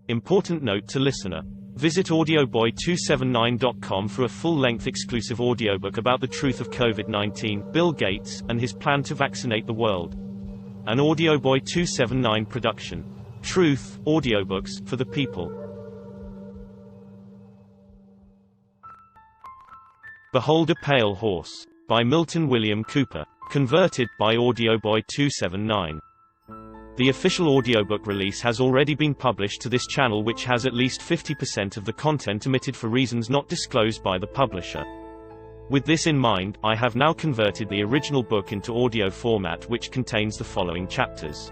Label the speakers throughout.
Speaker 1: Important note to listener. Visit audioboy279.com for a full-length exclusive audiobook about the truth of COVID-19, Bill Gates, and his plan to vaccinate the world. An Audioboy279 production. Truth, audiobooks, for the people. Behold a Pale Horse. By Milton William Cooper. Converted, by Audioboy279. The official audiobook release has already been published to this channel, which has at least 50% of the content omitted for reasons not disclosed by the publisher. With this in mind, I have now converted the original book into audio format, which contains the following chapters.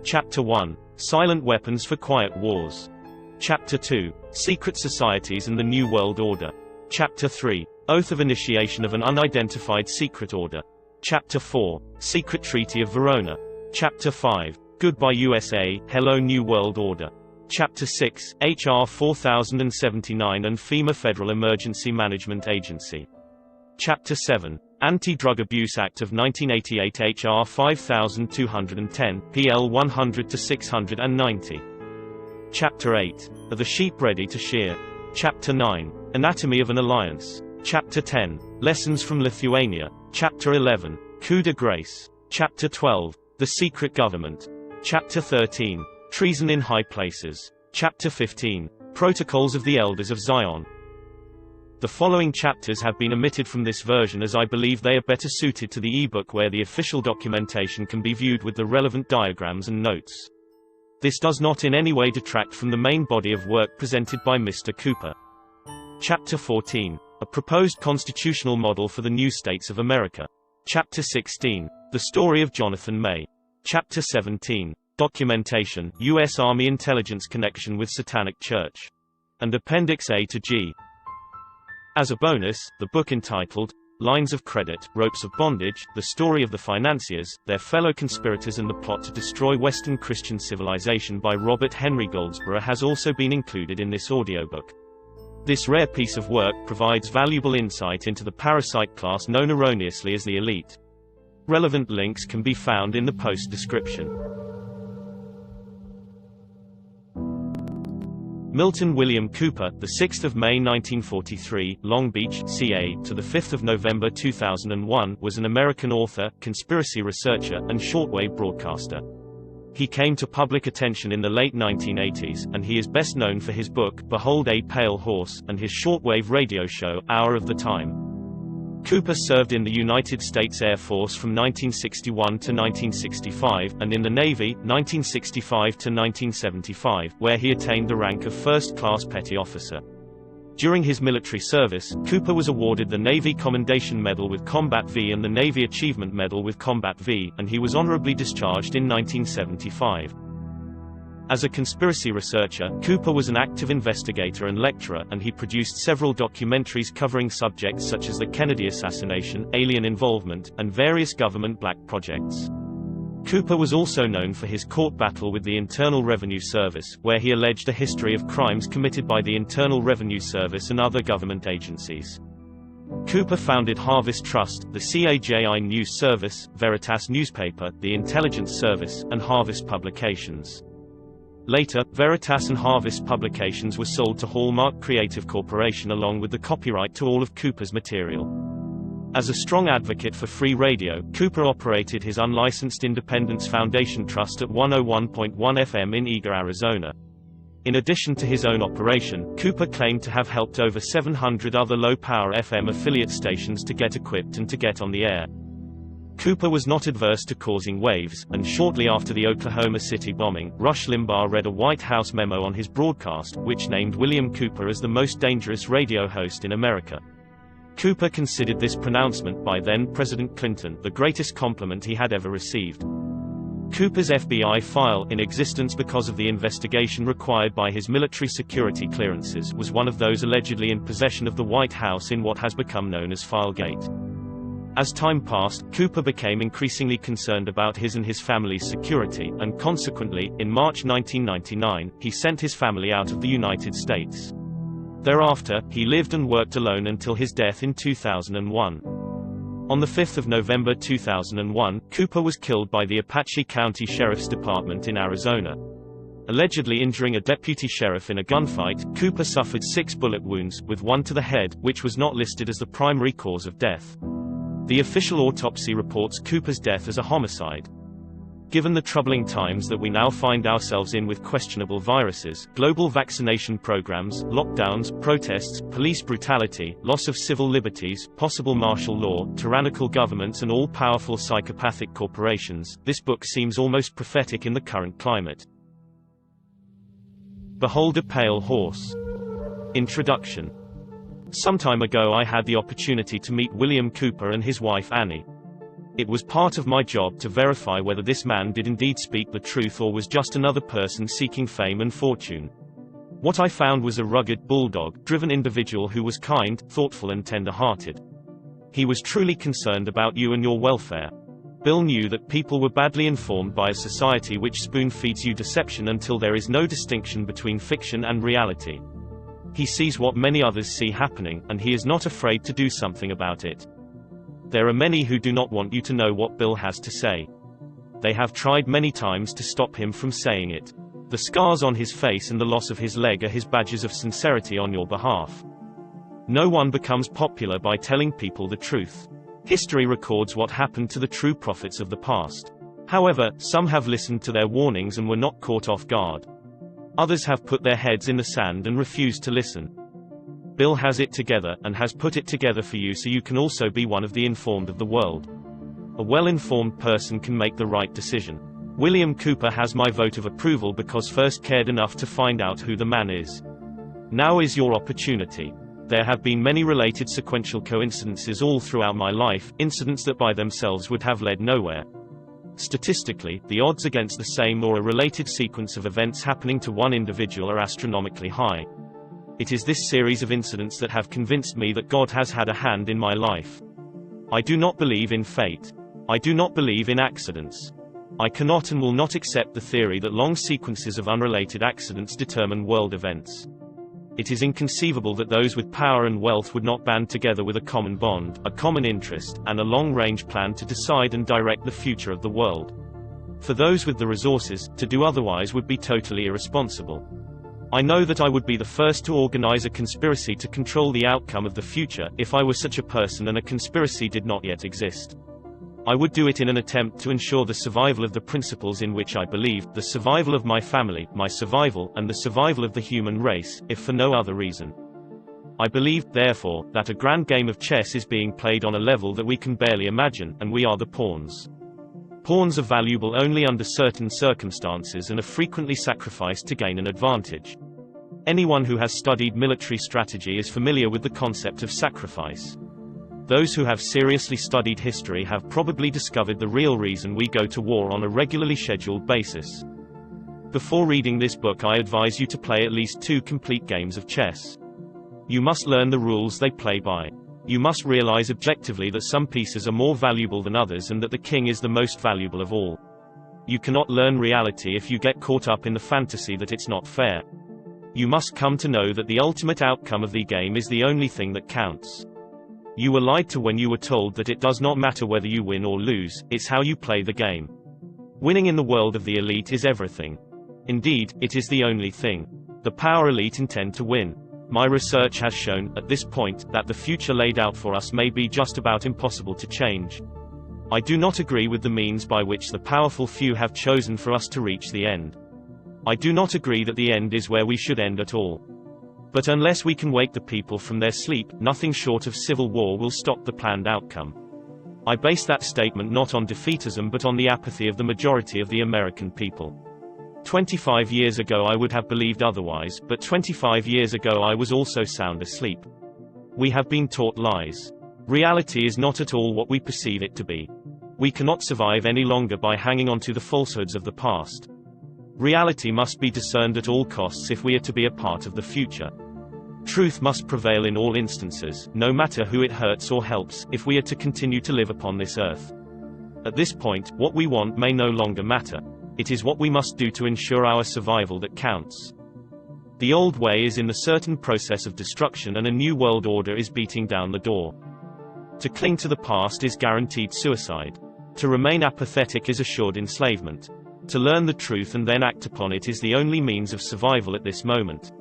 Speaker 1: Chapter 1. Silent Weapons for Quiet Wars. Chapter 2. Secret Societies and the New World Order. Chapter 3. Oath of Initiation of an Unidentified Secret Order. Chapter 4. Secret Treaty of Verona. Chapter 5. Goodbye USA, Hello New World Order. Chapter 6, HR 4079 and FEMA Federal Emergency Management Agency. Chapter 7, Anti-Drug Abuse Act of 1988 HR 5210, PL 100-690. Chapter 8, Are the Sheep Ready to Shear? Chapter 9, Anatomy of an Alliance. Chapter 10, Lessons from Lithuania. Chapter 11, Coup de Grace. Chapter 12, The Secret Government. Chapter 13, Treason in High Places. Chapter 15, Protocols of the Elders of Zion. The following chapters have been omitted from this version as I believe they are better suited to the ebook, where the official documentation can be viewed with the relevant diagrams and notes. This does not in any way detract from the main body of work presented by Mr. Cooper. Chapter 14, A Proposed Constitutional Model for the New States of America. Chapter 16, The Story of Jonathan May. Chapter 17, Documentation, U.S. Army Intelligence Connection with Satanic Church. And Appendix A to G. As a bonus, the book entitled, Lines of Credit, Ropes of Bondage, The Story of the Financiers, Their Fellow Conspirators and the Plot to Destroy Western Christian Civilization by Robert Henry Goldsborough has also been included in this audiobook. This rare piece of work provides valuable insight into the parasite class known erroneously as the elite. Relevant links can be found in the post description. Milton William Cooper, the 6th of May 1943, Long Beach, CA, to the 5th of November 2001, was an American author, conspiracy researcher, and shortwave broadcaster. He came to public attention in the late 1980s, and he is best known for his book, Behold a Pale Horse, and his shortwave radio show, Hour of the Time. Cooper served in the United States Air Force from 1961 to 1965, and in the Navy, 1965 to 1975, where he attained the rank of first-class petty officer. During his military service, Cooper was awarded the Navy Commendation Medal with Combat V and the Navy Achievement Medal with Combat V, and he was honorably discharged in 1975. As a conspiracy researcher, Cooper was an active investigator and lecturer, and he produced several documentaries covering subjects such as the Kennedy assassination, alien involvement, and various government black projects. Cooper was also known for his court battle with the Internal Revenue Service, where he alleged a history of crimes committed by the Internal Revenue Service and other government agencies. Cooper founded Harvest Trust, the CAJI News Service, Veritas Newspaper, the Intelligence Service, and Harvest Publications. Later, Veritas and Harvest Publications were sold to Hallmark Creative Corporation along with the copyright to all of Cooper's material. As a strong advocate for free radio, Cooper operated his unlicensed Independence Foundation Trust at 101.1 FM in Eager, Arizona. In addition to his own operation, Cooper claimed to have helped over 700 other low-power FM affiliate stations to get equipped and to get on the air. Cooper was not adverse to causing waves, and shortly after the Oklahoma City bombing, Rush Limbaugh read a White House memo on his broadcast, which named William Cooper as the most dangerous radio host in America. Cooper considered this pronouncement by then-President Clinton the greatest compliment he had ever received. Cooper's FBI file, in existence because of the investigation required by his military security clearances, was one of those allegedly in possession of the White House in what has become known as Filegate. As time passed, Cooper became increasingly concerned about his and his family's security, and consequently, in March 1999, he sent his family out of the United States. Thereafter, he lived and worked alone until his death in 2001. On the 5th of November 2001, Cooper was killed by the Apache County Sheriff's Department in Arizona. Allegedly injuring a deputy sheriff in a gunfight, Cooper suffered 6 bullet wounds, with 1 to the head, which was not listed as the primary cause of death. The official autopsy reports Cooper's death as a homicide. Given the troubling times that we now find ourselves in with questionable viruses, global vaccination programs, lockdowns, protests, police brutality, loss of civil liberties, possible martial law, tyrannical governments and all-powerful psychopathic corporations, this book seems almost prophetic in the current climate. Behold a Pale Horse. Introduction. Some time ago I had the opportunity to meet William Cooper and his wife Annie. It was part of my job to verify whether this man did indeed speak the truth or was just another person seeking fame and fortune. What I found was a rugged, bulldog-driven individual who was kind, thoughtful and tender-hearted. He was truly concerned about you and your welfare. Bill knew that people were badly informed by a society which spoon-feeds you deception until there is no distinction between fiction and reality. He sees what many others see happening, and he is not afraid to do something about it. There are many who do not want you to know what Bill has to say. They have tried many times to stop him from saying it. The scars on his face and the loss of his leg are his badges of sincerity on your behalf. No one becomes popular by telling people the truth. History records what happened to the true prophets of the past. However, some have listened to their warnings and were not caught off guard. Others have put their heads in the sand and refused to listen. Bill has it together, and has put it together for you so you can also be one of the informed of the world. A well-informed person can make the right decision. William Cooper has my vote of approval because first cared enough to find out who the man is. Now is your opportunity. There have been many related sequential coincidences all throughout my life, incidents that by themselves would have led nowhere. Statistically, the odds against the same or a related sequence of events happening to one individual are astronomically high. It is this series of incidents that have convinced me that God has had a hand in my life. I do not believe in fate. I do not believe in accidents. I cannot and will not accept the theory that long sequences of unrelated accidents determine world events. It is inconceivable that those with power and wealth would not band together with a common bond, a common interest, and a long-range plan to decide and direct the future of the world. For those with the resources, to do otherwise would be totally irresponsible. I know that I would be the first to organize a conspiracy to control the outcome of the future, if I were such a person and a conspiracy did not yet exist. I would do it in an attempt to ensure the survival of the principles in which I believe, the survival of my family, my survival, and the survival of the human race, if for no other reason. I believe, therefore, that a grand game of chess is being played on a level that we can barely imagine, and we are the pawns. Pawns are valuable only under certain circumstances and are frequently sacrificed to gain an advantage. Anyone who has studied military strategy is familiar with the concept of sacrifice. Those who have seriously studied history have probably discovered the real reason we go to war on a regularly scheduled basis. Before reading this book, I advise you to play at least 2 complete games of chess. You must learn the rules they play by. You must realize objectively that some pieces are more valuable than others and that the king is the most valuable of all. You cannot learn reality if you get caught up in the fantasy that it's not fair. You must come to know that the ultimate outcome of the game is the only thing that counts. You were lied to when you were told that it does not matter whether you win or lose, it's how you play the game. Winning in the world of the elite is everything. Indeed, it is the only thing. The power elite intend to win. My research has shown, at this point, that the future laid out for us may be just about impossible to change. I do not agree with the means by which the powerful few have chosen for us to reach the end. I do not agree that the end is where we should end at all. But unless we can wake the people from their sleep, nothing short of civil war will stop the planned outcome. I base that statement not on defeatism but on the apathy of the majority of the American people. 25 years ago I would have believed otherwise, but 25 years ago I was also sound asleep. We have been taught lies. Reality is not at all what we perceive it to be. We cannot survive any longer by hanging on to the falsehoods of the past. Reality must be discerned at all costs if we are to be a part of the future. Truth must prevail in all instances, no matter who it hurts or helps, if we are to continue to live upon this earth. At this point, what we want may no longer matter. It is what we must do to ensure our survival that counts. The old way is in the certain process of destruction and a new world order is beating down the door. To cling to the past is guaranteed suicide. To remain apathetic is assured enslavement. To learn the truth and then act upon it is the only means of survival at this moment.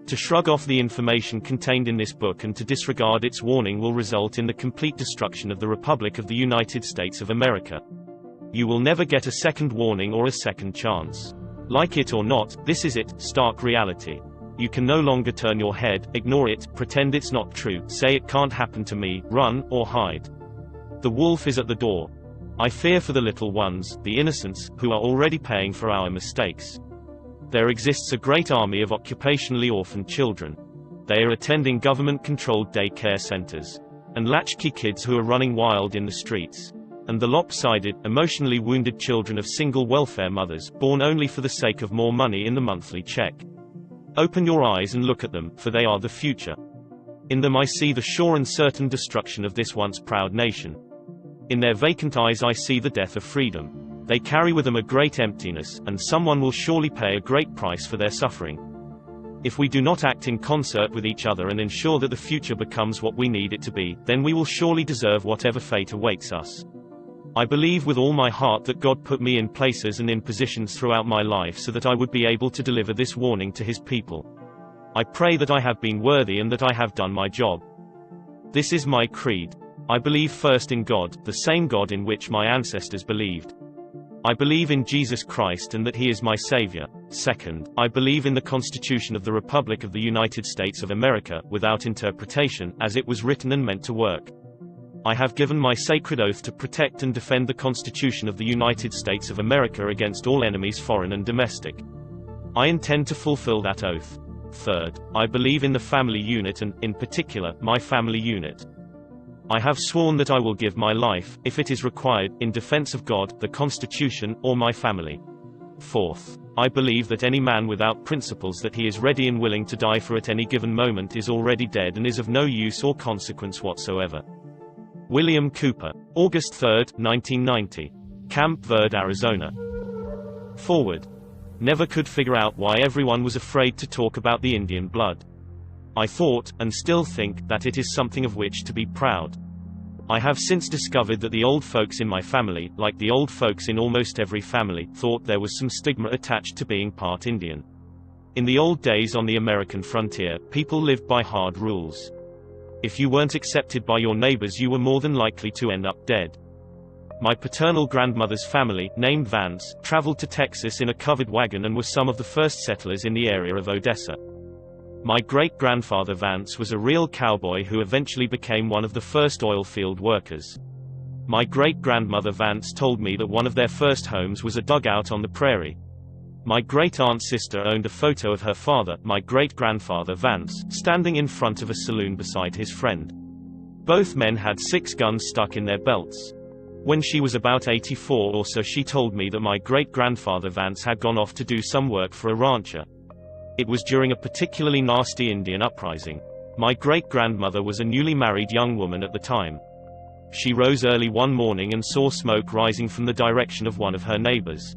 Speaker 1: To shrug off the information contained in this book and to disregard its warning will result in the complete destruction of the Republic of the United States of America. You will never get a second warning or a second chance. Like it or not, this is it, stark reality. You can no longer turn your head, ignore it, pretend it's not true, say it can't happen to me, run, or hide. The wolf is at the door. I fear for the little ones, the innocents, who are already paying for our mistakes. There exists a great army of occupationally orphaned children. They are attending government-controlled day-care centers. And latchkey kids who are running wild in the streets. And the lopsided, emotionally wounded children of single welfare mothers, born only for the sake of more money in the monthly check. Open your eyes and look at them, for they are the future. In them I see the sure and certain destruction of this once proud nation. In their vacant eyes I see the death of freedom. They carry with them a great emptiness, and someone will surely pay a great price for their suffering. If we do not act in concert with each other and ensure that the future becomes what we need it to be, then we will surely deserve whatever fate awaits us. I believe with all my heart that God put me in places and in positions throughout my life so that I would be able to deliver this warning to His people. I pray that I have been worthy and that I have done my job. This is my creed. I believe first in God, the same God in which my ancestors believed. I believe in Jesus Christ and that He is my Savior. Second, I believe in the Constitution of the Republic of the United States of America, without interpretation, as it was written and meant to work. I have given my sacred oath to protect and defend the Constitution of the United States of America against all enemies foreign and domestic. I intend to fulfill that oath. Third, I believe in the family unit and, in particular, my family unit. I have sworn that I will give my life, if it is required, in defense of God, the Constitution, or my family. Fourth, I believe that any man without principles that he is ready and willing to die for at any given moment is already dead and is of no use or consequence whatsoever. William Cooper. August 3, 1990. Camp Verde, Arizona. Forward. Never could figure out why everyone was afraid to talk about the Indian blood. I thought, and still think, that it is something of which to be proud. I have since discovered that the old folks in my family, like the old folks in almost every family, thought there was some stigma attached to being part Indian. In the old days on the American frontier, people lived by hard rules. If you weren't accepted by your neighbors, you were more than likely to end up dead. My paternal grandmother's family, named Vance, traveled to Texas in a covered wagon and were some of the first settlers in the area of Odessa. My great-grandfather Vance was a real cowboy who eventually became one of the first oil field workers. My great-grandmother Vance told me that one of their first homes was a dugout on the prairie. My great-aunt's sister owned a photo of her father, my great-grandfather Vance, standing in front of a saloon beside his friend. Both men had 6 guns stuck in their belts. When she was about 84 or so, she told me that my great-grandfather Vance had gone off to do some work for a rancher. It was during a particularly nasty Indian uprising. My great-grandmother was a newly married young woman at the time. She rose early one morning and saw smoke rising from the direction of one of her neighbors.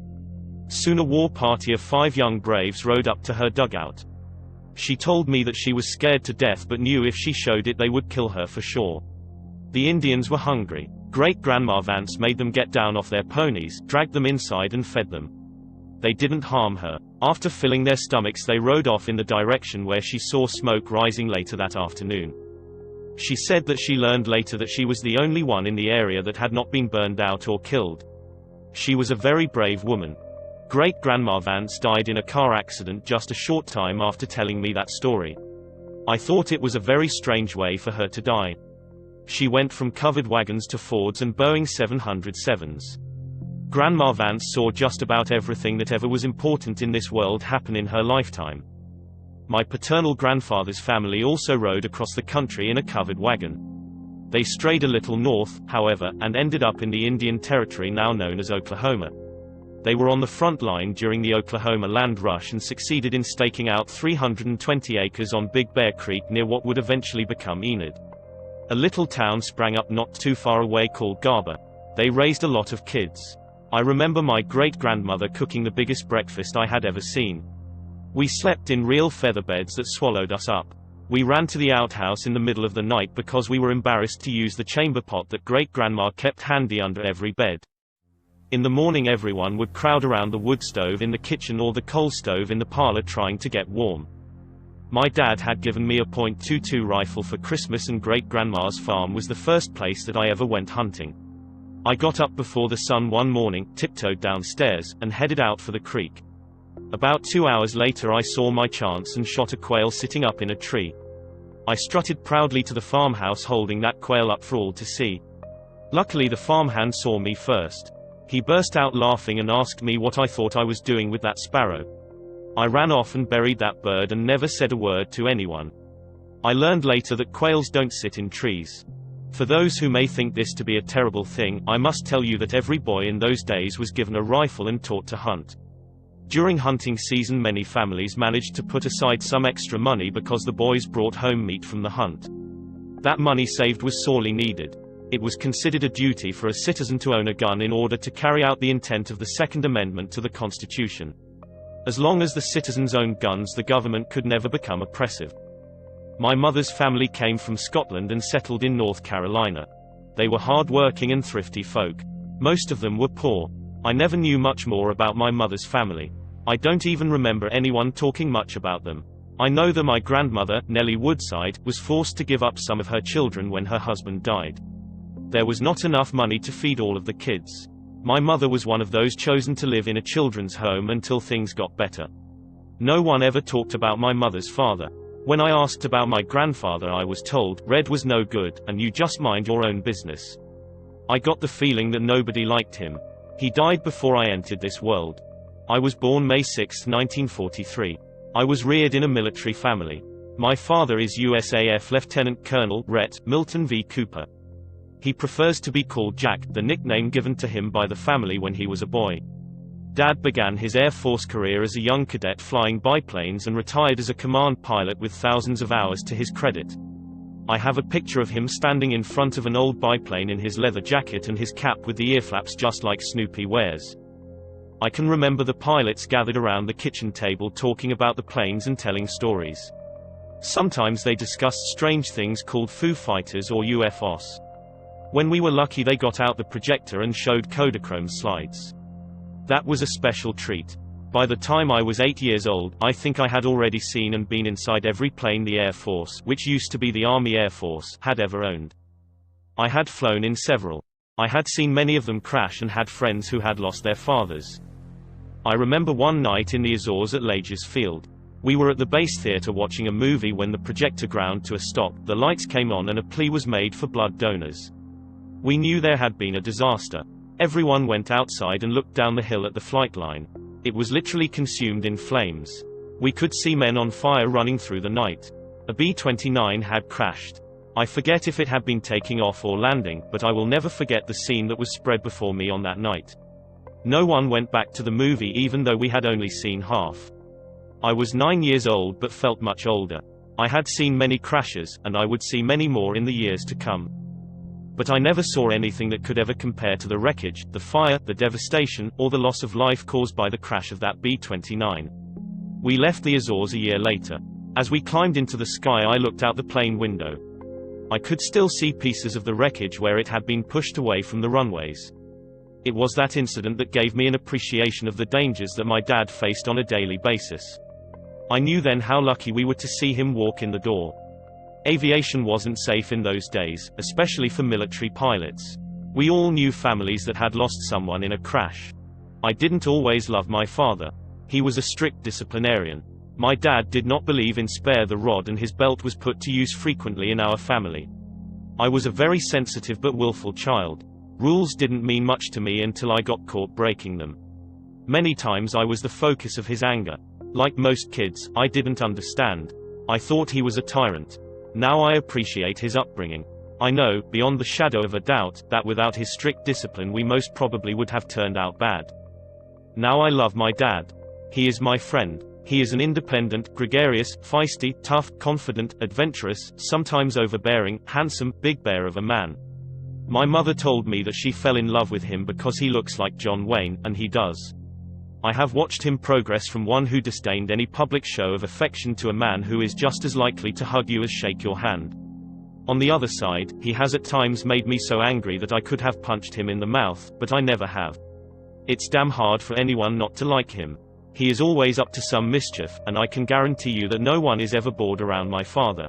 Speaker 1: Soon a war party of 5 young braves rode up to her dugout. She told me that she was scared to death but knew if she showed it they would kill her for sure. The Indians were hungry. Great-grandma Vance made them get down off their ponies, dragged them inside and fed them. They didn't harm her. After filling their stomachs they rode off in the direction where she saw smoke rising later that afternoon. She said that she learned later that she was the only one in the area that had not been burned out or killed. She was a very brave woman. Great-grandma Vance died in a car accident just a short time after telling me that story. I thought it was a very strange way for her to die. She went from covered wagons to Fords and Boeing 707s. Grandma Vance saw just about everything that ever was important in this world happen in her lifetime. My paternal grandfather's family also rode across the country in a covered wagon. They strayed a little north, however, and ended up in the Indian Territory now known as Oklahoma. They were on the front line during the Oklahoma land rush and succeeded in staking out 320 acres on Big Bear Creek near what would eventually become Enid. A little town sprang up not too far away called Garber. They raised a lot of kids. I remember my great-grandmother cooking the biggest breakfast I had ever seen. We slept in real feather beds that swallowed us up. We ran to the outhouse in the middle of the night because we were embarrassed to use the chamber pot that great-grandma kept handy under every bed. In the morning everyone would crowd around the wood stove in the kitchen or the coal stove in the parlor trying to get warm. My dad had given me a .22 rifle for Christmas, and great-grandma's farm was the first place that I ever went hunting. I got up before the sun one morning, tiptoed downstairs, and headed out for the creek. About 2 hours later I saw my chance and shot a quail sitting up in a tree. I strutted proudly to the farmhouse holding that quail up for all to see. Luckily the farmhand saw me first. He burst out laughing and asked me what I thought I was doing with that sparrow. I ran off and buried that bird and never said a word to anyone. I learned later that quails don't sit in trees. For those who may think this to be a terrible thing, I must tell you that every boy in those days was given a rifle and taught to hunt. During hunting season many families managed to put aside some extra money because the boys brought home meat from the hunt. That money saved was sorely needed. It was considered a duty for a citizen to own a gun in order to carry out the intent of the Second Amendment to the Constitution. As long as the citizens owned guns, the government could never become oppressive. My mother's family came from Scotland and settled in North Carolina. They were hard-working and thrifty folk. Most of them were poor. I never knew much more about my mother's family. I don't even remember anyone talking much about them. I know that my grandmother, Nellie Woodside, was forced to give up some of her children when her husband died. There was not enough money to feed all of the kids. My mother was one of those chosen to live in a children's home until things got better. No one ever talked about my mother's father. When I asked about my grandfather I was told, "Red was no good, and you just mind your own business." I got the feeling that nobody liked him. He died before I entered this world. I was born May 6, 1943. I was reared in a military family. My father is USAF Lieutenant Colonel Rhett Milton V. Cooper. He prefers to be called Jack, the nickname given to him by the family when he was a boy. Dad began his Air Force career as a young cadet flying biplanes and retired as a command pilot with thousands of hours to his credit. I have a picture of him standing in front of an old biplane in his leather jacket and his cap with the earflaps just like Snoopy wears. I can remember the pilots gathered around the kitchen table talking about the planes and telling stories. Sometimes they discussed strange things called Foo Fighters or UFOs. When we were lucky they got out the projector and showed Kodachrome slides. That was a special treat. By the time I was 8 years old, I think I had already seen and been inside every plane the Air Force, which used to be the Army Air Force, had ever owned. I had flown in several. I had seen many of them crash and had friends who had lost their fathers. I remember one night in the Azores at Lajes Field. We were at the base theater watching a movie when the projector ground to a stop, the lights came on and a plea was made for blood donors. We knew there had been a disaster. Everyone went outside and looked down the hill at the flight line. It was literally consumed in flames. We could see men on fire running through the night. A B-29 had crashed. I forget if it had been taking off or landing, but I will never forget the scene that was spread before me on that night. No one went back to the movie even though we had only seen half. I was 9 years old but felt much older. I had seen many crashes, and I would see many more in the years to come. But I never saw anything that could ever compare to the wreckage, the fire, the devastation, or the loss of life caused by the crash of that B-29. We left the Azores a year later. As we climbed into the sky I looked out the plane window. I could still see pieces of the wreckage where it had been pushed away from the runways. It was that incident that gave me an appreciation of the dangers that my dad faced on a daily basis. I knew then how lucky we were to see him walk in the door. Aviation wasn't safe in those days, especially for military pilots. We all knew families that had lost someone in a crash. I didn't always love my father. He was a strict disciplinarian. My dad did not believe in spare the rod and his belt was put to use frequently in our family. I was a very sensitive but willful child. Rules didn't mean much to me until I got caught breaking them. Many times I was the focus of his anger. Like most kids, I didn't understand. I thought he was a tyrant. Now I appreciate his upbringing. I know, beyond the shadow of a doubt, that without his strict discipline we most probably would have turned out bad. Now I love my dad. He is my friend. He is an independent, gregarious, feisty, tough, confident, adventurous, sometimes overbearing, handsome, big bear of a man. My mother told me that she fell in love with him because he looks like John Wayne, and he does. I have watched him progress from one who disdained any public show of affection to a man who is just as likely to hug you as shake your hand. On the other side, he has at times made me so angry that I could have punched him in the mouth, but I never have. It's damn hard for anyone not to like him. He is always up to some mischief, and I can guarantee you that no one is ever bored around my father.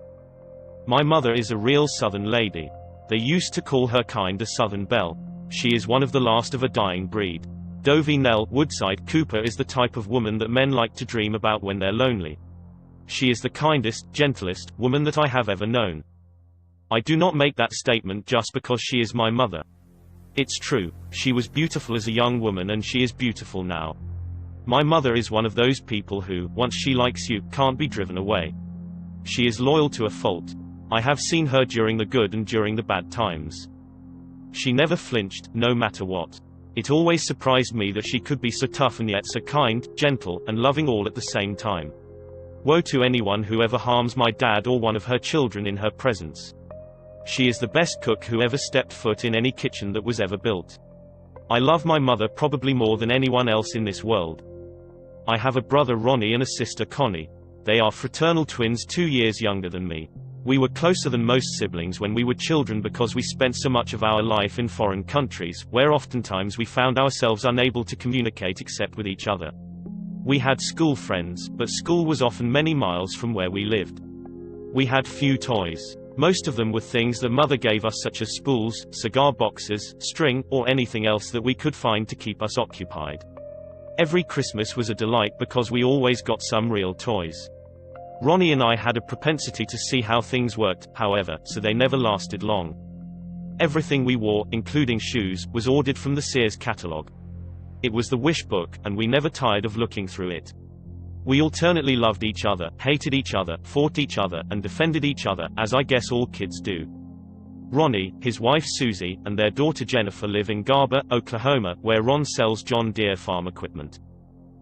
Speaker 1: My mother is a real Southern lady. They used to call her kind a Southern belle. She is one of the last of a dying breed. Dovie Nell Woodside Cooper is the type of woman that men like to dream about when they're lonely. She is the kindest, gentlest woman that I have ever known. I do not make that statement just because she is my mother. It's true, she was beautiful as a young woman and she is beautiful now. My mother is one of those people who, once she likes you, can't be driven away. She is loyal to a fault. I have seen her during the good and during the bad times. She never flinched, no matter what. It always surprised me that she could be so tough and yet so kind, gentle, and loving all at the same time. Woe to anyone who ever harms my dad or one of her children in her presence. She is the best cook who ever stepped foot in any kitchen that was ever built. I love my mother probably more than anyone else in this world. I have a brother Ronnie and a sister Connie. They are fraternal twins 2 years younger than me. We were closer than most siblings when we were children because we spent so much of our life in foreign countries, where oftentimes we found ourselves unable to communicate except with each other. We had school friends, but school was often many miles from where we lived. We had few toys. Most of them were things that mother gave us, such as spools, cigar boxes, string, or anything else that we could find to keep us occupied. Every Christmas was a delight because we always got some real toys. Ronnie and I had a propensity to see how things worked, however, so they never lasted long. Everything we wore, including shoes, was ordered from the Sears catalog. It was the wish book, and we never tired of looking through it. We alternately loved each other, hated each other, fought each other, and defended each other, as I guess all kids do. Ronnie, his wife Susie, and their daughter Jennifer live in Garber, Oklahoma, where Ron sells John Deere farm equipment.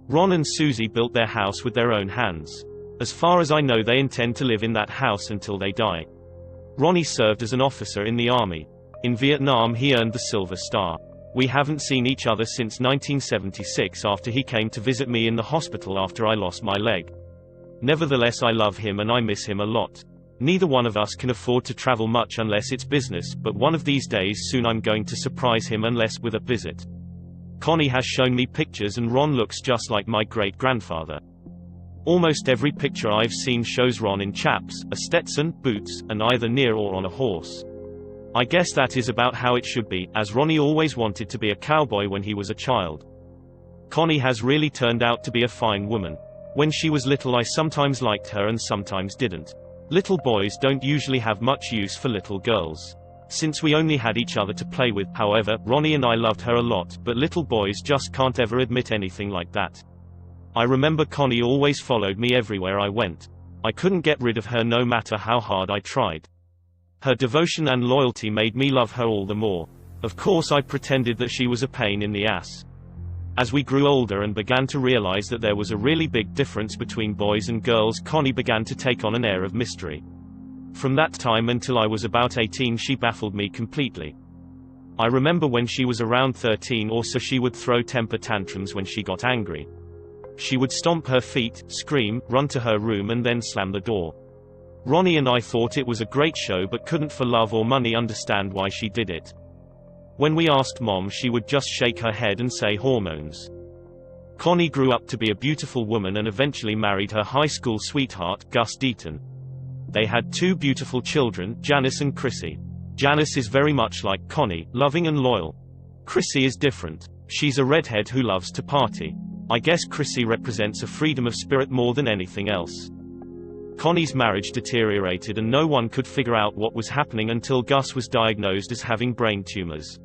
Speaker 1: Ron and Susie built their house with their own hands. As far as I know, they intend to live in that house until they die. Ronnie served as an officer in the Army. In Vietnam he earned the Silver Star. We haven't seen each other since 1976, after he came to visit me in the hospital after I lost my leg. Nevertheless, I love him and I miss him a lot. Neither one of us can afford to travel much unless it's business, but one of these days soon I'm going to surprise him unless with a visit. Connie has shown me pictures and Ron looks just like my great-grandfather. Almost every picture I've seen shows Ron in chaps, a Stetson, boots, and either near or on a horse. I guess that is about how it should be, as Ronnie always wanted to be a cowboy when he was a child. Connie has really turned out to be a fine woman. When she was little I sometimes liked her and sometimes didn't. Little boys don't usually have much use for little girls. Since we only had each other to play with, however, Ronnie and I loved her a lot, but little boys just can't ever admit anything like that. I remember Connie always followed me everywhere I went. I couldn't get rid of her no matter how hard I tried. Her devotion and loyalty made me love her all the more. Of course I pretended that she was a pain in the ass. As we grew older and began to realize that there was a really big difference between boys and girls, Connie began to take on an air of mystery. From that time until I was about 18 she baffled me completely. I remember when she was around 13 or so she would throw temper tantrums when she got angry. She would stomp her feet, scream, run to her room and then slam the door. Ronnie and I thought it was a great show but couldn't for love or money understand why she did it. When we asked Mom, she would just shake her head and say hormones. Connie grew up to be a beautiful woman and eventually married her high school sweetheart, Gus Deaton. They had 2 beautiful children, Janice and Chrissy. Janice is very much like Connie, loving and loyal. Chrissy is different. She's a redhead who loves to party. I guess Chrissy represents a freedom of spirit more than anything else. Connie's marriage deteriorated and no one could figure out what was happening until Gus was diagnosed as having brain tumors.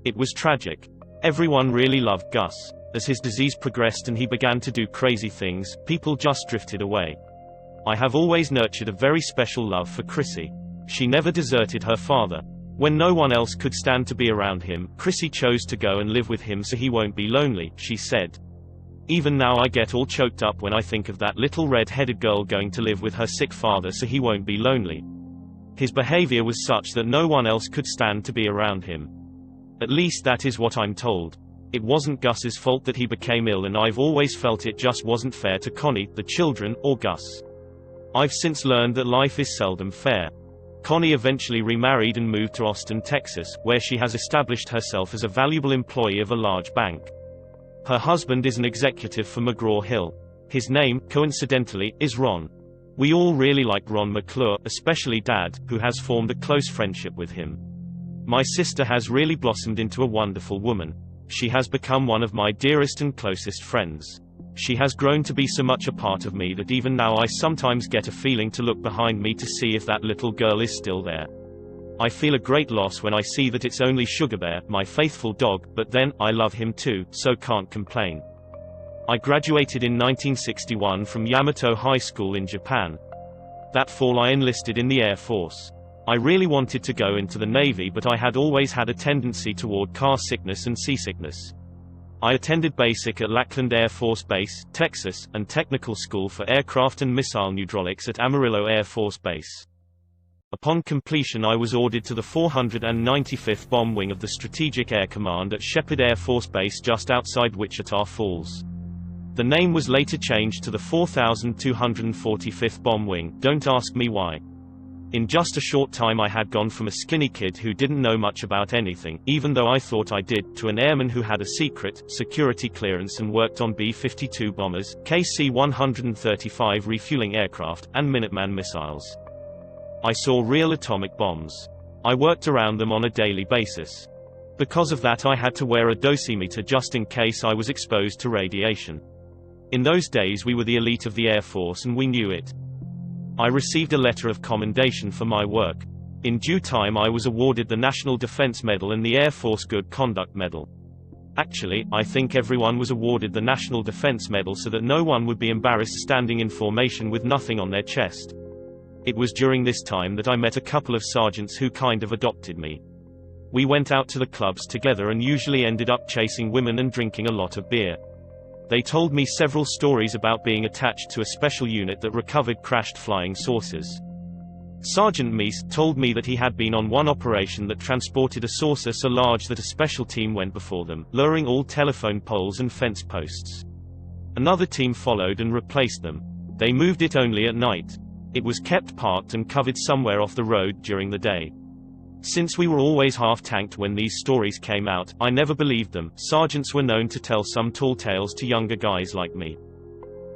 Speaker 1: It was tragic. Everyone really loved Gus. As his disease progressed and he began to do crazy things, people just drifted away. I have always nurtured a very special love for Chrissy. She never deserted her father. When no one else could stand to be around him, Chrissy chose to go and live with him so he won't be lonely, she said. Even now I get all choked up when I think of that little red-headed girl going to live with her sick father so he won't be lonely. His behavior was such that no one else could stand to be around him. At least that is what I'm told. It wasn't Gus's fault that he became ill and I've always felt it just wasn't fair to Connie, the children, or Gus. I've since learned that life is seldom fair. Connie eventually remarried and moved to Austin, Texas, where she has established herself as a valuable employee of a large bank. Her husband is an executive for McGraw-Hill. His name, coincidentally, is Ron. We all really like Ron McClure, especially Dad, who has formed a close friendship with him. My sister has really blossomed into a wonderful woman. She has become one of my dearest and closest friends. She has grown to be so much a part of me that even now I sometimes get a feeling to look behind me to see if that little girl is still there. I feel a great loss when I see that it's only Sugar Bear, my faithful dog, but then, I love him too, so can't complain. I graduated in 1961 from Yamato High School in Japan. That fall I enlisted in the Air Force. I really wanted to go into the Navy, but I had always had a tendency toward car sickness and seasickness. I attended basic at Lackland Air Force Base, Texas, and technical school for aircraft and missile hydraulics at Amarillo Air Force Base. Upon completion I was ordered to the 495th Bomb Wing of the Strategic Air Command at Shepherd Air Force Base just outside Wichita Falls. The name was later changed to the 4245th Bomb Wing, don't ask me why. In just a short time I had gone from a skinny kid who didn't know much about anything, even though I thought I did, to an airman who had a secret, security clearance and worked on B-52 bombers, KC-135 refueling aircraft, and Minuteman missiles. I saw real atomic bombs. I worked around them on a daily basis. Because of that I had to wear a dosimeter just in case I was exposed to radiation. In those days we were the elite of the Air Force and we knew it. I received a letter of commendation for my work. In due time I was awarded the National Defense Medal and the Air Force Good Conduct Medal. Actually, I think everyone was awarded the National Defense Medal so that no one would be embarrassed standing in formation with nothing on their chest. It was during this time that I met a couple of sergeants who kind of adopted me. We went out to the clubs together and usually ended up chasing women and drinking a lot of beer. They told me several stories about being attached to a special unit that recovered crashed flying saucers. Sergeant Meese told me that he had been on one operation that transported a saucer so large that a special team went before them, lowering all telephone poles and fence posts. Another team followed and replaced them. They moved it only at night. It was kept parked and covered somewhere off the road during the day. Since we were always half-tanked when these stories came out, I never believed them. Sergeants were known to tell some tall tales to younger guys like me.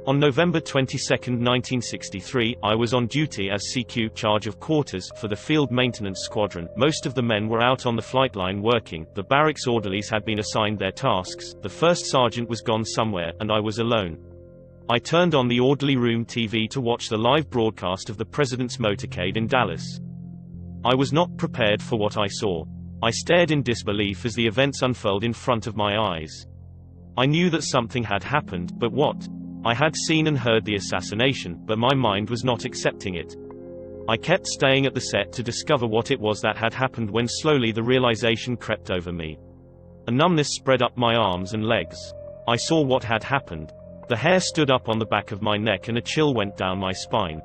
Speaker 1: On November 22, 1963, I was on duty as CQ charge of quarters for the Field Maintenance Squadron. Most of the men were out on the flight line working, the barracks orderlies had been assigned their tasks, the first sergeant was gone somewhere, and I was alone. I turned on the orderly room TV to watch the live broadcast of the President's motorcade in Dallas. I was not prepared for what I saw. I stared in disbelief as the events unfurled in front of my eyes. I knew that something had happened, but what? I had seen and heard the assassination, but my mind was not accepting it. I kept staying at the set to discover what it was that had happened when slowly the realization crept over me. A numbness spread up my arms and legs. I saw what had happened. The hair stood up on the back of my neck and a chill went down my spine.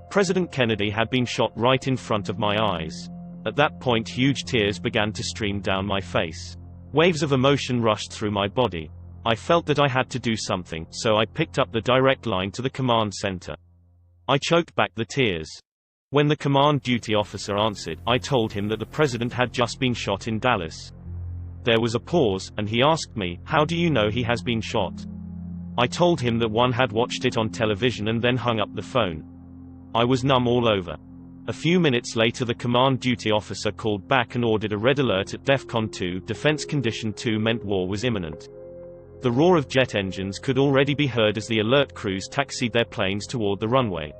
Speaker 1: President Kennedy had been shot right in front of my eyes. At that point huge tears began to stream down my face. Waves of emotion rushed through my body. I felt that I had to do something, so I picked up the direct line to the command center. I choked back the tears. When the command duty officer answered, I told him that the president had just been shot in Dallas. There was a pause, and he asked me, "How do you know he has been shot?" I told him that one had watched it on television and then hung up the phone. I was numb all over. A few minutes later the command duty officer called back and ordered a red alert at DEFCON 2. Defense Condition 2 meant war was imminent. The roar of jet engines could already be heard as the alert crews taxied their planes toward the runway.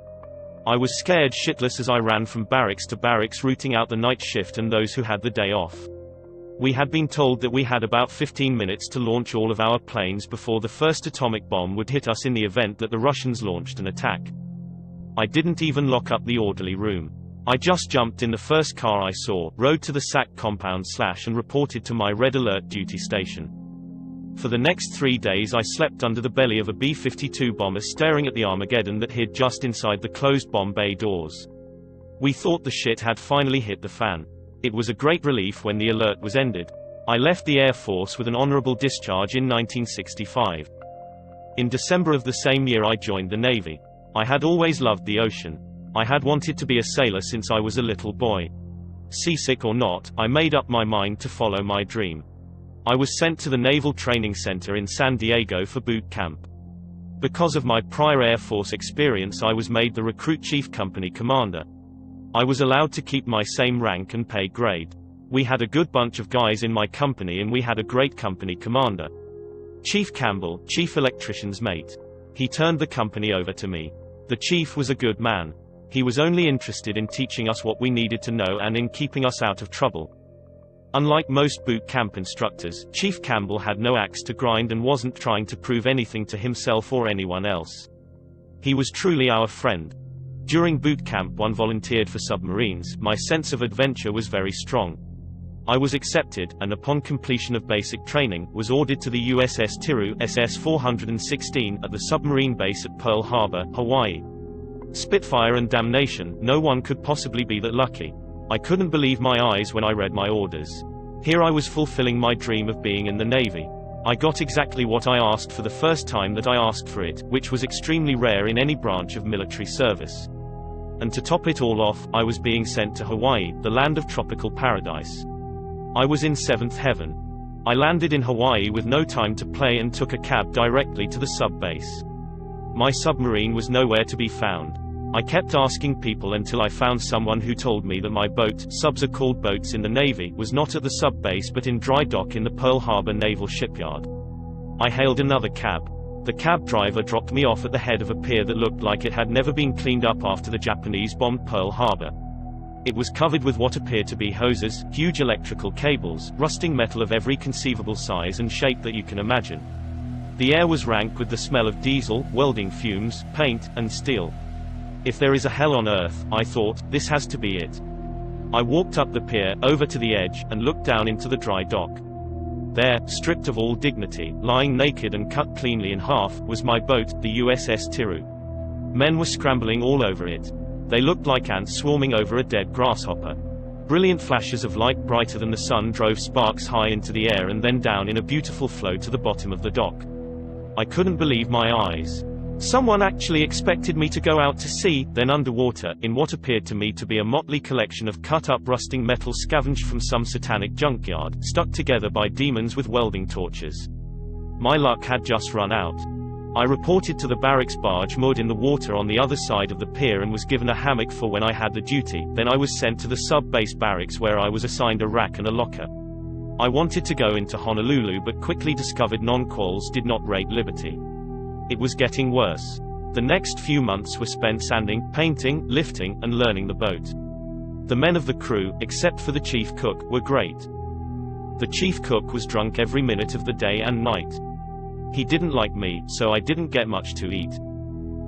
Speaker 1: I was scared shitless as I ran from barracks to barracks rooting out the night shift and those who had the day off. We had been told that we had about 15 minutes to launch all of our planes before the first atomic bomb would hit us in the event that the Russians launched an attack. I didn't even lock up the orderly room. I just jumped in the first car I saw, rode to the SAC compound / and reported to my red alert duty station. For the next 3 days I slept under the belly of a B-52 bomber staring at the Armageddon that hid just inside the closed bomb bay doors. We thought the shit had finally hit the fan. It was a great relief when the alert was ended. I left the Air Force with an honorable discharge in 1965. In December of the same year I joined the Navy. I had always loved the ocean. I had wanted to be a sailor since I was a little boy. Seasick or not, I made up my mind to follow my dream. I was sent to the Naval Training Center in San Diego for boot camp. Because of my prior Air Force experience, I was made the recruit chief company commander. I was allowed to keep my same rank and pay grade. We had a good bunch of guys in my company and we had a great company commander. Chief Campbell, chief electrician's mate. He turned the company over to me. The chief was a good man. He was only interested in teaching us what we needed to know and in keeping us out of trouble. Unlike most boot camp instructors, Chief Campbell had no axe to grind and wasn't trying to prove anything to himself or anyone else. He was truly our friend. During boot camp, one volunteered for submarines. My sense of adventure was very strong. I was accepted, and upon completion of basic training, was ordered to the USS Tiru SS-416 at the submarine base at Pearl Harbor, Hawaii. Spitfire and damnation, no one could possibly be that lucky. I couldn't believe my eyes when I read my orders. Here I was fulfilling my dream of being in the Navy. I got exactly what I asked for the first time that I asked for it, which was extremely rare in any branch of military service. And to top it all off, I was being sent to Hawaii, the land of tropical paradise. I was in seventh heaven. I landed in Hawaii with no time to play and took a cab directly to the sub-base. My submarine was nowhere to be found. I kept asking people until I found someone who told me that my boat, subs are called boats in the Navy, was not at the sub-base but in dry dock in the Pearl Harbor Naval Shipyard. I hailed another cab. The cab driver dropped me off at the head of a pier that looked like it had never been cleaned up after the Japanese bombed Pearl Harbor. It was covered with what appeared to be hoses, huge electrical cables, rusting metal of every conceivable size and shape that you can imagine. The air was rank with the smell of diesel, welding fumes, paint, and steel. If there is a hell on earth, I thought, this has to be it. I walked up the pier, over to the edge, and looked down into the dry dock. There, stripped of all dignity, lying naked and cut cleanly in half, was my boat, the USS Tiru. Men were scrambling all over it. They looked like ants swarming over a dead grasshopper. Brilliant flashes of light brighter than the sun drove sparks high into the air and then down in a beautiful flow to the bottom of the dock. I couldn't believe my eyes. Someone actually expected me to go out to sea, then underwater, in what appeared to me to be a motley collection of cut-up rusting metal scavenged from some satanic junkyard, stuck together by demons with welding torches. My luck had just run out. I reported to the barracks barge moored in the water on the other side of the pier and was given a hammock for when I had the duty. Then I was sent to the sub-base barracks where I was assigned a rack and a locker. I wanted to go into Honolulu but quickly discovered non-quals did not rate liberty. It was getting worse. The next few months were spent sanding, painting, lifting, and learning the boat. The men of the crew, except for the chief cook, were great. The chief cook was drunk every minute of the day and night. He didn't like me, so I didn't get much to eat.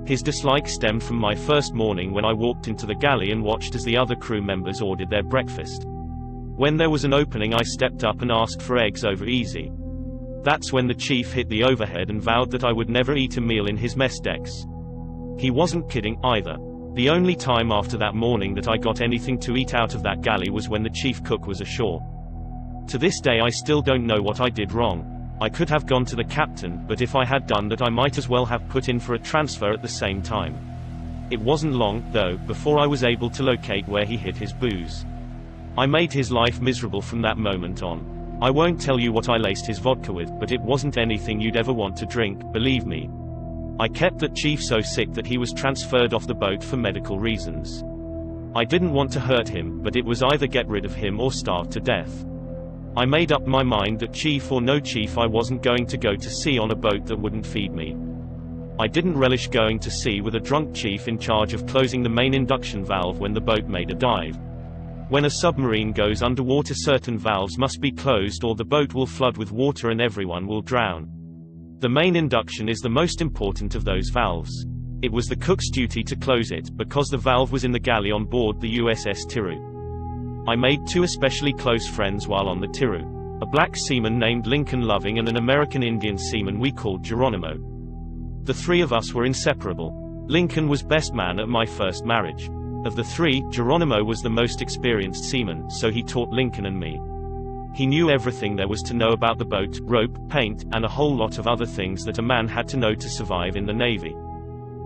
Speaker 1: His dislike stemmed from my first morning when I walked into the galley and watched as the other crew members ordered their breakfast. When there was an opening, I stepped up and asked for eggs over easy. That's when the chief hit the overhead and vowed that I would never eat a meal in his mess decks. He wasn't kidding, either. The only time after that morning that I got anything to eat out of that galley was when the chief cook was ashore. To this day I still don't know what I did wrong. I could have gone to the captain, but if I had done that I might as well have put in for a transfer at the same time. It wasn't long, though, before I was able to locate where he hid his booze. I made his life miserable from that moment on. I won't tell you what I laced his vodka with, but it wasn't anything you'd ever want to drink, believe me. I kept that chief so sick that he was transferred off the boat for medical reasons. I didn't want to hurt him, but it was either get rid of him or starve to death. I made up my mind that chief or no chief, I wasn't going to go to sea on a boat that wouldn't feed me. I didn't relish going to sea with a drunk chief in charge of closing the main induction valve when the boat made a dive. When a submarine goes underwater, certain valves must be closed or the boat will flood with water and everyone will drown. The main induction is the most important of those valves. It was the cook's duty to close it, because the valve was in the galley on board the USS Tiru. I made two especially close friends while on the Tiru. A black seaman named Lincoln Loving and an American Indian seaman we called Geronimo. The three of us were inseparable. Lincoln was best man at my first marriage. Of the three, Geronimo was the most experienced seaman, so he taught Lincoln and me. He knew everything there was to know about the boat, rope, paint, and a whole lot of other things that a man had to know to survive in the Navy.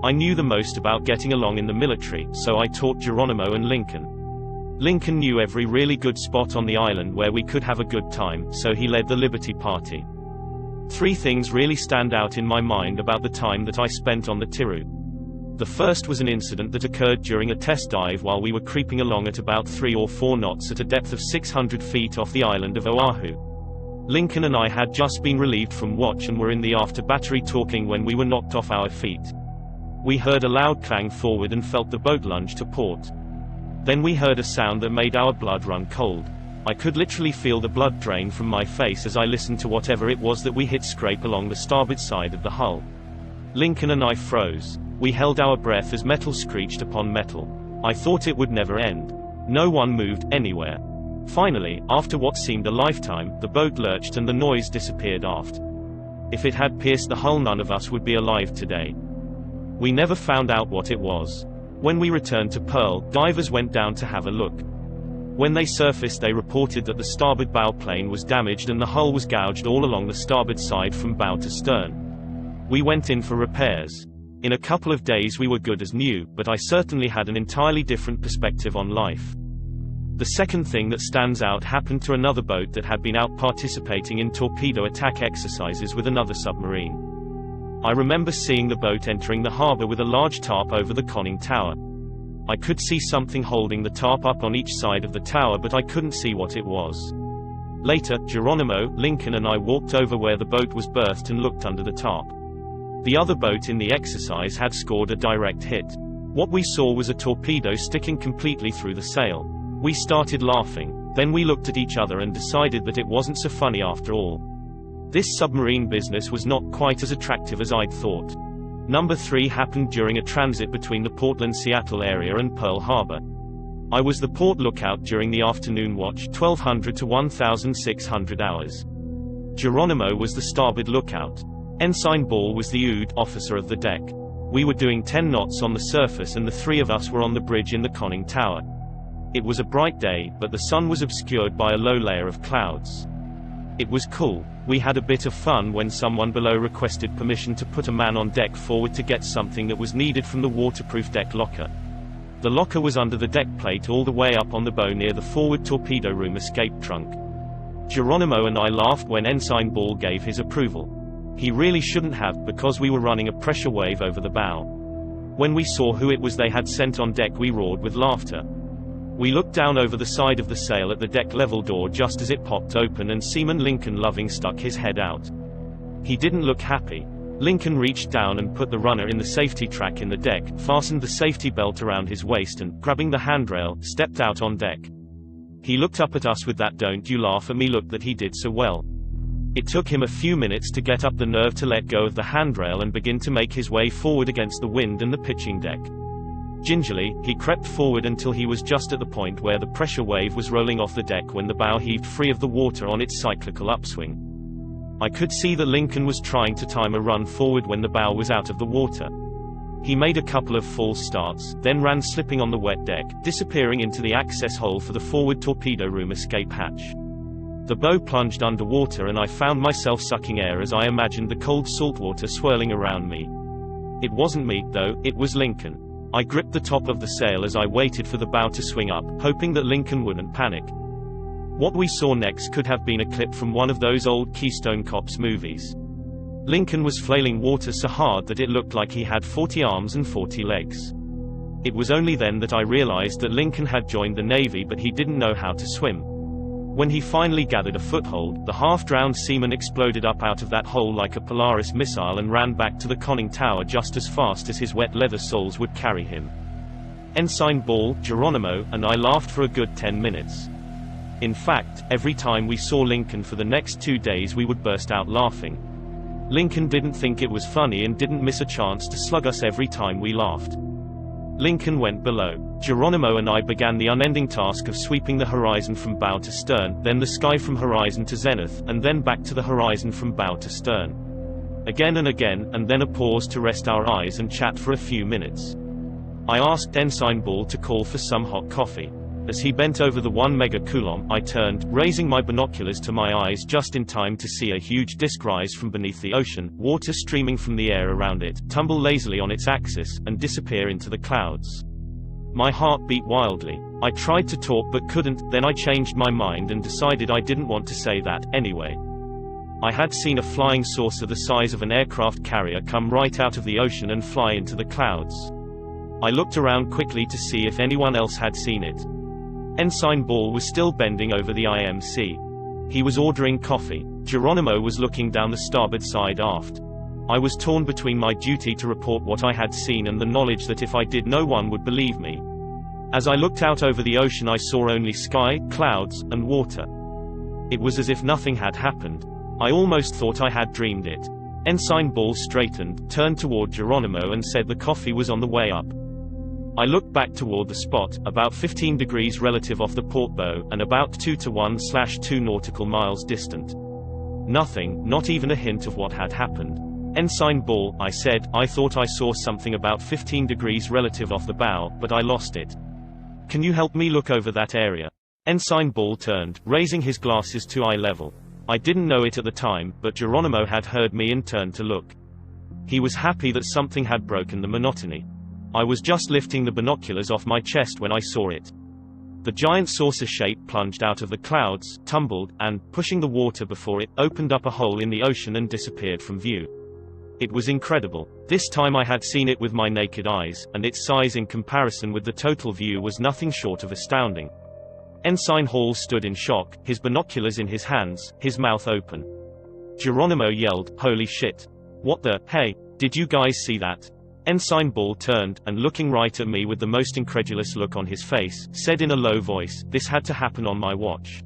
Speaker 1: I knew the most about getting along in the military, so I taught Geronimo and Lincoln. Lincoln knew every really good spot on the island where we could have a good time, so he led the Liberty Party. 3 things really stand out in my mind about the time that I spent on the Tiru. The first was an incident that occurred during a test dive while we were creeping along at about 3 or 4 knots at a depth of 600 feet off the island of Oahu. Lincoln and I had just been relieved from watch and were in the after battery talking when we were knocked off our feet. We heard a loud clang forward and felt the boat lunge to port. Then we heard a sound that made our blood run cold. I could literally feel the blood drain from my face as I listened to whatever it was that we hit scrape along the starboard side of the hull. Lincoln and I froze. We held our breath as metal screeched upon metal. I thought it would never end. No one moved anywhere. Finally, after what seemed a lifetime, the boat lurched and the noise disappeared aft. If it had pierced the hull, none of us would be alive today. We never found out what it was. When we returned to Pearl, divers went down to have a look. When they surfaced, they reported that the starboard bow plane was damaged and the hull was gouged all along the starboard side from bow to stern. We went in for repairs. In a couple of days we were good as new, but I certainly had an entirely different perspective on life. The second thing that stands out happened to another boat that had been out participating in torpedo attack exercises with another submarine. I remember seeing the boat entering the harbor with a large tarp over the conning tower. I could see something holding the tarp up on each side of the tower, but I couldn't see what it was. Later, Geronimo, Lincoln and I walked over where the boat was berthed and looked under the tarp. The other boat in the exercise had scored a direct hit. What we saw was a torpedo sticking completely through the sail. We started laughing. Then we looked at each other and decided that it wasn't so funny after all. This submarine business was not quite as attractive as I'd thought. Number 3 happened during a transit between the Portland-Seattle area and Pearl Harbor. I was the port lookout during the afternoon watch, 1200 to 1600 hours. Geronimo was the starboard lookout. Ensign Ball was the OOD officer of the deck. We were doing 10 knots on the surface and the 3 of us were on the bridge in the conning tower. It was a bright day, but the sun was obscured by a low layer of clouds. It was cool. We had a bit of fun when someone below requested permission to put a man on deck forward to get something that was needed from the waterproof deck locker. The locker was under the deck plate all the way up on the bow near the forward torpedo room escape trunk. Geronimo and I laughed when Ensign Ball gave his approval. He really shouldn't have, because we were running a pressure wave over the bow. When we saw who it was they had sent on deck, we roared with laughter. We looked down over the side of the sail at the deck level door just as it popped open, and Seaman Lincoln Loving stuck his head out. He didn't look happy. Lincoln reached down and put the runner in the safety track in the deck, fastened the safety belt around his waist and, grabbing the handrail, stepped out on deck. He looked up at us with that "don't you laugh at me" look that he did so well. It took him a few minutes to get up the nerve to let go of the handrail and begin to make his way forward against the wind and the pitching deck. Gingerly, he crept forward until he was just at the point where the pressure wave was rolling off the deck when the bow heaved free of the water on its cyclical upswing. I could see that Lincoln was trying to time a run forward when the bow was out of the water. He made a couple of false starts, then ran slipping on the wet deck, disappearing into the access hole for the forward torpedo room escape hatch. The bow plunged underwater and I found myself sucking air as I imagined the cold salt water swirling around me. It wasn't me, though, it was Lincoln. I gripped the top of the sail as I waited for the bow to swing up, hoping that Lincoln wouldn't panic. What we saw next could have been a clip from one of those old Keystone Cops movies. Lincoln was flailing water so hard that it looked like he had 40 arms and 40 legs. It was only then that I realized that Lincoln had joined the Navy, but he didn't know how to swim. When he finally gathered a foothold, the half-drowned seaman exploded up out of that hole like a Polaris missile and ran back to the conning tower just as fast as his wet leather soles would carry him. Ensign Ball, Geronimo, and I laughed for a good 10 minutes. In fact, every time we saw Lincoln for the next 2 days we would burst out laughing. Lincoln didn't think it was funny and didn't miss a chance to slug us every time we laughed. Lincoln went below. Geronimo and I began the unending task of sweeping the horizon from bow to stern, then the sky from horizon to zenith, and then back to the horizon from bow to stern. Again and again, and then a pause to rest our eyes and chat for a few minutes. I asked Ensign Ball to call for some hot coffee. As he bent over the 1 megacoulomb, I turned, raising my binoculars to my eyes just in time to see a huge disk rise from beneath the ocean, water streaming from the air around it, tumble lazily on its axis, and disappear into the clouds. My heart beat wildly. I tried to talk but couldn't, then I changed my mind and decided I didn't want to say that, anyway. I had seen a flying saucer the size of an aircraft carrier come right out of the ocean and fly into the clouds. I looked around quickly to see if anyone else had seen it. Ensign Ball was still bending over the IMC. He was ordering coffee. Geronimo was looking down the starboard side aft. I was torn between my duty to report what I had seen and the knowledge that if I did no one would believe me. As I looked out over the ocean I saw only sky, clouds, and water. It was as if nothing had happened. I almost thought I had dreamed it. Ensign Ball straightened, turned toward Geronimo and said the coffee was on the way up. I looked back toward the spot, about 15 degrees relative off the port bow, and about 2 to 1/2 nautical miles distant. Nothing, not even a hint of what had happened. Ensign Ball, I said, I thought I saw something about 15 degrees relative off the bow, but I lost it. Can you help me look over that area? Ensign Ball turned, raising his glasses to eye level. I didn't know it at the time, but Geronimo had heard me and turned to look. He was happy that something had broken the monotony. I was just lifting the binoculars off my chest when I saw it. The giant saucer shape plunged out of the clouds, tumbled, and, pushing the water before it, opened up a hole in the ocean and disappeared from view. It was incredible. This time I had seen it with my naked eyes, and its size in comparison with the total view was nothing short of astounding. Ensign Hall stood in shock, his binoculars in his hands, his mouth open. Geronimo yelled, "Holy shit! What the, hey, did you guys see that?" Ensign Ball turned, and looking right at me with the most incredulous look on his face, said in a low voice, "This had to happen on my watch."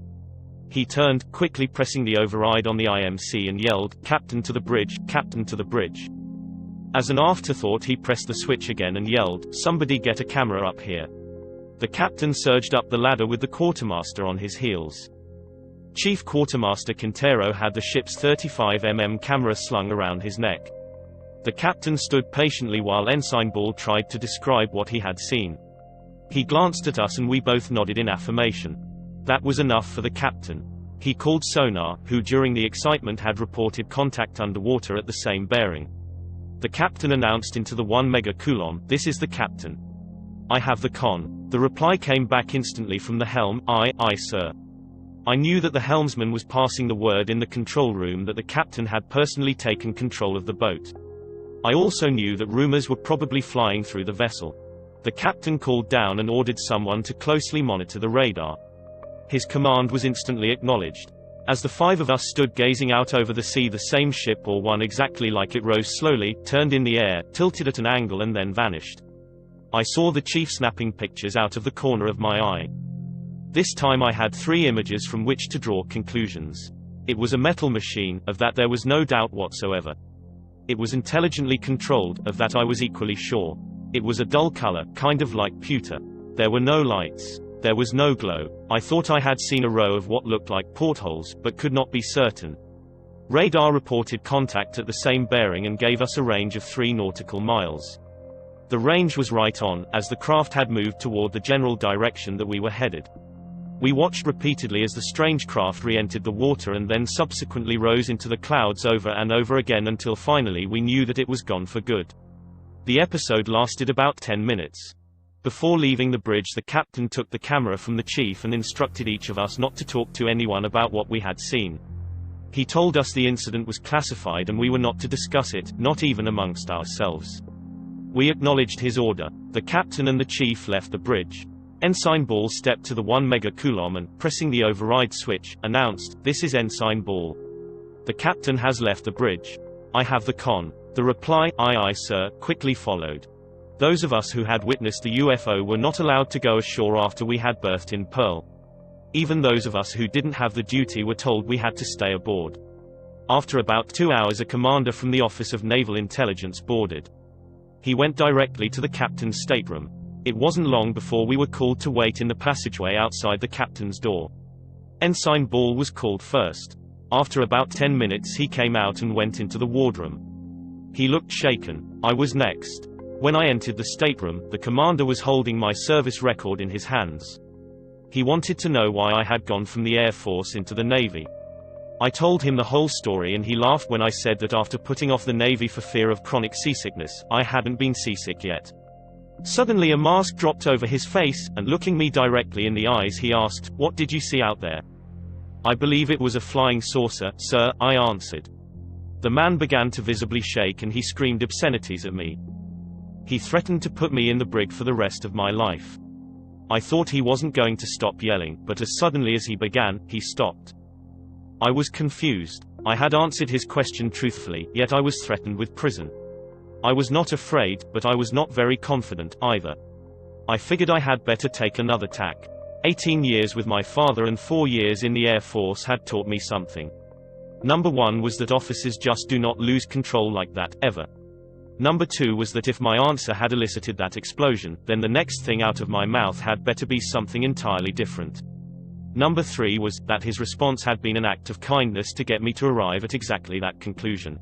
Speaker 1: He turned, quickly pressing the override on the IMC and yelled, "Captain to the bridge, Captain to the bridge." As an afterthought he pressed the switch again and yelled, "Somebody get a camera up here." The captain surged up the ladder with the quartermaster on his heels. Chief Quartermaster Quintero had the ship's 35mm camera slung around his neck. The captain stood patiently while Ensign Ball tried to describe what he had seen. He glanced at us and we both nodded in affirmation. That was enough for the captain. He called sonar, who during the excitement had reported contact underwater at the same bearing. The captain announced into the 1 megacoulomb, "This is the captain. I have the con." The reply came back instantly from the helm, Aye, sir." I knew that the helmsman was passing the word in the control room that the captain had personally taken control of the boat. I also knew that rumors were probably flying through the vessel. The captain called down and ordered someone to closely monitor the radar. His command was instantly acknowledged. As the five of us stood gazing out over the sea, the same ship, or one exactly like it, rose slowly, turned in the air, tilted at an angle and then vanished. I saw the chief snapping pictures out of the corner of my eye. This time I had 3 images from which to draw conclusions. It was a metal machine, of that there was no doubt whatsoever. It was intelligently controlled, of that I was equally sure. It was a dull color, kind of like pewter. There were no lights. There was no glow. I thought I had seen a row of what looked like portholes, but could not be certain. Radar reported contact at the same bearing and gave us a range of 3 nautical miles. The range was right on, as the craft had moved toward the general direction that we were headed. We watched repeatedly as the strange craft re-entered the water and then subsequently rose into the clouds over and over again until finally we knew that it was gone for good. The episode lasted about 10 minutes. Before leaving the bridge, the captain took the camera from the chief and instructed each of us not to talk to anyone about what we had seen. He told us the incident was classified and we were not to discuss it, not even amongst ourselves. We acknowledged his order. The captain and the chief left the bridge. Ensign Ball stepped to the 1 megacoulomb and, pressing the override switch, announced, "This is Ensign Ball. The captain has left the bridge. I have the con." The reply, "Aye, sir," quickly followed. Those of us who had witnessed the UFO were not allowed to go ashore after we had berthed in Pearl. Even those of us who didn't have the duty were told we had to stay aboard. After about 2 hours, a commander from the Office of Naval Intelligence boarded. He went directly to the captain's stateroom. It wasn't long before we were called to wait in the passageway outside the captain's door. Ensign Ball was called first. After about 10 minutes he came out and went into the wardroom. He looked shaken. I was next. When I entered the stateroom, the commander was holding my service record in his hands. He wanted to know why I had gone from the Air Force into the Navy. I told him the whole story and he laughed when I said that after putting off the Navy for fear of chronic seasickness, I hadn't been seasick yet. Suddenly a mask dropped over his face, and looking me directly in the eyes he asked, "What did you see out there?" "I believe it was a flying saucer, sir," I answered. The man began to visibly shake and he screamed obscenities at me. He threatened to put me in the brig for the rest of my life. I thought he wasn't going to stop yelling, but as suddenly as he began, he stopped. I was confused. I had answered his question truthfully, yet I was threatened with prison. I was not afraid, but I was not very confident, either. I figured I had better take another tack. 18 years with my father and 4 years in the Air Force had taught me something. Number 1 was that officers just do not lose control like that, ever. Number 2 was that if my answer had elicited that explosion, then the next thing out of my mouth had better be something entirely different. Number 3 was that his response had been an act of kindness to get me to arrive at exactly that conclusion.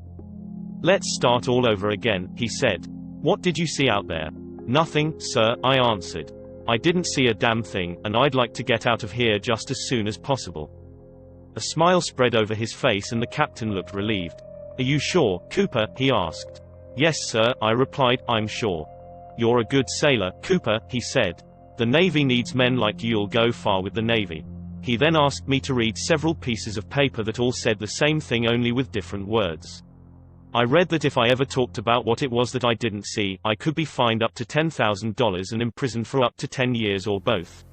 Speaker 1: "Let's start all over again," he said. "What did you see out there?" "Nothing, sir," I answered. "I didn't see a damn thing, and I'd like to get out of here just as soon as possible." A smile spread over his face and the captain looked relieved. "Are you sure, Cooper?" he asked. "Yes, sir," I replied, "I'm sure." "You're a good sailor, Cooper," he said. "The Navy needs men like you'll go far with the Navy." He then asked me to read several pieces of paper that all said the same thing only with different words. I read that if I ever talked about what it was that I didn't see, I could be fined up to $10,000 and imprisoned for up to 10 years or both.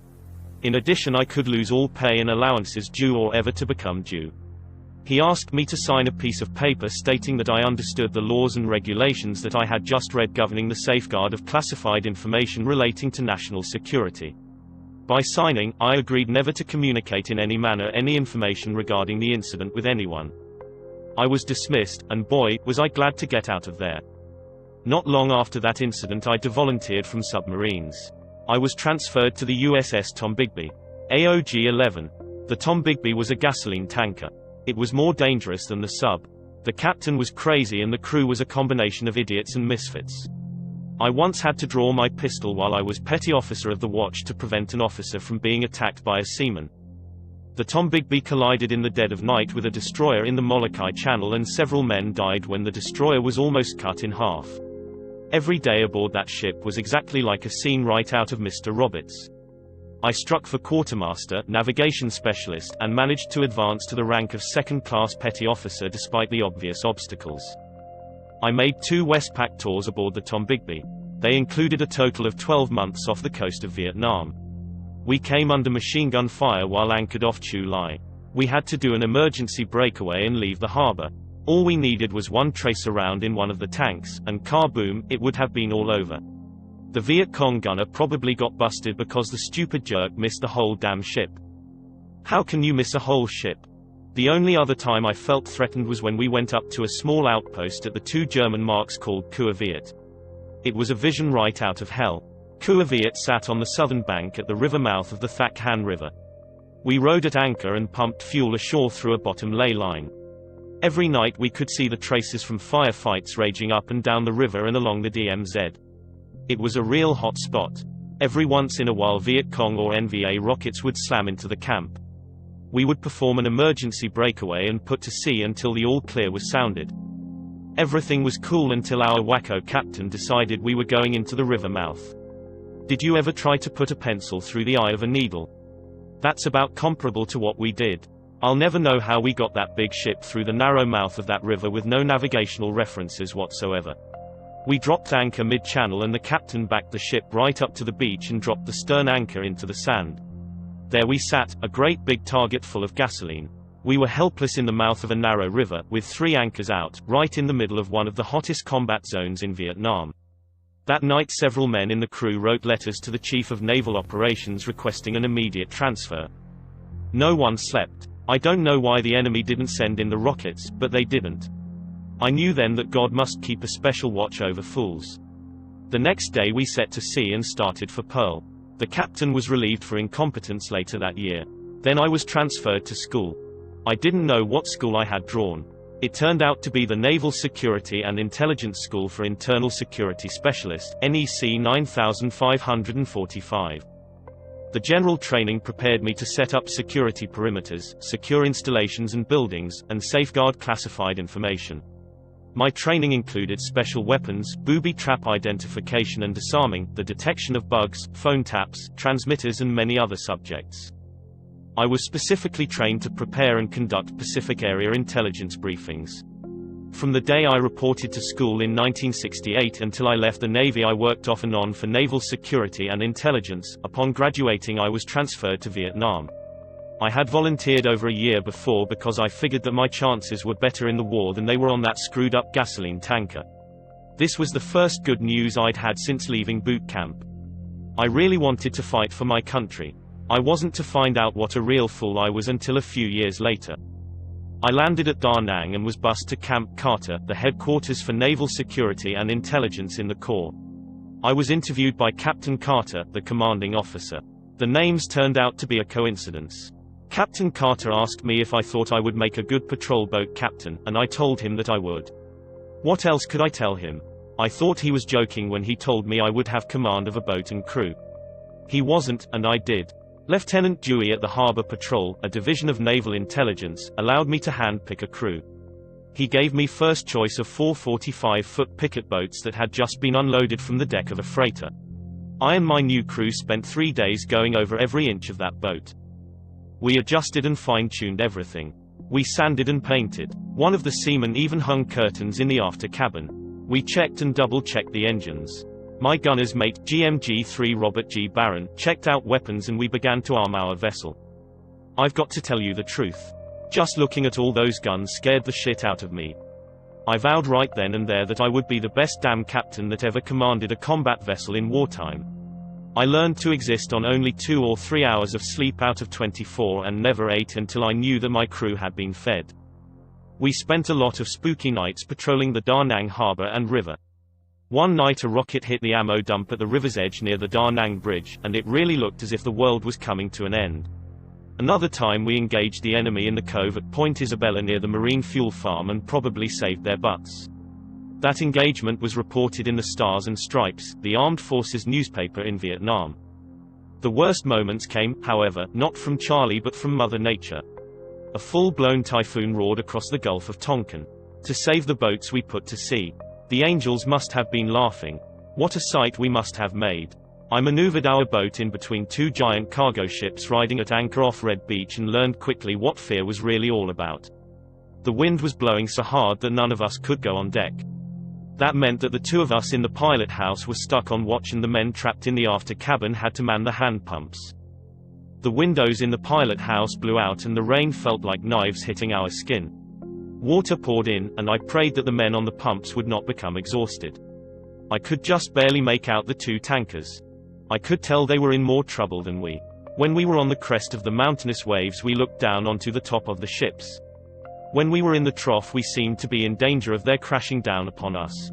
Speaker 1: In addition, I could lose all pay and allowances due or ever to become due. He asked me to sign a piece of paper stating that I understood the laws and regulations that I had just read governing the safeguard of classified information relating to national security. By signing, I agreed never to communicate in any manner any information regarding the incident with anyone. I was dismissed, and boy, was I glad to get out of there. Not long after that incident I devolunteered from submarines. I was transferred to the USS Tombigbee. AOG 11. The Tombigbee was a gasoline tanker. It was more dangerous than the sub. The captain was crazy and the crew was a combination of idiots and misfits. I once had to draw my pistol while I was petty officer of the watch to prevent an officer from being attacked by a seaman. The Tombigbee collided in the dead of night with a destroyer in the Molokai Channel and several men died when the destroyer was almost cut in half. Every day aboard that ship was exactly like a scene right out of Mr. Roberts. I struck for quartermaster, navigation specialist, and managed to advance to the rank of second-class petty officer despite the obvious obstacles. I made 2 Westpac tours aboard the Tombigbee. They included a total of 12 months off the coast of Vietnam. We came under machine gun fire while anchored off Chu Lai. We had to do an emergency breakaway and leave the harbor. All we needed was one tracer round in one of the tanks, and kaboom, it would have been all over. The Viet Cong gunner probably got busted because the stupid jerk missed the whole damn ship. How can you miss a whole ship? The only other time I felt threatened was when we went up to a small outpost at the 2 German marks called Kua Viet. It was a vision right out of hell. Kua Viet sat on the southern bank at the river mouth of the Thak Han River. We rode at anchor and pumped fuel ashore through a bottom ley line. Every night we could see the traces from firefights raging up and down the river and along the DMZ. It was a real hot spot. Every once in a while Viet Cong or NVA rockets would slam into the camp. We would perform an emergency breakaway and put to sea until the all clear was sounded. Everything was cool until our wacko captain decided we were going into the river mouth. Did you ever try to put a pencil through the eye of a needle? That's about comparable to what we did. I'll never know how we got that big ship through the narrow mouth of that river with no navigational references whatsoever. We dropped anchor mid-channel and the captain backed the ship right up to the beach and dropped the stern anchor into the sand. There we sat, a great big target full of gasoline. We were helpless in the mouth of a narrow river, with 3 anchors out, right in the middle of one of the hottest combat zones in Vietnam. That night several men in the crew wrote letters to the Chief of Naval Operations requesting an immediate transfer. No one slept. I don't know why the enemy didn't send in the rockets, but they didn't. I knew then that God must keep a special watch over fools. The next day we set to sea and started for Pearl. The captain was relieved for incompetence later that year. Then I was transferred to school. I didn't know what school I had drawn. It turned out to be the Naval Security and Intelligence School for Internal Security Specialist, NEC 9545. The general training prepared me to set up security perimeters, secure installations and buildings, and safeguard classified information. My training included special weapons, booby trap identification and disarming, the detection of bugs, phone taps, transmitters and many other subjects. I was specifically trained to prepare and conduct Pacific Area intelligence briefings. From the day I reported to school in 1968 until I left the Navy, I worked off and on for naval security and intelligence. Upon graduating, I was transferred to Vietnam. I had volunteered over a year before because I figured that my chances were better in the war than they were on that screwed-up gasoline tanker. This was the first good news I'd had since leaving boot camp. I really wanted to fight for my country. I wasn't to find out what a real fool I was until a few years later. I landed at Da Nang and was bused to Camp Carter, the headquarters for naval security and intelligence in the Corps. I was interviewed by Captain Carter, the commanding officer. The names turned out to be a coincidence. Captain Carter asked me if I thought I would make a good patrol boat captain, and I told him that I would. What else could I tell him? I thought he was joking when he told me I would have command of a boat and crew. He wasn't, and I did. Lieutenant Dewey at the Harbor Patrol, a division of naval intelligence, allowed me to hand-pick a crew. He gave me first choice of 4 45-foot picket boats that had just been unloaded from the deck of a freighter. I and my new crew spent 3 days going over every inch of that boat. We adjusted and fine-tuned everything. We sanded and painted. One of the seamen even hung curtains in the after cabin. We checked and double-checked the engines. My gunner's mate, GMG-3 Robert G. Barron, checked out weapons and we began to arm our vessel. I've got to tell you the truth. Just looking at all those guns scared the shit out of me. I vowed right then and there that I would be the best damn captain that ever commanded a combat vessel in wartime. I learned to exist on only 2 or 3 hours of sleep out of 24 and never ate until I knew that my crew had been fed. We spent a lot of spooky nights patrolling the Da Nang harbor and river. One night a rocket hit the ammo dump at the river's edge near the Da Nang bridge, and it really looked as if the world was coming to an end. Another time we engaged the enemy in the cove at Point Isabella near the marine fuel farm and probably saved their butts. That engagement was reported in the Stars and Stripes, the Armed Forces newspaper in Vietnam. The worst moments came, however, not from Charlie but from Mother Nature. A full-blown typhoon roared across the Gulf of Tonkin. To save the boats we put to sea. The angels must have been laughing. What a sight we must have made. I maneuvered our boat in between 2 giant cargo ships riding at anchor off Red Beach and learned quickly what fear was really all about. The wind was blowing so hard that none of us could go on deck. That meant that the 2 of us in the pilot house were stuck on watch and the men trapped in the after cabin had to man the hand pumps. The windows in the pilot house blew out and the rain felt like knives hitting our skin. Water poured in, and I prayed that the men on the pumps would not become exhausted. I could just barely make out the 2 tankers. I could tell they were in more trouble than we. When we were on the crest of the mountainous waves we looked down onto the top of the ships. When we were in the trough we seemed to be in danger of their crashing down upon us.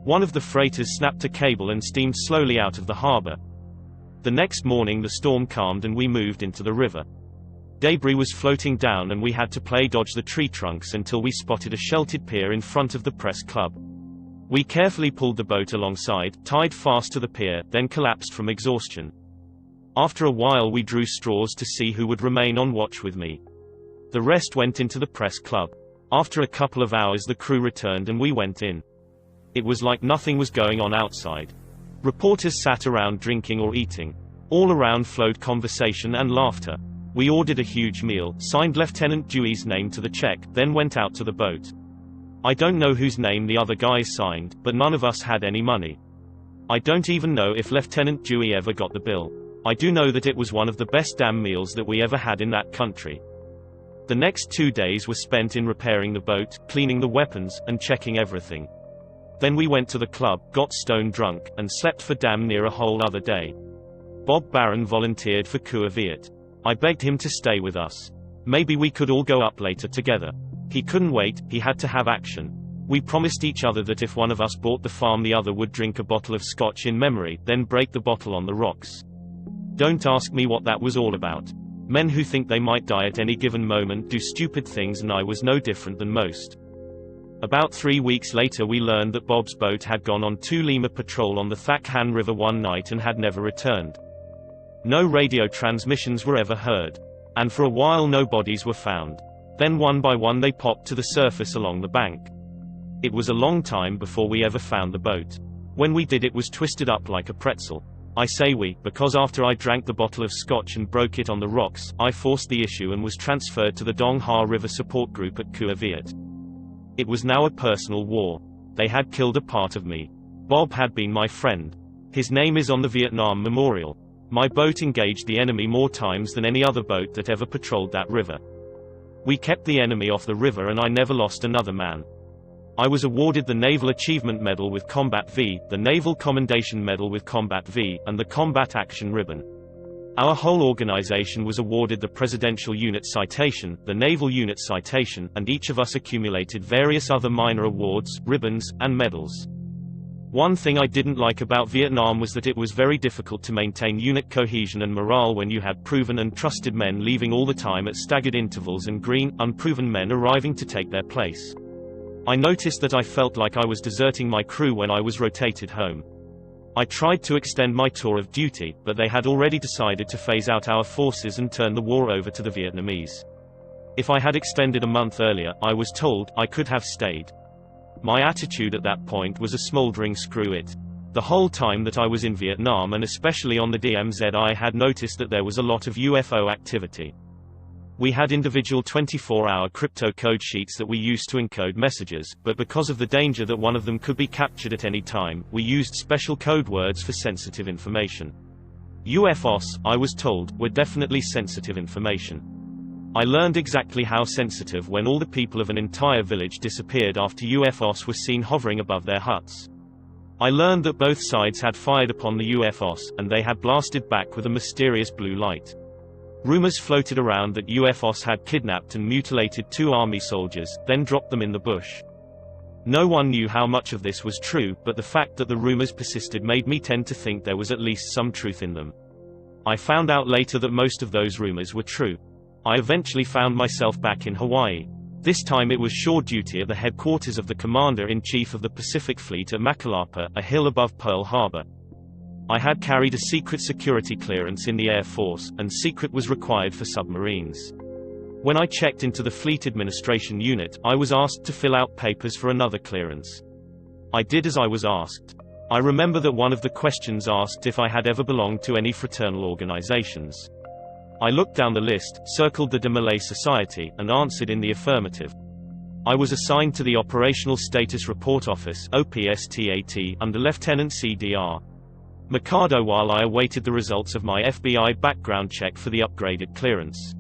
Speaker 1: One of the freighters snapped a cable and steamed slowly out of the harbor. The next morning the storm calmed and we moved into the river. Debris was floating down and we had to play dodge the tree trunks until we spotted a sheltered pier in front of the press club. We carefully pulled the boat alongside, tied fast to the pier, then collapsed from exhaustion. After a while we drew straws to see who would remain on watch with me. The rest went into the press club. After a couple of hours the crew returned and we went in. It was like nothing was going on outside. Reporters sat around drinking or eating. All around flowed conversation and laughter. We ordered a huge meal, signed Lieutenant Dewey's name to the check, then went out to the boat. I don't know whose name the other guys signed, but none of us had any money. I don't even know if Lieutenant Dewey ever got the bill. I do know that it was one of the best damn meals that we ever had in that country. The next 2 days were spent in repairing the boat, cleaning the weapons, and checking everything. Then we went to the club, got stone drunk, and slept for damn near a whole other day. Bob Barron volunteered for Kua Viet. I begged him to stay with us. Maybe we could all go up later together. He couldn't wait, he had to have action. We promised each other that if one of us bought the farm the other would drink a bottle of scotch in memory, then break the bottle on the rocks. Don't ask me what that was all about. Men who think they might die at any given moment do stupid things and I was no different than most. About 3 weeks later we learned that Bob's boat had gone on 2 Lima patrol on the Thak Han River one night and had never returned. No radio transmissions were ever heard. And for a while no bodies were found. Then one by one they popped to the surface along the bank. It was a long time before we ever found the boat. When we did, it was twisted up like a pretzel. I say we, because after I drank the bottle of scotch and broke it on the rocks, I forced the issue and was transferred to the Dong Ha River Support Group at Kua Viet. It was now a personal war. They had killed a part of me. Bob had been my friend. His name is on the Vietnam Memorial. My boat engaged the enemy more times than any other boat that ever patrolled that river. We kept the enemy off the river and I never lost another man. I was awarded the Naval Achievement Medal with Combat V, the Naval Commendation Medal with Combat V, and the Combat Action Ribbon. Our whole organization was awarded the Presidential Unit Citation, the Naval Unit Citation, and each of us accumulated various other minor awards, ribbons, and medals. One thing I didn't like about Vietnam was that it was very difficult to maintain unit cohesion and morale when you had proven and trusted men leaving all the time at staggered intervals and green, unproven men arriving to take their place. I noticed that I felt like I was deserting my crew when I was rotated home. I tried to extend my tour of duty, but they had already decided to phase out our forces and turn the war over to the Vietnamese. If I had extended a month earlier, I was told, I could have stayed. My attitude at that point was a smoldering screw it. The whole time that I was in Vietnam and especially on the DMZ, I had noticed that there was a lot of UFO activity. We had individual 24-hour crypto code sheets that we used to encode messages, but because of the danger that one of them could be captured at any time, we used special code words for sensitive information. UFOs, I was told, were definitely sensitive information. I learned exactly how sensitive when all the people of an entire village disappeared after UFOs were seen hovering above their huts. I learned that both sides had fired upon the UFOs, and they had blasted back with a mysterious blue light. Rumors floated around that UFOs had kidnapped and mutilated 2 army soldiers, then dropped them in the bush. No one knew how much of this was true, but the fact that the rumors persisted made me tend to think there was at least some truth in them. I found out later that most of those rumors were true. I eventually found myself back in Hawaii. This time it was shore duty at the headquarters of the Commander-in-Chief of the Pacific Fleet at Macalapa, a hill above Pearl Harbor. I had carried a secret security clearance in the Air Force, and secret was required for submarines. When I checked into the Fleet Administration Unit, I was asked to fill out papers for another clearance. I did as I was asked. I remember that one of the questions asked if I had ever belonged to any fraternal organizations. I looked down the list, circled the de Malay Society, and answered in the affirmative. I was assigned to the Operational Status Report Office (OPSTAT) under Lieutenant C.D.R. Mikado while I awaited the results of my FBI background check for the upgraded clearance.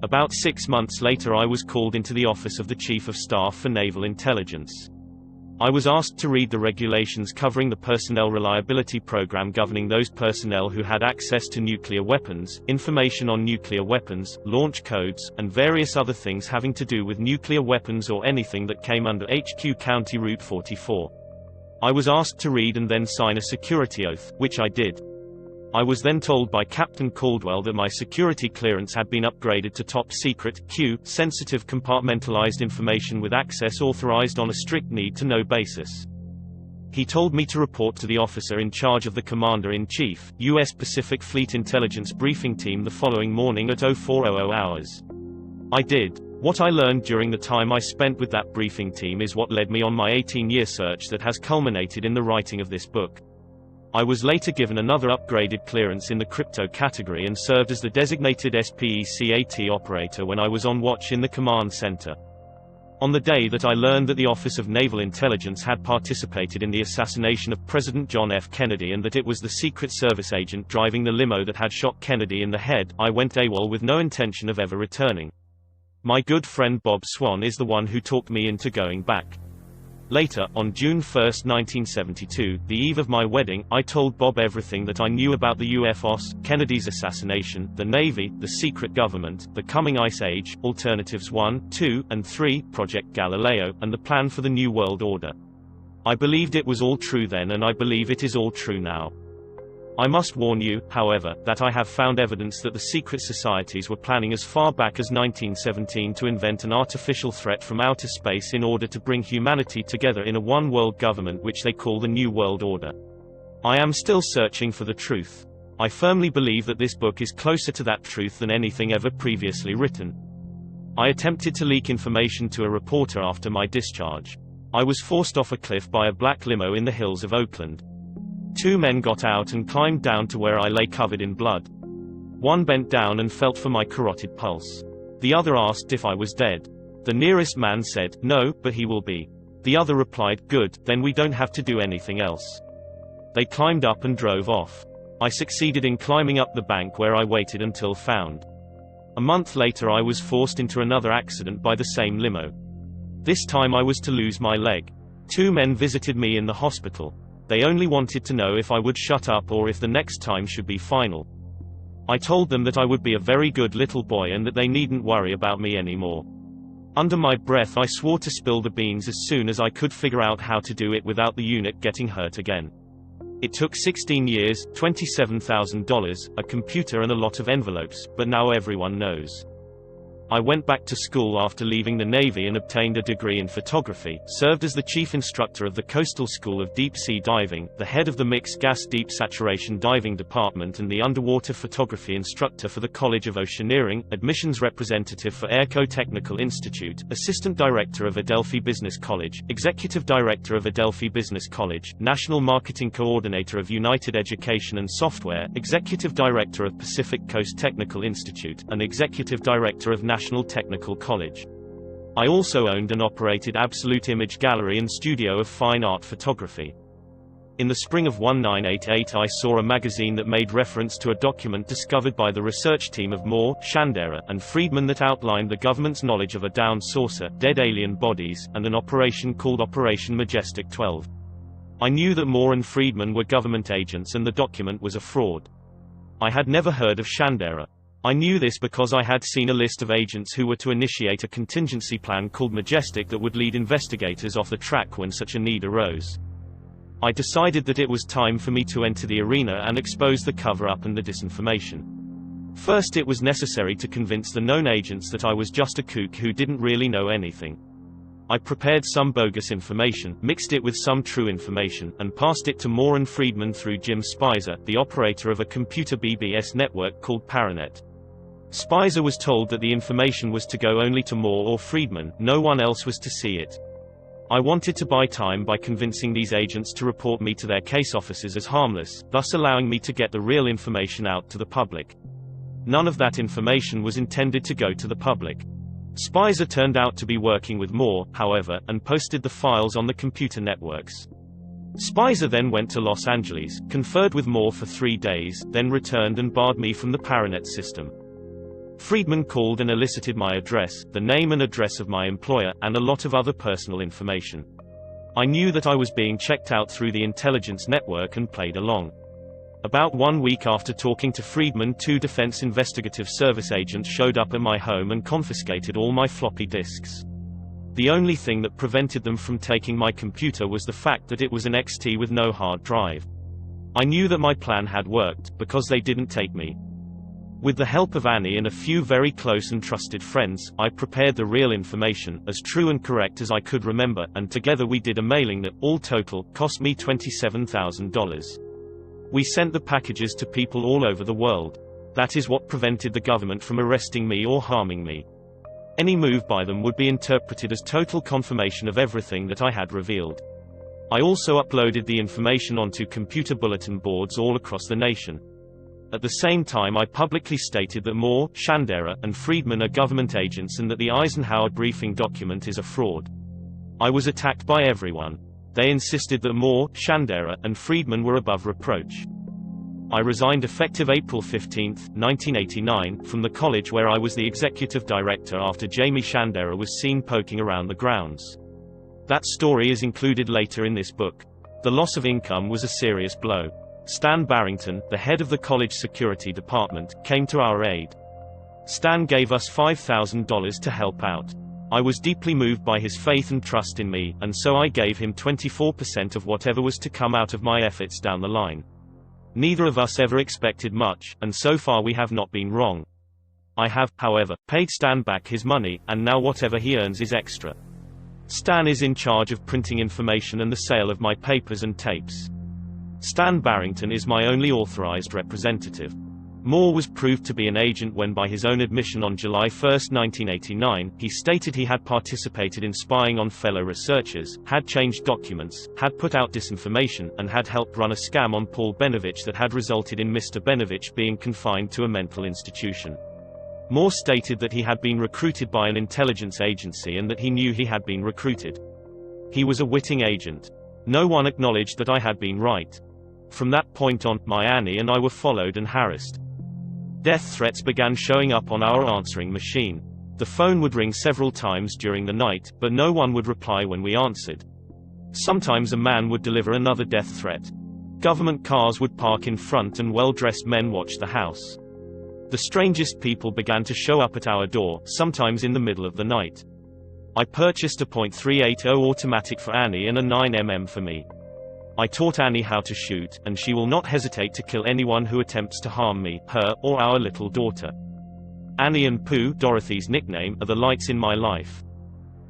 Speaker 1: About 6 months later I was called into the office of the Chief of Staff for Naval Intelligence. I was asked to read the regulations covering the Personnel Reliability Program governing those personnel who had access to nuclear weapons, information on nuclear weapons, launch codes, and various other things having to do with nuclear weapons or anything that came under HQ County Route 44. I was asked to read and then sign a security oath, which I did. I was then told by Captain Caldwell that my security clearance had been upgraded to top secret (Q), sensitive compartmentalized information with access authorized on a strict need-to-know basis. He told me to report to the officer in charge of the Commander-in-Chief, U.S. Pacific Fleet Intelligence Briefing Team the following morning at 0400 hours. I did. What I learned during the time I spent with that briefing team is what led me on my 18-year search that has culminated in the writing of this book. I was later given another upgraded clearance in the crypto category and served as the designated SPECAT operator when I was on watch in the command center. On the day that I learned that the Office of Naval Intelligence had participated in the assassination of President John F. Kennedy and that it was the Secret Service agent driving the limo that had shot Kennedy in the head, I went AWOL with no intention of ever returning. My good friend Bob Swan is the one who talked me into going back. Later, on June 1, 1972, the eve of my wedding, I told Bob everything that I knew about the UFOs, Kennedy's assassination, the Navy, the secret government, the coming Ice Age, Alternatives 1, 2, and 3, Project Galileo, and the plan for the New World Order. I believed it was all true then and I believe it is all true now. I must warn you, however, that I have found evidence that the secret societies were planning as far back as 1917 to invent an artificial threat from outer space in order to bring humanity together in a one-world government which they call the New World Order. I am still searching for the truth. I firmly believe that this book is closer to that truth than anything ever previously written. I attempted to leak information to a reporter after my discharge. I was forced off a cliff by a black limo in the hills of Oakland. 2 men got out and climbed down to where I lay covered in blood. One bent down and felt for my carotid pulse. The other asked if I was dead. The nearest man said, "No, but he will be." The other replied, "Good, then we don't have to do anything else." They climbed up and drove off. I succeeded in climbing up the bank where I waited until found. A month later I was forced into another accident by the same limo. This time I was to lose my leg. 2 men visited me in the hospital. They only wanted to know if I would shut up or if the next time should be final. I told them that I would be a very good little boy and that they needn't worry about me anymore. Under my breath I swore to spill the beans as soon as I could figure out how to do it without the unit getting hurt again. It took 16 years, $27,000, a computer and a lot of envelopes, but now everyone knows. I went back to school after leaving the Navy and obtained a degree in photography, served as the chief instructor of the Coastal School of Deep Sea Diving, the head of the Mixed Gas Deep Saturation Diving Department and the underwater photography instructor for the College of Oceaneering, admissions representative for Airco Technical Institute, assistant director of Adelphi Business College, executive director of Adelphi Business College, national marketing coordinator of United Education and Software, executive director of Pacific Coast Technical Institute, and executive director of National Technical College. I also owned and operated Absolute Image Gallery and Studio of Fine Art Photography. In the spring of 1988 I saw a magazine that made reference to a document discovered by the research team of Moore, Shandera, and Friedman that outlined the government's knowledge of a downed saucer, dead alien bodies, and an operation called Operation Majestic 12. I knew that Moore and Friedman were government agents and the document was a fraud. I had never heard of Shandera. I knew this because I had seen a list of agents who were to initiate a contingency plan called Majestic that would lead investigators off the track when such a need arose. I decided that it was time for me to enter the arena and expose the cover-up and the disinformation. First, it was necessary to convince the known agents that I was just a kook who didn't really know anything. I prepared some bogus information, mixed it with some true information, and passed it to Moore and Friedman through Jim Spicer, the operator of a computer BBS network called Paranet. Spicer was told that the information was to go only to Moore or Friedman, no one else was to see it. I wanted to buy time by convincing these agents to report me to their case officers as harmless, thus allowing me to get the real information out to the public. None of that information was intended to go to the public. Spicer turned out to be working with Moore, however, and posted the files on the computer networks. Spicer then went to Los Angeles, conferred with Moore for 3 days, then returned and barred me from the Paranet system. Friedman called and elicited my address, the name and address of my employer, and a lot of other personal information. I knew that I was being checked out through the intelligence network and played along. About 1 week after talking to Friedman, 2 Defense Investigative Service agents showed up at my home and confiscated all my floppy disks. The only thing that prevented them from taking my computer was the fact that it was an XT with no hard drive. I knew that my plan had worked, because they didn't take me. With the help of Annie and a few very close and trusted friends, I prepared the real information, as true and correct as I could remember, and together we did a mailing that, all total, cost me $27,000. We sent the packages to people all over the world. That is what prevented the government from arresting me or harming me. Any move by them would be interpreted as total confirmation of everything that I had revealed. I also uploaded the information onto computer bulletin boards all across the nation. At the same time I publicly stated that Moore, Shandera, and Friedman are government agents and that the Eisenhower briefing document is a fraud. I was attacked by everyone. They insisted that Moore, Shandera, and Friedman were above reproach. I resigned effective April 15, 1989, from the college where I was the executive director after Jamie Shandera was seen poking around the grounds. That story is included later in this book. The loss of income was a serious blow. Stan Barrington, the head of the college security department, came to our aid. Stan gave us $5,000 to help out. I was deeply moved by his faith and trust in me, and so I gave him 24% of whatever was to come out of my efforts down the line. Neither of us ever expected much, and so far we have not been wrong. I have, however, paid Stan back his money, and now whatever he earns is extra. Stan is in charge of printing information and the sale of my papers and tapes. Stan Barrington is my only authorized representative. Moore was proved to be an agent when, by his own admission on July 1, 1989, he stated he had participated in spying on fellow researchers, had changed documents, had put out disinformation, and had helped run a scam on Paul Benovich that had resulted in Mr. Benovich being confined to a mental institution. Moore stated that he had been recruited by an intelligence agency and that he knew he had been recruited. He was a witting agent. No one acknowledged that I had been right. From that point on, my Annie and I were followed and harassed. Death threats began showing up on our answering machine. The phone would ring several times during the night, but no one would reply when we answered. Sometimes a man would deliver another death threat. Government cars would park in front and well-dressed men watched the house. The strangest people began to show up at our door, sometimes in the middle of the night. I purchased a .380 automatic for Annie and a 9mm for me. I taught Annie how to shoot, and she will not hesitate to kill anyone who attempts to harm me, her, or our little daughter. Annie and Pooh, Dorothy's nickname, are the lights in my life.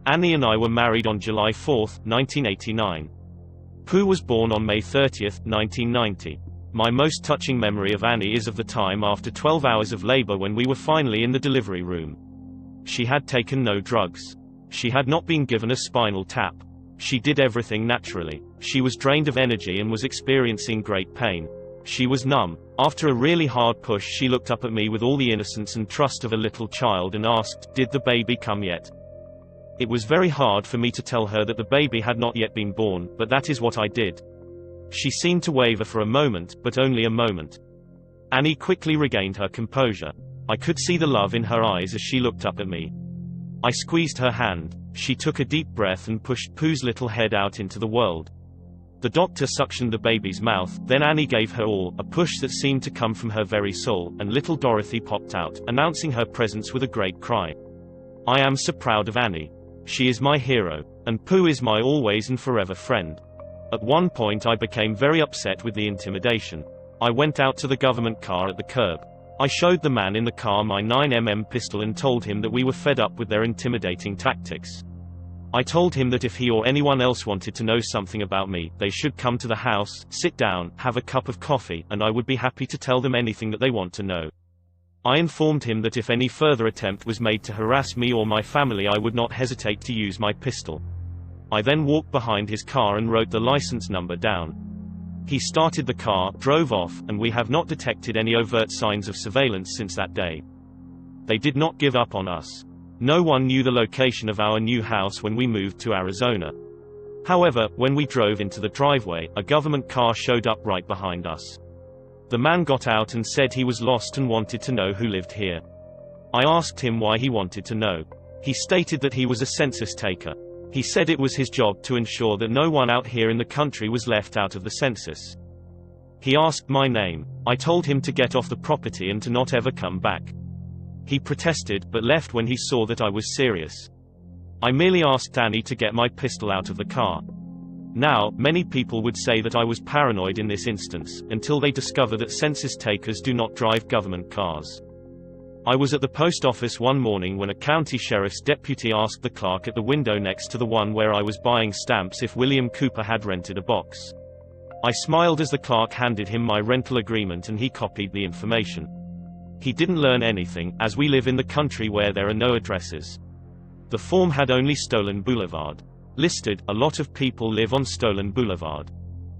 Speaker 1: Annie and I were married on July 4, 1989. Pooh was born on May 30, 1990. My most touching memory of Annie is of the time after 12 hours of labor when we were finally in the delivery room. She had taken no drugs. She had not been given a spinal tap. She did everything naturally. She was drained of energy and was experiencing great pain. She was numb. After a really hard push, she looked up at me with all the innocence and trust of a little child and asked, "Did the baby come yet?" It was very hard for me to tell her that the baby had not yet been born, but that is what I did. She seemed to waver for a moment, but only a moment. Annie quickly regained her composure. I could see the love in her eyes as she looked up at me. I squeezed her hand. She took a deep breath and pushed Pooh's little head out into the world. The doctor suctioned the baby's mouth, then Annie gave her all, a push that seemed to come from her very soul, and little Dorothy popped out, announcing her presence with a great cry. I am so proud of Annie. She is my hero. And Pooh is my always and forever friend. At one point I became very upset with the intimidation. I went out to the government car at the curb. I showed the man in the car my 9mm pistol and told him that we were fed up with their intimidating tactics. I told him that if he or anyone else wanted to know something about me, they should come to the house, sit down, have a cup of coffee, and I would be happy to tell them anything that they want to know. I informed him that if any further attempt was made to harass me or my family, I would not hesitate to use my pistol. I then walked behind his car and wrote the license number down. He started the car, drove off, and we have not detected any overt signs of surveillance since that day. They did not give up on us. No one knew the location of our new house when we moved to Arizona. However, when we drove into the driveway, a government car showed up right behind us. The man got out and said he was lost and wanted to know who lived here. I asked him why he wanted to know. He stated that he was a census taker. He said it was his job to ensure that no one out here in the country was left out of the census. He asked my name. I told him to get off the property and to not ever come back. He protested, but left when he saw that I was serious. I merely asked Annie to get my pistol out of the car. Now, many people would say that I was paranoid in this instance, until they discover that census takers do not drive government cars. I was at the post office one morning when a county sheriff's deputy asked the clerk at the window next to the one where I was buying stamps if William Cooper had rented a box. I smiled as the clerk handed him my rental agreement and he copied the information. He didn't learn anything, as we live in the country where there are no addresses. The form had only Stolen Boulevard listed. A lot of people live on Stolen Boulevard.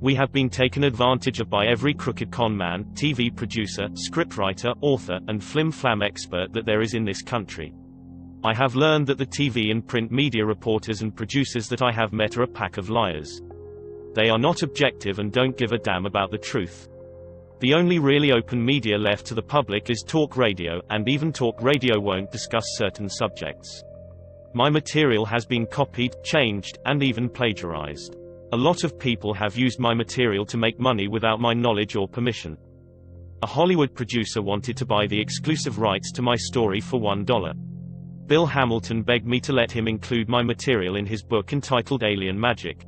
Speaker 1: We have been taken advantage of by every crooked con man, TV producer, scriptwriter, author, and flim-flam expert that there is in this country. I have learned that the TV and print media reporters and producers that I have met are a pack of liars. They are not objective and don't give a damn about the truth. The only really open media left to the public is talk radio, and even talk radio won't discuss certain subjects. My material has been copied, changed, and even plagiarized. A lot of people have used my material to make money without my knowledge or permission. A Hollywood producer wanted to buy the exclusive rights to my story for $1. Bill Hamilton begged me to let him include my material in his book entitled Alien Magic.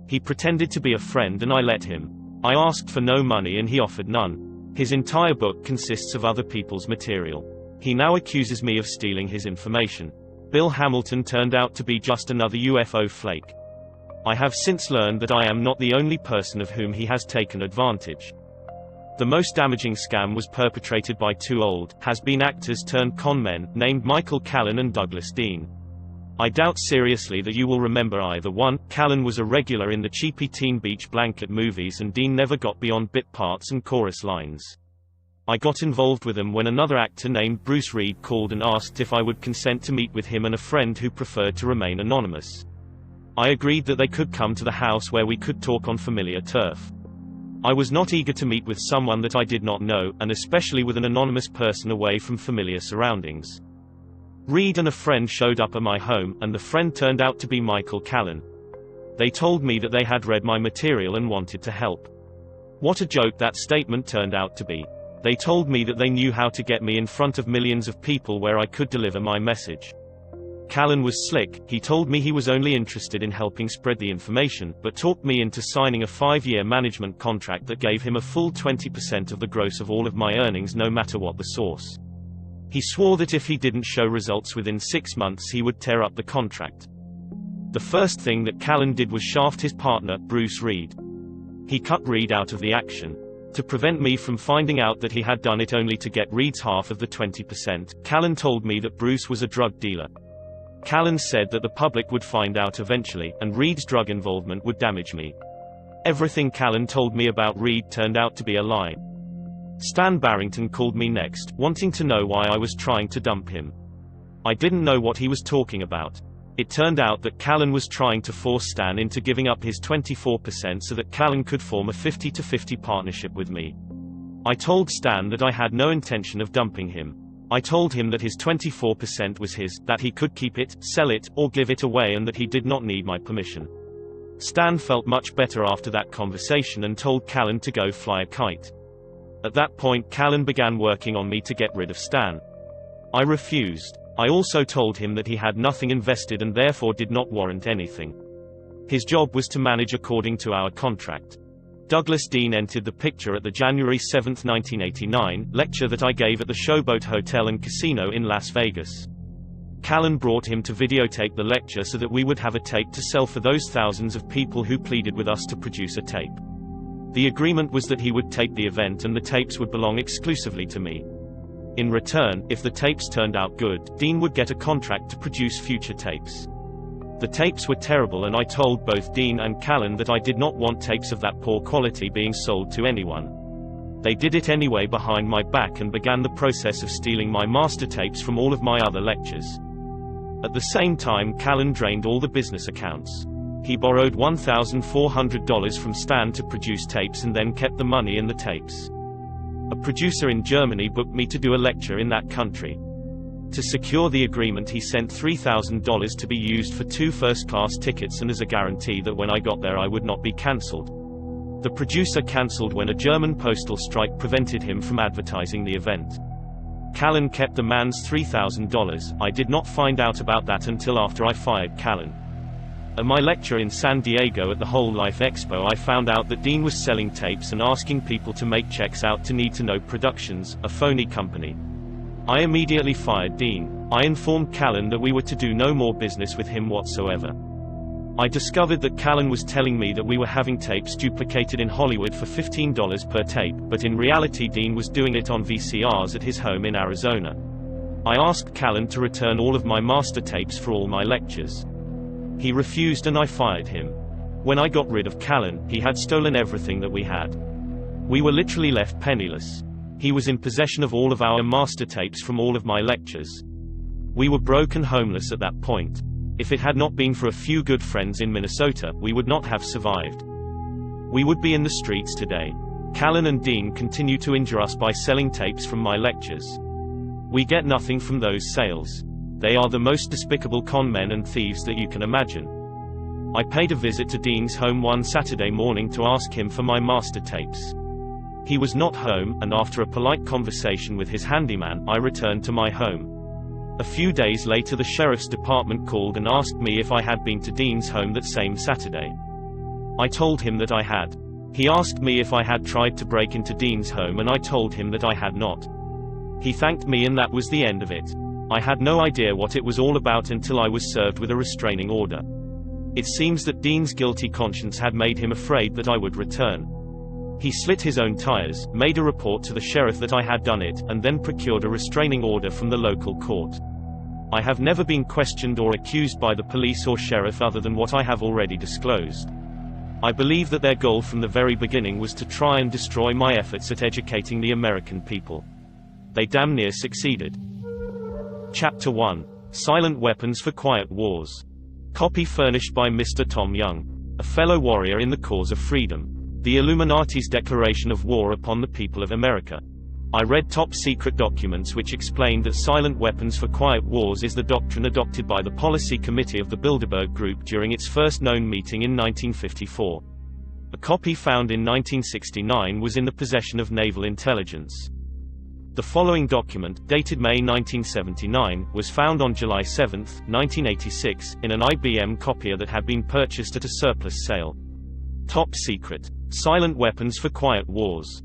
Speaker 1: He pretended to be a friend and I let him. I asked for no money and he offered none. His entire book consists of other people's material. He now accuses me of stealing his information. Bill Hamilton turned out to be just another UFO flake. I have since learned that I am not the only person of whom he has taken advantage. The most damaging scam was perpetrated by two old, has-been actors turned con men, named Michael Callan and Douglas Dean. I doubt seriously that you will remember either one. Callan was a regular in the cheapy teen beach blanket movies, and Dean never got beyond bit parts and chorus lines. I got involved with them when another actor named Bruce Reed called and asked if I would consent to meet with him and a friend who preferred to remain anonymous. I agreed that they could come to the house where we could talk on familiar turf. I was not eager to meet with someone that I did not know, and especially with an anonymous person away from familiar surroundings. Reed and a friend showed up at my home, and the friend turned out to be Michael Callan. They told me that they had read my material and wanted to help. What a joke that statement turned out to be. They told me that they knew how to get me in front of millions of people where I could deliver my message. Callan was slick. He told me he was only interested in helping spread the information, but talked me into signing a 5-year management contract that gave him a full 20% of the gross of all of my earnings, no matter what the source. He swore that if he didn't show results within 6 months he would tear up the contract. The first thing that Callan did was shaft his partner, Bruce Reed. He cut Reed out of the action. To prevent me from finding out that he had done it only to get Reed's half of the 20%, Callan told me that Bruce was a drug dealer. Callan said that the public would find out eventually, and Reed's drug involvement would damage me. Everything Callan told me about Reed turned out to be a lie. Stan Barrington called me next, wanting to know why I was trying to dump him. I didn't know what he was talking about. It turned out that Callan was trying to force Stan into giving up his 24% so that Callan could form a 50-50 partnership with me. I told Stan that I had no intention of dumping him. I told him that his 24% was his, that he could keep it, sell it, or give it away, and that he did not need my permission. Stan felt much better after that conversation and told Callan to go fly a kite. At that point Callan began working on me to get rid of Stan. I refused. I also told him that he had nothing invested and therefore did not warrant anything. His job was to manage according to our contract. Douglas Dean entered the picture at the January 7, 1989, lecture that I gave at the Showboat Hotel and Casino in Las Vegas. Callan brought him to videotape the lecture so that we would have a tape to sell for those thousands of people who pleaded with us to produce a tape. The agreement was that he would tape the event and the tapes would belong exclusively to me. In return, if the tapes turned out good, Dean would get a contract to produce future tapes. The tapes were terrible, and I told both Dean and Callan that I did not want tapes of that poor quality being sold to anyone. They did it anyway behind my back and began the process of stealing my master tapes from all of my other lectures. At the same time, Callan drained all the business accounts. He borrowed $1,400 from Stan to produce tapes and then kept the money in the tapes. A producer in Germany booked me to do a lecture in that country. To secure the agreement, he sent $3,000 to be used for 2 first-class tickets and as a guarantee that when I got there I would not be cancelled. The producer cancelled when a German postal strike prevented him from advertising the event. Callan kept the man's $3,000. I did not find out about that until after I fired Callan. At my lecture in San Diego at the Whole Life Expo, I found out that Dean was selling tapes and asking people to make checks out to Need to Know Productions, a phony company. I immediately fired Dean. I informed Callan that we were to do no more business with him whatsoever. I discovered that Callan was telling me that we were having tapes duplicated in Hollywood for $15 per tape, but in reality Dean was doing it on VCRs at his home in Arizona. I asked Callan to return all of my master tapes for all my lectures. He refused and I fired him. When I got rid of Callan, he had stolen everything that we had. We were literally left penniless. He was in possession of all of our master tapes from all of my lectures. We were broke and homeless at that point. If it had not been for a few good friends in Minnesota, we would not have survived. We would be in the streets today. Callan and Dean continue to injure us by selling tapes from my lectures. We get nothing from those sales. They are the most despicable con men and thieves that you can imagine. I paid a visit to Dean's home one Saturday morning to ask him for my master tapes. He was not home, and after a polite conversation with his handyman, I returned to my home. A few days later the sheriff's department called and asked me if I had been to Dean's home that same Saturday. I told him that I had. He asked me if I had tried to break into Dean's home and I told him that I had not. He thanked me and that was the end of it. I had no idea what it was all about until I was served with a restraining order. It seems that Dean's guilty conscience had made him afraid that I would return. He slit his own tires, made a report to the sheriff that I had done it, and then procured a restraining order from the local court. I have never been questioned or accused by the police or sheriff other than what I have already disclosed. I believe that their goal from the very beginning was to try and destroy my efforts at educating the American people. They damn near succeeded. Chapter 1. Silent Weapons for Quiet Wars. Copy furnished by Mr. Tom Young, a fellow warrior in the cause of freedom. The Illuminati's declaration of war upon the people of America. I read top-secret documents which explained that silent weapons for quiet wars is the doctrine adopted by the Policy Committee of the Bilderberg Group during its first known meeting in 1954. A copy found in 1969 was in the possession of Naval Intelligence. The following document, dated May 1979, was found on July 7, 1986, in an IBM copier that had been purchased at a surplus sale. Top Secret. Silent Weapons for Quiet Wars.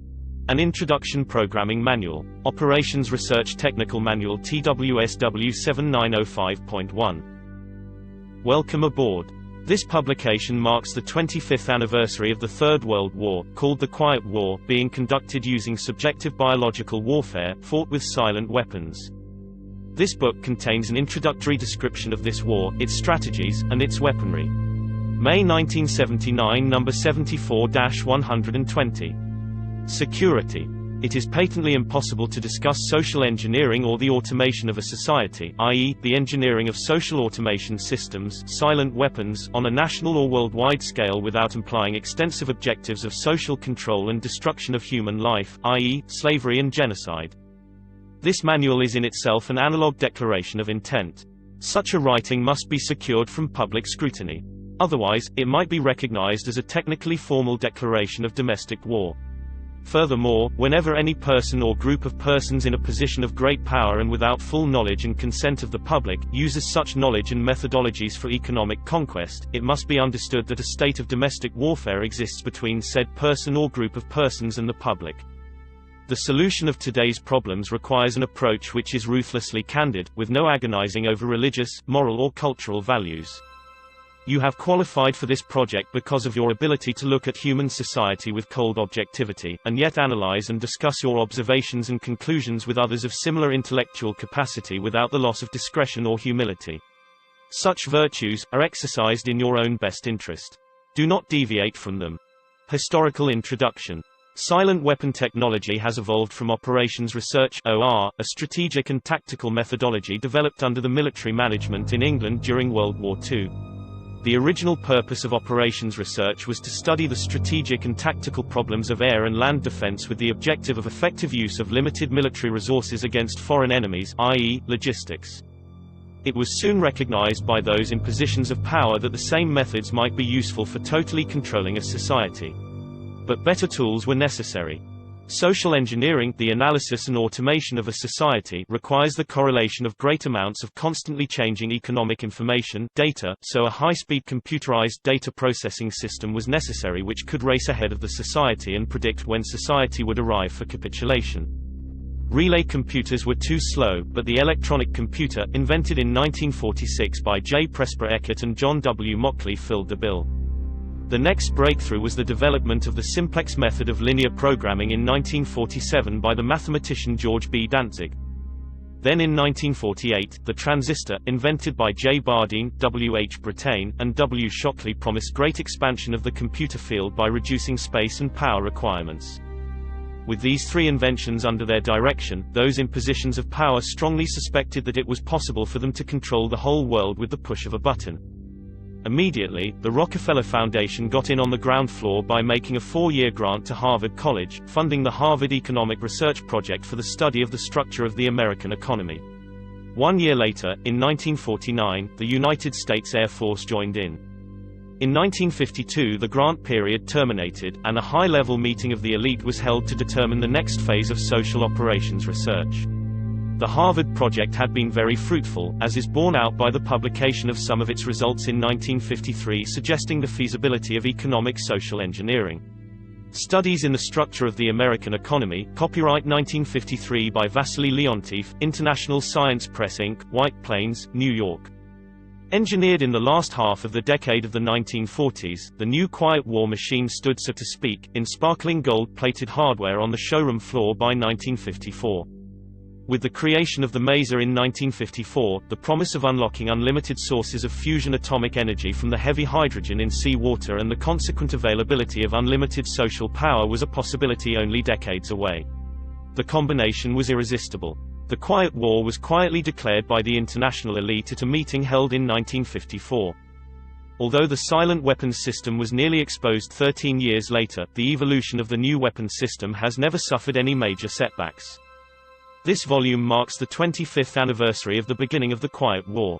Speaker 1: An Introduction Programming Manual. Operations Research Technical Manual TWSW 7905.1. Welcome aboard. This publication marks the 25th anniversary of the Third World War, called the Quiet War, being conducted using subjective biological warfare, fought with silent weapons. This book contains an introductory description of this war, its strategies, and its weaponry. May 1979, number 74-120. Security. It is patently impossible to discuss social engineering or the automation of a society, i.e., the engineering of social automation systems, silent weapons, on a national or worldwide scale without implying extensive objectives of social control and destruction of human life, i.e., slavery and genocide. This manual is in itself an analog declaration of intent. Such a writing must be secured from public scrutiny. Otherwise, it might be recognized as a technically formal declaration of domestic war. Furthermore, whenever any person or group of persons in a position of great power and without full knowledge and consent of the public, uses such knowledge and methodologies for economic conquest, it must be understood that a state of domestic warfare exists between said person or group of persons and the public. The solution of today's problems requires an approach which is ruthlessly candid, with no agonizing over religious, moral or cultural values. You have qualified for this project because of your ability to look at human society with cold objectivity, and yet analyze and discuss your observations and conclusions with others of similar intellectual capacity without the loss of discretion or humility. Such virtues are exercised in your own best interest. Do not deviate from them. Historical introduction. Silent weapon technology has evolved from operations research (OR), a strategic and tactical methodology developed under the military management in England during World War II. The original purpose of operations research was to study the strategic and tactical problems of air and land defense with the objective of effective use of limited military resources against foreign enemies, i.e., logistics. It was soon recognized by those in positions of power that the same methods might be useful for totally controlling a society. But better tools were necessary. Social engineering, the analysis and automation of a society, requires the correlation of great amounts of constantly changing economic information, data, so a high-speed computerized data processing system was necessary which could race ahead of the society and predict when society would arrive for capitulation. Relay computers were too slow, but the electronic computer, invented in 1946 by J. Presper Eckert and John W. Mockley, filled the bill. The next breakthrough was the development of the simplex method of linear programming in 1947 by the mathematician George B. Dantzig. Then in 1948, the transistor, invented by J. Bardeen, W. H. Brattain, and W. Shockley, promised great expansion of the computer field by reducing space and power requirements. With these three inventions under their direction, those in positions of power strongly suspected that it was possible for them to control the whole world with the push of a button. Immediately, the Rockefeller Foundation got in on the ground floor by making a 4-year grant to Harvard College, funding the Harvard Economic Research Project for the study of the structure of the American economy. 1 year later, in 1949, the United States Air Force joined in. In 1952 the grant period terminated, and a high-level meeting of the elite was held to determine the next phase of social operations research. The Harvard project had been very fruitful, as is borne out by the publication of some of its results in 1953 suggesting the feasibility of economic social engineering. Studies in the Structure of the American Economy, copyright 1953 by Vasily Leontief, International Science Press Inc., White Plains, New York. Engineered in the last half of the decade of the 1940s, the new quiet war machine stood, so to speak, in sparkling gold-plated hardware on the showroom floor by 1954. With the creation of the Maser in 1954, the promise of unlocking unlimited sources of fusion atomic energy from the heavy hydrogen in seawater and the consequent availability of unlimited social power was a possibility only decades away. The combination was irresistible. The Quiet War was quietly declared by the international elite at a meeting held in 1954. Although the silent weapons system was nearly exposed 13 years later, the evolution of the new weapons system has never suffered any major setbacks. This volume marks the 25th anniversary of the beginning of the Quiet War.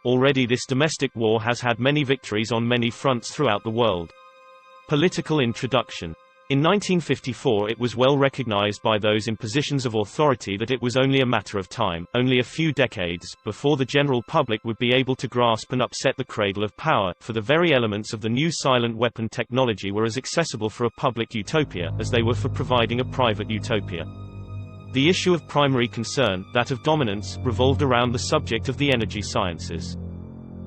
Speaker 1: Already this domestic war has had many victories on many fronts throughout the world. Political introduction. In 1954 it was well recognized by those in positions of authority that it was only a matter of time, only a few decades, before the general public would be able to grasp and upset the cradle of power, for the very elements of the new silent weapon technology were as accessible for a public utopia, as they were for providing a private utopia. The issue of primary concern, that of dominance, revolved around the subject of the energy sciences.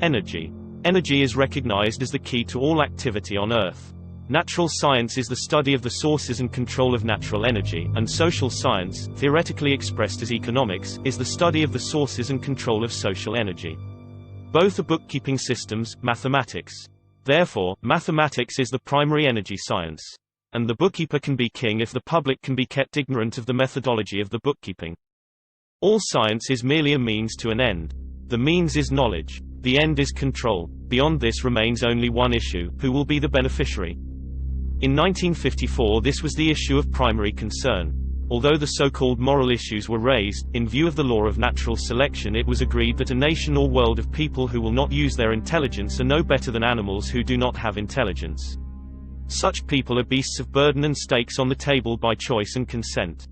Speaker 1: Energy. Energy is recognized as the key to all activity on Earth. Natural science is the study of the sources and control of natural energy, and social science, theoretically expressed as economics, is the study of the sources and control of social energy. Both are bookkeeping systems, mathematics. Therefore, mathematics is the primary energy science. And the bookkeeper can be king if the public can be kept ignorant of the methodology of the bookkeeping. All science is merely a means to an end. The means is knowledge. The end is control. Beyond this remains only one issue: who will be the beneficiary? In 1954 this was the issue of primary concern. Although the so-called moral issues were raised, in view of the law of natural selection it was agreed that a nation or world of people who will not use their intelligence are no better than animals who do not have intelligence. Such people are beasts of burden and stakes on the table by choice and consent.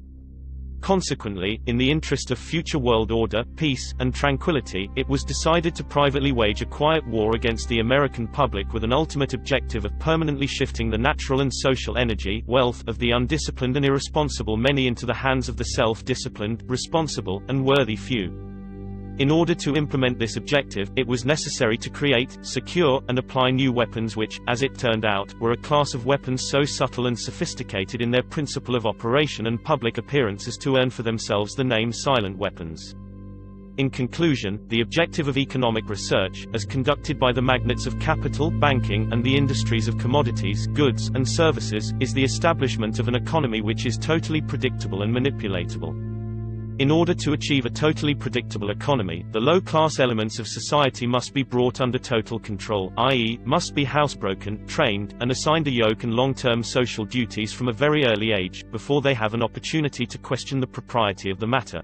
Speaker 1: Consequently, in the interest of future world order, peace, and tranquility, it was decided to privately wage a quiet war against the American public with an ultimate objective of permanently shifting the natural and social energy, wealth, of the undisciplined and irresponsible many into the hands of the self-disciplined, responsible, and worthy few. In order to implement this objective, it was necessary to create, secure, and apply new weapons which, as it turned out, were a class of weapons so subtle and sophisticated in their principle of operation and public appearance as to earn for themselves the name silent weapons. In conclusion, the objective of economic research, as conducted by the magnates of capital, banking, and the industries of commodities, goods, and services, is the establishment of an economy which is totally predictable and manipulatable. In order to achieve a totally predictable economy, the low-class elements of society must be brought under total control, i.e., must be housebroken, trained, and assigned a yoke and long-term social duties from a very early age, before they have an opportunity to question the propriety of the matter.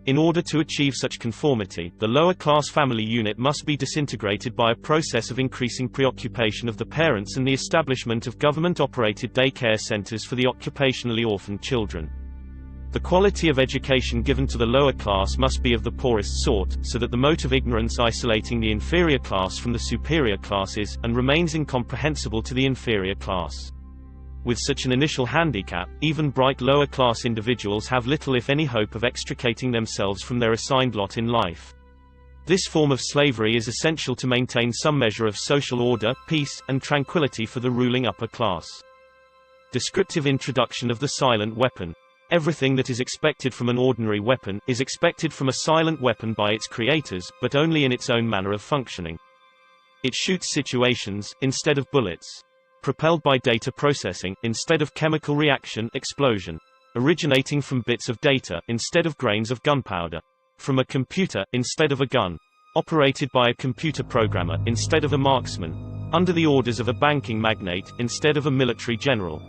Speaker 1: In order to achieve such conformity, the lower-class family unit must be disintegrated by a process of increasing preoccupation of the parents and the establishment of government-operated day-care centers for the occupationally orphaned children. The quality of education given to the lower class must be of the poorest sort, so that the mote of ignorance isolating the inferior class from the superior classes, and remains incomprehensible to the inferior class. With such an initial handicap, even bright lower-class individuals have little if any hope of extricating themselves from their assigned lot in life. This form of slavery is essential to maintain some measure of social order, peace, and tranquility for the ruling upper class. Descriptive introduction of the silent weapon. Everything that is expected from an ordinary weapon, is expected from a silent weapon by its creators, but only in its own manner of functioning. It shoots situations, instead of bullets. Propelled by data processing, instead of chemical reaction, explosion. Originating from bits of data, instead of grains of gunpowder. From a computer, instead of a gun. Operated by a computer programmer, instead of a marksman. Under the orders of a banking magnate, instead of a military general.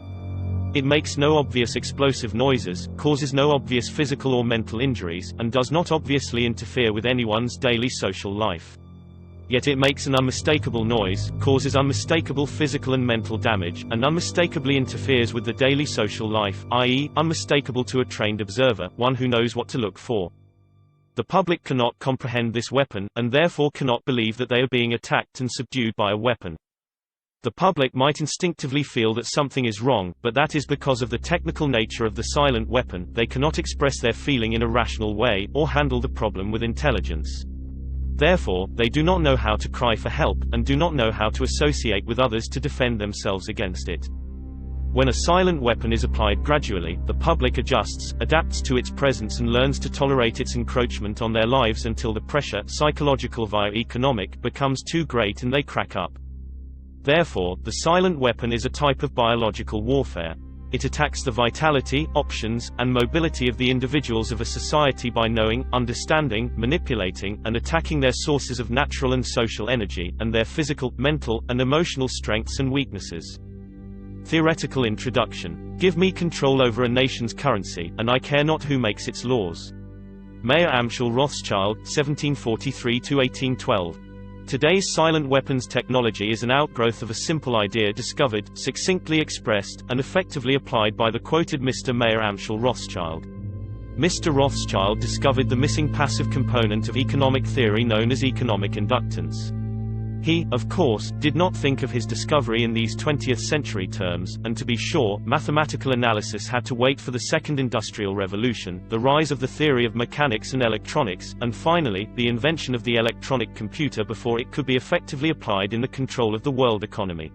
Speaker 1: It makes no obvious explosive noises, causes no obvious physical or mental injuries, and does not obviously interfere with anyone's daily social life. Yet it makes an unmistakable noise, causes unmistakable physical and mental damage, and unmistakably interferes with the daily social life, i.e., unmistakable to a trained observer, one who knows what to look for. The public cannot comprehend this weapon, and therefore cannot believe that they are being attacked and subdued by a weapon. The public might instinctively feel that something is wrong, but that is because of the technical nature of the silent weapon. They cannot express their feeling in a rational way, or handle the problem with intelligence. Therefore, they do not know how to cry for help, and do not know how to associate with others to defend themselves against it. When a silent weapon is applied gradually, the public adjusts, adapts to its presence and learns to tolerate its encroachment on their lives until the pressure, psychological via economic, becomes too great and they crack up. Therefore, the silent weapon is a type of biological warfare. It attacks the vitality, options, and mobility of the individuals of a society by knowing, understanding, manipulating, and attacking their sources of natural and social energy, and their physical, mental, and emotional strengths and weaknesses. Theoretical introduction. Give me control over a nation's currency, and I care not who makes its laws. Mayer Amschel Rothschild, 1743–1812. Today's silent weapons technology is an outgrowth of a simple idea discovered, succinctly expressed, and effectively applied by the quoted Mr. Mayer Amschel Rothschild. Mr. Rothschild discovered the missing passive component of economic theory known as economic inductance. He, of course, did not think of his discovery in these 20th century terms, and to be sure, mathematical analysis had to wait for the Second Industrial Revolution, the rise of the theory of mechanics and electronics, and finally, the invention of the electronic computer before it could be effectively applied in the control of the world economy.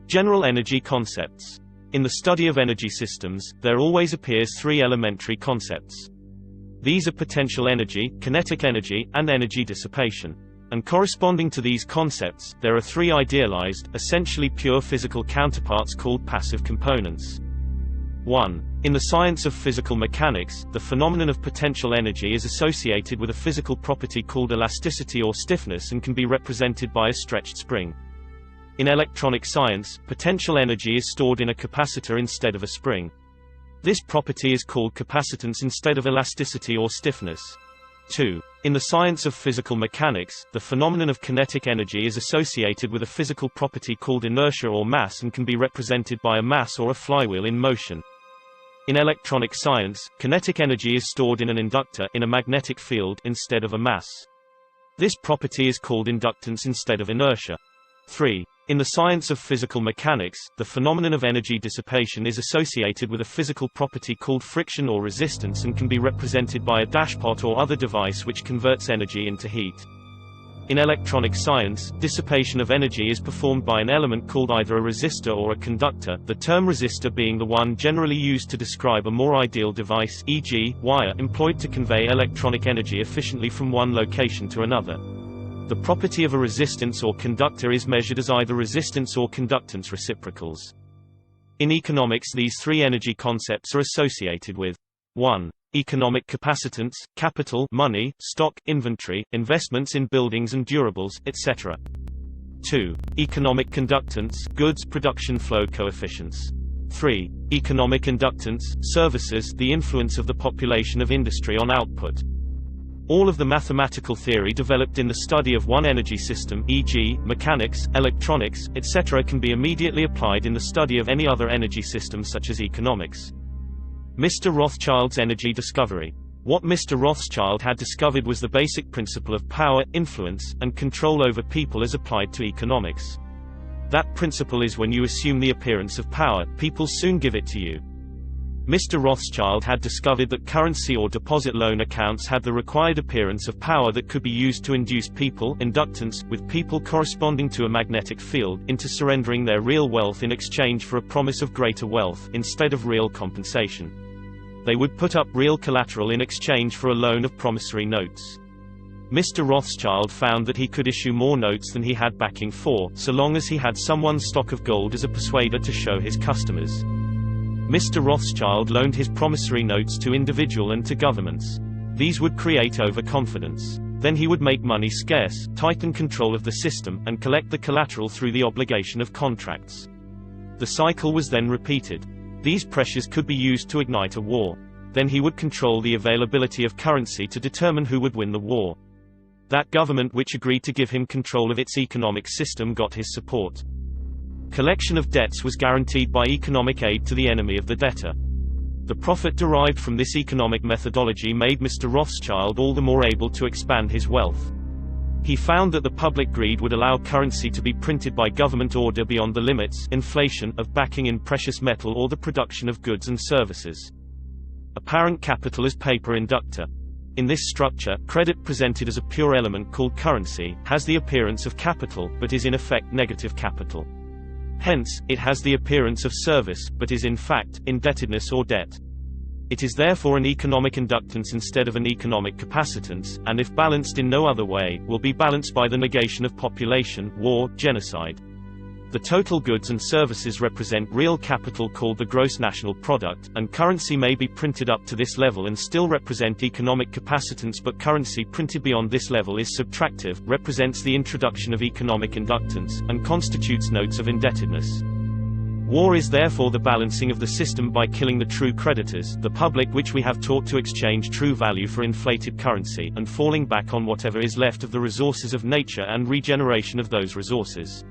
Speaker 1: General energy concepts. In the study of energy systems, there always appears three elementary concepts. These are potential energy, kinetic energy, and energy dissipation. And corresponding to these concepts, there are three idealized, essentially pure physical counterparts called passive components. 1. In the science of physical mechanics, the phenomenon of potential energy is associated with a physical property called elasticity or stiffness and can be represented by a stretched spring. In electronic science, potential energy is stored in a capacitor instead of a spring. This property is called capacitance instead of elasticity or stiffness. 2. In the science of physical mechanics, the phenomenon of kinetic energy is associated with a physical property called inertia or mass and can be represented by a mass or a flywheel in motion. In electronic science, kinetic energy is stored in an inductor in a magnetic field instead of a mass. This property is called inductance instead of inertia. 3. In the science of physical mechanics, the phenomenon of energy dissipation is associated with a physical property called friction or resistance and can be represented by a dashpot or other device which converts energy into heat. In electronic science, dissipation of energy is performed by an element called either a resistor or a conductor, the term resistor being the one generally used to describe a more ideal device, e.g., wire, employed to convey electronic energy efficiently from one location to another. The property of a resistance or conductor is measured as either resistance or conductance reciprocals. In economics, these three energy concepts are associated with 1. Economic capacitance, capital, money, stock, inventory, investments in buildings and durables, etc. 2. Economic conductance, goods production flow coefficients. 3. Economic inductance, services, the influence of the population of industry on output. All of the mathematical theory developed in the study of one energy system, e.g., mechanics, electronics, etc., can be immediately applied in the study of any other energy system such as economics. Mr. Rothschild's energy discovery. What Mr. Rothschild had discovered was the basic principle of power, influence, and control over people as applied to economics. That principle is when you assume the appearance of power, people soon give it to you. Mr. Rothschild had discovered that currency or deposit loan accounts had the required appearance of power that could be used to induce people, inductance, with people corresponding to a magnetic field, into surrendering their real wealth in exchange for a promise of greater wealth, instead of real compensation. They would put up real collateral in exchange for a loan of promissory notes. Mr. Rothschild found that he could issue more notes than he had backing for, so long as he had someone's stock of gold as a persuader to show his customers. Mr. Rothschild loaned his promissory notes to individual and to governments. These would create overconfidence. Then he would make money scarce, tighten control of the system, and collect the collateral through the obligation of contracts. The cycle was then repeated. These pressures could be used to ignite a war. Then he would control the availability of currency to determine who would win the war. That government which agreed to give him control of its economic system got his support. Collection of debts was guaranteed by economic aid to the enemy of the debtor. The profit derived from this economic methodology made Mr. Rothschild all the more able to expand his wealth. He found that the public greed would allow currency to be printed by government order beyond the limits, inflation, of backing in precious metal or the production of goods and services. Apparent capital as paper inductor. In this structure, credit presented as a pure element called currency, has the appearance of capital, but is in effect negative capital. Hence, it has the appearance of service, but is in fact, indebtedness or debt. It is therefore an economic inductance instead of an economic capacitance, and if balanced in no other way, will be balanced by the negation of population, war, genocide. The total goods and services represent real capital called the gross national product, and currency may be printed up to this level and still represent economic capacitance, but currency printed beyond this level is subtractive, represents the introduction of economic inductance, and constitutes notes of indebtedness. War is therefore the balancing of the system by killing the true creditors, the public, which we have taught to exchange true value for inflated currency, and falling back on whatever is left of the resources of nature and regeneration of those resources.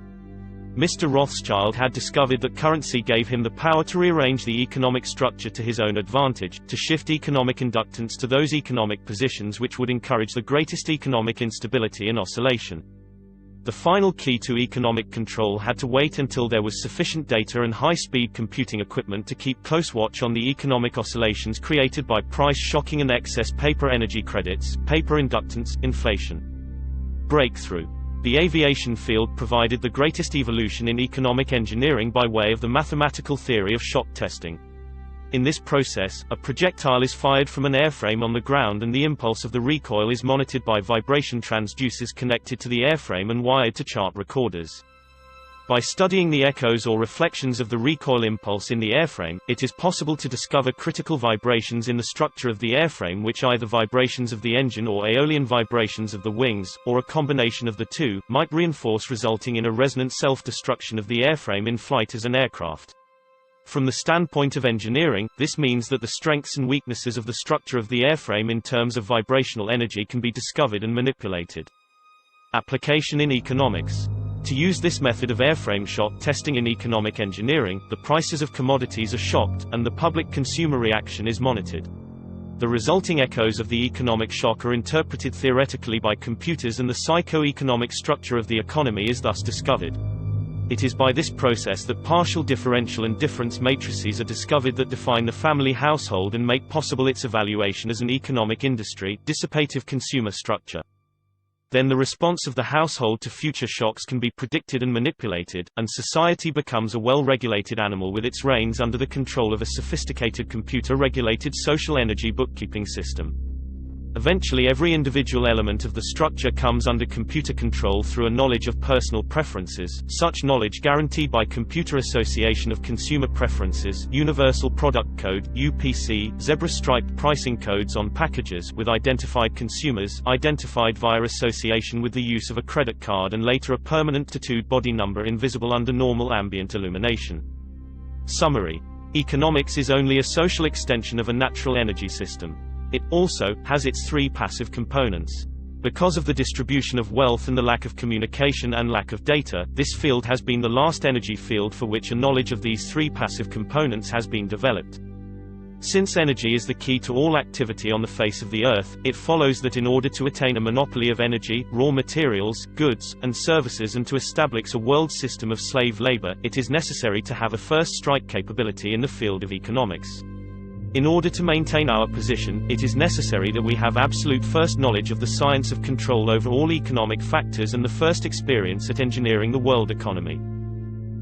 Speaker 1: Mr. Rothschild had discovered that currency gave him the power to rearrange the economic structure to his own advantage, to shift economic inductance to those economic positions which would encourage the greatest economic instability and oscillation. The final key to economic control had to wait until there was sufficient data and high-speed computing equipment to keep close watch on the economic oscillations created by price shocking and excess paper energy credits, paper inductance, inflation. Breakthrough. The aviation field provided the greatest evolution in economic engineering by way of the mathematical theory of shock testing. In this process, a projectile is fired from an airframe on the ground and the impulse of the recoil is monitored by vibration transducers connected to the airframe and wired to chart recorders. By studying the echoes or reflections of the recoil impulse in the airframe, it is possible to discover critical vibrations in the structure of the airframe, which either vibrations of the engine or aeolian vibrations of the wings, or a combination of the two, might reinforce, resulting in a resonant self-destruction of the airframe in flight as an aircraft. From the standpoint of engineering, this means that the strengths and weaknesses of the structure of the airframe in terms of vibrational energy can be discovered and manipulated. Application in economics. To use this method of airframe shock testing in economic engineering, the prices of commodities are shocked, and the public consumer reaction is monitored. The resulting echoes of the economic shock are interpreted theoretically by computers, and the psycho-economic structure of the economy is thus discovered. It is by this process that partial differential and difference matrices are discovered that define the family household and make possible its evaluation as an economic industry, dissipative consumer structure. Then the response of the household to future shocks can be predicted and manipulated, and society becomes a well-regulated animal with its reins under the control of a sophisticated computer-regulated social energy bookkeeping system. Eventually every individual element of the structure comes under computer control through a knowledge of personal preferences, such knowledge guaranteed by Computer Association of Consumer Preferences, Universal Product Code, UPC, zebra-striped pricing codes on packages with identified consumers, identified via association with the use of a credit card, and later a permanent tattooed body number invisible under normal ambient illumination. Summary. Economics is only a social extension of a natural energy system. It also has its three passive components. Because of the distribution of wealth and the lack of communication and lack of data, this field has been the last energy field for which a knowledge of these three passive components has been developed. Since energy is the key to all activity on the face of the earth, it follows that in order to attain a monopoly of energy, raw materials, goods, and services, and to establish a world system of slave labor, it is necessary to have a first strike capability in the field of economics. In order to maintain our position, it is necessary that we have absolute first knowledge of the science of control over all economic factors and the first experience at engineering the world economy.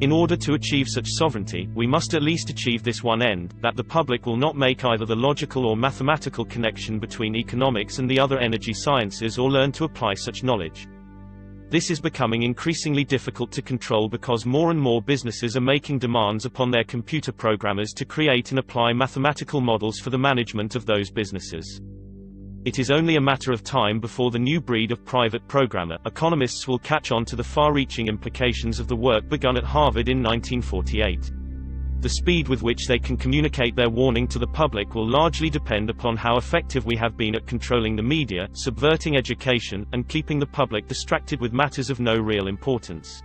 Speaker 1: In order to achieve such sovereignty, we must at least achieve this one end, that the public will not make either the logical or mathematical connection between economics and the other energy sciences or learn to apply such knowledge. This is becoming increasingly difficult to control because more and more businesses are making demands upon their computer programmers to create and apply mathematical models for the management of those businesses. It is only a matter of time before the new breed of private programmer economists will catch on to the far-reaching implications of the work begun at Harvard in 1948. The speed with which they can communicate their warning to the public will largely depend upon how effective we have been at controlling the media, subverting education, and keeping the public distracted with matters of no real importance.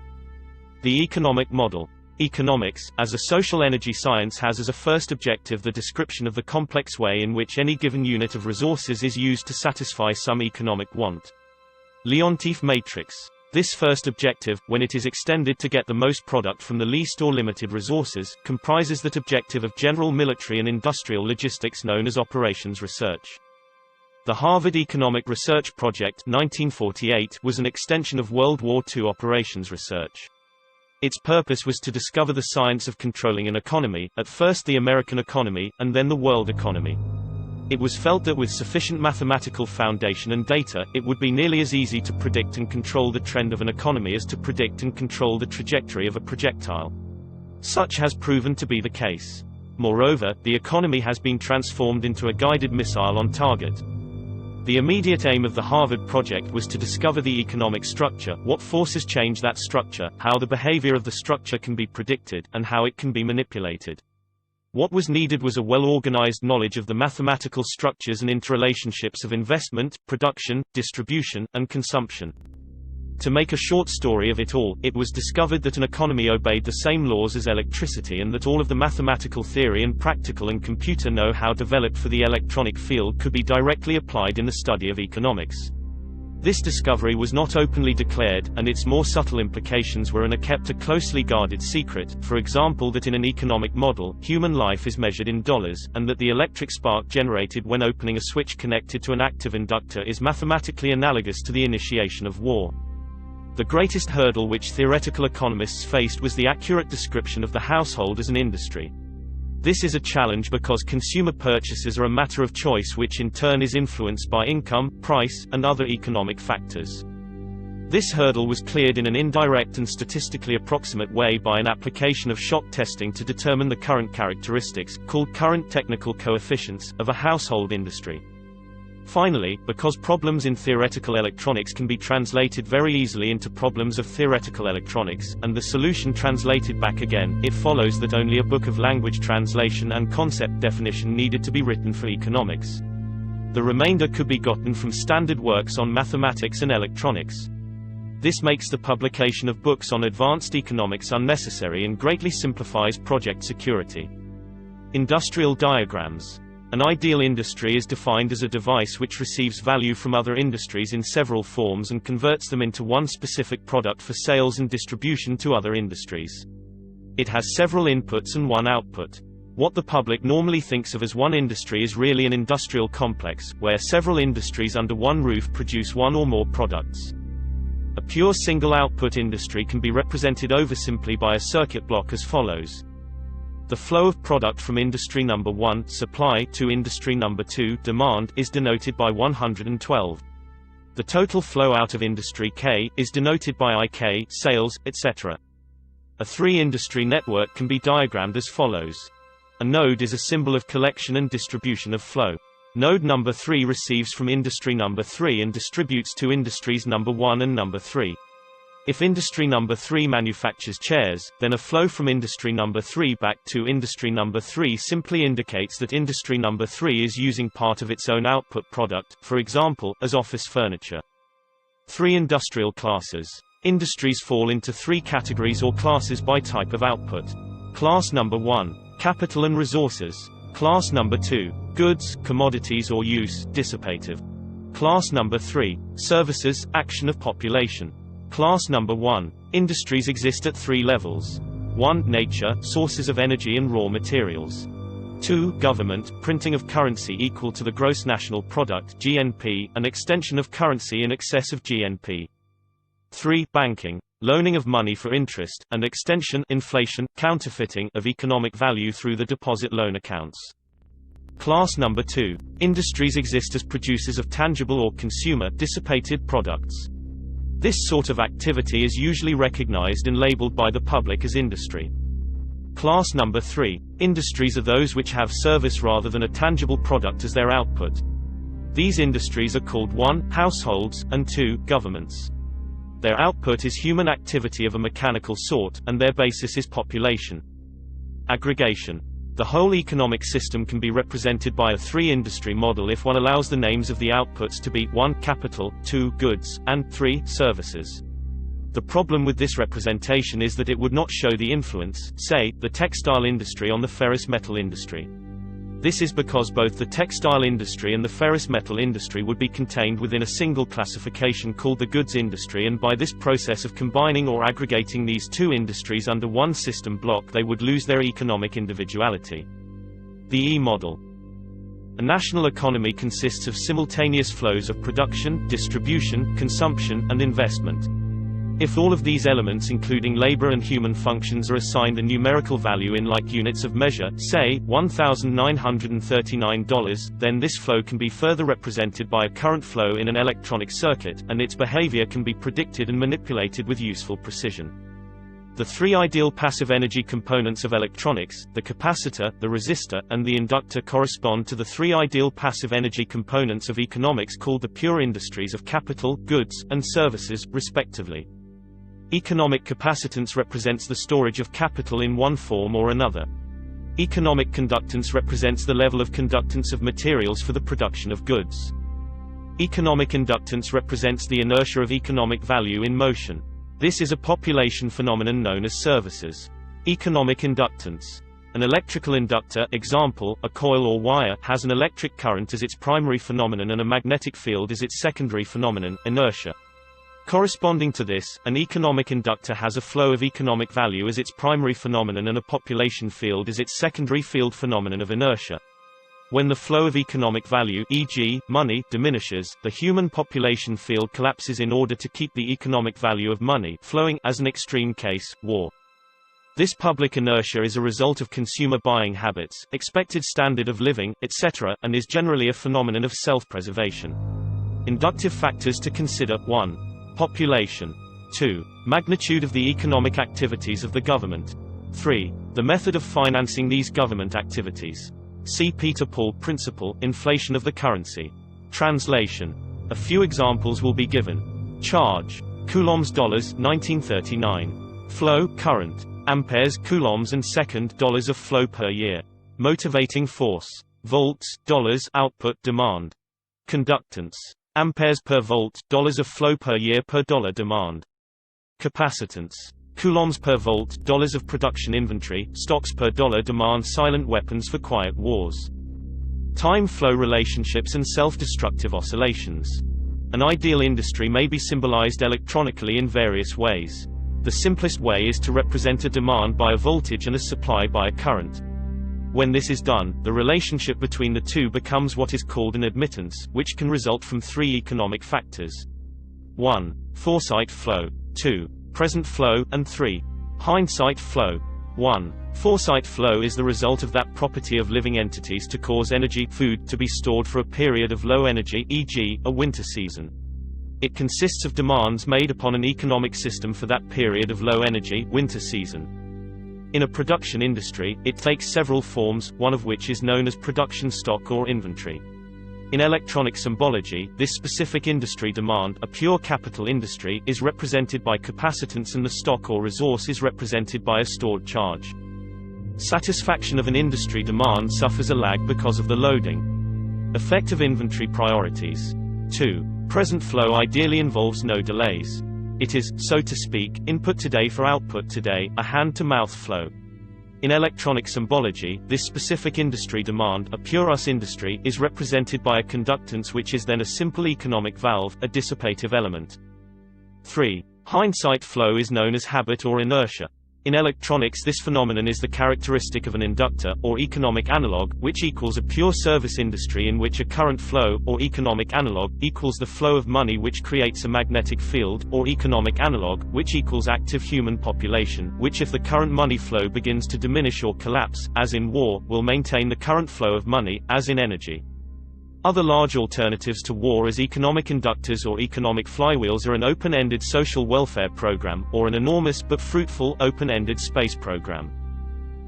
Speaker 1: The economic model. Economics, as a social energy science, has as a first objective the description of the complex way in which any given unit of resources is used to satisfy some economic want. Leontief matrix. This first objective, when it is extended to get the most product from the least or limited resources, comprises that objective of general military and industrial logistics known as operations research. The Harvard Economic Research Project 1948 was an extension of World War II operations research. Its purpose was to discover the science of controlling an economy, at first the American economy, and then the world economy. It was felt that with sufficient mathematical foundation and data, it would be nearly as easy to predict and control the trend of an economy as to predict and control the trajectory of a projectile. Such has proven to be the case. Moreover, the economy has been transformed into a guided missile on target. The immediate aim of the Harvard project was to discover the economic structure, what forces change that structure, how the behavior of the structure can be predicted, and how it can be manipulated. What was needed was a well-organized knowledge of the mathematical structures and interrelationships of investment, production, distribution, and consumption. To make a short story of it all, it was discovered that an economy obeyed the same laws as electricity and that all of the mathematical theory and practical and computer know-how developed for the electronic field could be directly applied in the study of economics. This discovery was not openly declared, and its more subtle implications were kept a closely guarded secret, for example that in an economic model, human life is measured in dollars, and that the electric spark generated when opening a switch connected to an active inductor is mathematically analogous to the initiation of war. The greatest hurdle which theoretical economists faced was the accurate description of the household as an industry. This is a challenge because consumer purchases are a matter of choice which in turn is influenced by income, price, and other economic factors. This hurdle was cleared in an indirect and statistically approximate way by an application of shock testing to determine the current characteristics, called current technical coefficients, of a household industry. Finally, because problems in theoretical electronics can be translated very easily into problems of theoretical electronics, and the solution translated back again, it follows that only a book of language translation and concept definition needed to be written for economics. The remainder could be gotten from standard works on mathematics and electronics. This makes the publication of books on advanced economics unnecessary and greatly simplifies project security. Industrial diagrams. An ideal industry is defined as a device which receives value from other industries in several forms and converts them into one specific product for sales and distribution to other industries. It has several inputs and one output. What the public normally thinks of as one industry is really an industrial complex, where several industries under one roof produce one or more products. A pure single-output industry can be represented oversimply by a circuit block as follows. The flow of product from industry number 1, supply, to industry number 2, demand, is denoted by 112. The total flow out of industry K is denoted by IK, sales, etc. A three-industry network can be diagrammed as follows. A node is a symbol of collection and distribution of flow. Node number 3 receives from industry number 3 and distributes to industries number 1 and number 3. If industry number 3 manufactures chairs, then a flow from industry number 3 back to industry number 3 simply indicates that industry number 3 is using part of its own output product, for example, as office furniture. 3 industrial classes. Industries fall into 3 categories or classes by type of output. Class number 1, capital and resources. Class number 2, goods, commodities or use, dissipative. Class number 3, services, action of population. Class number 1. Industries exist at 3 levels. 1. Nature, sources of energy and raw materials. 2. Government, printing of currency equal to the gross national product (GNP), an extension of currency in excess of GNP. 3. Banking, loaning of money for interest, and extension inflation, counterfeiting of economic value through the deposit loan accounts. Class number 2. Industries exist as producers of tangible or consumer dissipated products. This sort of activity is usually recognized and labeled by the public as industry. Class number 3. Industries are those which have service rather than a tangible product as their output. These industries are called 1. Households, and 2. Governments. Their output is human activity of a mechanical sort, and their basis is population. Aggregation. The whole economic system can be represented by a 3-industry model if one allows the names of the outputs to be 1. Capital, 2. Goods, and 3. Services. The problem with this representation is that it would not show the influence, say, the textile industry on the ferrous metal industry. This is because both the textile industry and the ferrous metal industry would be contained within a single classification called the goods industry, and by this process of combining or aggregating these 2 industries under one system block they would lose their economic individuality. The E model. A national economy consists of simultaneous flows of production, distribution, consumption, and investment. If all of these elements including labor and human functions are assigned a numerical value in like units of measure, say, $1,939, then this flow can be further represented by a current flow in an electronic circuit, and its behavior can be predicted and manipulated with useful precision. The three ideal passive energy components of electronics, the capacitor, the resistor, and the inductor, correspond to the three ideal passive energy components of economics called the pure industries of capital, goods, and services, respectively. Economic capacitance represents the storage of capital in one form or another. Economic conductance represents the level of conductance of materials for the production of goods. Economic inductance represents the inertia of economic value in motion. This is a population phenomenon known as services. Economic inductance. An electrical inductor, example, a coil or wire, has an electric current as its primary phenomenon and a magnetic field as its secondary phenomenon, inertia. Corresponding to this, an economic inductor has a flow of economic value as its primary phenomenon and a population field as its secondary field phenomenon of inertia. When the flow of economic value, e.g., money, diminishes, the human population field collapses in order to keep the economic value of money flowing, as an extreme case, war. This public inertia is a result of consumer buying habits, expected standard of living, etc., and is generally a phenomenon of self-preservation. Inductive factors to consider: 1. Population. 2. Magnitude of the economic activities of the government. 3. The method of financing these government activities. See Pt.1 principle, inflation of the currency. Translation. A few examples will be given. Charge. Coulombs dollars, 1939. Flow, current. Amperes, coulombs and second dollars of flow per year. Motivating force. Volts, dollars, output, demand. Conductance. Amperes per volt, dollars of flow per year per dollar demand. Capacitance. Coulombs per volt, dollars of production inventory, stocks per dollar demand. Silent weapons for quiet wars. Time-flow relationships and self-destructive oscillations. An ideal industry may be symbolized electronically in various ways. The simplest way is to represent a demand by a voltage and a supply by a current. When this is done, the relationship between the two becomes what is called an admittance, which can result from three economic factors. 1. Foresight flow. 2. Present flow, and 3. Hindsight flow. 1. Foresight flow is the result of that property of living entities to cause energy, food, to be stored for a period of low energy, e.g., a winter season. It consists of demands made upon an economic system for that period of low energy, winter season. In a production industry, it takes several forms, one of which is known as production stock or inventory. In electronic symbology, this specific industry demand, a pure capital industry, is represented by capacitance and the stock or resource is represented by a stored charge. Satisfaction of an industry demand suffers a lag because of the loading effect of inventory priorities. 2. Present flow ideally involves no delays. It is, so to speak, input today for output today, a hand-to-mouth flow. In electronic symbology, this specific industry demand, a pure US industry, is represented by a conductance which is then a simple economic valve, a dissipative element. 3. Hindsight flow is known as habit or inertia. In electronics, this phenomenon is the characteristic of an inductor, or economic analog, which equals a pure service industry in which a current flow, or economic analog, equals the flow of money which creates a magnetic field, or economic analog, which equals active human population, which if the current money flow begins to diminish or collapse, as in war, will maintain the current flow of money, as in energy. Other large alternatives to war as economic inductors or economic flywheels are an open-ended social welfare program, or an enormous but fruitful open-ended space program.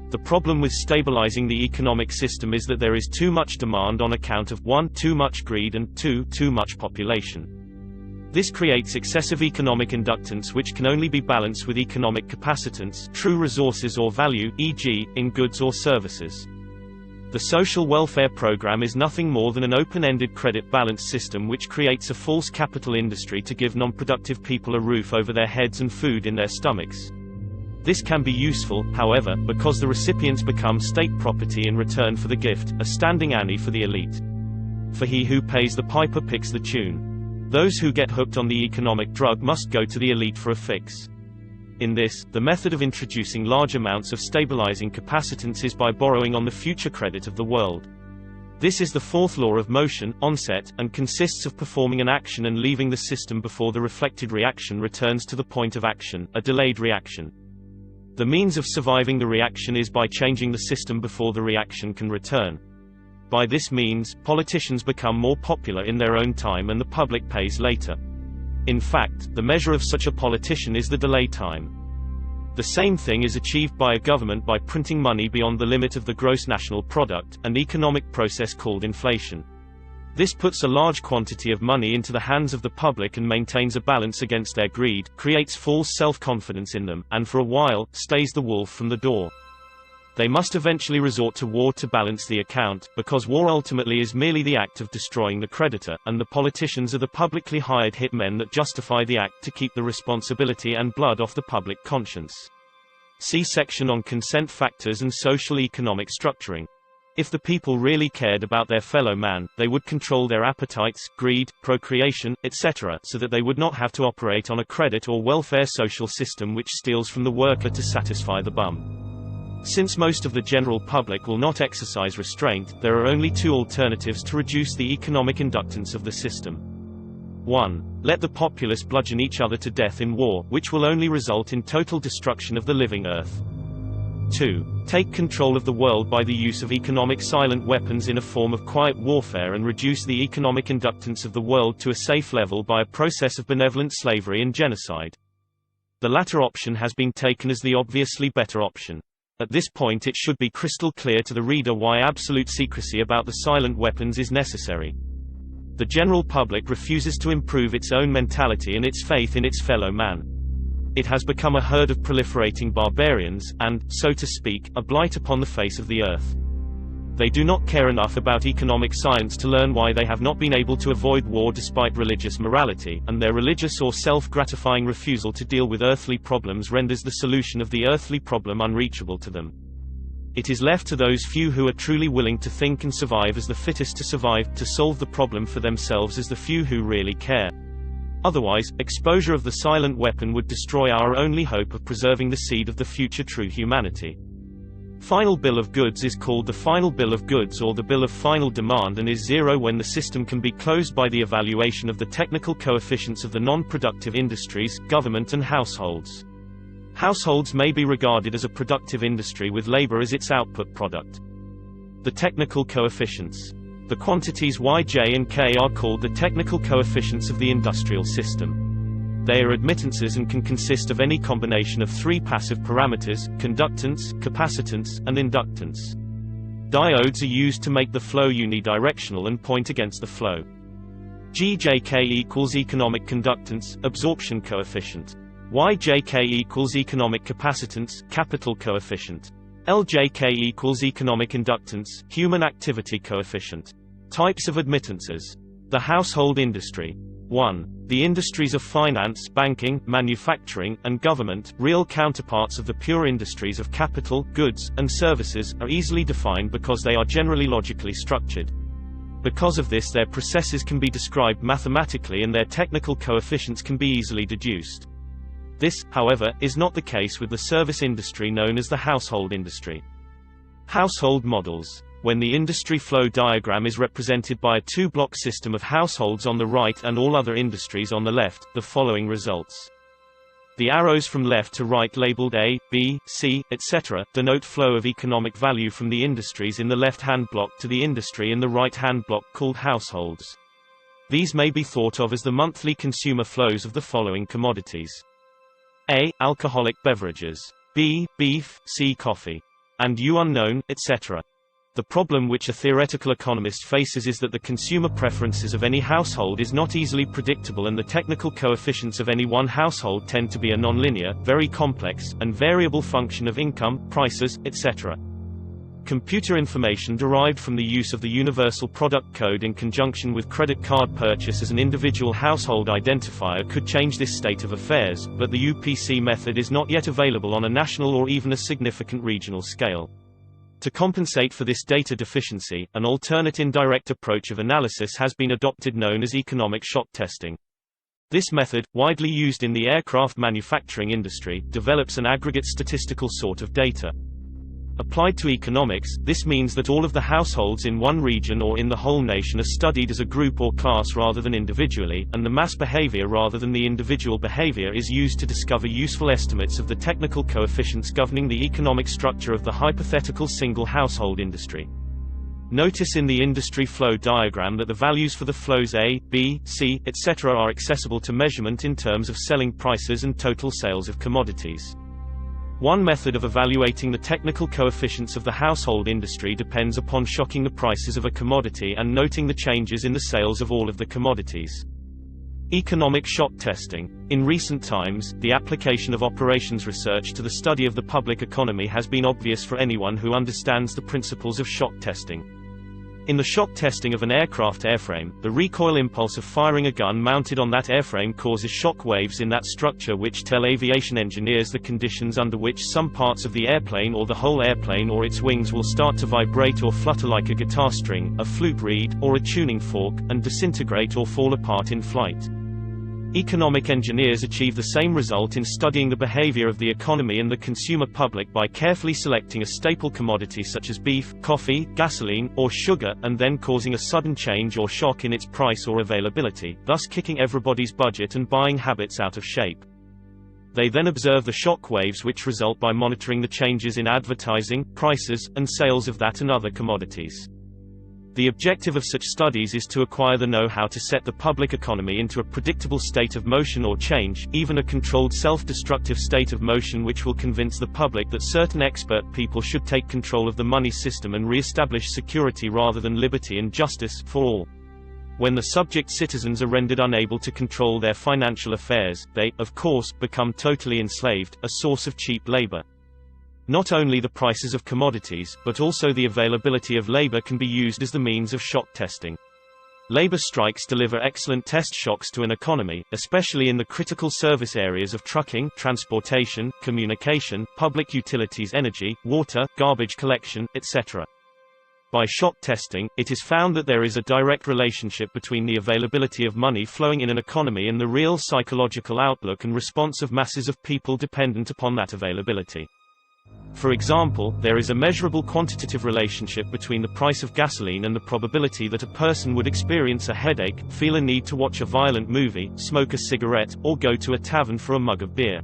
Speaker 1: The problem with stabilizing the economic system is that there is too much demand on account of 1. Too much greed and 2. Too much population. This creates excessive economic inductance which can only be balanced with economic capacitance, true resources or value, e.g., in goods or services. The social welfare program is nothing more than an open-ended credit balance system which creates a false capital industry to give non-productive people a roof over their heads and food in their stomachs. This can be useful, however, because the recipients become state property in return for the gift, a standing Annie for the elite. For he who pays the piper picks the tune. Those who get hooked on the economic drug must go to the elite for a fix. In this, the method of introducing large amounts of stabilizing capacitance is by borrowing on the future credit of the world. This is the fourth law of motion, onset, and consists of performing an action and leaving the system before the reflected reaction returns to the point of action, a delayed reaction. The means of surviving the reaction is by changing the system before the reaction can return. By this means, politicians become more popular in their own time and the public pays later. In fact, the measure of such a politician is the delay time. The same thing is achieved by a government by printing money beyond the limit of the gross national product, an economic process called inflation. This puts a large quantity of money into the hands of the public and maintains a balance against their greed, creates false self-confidence in them, and for a while, stays the wolf from the door. They must eventually resort to war to balance the account, because war ultimately is merely the act of destroying the creditor, and the politicians are the publicly hired hitmen that justify the act to keep the responsibility and blood off the public conscience. See section on consent factors and social economic structuring. If the people really cared about their fellow man, they would control their appetites, greed, procreation, etc., so that they would not have to operate on a credit or welfare social system which steals from the worker to satisfy the bum. Since most of the general public will not exercise restraint, there are only two alternatives to reduce the economic inductance of the system. 1. Let the populace bludgeon each other to death in war, which will only result in total destruction of the living earth. 2. Take control of the world by the use of economic silent weapons in a form of quiet warfare and reduce the economic inductance of the world to a safe level by a process of benevolent slavery and genocide. The latter option has been taken as the obviously better option. At this point it should be crystal clear to the reader why absolute secrecy about the silent weapons is necessary. The general public refuses to improve its own mentality and its faith in its fellow man. It has become a herd of proliferating barbarians, and, so to speak, a blight upon the face of the earth. They do not care enough about economic science to learn why they have not been able to avoid war despite religious morality, and their religious or self-gratifying refusal to deal with earthly problems renders the solution of the earthly problem unreachable to them. It is left to those few who are truly willing to think and survive as the fittest to survive, to solve the problem for themselves as the few who really care. Otherwise, exposure of the silent weapon would destroy our only hope of preserving the seed of the future true humanity. Final bill of goods is called the final bill of goods or the bill of final demand and is zero when the system can be closed by the evaluation of the technical coefficients of the non-productive industries, government and households. Households may be regarded as a productive industry with labor as its output product. The technical coefficients. The quantities y, j and k are called the technical coefficients of the industrial system. They are admittances and can consist of any combination of three passive parameters: conductance, capacitance, and inductance. Diodes are used to make the flow unidirectional and point against the flow. GJK equals economic conductance, absorption coefficient. YJK equals economic capacitance, capital coefficient. LJK equals economic inductance, human activity coefficient. Types of admittances. The household industry. 1. The industries of finance, banking, manufacturing, and government, real counterparts of the pure industries of capital, goods, and services, are easily defined because they are generally logically structured. Because of this, their processes can be described mathematically and their technical coefficients can be easily deduced. This, however, is not the case with the service industry known as the household industry. Household models. When the industry flow diagram is represented by a two-block system of households on the right and all other industries on the left, the following results. The arrows from left to right labeled A, B, C, etc. denote flow of economic value from the industries in the left-hand block to the industry in the right-hand block called households. These may be thought of as the monthly consumer flows of the following commodities. A. Alcoholic beverages. B. Beef, C. Coffee. And U. Unknown, etc. The problem which a theoretical economist faces is that the consumer preferences of any household is not easily predictable and the technical coefficients of any one household tend to be a nonlinear, very complex, and variable function of income, prices, etc. Computer information derived from the use of the Universal Product Code in conjunction with credit card purchase as an individual household identifier could change this state of affairs, but the UPC method is not yet available on a national or even a significant regional scale. To compensate for this data deficiency, an alternate indirect approach of analysis has been adopted known as economic shock testing. This method, widely used in the aircraft manufacturing industry, develops an aggregate statistical sort of data. Applied to economics, this means that all of the households in one region or in the whole nation are studied as a group or class rather than individually, and the mass behavior rather than the individual behavior is used to discover useful estimates of the technical coefficients governing the economic structure of the hypothetical single household industry. Notice in the industry flow diagram that the values for the flows A, B, C, etc. are accessible to measurement in terms of selling prices and total sales of commodities. One method of evaluating the technical coefficients of the household industry depends upon shocking the prices of a commodity and noting the changes in the sales of all of the commodities. Economic shock testing. In recent times, the application of operations research to the study of the public economy has been obvious for anyone who understands the principles of shock testing. In the shock testing of an aircraft airframe, the recoil impulse of firing a gun mounted on that airframe causes shock waves in that structure which tell aviation engineers the conditions under which some parts of the airplane or the whole airplane or its wings will start to vibrate or flutter like a guitar string, a flute reed, or a tuning fork, and disintegrate or fall apart in flight. Economic engineers achieve the same result in studying the behavior of the economy and the consumer public by carefully selecting a staple commodity such as beef, coffee, gasoline, or sugar, and then causing a sudden change or shock in its price or availability, thus kicking everybody's budget and buying habits out of shape. They then observe the shock waves which result by monitoring the changes in advertising, prices, and sales of that and other commodities. The objective of such studies is to acquire the know-how to set the public economy into a predictable state of motion or change, even a controlled self-destructive state of motion which will convince the public that certain expert people should take control of the money system and re-establish security rather than liberty and justice for all. When the subject citizens are rendered unable to control their financial affairs, they, of course, become totally enslaved, a source of cheap labor. Not only the prices of commodities, but also the availability of labor can be used as the means of shock testing. Labor strikes deliver excellent test shocks to an economy, especially in the critical service areas of trucking, transportation, communication, public utilities, energy, water, garbage collection, etc. By shock testing, it is found that there is a direct relationship between the availability of money flowing in an economy and the real psychological outlook and response of masses of people dependent upon that availability. For example, there is a measurable quantitative relationship between the price of gasoline and the probability that a person would experience a headache, feel a need to watch a violent movie, smoke a cigarette, or go to a tavern for a mug of beer.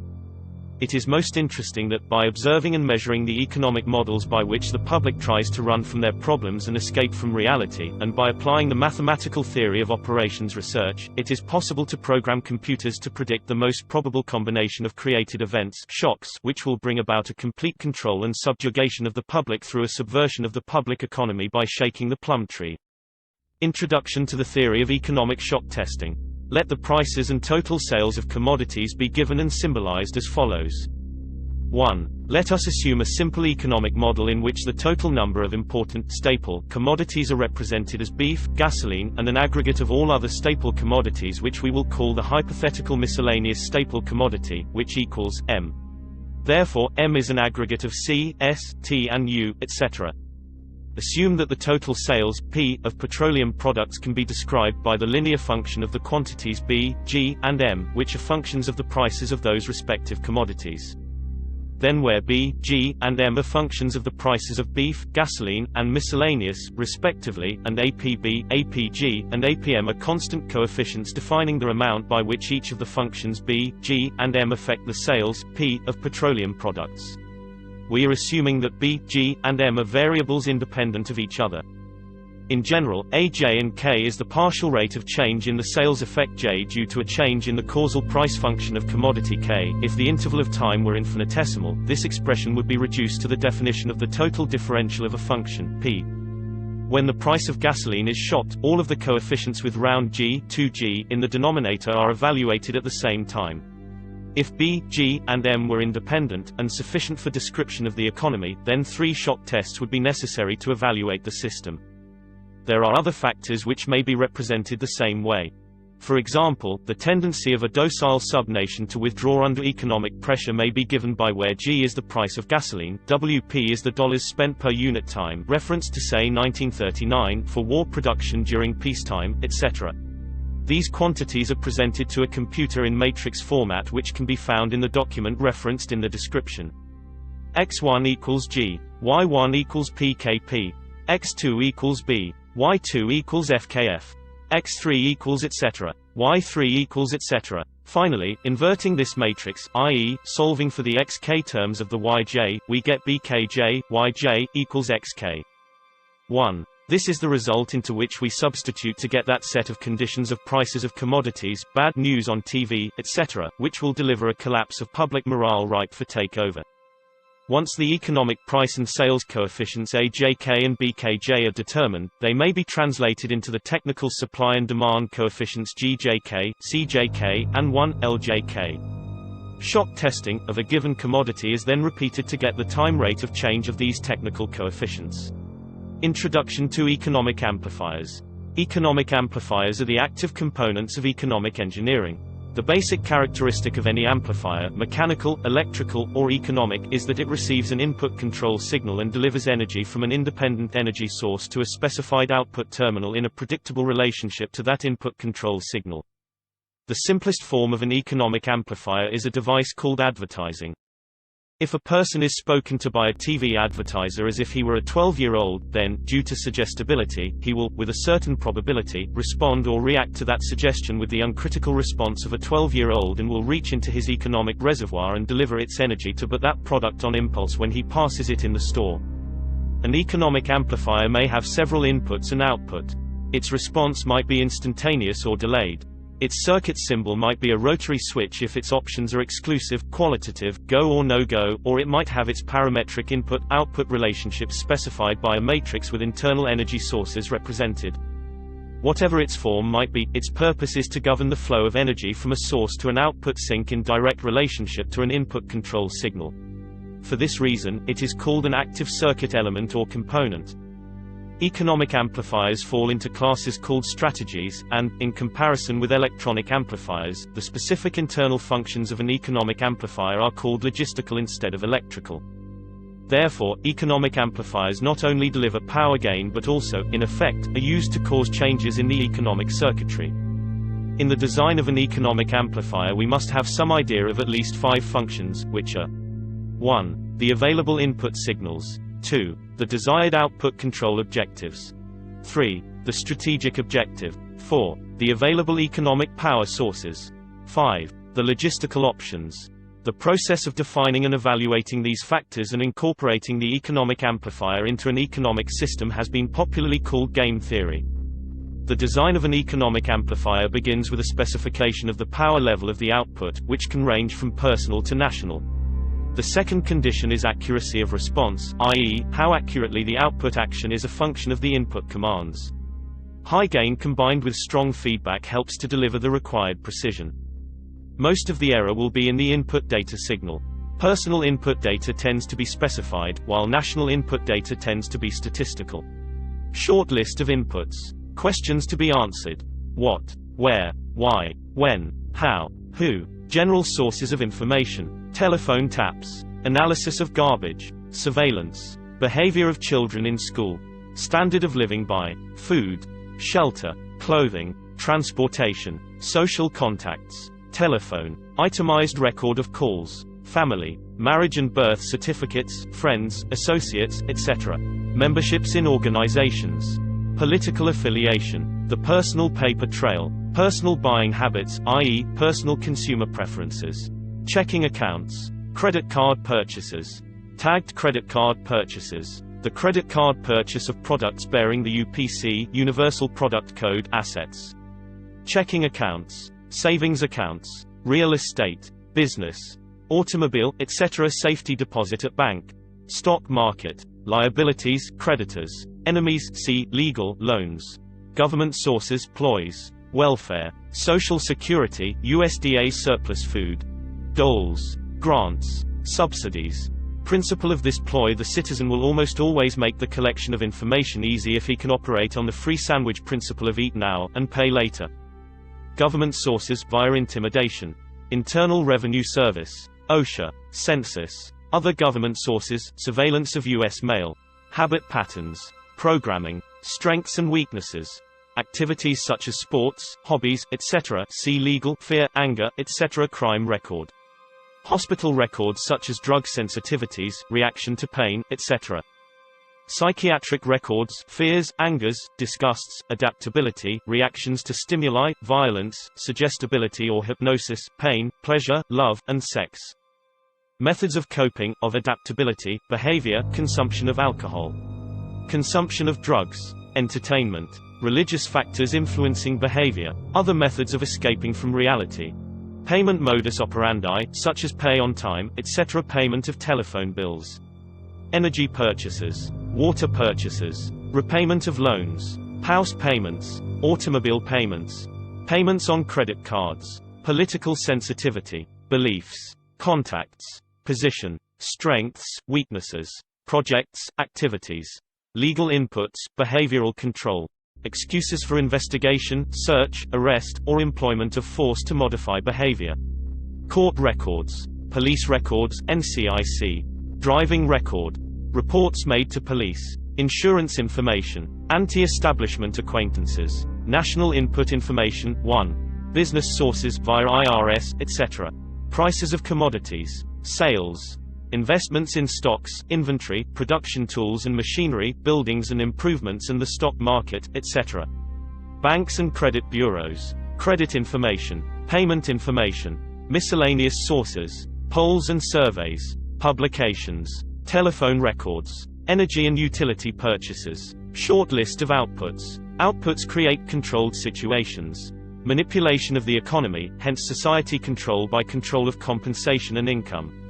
Speaker 1: It is most interesting that, by observing and measuring the economic models by which the public tries to run from their problems and escape from reality, and by applying the mathematical theory of operations research, it is possible to program computers to predict the most probable combination of created events, shocks, which will bring about a complete control and subjugation of the public through a subversion of the public economy by shaking the plum tree. Introduction to the theory of economic shock testing. Let the prices and total sales of commodities be given and symbolized as follows. 1. Let us assume a simple economic model in which the total number of important, staple, commodities are represented as beef, gasoline, and an aggregate of all other staple commodities which we will call the hypothetical miscellaneous staple commodity, which equals M. Therefore, M is an aggregate of C, S, T and U, etc. Assume that the total sales, P, of petroleum products can be described by the linear function of the quantities B, G, and M, which are functions of the prices of those respective commodities. Then where B, G, and M are functions of the prices of beef, gasoline, and miscellaneous, respectively, and APB, APG, and APM are constant coefficients defining the amount by which each of the functions B, G, and M affect the sales, P, of petroleum products. We are assuming that B, G, and M are variables independent of each other. In general, AJ and K is the partial rate of change in the sales effect J due to a change in the causal price function of commodity K. If the interval of time were infinitesimal, this expression would be reduced to the definition of the total differential of a function, P. When the price of gasoline is shocked, all of the coefficients with round G, 2G, in the denominator are evaluated at the same time. If B, G, and M were independent, and sufficient for description of the economy, then 3 shock tests would be necessary to evaluate the system. There are other factors which may be represented the same way. For example, the tendency of a docile subnation to withdraw under economic pressure may be given by where G is the price of gasoline, WP is the dollars spent per unit time, reference to say 1939, for war production during peacetime, etc. These quantities are presented to a computer in matrix format which can be found in the document referenced in the description. x1 equals G, y1 equals PKP, x2 equals B, y2 equals FKF, x3 equals etc., y3 equals etc. Finally, inverting this matrix, i.e., solving for the xk terms of the yj, we get bkj, yj, equals xk. 1. This is the result into which we substitute to get that set of conditions of prices of commodities, bad news on TV, etc., which will deliver a collapse of public morale ripe for takeover. Once the economic price and sales coefficients AJK and BKJ are determined, they may be translated into the technical supply and demand coefficients GJK, CJK, and 1, LJK. Shock testing of a given commodity is then repeated to get the time rate of change of these technical coefficients. Introduction to economic amplifiers. Economic amplifiers are the active components of economic engineering. The basic characteristic of any amplifier, mechanical, electrical, or economic, is that it receives an input control signal and delivers energy from an independent energy source to a specified output terminal in a predictable relationship to that input control signal. The simplest form of an economic amplifier is a device called advertising. If a person is spoken to by a TV advertiser as if he were a 12-year-old, then, due to suggestibility, he will, with a certain probability, respond or react to that suggestion with the uncritical response of a 12-year-old and will reach into his economic reservoir and deliver its energy to buy that product on impulse when he passes it in the store. An economic amplifier may have several inputs and output. Its response might be instantaneous or delayed. Its circuit symbol might be a rotary switch if its options are exclusive, qualitative, go or no-go, or it might have its parametric input-output relationships specified by a matrix with internal energy sources represented. Whatever its form might be, its purpose is to govern the flow of energy from a source to an output sink in direct relationship to an input control signal. For this reason, it is called an active circuit element or component. Economic amplifiers fall into classes called strategies, and, in comparison with electronic amplifiers, the specific internal functions of an economic amplifier are called logistical instead of electrical. Therefore, economic amplifiers not only deliver power gain but also, in effect, are used to cause changes in the economic circuitry. In the design of an economic amplifier we must have some idea of at least 5 functions, which are 1. The available input signals. 2. The desired output control objectives. 3. The strategic objective. 4. The available economic power sources. 5. The logistical options. The process of defining and evaluating these factors and incorporating the economic amplifier into an economic system has been popularly called game theory. The design of an economic amplifier begins with a specification of the power level of the output, which can range from personal to national. The second condition is accuracy of response, i.e., how accurately the output action is a function of the input commands. High gain combined with strong feedback helps to deliver the required precision. Most of the error will be in the input data signal. Personal input data tends to be specified, while national input data tends to be statistical. Short list of inputs. Questions to be answered. What, where, why, when, how, who. General sources of information. Telephone taps. Analysis of garbage. Surveillance. Behavior of children in school. Standard of living by. Food. Shelter. Clothing. Transportation. Social contacts. Telephone. Itemized record of calls. Family. Marriage and birth certificates, friends, associates, etc. Memberships in organizations. Political affiliation. The personal paper trail. Personal buying habits, i.e., personal consumer preferences. Checking accounts. Credit card purchases. Tagged credit card purchases. The credit card purchase of products bearing the UPC Universal Product Code assets. Checking accounts. Savings accounts. Real estate. Business. Automobile, etc. Safety deposit at bank. Stock market. Liabilities, creditors. Enemies, see, legal, loans. Government sources, ploys. Welfare. Social Security, USDA surplus food. Doles. Grants. Subsidies. Principle of this ploy: the citizen will almost always make the collection of information easy if he can operate on the free sandwich principle of eat now, and pay later. Government sources, via intimidation. Internal Revenue Service. OSHA. Census. Other government sources, surveillance of U.S. mail. Habit patterns. Programming. Strengths and weaknesses. Activities such as sports, hobbies, etc. See legal, fear, anger, etc. Crime record. Hospital records such as drug sensitivities, reaction to pain, etc. Psychiatric records, fears, angers, disgusts, adaptability, reactions to stimuli, violence, suggestibility or hypnosis, pain, pleasure, love, and sex. Methods of coping, of adaptability, behavior, consumption of alcohol. Consumption of drugs. Entertainment. Religious factors influencing behavior. Other methods of escaping from reality. Payment modus operandi, such as pay on time, etc. Payment of telephone bills. Energy purchases. Water purchases. Repayment of loans. House payments. Automobile payments. Payments on credit cards. Political sensitivity. Beliefs. Contacts. Position. Strengths, weaknesses. Projects, activities. Legal inputs, behavioral control. Excuses for investigation, search, arrest, or employment of force to modify behavior. Court records. Police records, NCIC. Driving record. Reports made to police. Insurance information. Anti-establishment acquaintances. National input information, 1. Business sources via IRS, etc. Prices of commodities. Sales. Investments in stocks, inventory, production tools and machinery, buildings and improvements and the stock market, etc. Banks and credit bureaus. Credit information. Payment information. Miscellaneous sources. Polls and surveys. Publications. Telephone records. Energy and utility purchases. Short list of outputs. Outputs create controlled situations. Manipulation of the economy, hence society control by control of compensation and income.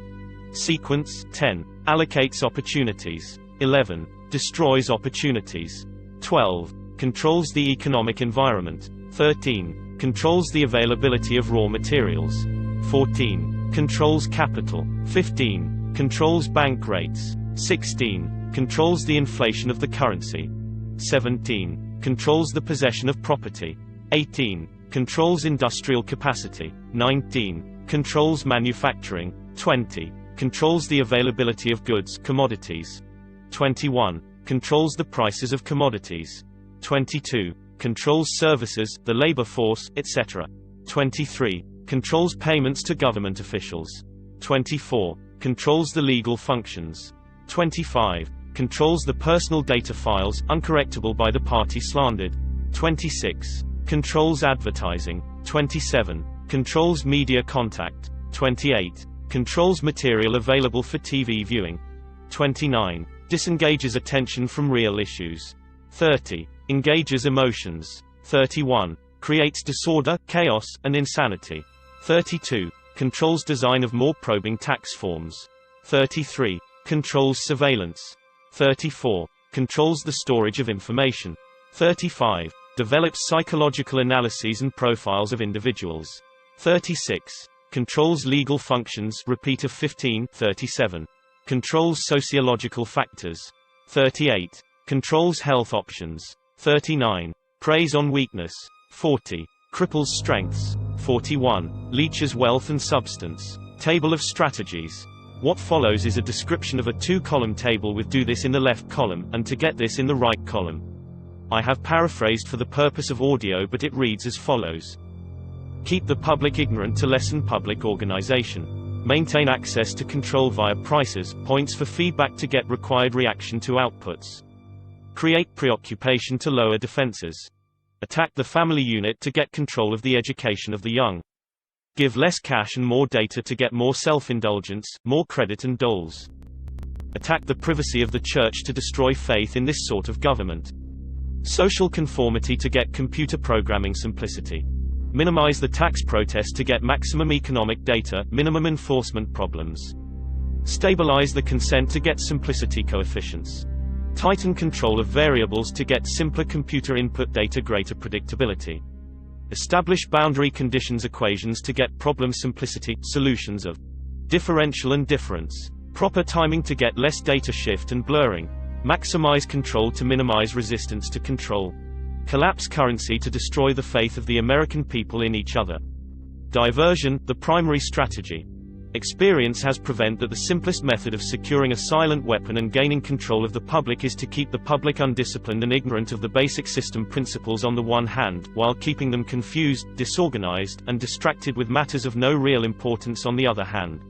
Speaker 1: Sequence. 10. Allocates opportunities. 11. Destroys opportunities. 12. Controls the economic environment. 13. Controls the availability of raw materials. 14. Controls capital. 15. Controls bank rates. 16. Controls the inflation of the currency. 17. Controls the possession of property. 18. Controls industrial capacity. 19. Controls manufacturing. 20. Controls the availability of goods, commodities. 21. Controls the prices of commodities. 22. Controls services, the labor force, etc. 23. Controls payments to government officials. 24. Controls the legal functions. 25. Controls the personal data files, uncorrectable by the party slandered. 26. Controls advertising. 27. Controls media contact. 28. Controls material available for TV viewing. 29. Disengages attention from real issues. 30. Engages emotions. 31. Creates disorder, chaos, and insanity. 32. Controls design of more probing tax forms. 33. Controls surveillance. 34. Controls the storage of information. 35. Develops psychological analyses and profiles of individuals. 36. Controls legal functions, repeat of 15. 37. Controls sociological factors. 38. Controls health options. 39. Preys on weakness. 40. Cripples strengths. 41. Leeches wealth and substance. Table of strategies. What follows is a description of a two-column table with do this in the left column, and to get this in the right column. I have paraphrased for the purpose of audio, but it reads as follows. Keep the public ignorant to lessen public organization. Maintain access to control via prices, points for feedback to get required reaction to outputs. Create preoccupation to lower defenses. Attack the family unit to get control of the education of the young. Give less cash and more data to get more self-indulgence, more credit and doles. Attack the privacy of the church to destroy faith in this sort of government. Social conformity to get computer programming simplicity. Minimize the tax protest to get maximum economic data, minimum enforcement problems. Stabilize the consent to get simplicity coefficients. Tighten control of variables to get simpler computer input data, greater predictability. Establish boundary conditions equations to get problem simplicity, solutions of differential and difference. Proper timing to get less data shift and blurring. Maximize control to minimize resistance to control. Collapse currency to destroy the faith of the American people in each other. Diversion, the primary strategy. Experience has proven that the simplest method of securing a silent weapon and gaining control of the public is to keep the public undisciplined and ignorant of the basic system principles on the one hand, while keeping them confused, disorganized, and distracted with matters of no real importance on the other hand.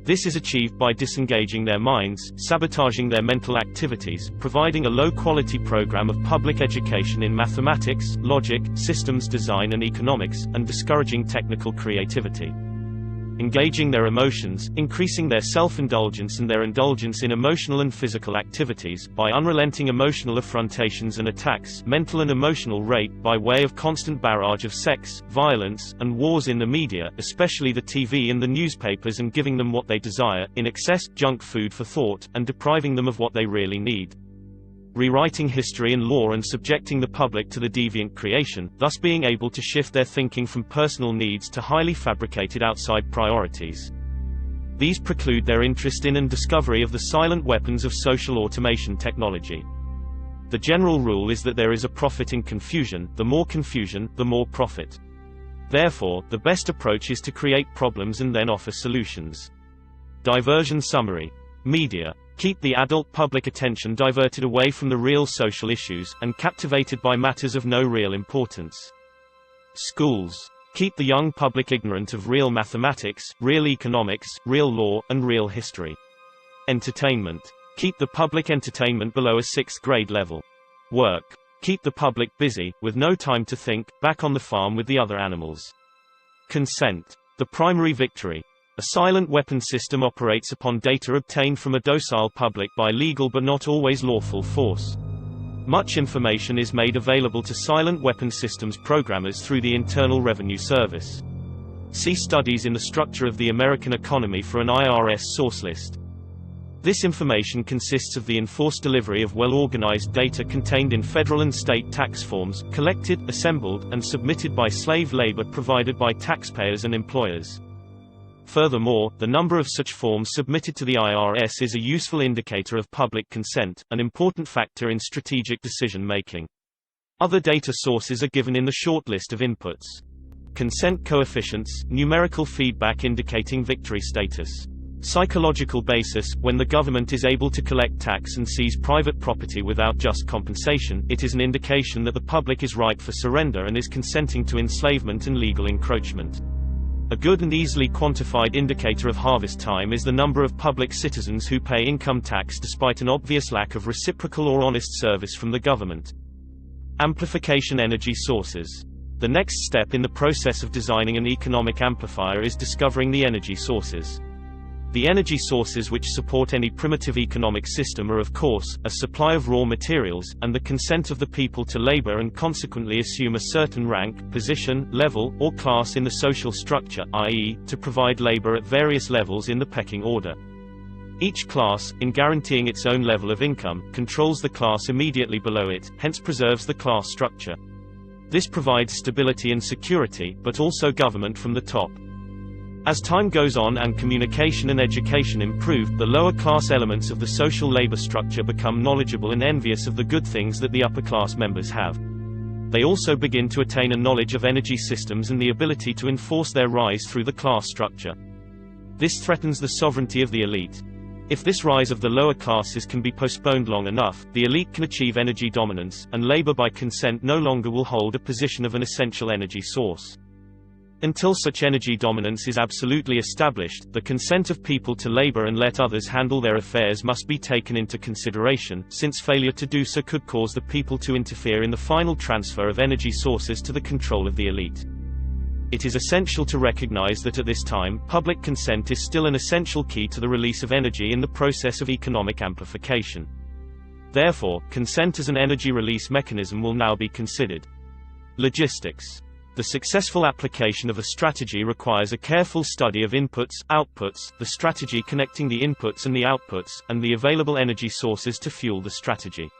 Speaker 1: This is achieved by disengaging their minds, sabotaging their mental activities, providing a low-quality program of public education in mathematics, logic, systems design and economics, and discouraging technical creativity. Engaging their emotions, increasing their self-indulgence and their indulgence in emotional and physical activities, by unrelenting emotional affrontations and attacks, mental and emotional rape, by way of constant barrage of sex, violence, and wars in the media, especially the TV and the newspapers, and giving them what they desire, in excess, junk food for thought, and depriving them of what they really need. Rewriting history and law and subjecting the public to the deviant creation, thus being able to shift their thinking from personal needs to highly fabricated outside priorities. These preclude their interest in and discovery of the silent weapons of social automation technology. The general rule is that there is a profit in confusion. The more confusion, the more profit. Therefore, the best approach is to create problems and then offer solutions. Diversion summary. Media. Keep the adult public attention diverted away from the real social issues, and captivated by matters of no real importance. Schools. Keep the young public ignorant of real mathematics, real economics, real law, and real history. Entertainment. Keep the public entertainment below a 6th grade level. Work. Keep the public busy, with no time to think, back on the farm with the other animals. Consent. The primary victory. A silent weapon system operates upon data obtained from a docile public by legal but not always lawful force. Much information is made available to silent weapon systems programmers through the Internal Revenue Service. See studies in the structure of the American economy for an IRS source list. This information consists of the enforced delivery of well-organized data contained in federal and state tax forms, collected, assembled, and submitted by slave labor provided by taxpayers and employers. Furthermore, the number of such forms submitted to the IRS is a useful indicator of public consent, an important factor in strategic decision-making. Other data sources are given in the short list of inputs. Consent coefficients, numerical feedback indicating victory status. Psychological basis, when the government is able to collect tax and seize private property without just compensation, it is an indication that the public is ripe for surrender and is consenting to enslavement and legal encroachment. A good and easily quantified indicator of harvest time is the number of public citizens who pay income tax despite an obvious lack of reciprocal or honest service from the government. Amplification energy sources. The next step in the process of designing an economic amplifier is discovering the energy sources. The energy sources which support any primitive economic system are of course, a supply of raw materials, and the consent of the people to labor and consequently assume a certain rank, position, level, or class in the social structure, i.e., to provide labor at various levels in the pecking order. Each class, in guaranteeing its own level of income, controls the class immediately below it, hence preserves the class structure. This provides stability and security, but also government from the top. As time goes on and communication and education improve, the lower class elements of the social labor structure become knowledgeable and envious of the good things that the upper class members have. They also begin to attain a knowledge of energy systems and the ability to enforce their rise through the class structure. This threatens the sovereignty of the elite. If this rise of the lower classes can be postponed long enough, the elite can achieve energy dominance, and labor by consent no longer will hold a position of an essential energy source. Until such energy dominance is absolutely established, the consent of people to labor and let others handle their affairs must be taken into consideration, since failure to do so could cause the people to interfere in the final transfer of energy sources to the control of the elite. It is essential to recognize that at this time, public consent is still an essential key to the release of energy in the process of economic amplification. Therefore, consent as an energy release mechanism will now be considered. Logistics. The successful application of a strategy requires a careful study of inputs, outputs, the strategy connecting the inputs and the outputs, and the available energy sources to fuel the strategy.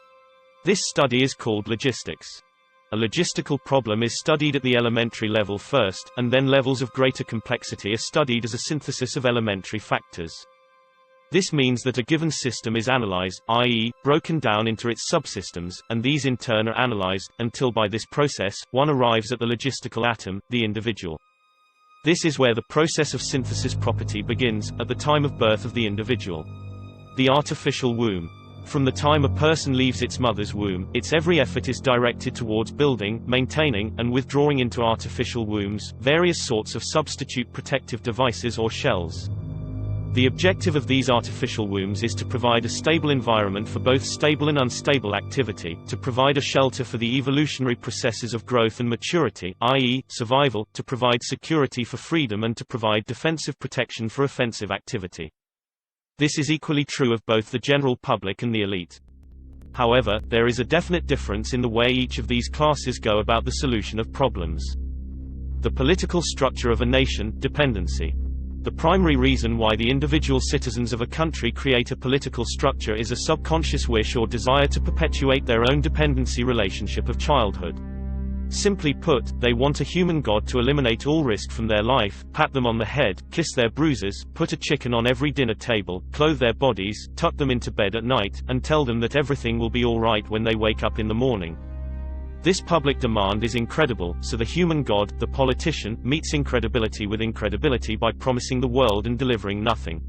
Speaker 1: This study is called logistics. A logistical problem is studied at the elementary level first, and then levels of greater complexity are studied as a synthesis of elementary factors. This means that a given system is analyzed, i.e., broken down into its subsystems, and these in turn are analyzed, until by this process, one arrives at the logistical atom, the individual. This is where the process of synthesis property begins, at the time of birth of the individual. The artificial womb. From the time a person leaves its mother's womb, its every effort is directed towards building, maintaining, and withdrawing into artificial wombs, various sorts of substitute protective devices or shells. The objective of these artificial wombs is to provide a stable environment for both stable and unstable activity, to provide a shelter for the evolutionary processes of growth and maturity, i.e., survival, to provide security for freedom and to provide defensive protection for offensive activity. This is equally true of both the general public and the elite. However, there is a definite difference in the way each of these classes go about the solution of problems. The political structure of a nation, dependency. The primary reason why the individual citizens of a country create a political structure is a subconscious wish or desire to perpetuate their own dependency relationship of childhood. Simply put, they want a human god to eliminate all risk from their life, pat them on the head, kiss their bruises, put a chicken on every dinner table, clothe their bodies, tuck them into bed at night, and tell them that everything will be all right when they wake up in the morning. This public demand is incredible, so the human god, the politician, meets incredibility with incredibility by promising the world and delivering nothing.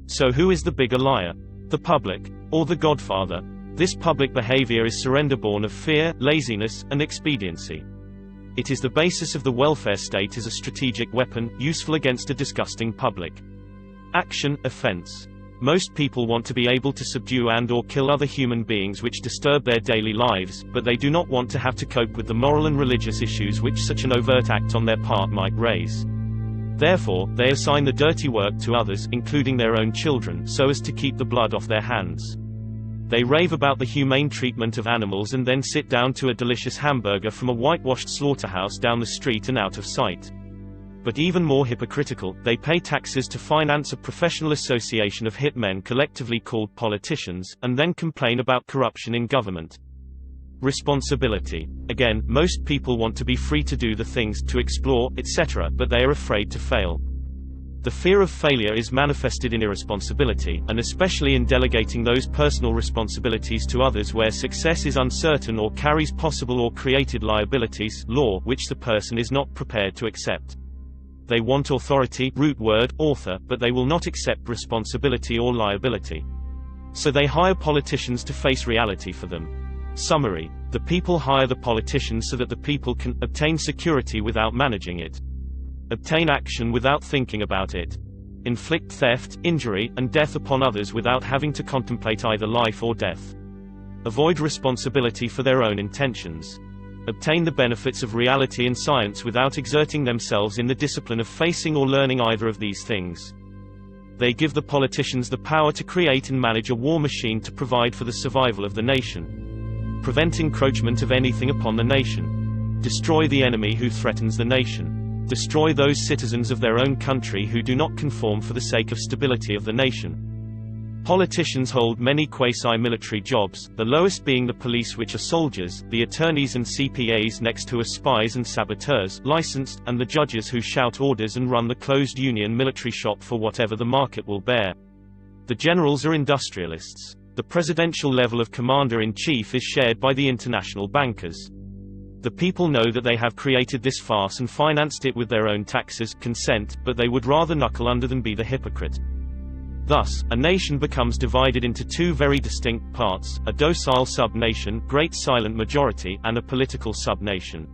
Speaker 1: So who is the bigger liar? The public, or the godfather? This public behavior is surrender born of fear, laziness, and expediency. It is the basis of the welfare state as a strategic weapon, useful against a disgusting public. Action, offense. Most people want to be able to subdue and/or kill other human beings which disturb their daily lives, but they do not want to have to cope with the moral and religious issues which such an overt act on their part might raise. Therefore, they assign the dirty work to others, including their own children, so as to keep the blood off their hands. They rave about the humane treatment of animals and then sit down to a delicious hamburger from a whitewashed slaughterhouse down the street and out of sight. But even more hypocritical, they pay taxes to finance a professional association of hitmen collectively called politicians, and then complain about corruption in government. Responsibility. Again, most people want to be free to do the things, to explore, etc., but they are afraid to fail. The fear of failure is manifested in irresponsibility, and especially in delegating those personal responsibilities to others where success is uncertain or carries possible or created liabilities, law, which the person is not prepared to accept. They want authority, root word, author, but they will not accept responsibility or liability. So they hire politicians to face reality for them. Summary. The people hire the politicians so that the people can obtain security without managing it, obtain action without thinking about it, inflict theft, injury, and death upon others without having to contemplate either life or death, avoid responsibility for their own intentions, obtain the benefits of reality and science without exerting themselves in the discipline of facing or learning either of these things. They give the politicians the power to create and manage a war machine to provide for the survival of the nation, prevent encroachment of anything upon the nation, destroy the enemy who threatens the nation, destroy those citizens of their own country who do not conform for the sake of stability of the nation. Politicians hold many quasi-military jobs, the lowest being the police, which are soldiers, the attorneys and CPAs next to are spies and saboteurs, licensed, and the judges who shout orders and run the closed union military shop for whatever the market will bear. The generals are industrialists. The presidential level of commander-in-chief is shared by the international bankers. The people know that they have created this farce and financed it with their own taxes, consent, but they would rather knuckle under than be the hypocrite. Thus, a nation becomes divided into two very distinct parts, a docile sub-nation, great silent majority, and a political sub-nation.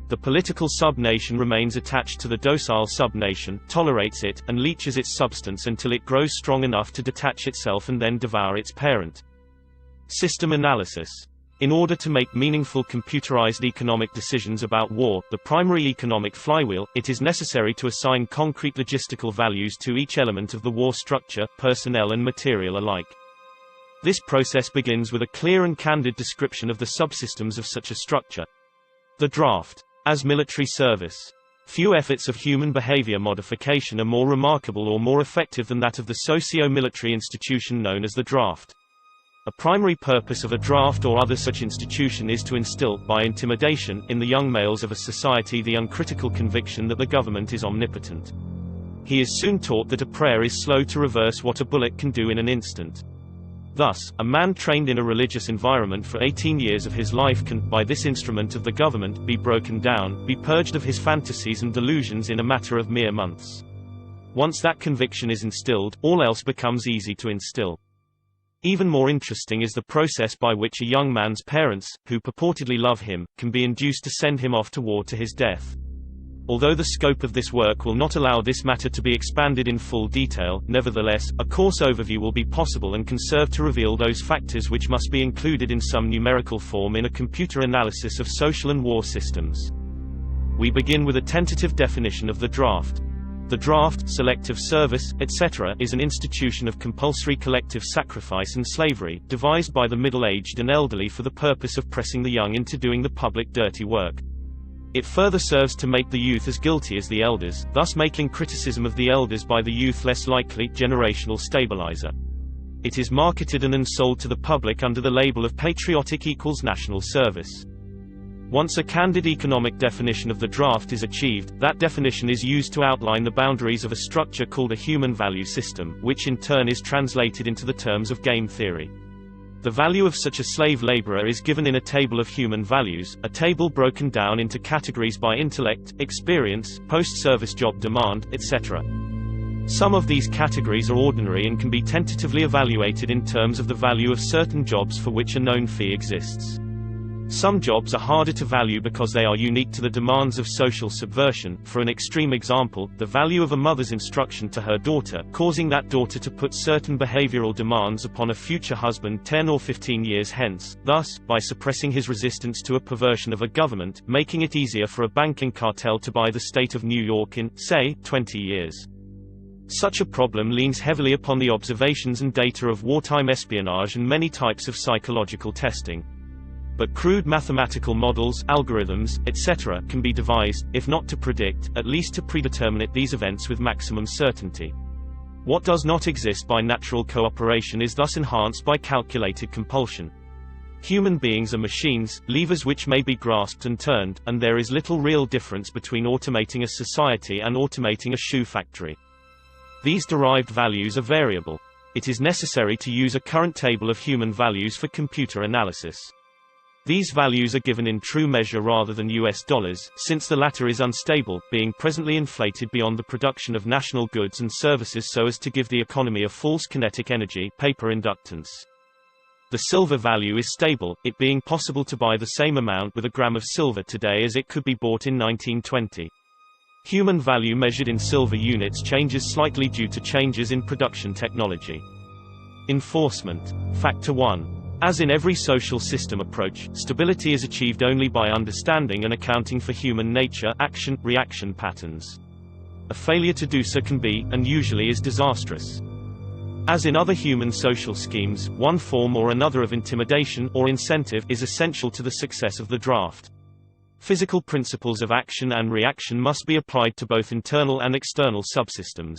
Speaker 1: The political sub-nation remains attached to the docile sub-nation, tolerates it, and leeches its substance until it grows strong enough to detach itself and then devour its parent. System analysis. In order to make meaningful computerized economic decisions about war, the primary economic flywheel, it is necessary to assign concrete logistical values to each element of the war structure, personnel and material alike. This process begins with a clear and candid description of the subsystems of such a structure. The draft. As military service. Few efforts of human behavior modification are more remarkable or more effective than that of the socio-military institution known as the draft. A primary purpose of a draft or other such institution is to instill, by intimidation, in the young males of a society the uncritical conviction that the government is omnipotent. He is soon taught that a prayer is slow to reverse what a bullet can do in an instant. Thus, a man trained in a religious environment for 18 years of his life can, by this instrument of the government, be broken down, be purged of his fantasies and delusions in a matter of mere months. Once that conviction is instilled, all else becomes easy to instill. Even more interesting is the process by which a young man's parents, who purportedly love him, can be induced to send him off to war to his death. Although the scope of this work will not allow this matter to be expanded in full detail, nevertheless, a coarse overview will be possible and can serve to reveal those factors which must be included in some numerical form in a computer analysis of social and war systems. We begin with a tentative definition of the draft. The draft, selective service, etc., is an institution of compulsory collective sacrifice and slavery, devised by the middle-aged and elderly for the purpose of pressing the young into doing the public dirty work. It further serves to make the youth as guilty as the elders, thus making criticism of the elders by the youth less likely. Generational stabilizer. It is marketed and sold to the public under the label of patriotic = national service. Once a candid economic definition of the draft is achieved, that definition is used to outline the boundaries of a structure called a human value system, which in turn is translated into the terms of game theory. The value of such a slave laborer is given in a table of human values, a table broken down into categories by intellect, experience, post-service job demand, etc. Some of these categories are ordinary and can be tentatively evaluated in terms of the value of certain jobs for which a known fee exists. Some jobs are harder to value because they are unique to the demands of social subversion. For an extreme example, the value of a mother's instruction to her daughter, causing that daughter to put certain behavioral demands upon a future husband 10 or 15 years hence, thus, by suppressing his resistance to a perversion of a government, making it easier for a banking cartel to buy the state of New York in, say, 20 years. Such a problem leans heavily upon the observations and data of wartime espionage and many types of psychological testing. But crude mathematical models, algorithms, etc. can be devised, if not to predict, at least to predetermine these events with maximum certainty. What does not exist by natural cooperation is thus enhanced by calculated compulsion. Human beings are machines, levers which may be grasped and turned, and there is little real difference between automating a society and automating a shoe factory. These derived values are variable. It is necessary to use a current table of human values for computer analysis. These values are given in true measure rather than US dollars, since the latter is unstable, being presently inflated beyond the production of national goods and services so as to give the economy a false kinetic energy, paper inductance. The silver value is stable, it being possible to buy the same amount with a gram of silver today as it could be bought in 1920. Human value measured in silver units changes slightly due to changes in production technology. Enforcement. Factor 1. As in every social system approach, stability is achieved only by understanding and accounting for human nature, action-reaction patterns. A failure to do so can be, and usually is, disastrous. As in other human social schemes, one form or another of intimidation or incentive is essential to the success of the draft. Physical principles of action and reaction must be applied to both internal and external subsystems.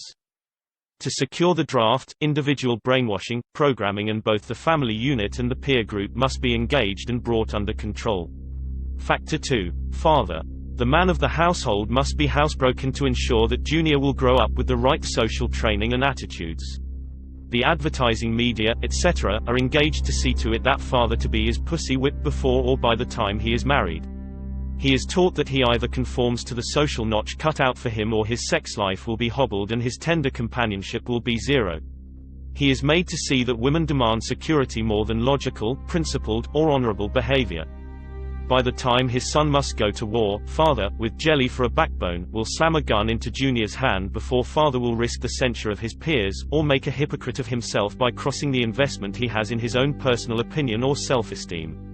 Speaker 1: To secure the draft, individual brainwashing, programming and both the family unit and the peer group must be engaged and brought under control. Factor 2. Father. The man of the household must be housebroken to ensure that Junior will grow up with the right social training and attitudes. The advertising media, etc., are engaged to see to it that father to be is pussy whipped before or by the time he is married. He is taught that he either conforms to the social notch cut out for him or his sex life will be hobbled and his tender companionship will be zero. He is made to see that women demand security more than logical, principled, or honorable behavior. By the time his son must go to war, father, with jelly for a backbone, will slam a gun into Junior's hand before father will risk the censure of his peers, or make a hypocrite of himself by crossing the investment he has in his own personal opinion or self-esteem.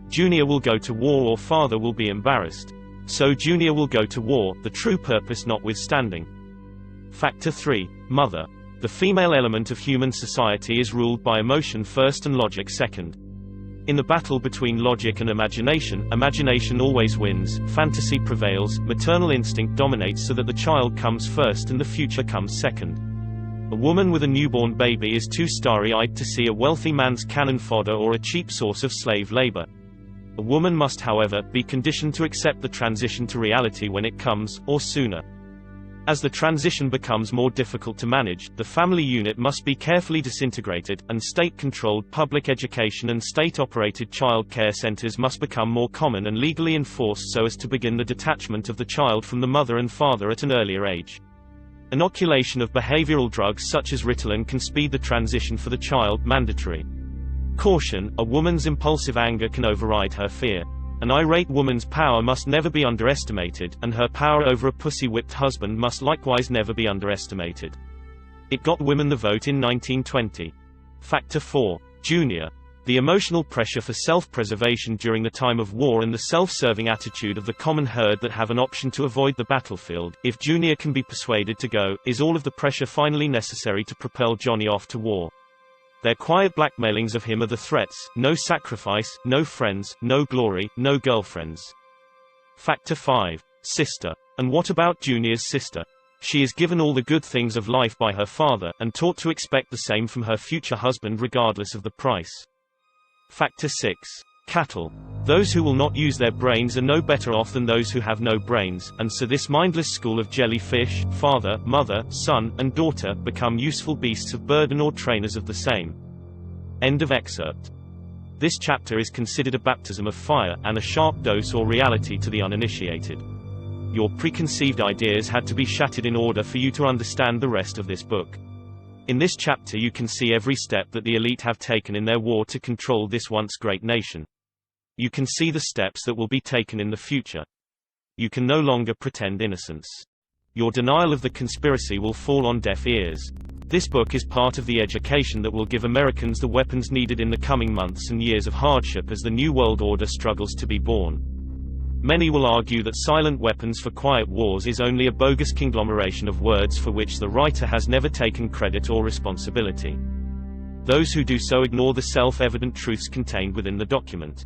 Speaker 1: Junior will go to war or father will be embarrassed. So Junior will go to war, the true purpose notwithstanding. Factor 3. Mother. The female element of human society is ruled by emotion first and logic second. In the battle between logic and imagination, imagination always wins, fantasy prevails, maternal instinct dominates so that the child comes first and the future comes second. A woman with a newborn baby is too starry-eyed to see a wealthy man's cannon fodder or a cheap source of slave labor. A woman must, however, be conditioned to accept the transition to reality when it comes, or sooner. As the transition becomes more difficult to manage, the family unit must be carefully disintegrated, and state-controlled public education and state-operated child care centers must become more common and legally enforced so as to begin the detachment of the child from the mother and father at an earlier age. Inoculation of behavioral drugs such as Ritalin can speed the transition for the child. Mandatory. Caution, a woman's impulsive anger can override her fear. An irate woman's power must never be underestimated, and her power over a pussy-whipped husband must likewise never be underestimated. It got women the vote in 1920. Factor 4. Junior. The emotional pressure for self-preservation during the time of war and the self-serving attitude of the common herd that have an option to avoid the battlefield, if Junior can be persuaded to go, is all of the pressure finally necessary to propel Johnny off to war. Their quiet blackmailings of him are the threats: no sacrifice, no friends, no glory, no girlfriends. Factor 5. Sister. And what about Junior's sister? She is given all the good things of life by her father, and taught to expect the same from her future husband regardless of the price. Factor 6. Cattle. Those who will not use their brains are no better off than those who have no brains, and so this mindless school of jellyfish, father, mother, son, and daughter, become useful beasts of burden or trainers of the same. End of excerpt. This chapter is considered a baptism of fire, and a sharp dose or reality to the uninitiated. Your preconceived ideas had to be shattered in order for you to understand the rest of this book. In this chapter you can see every step that the elite have taken in their war to control this once great nation. You can see the steps that will be taken in the future. You can no longer pretend innocence. Your denial of the conspiracy will fall on deaf ears. This book is part of the education that will give Americans the weapons needed in the coming months and years of hardship as the New World Order struggles to be born. Many will argue that silent weapons for quiet wars is only a bogus conglomeration of words for which the writer has never taken credit or responsibility. Those who do so ignore the self-evident truths contained within the document.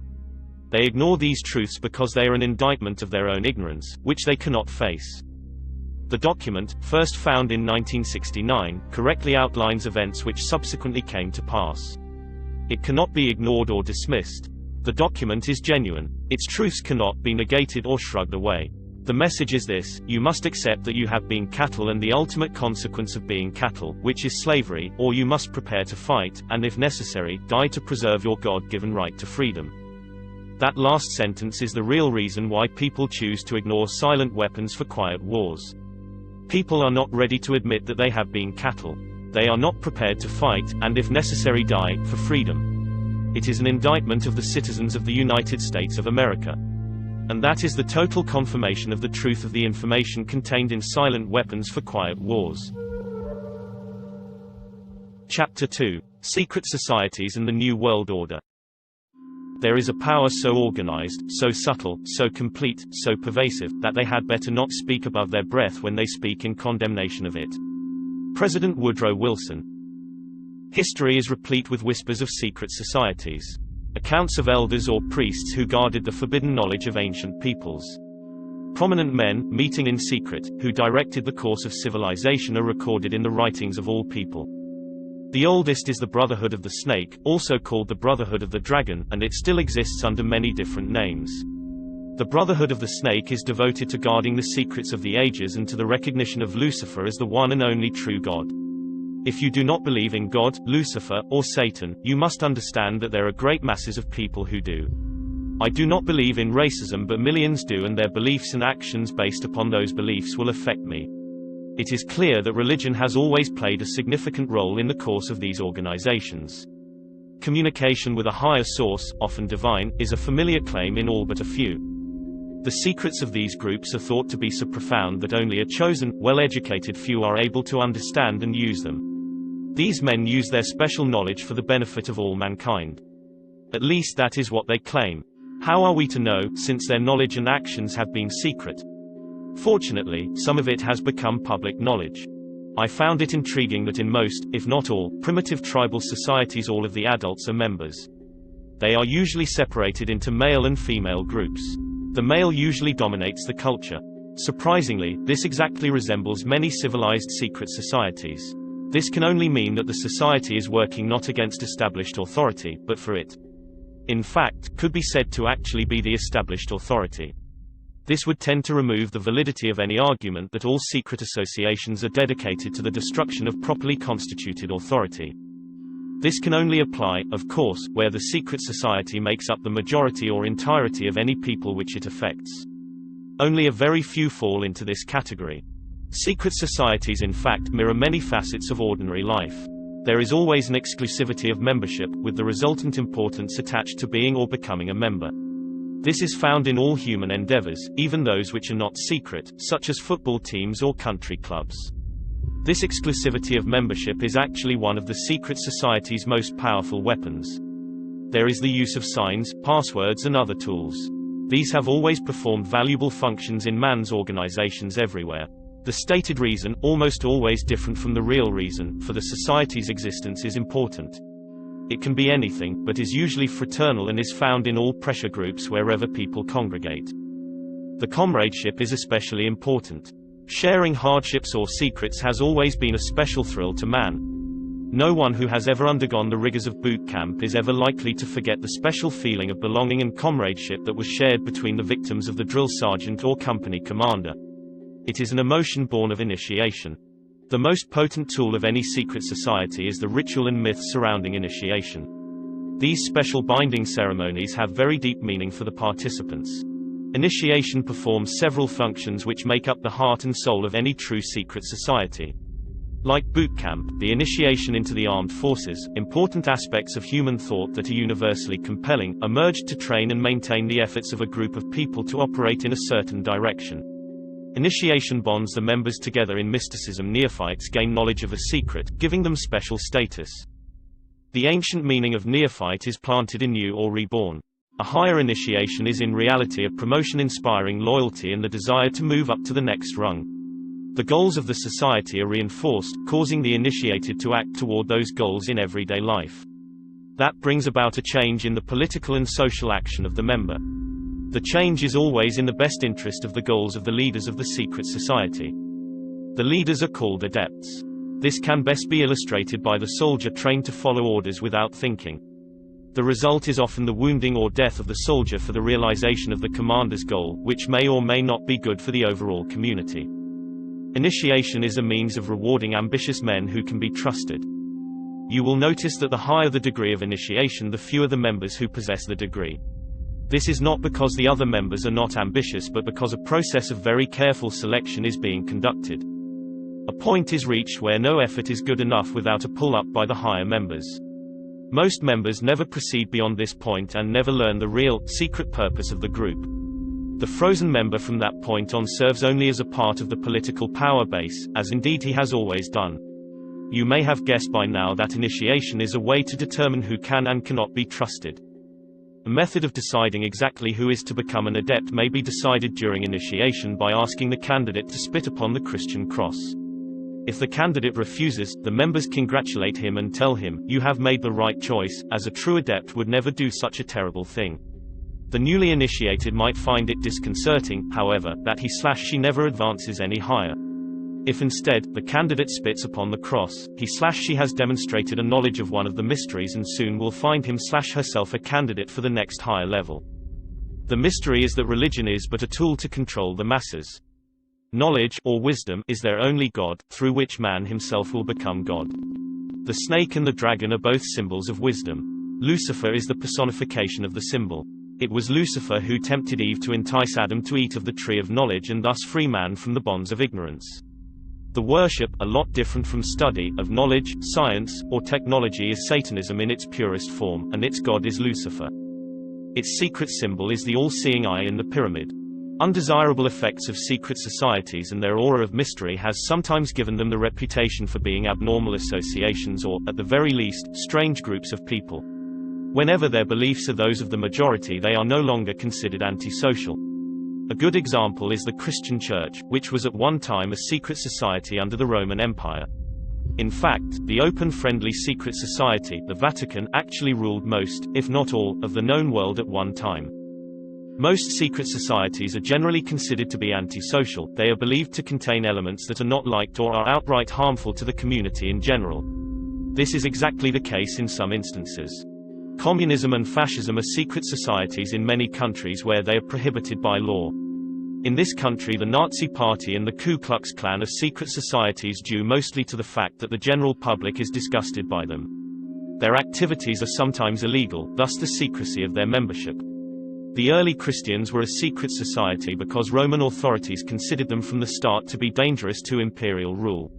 Speaker 1: They ignore these truths because they are an indictment of their own ignorance, which they cannot face. The document, first found in 1969, correctly outlines events which subsequently came to pass. It cannot be ignored or dismissed. The document is genuine. Its truths cannot be negated or shrugged away. The message is this: you must accept that you have been cattle and the ultimate consequence of being cattle, which is slavery, or you must prepare to fight, and if necessary, die to preserve your God-given right to freedom. That last sentence is the real reason why people choose to ignore silent weapons for quiet wars. People are not ready to admit that they have been cattle. They are not prepared to fight, and if necessary die, for freedom. It is an indictment of the citizens of the United States of America. And that is the total confirmation of the truth of the information contained in Silent Weapons for Quiet Wars. Chapter 2. Secret Societies and the New World Order. There is a power so organized, so subtle, so complete, so pervasive, that they had better not speak above their breath when they speak in condemnation of it. President Woodrow Wilson. History is replete with whispers of secret societies. Accounts of elders or priests who guarded the forbidden knowledge of ancient peoples. Prominent men, meeting in secret, who directed the course of civilization are recorded in the writings of all people. The oldest is the Brotherhood of the Snake, also called the Brotherhood of the Dragon, and it still exists under many different names. The Brotherhood of the Snake is devoted to guarding the secrets of the ages and to the recognition of Lucifer as the one and only true God. If you do not believe in God, Lucifer, or Satan, you must understand that there are great masses of people who do. I do not believe in racism, but millions do, and their beliefs and actions based upon those beliefs will affect me. It is clear that religion has always played a significant role in the course of these organizations. Communication with a higher source, often divine, is a familiar claim in all but a few. The secrets of these groups are thought to be so profound that only a chosen, well-educated few are able to understand and use them. These men use their special knowledge for the benefit of all mankind. At least that is what they claim. How are we to know, since their knowledge and actions have been secret? Fortunately, some of it has become public knowledge. I found it intriguing that in most, if not all, primitive tribal societies all of the adults are members. They are usually separated into male and female groups. The male usually dominates the culture. Surprisingly, this exactly resembles many civilized secret societies. This can only mean that the society is working not against established authority, but for it. In fact, could be said to actually be the established authority. This would tend to remove the validity of any argument that all secret associations are dedicated to the destruction of properly constituted authority. This can only apply, of course, where the secret society makes up the majority or entirety of any people which it affects. Only a very few fall into this category. Secret societies in fact mirror many facets of ordinary life. There is always an exclusivity of membership, with the resultant importance attached to being or becoming a member. This is found in all human endeavors, even those which are not secret, such as football teams or country clubs. This exclusivity of membership is actually one of the secret society's most powerful weapons. There is the use of signs, passwords and other tools. These have always performed valuable functions in man's organizations everywhere. The stated reason, almost always different from the real reason, for the society's existence is important. It can be anything, but is usually fraternal and is found in all pressure groups wherever people congregate. The comradeship is especially important. Sharing hardships or secrets has always been a special thrill to man. No one who has ever undergone the rigors of boot camp is ever likely to forget the special feeling of belonging and comradeship that was shared between the victims of the drill sergeant or company commander. It is an emotion born of initiation. The most potent tool of any secret society is the ritual and myth surrounding initiation. These special binding ceremonies have very deep meaning for the participants. Initiation performs several functions which make up the heart and soul of any true secret society. Like boot camp, the initiation into the armed forces, important aspects of human thought that are universally compelling, are merged to train and maintain the efforts of a group of people to operate in a certain direction. Initiation bonds the members together in mysticism. Neophytes gain knowledge of a secret, giving them special status. The ancient meaning of neophyte is planted anew or reborn. A higher initiation is in reality a promotion inspiring loyalty and the desire to move up to the next rung. The goals of the society are reinforced, causing the initiated to act toward those goals in everyday life. That brings about a change in the political and social action of the member. The change is always in the best interest of the goals of the leaders of the secret society. The leaders are called adepts. This can best be illustrated by the soldier trained to follow orders without thinking. The result is often the wounding or death of the soldier for the realization of the commander's goal, which may or may not be good for the overall community. Initiation is a means of rewarding ambitious men who can be trusted. You will notice that the higher the degree of initiation, the fewer the members who possess the degree. This is not because the other members are not ambitious, but because a process of very careful selection is being conducted. A point is reached where no effort is good enough without a pull-up by the higher members. Most members never proceed beyond this point and never learn the real, secret purpose of the group. The frozen member from that point on serves only as a part of the political power base, as indeed he has always done. You may have guessed by now that initiation is a way to determine who can and cannot be trusted. A method of deciding exactly who is to become an adept may be decided during initiation by asking the candidate to spit upon the Christian cross. If the candidate refuses, the members congratulate him and tell him, "You have made the right choice, as a true adept would never do such a terrible thing." The newly initiated might find it disconcerting, however, that he/she never advances any higher. If instead, the candidate spits upon the cross, he/she has demonstrated a knowledge of one of the mysteries and soon will find him/herself a candidate for the next higher level. The mystery is that religion is but a tool to control the masses. Knowledge, or wisdom, is their only God, through which man himself will become God. The snake and the dragon are both symbols of wisdom. Lucifer is the personification of the symbol. It was Lucifer who tempted Eve to entice Adam to eat of the tree of knowledge and thus free man from the bonds of ignorance. The worship, a lot different from study, of knowledge, science, or technology is Satanism in its purest form, and its god is Lucifer. Its secret symbol is the all-seeing eye in the pyramid. Undesirable effects of secret societies and their aura of mystery has sometimes given them the reputation for being abnormal associations or, at the very least, strange groups of people. Whenever their beliefs are those of the majority, they are no longer considered antisocial. A good example is the Christian Church, which was at one time a secret society under the Roman Empire. In fact, the open friendly secret society, the Vatican, actually ruled most, if not all, of the known world at one time. Most secret societies are generally considered to be antisocial. They are believed to contain elements that are not liked or are outright harmful to the community in general. This is exactly the case in some instances. Communism and fascism are secret societies in many countries where they are prohibited by law. In this country, the Nazi Party and the Ku Klux Klan are secret societies due mostly to the fact that the general public is disgusted by them. Their activities are sometimes illegal, thus the secrecy of their membership. The early Christians were a secret society because Roman authorities considered them from the start to be dangerous to imperial rule.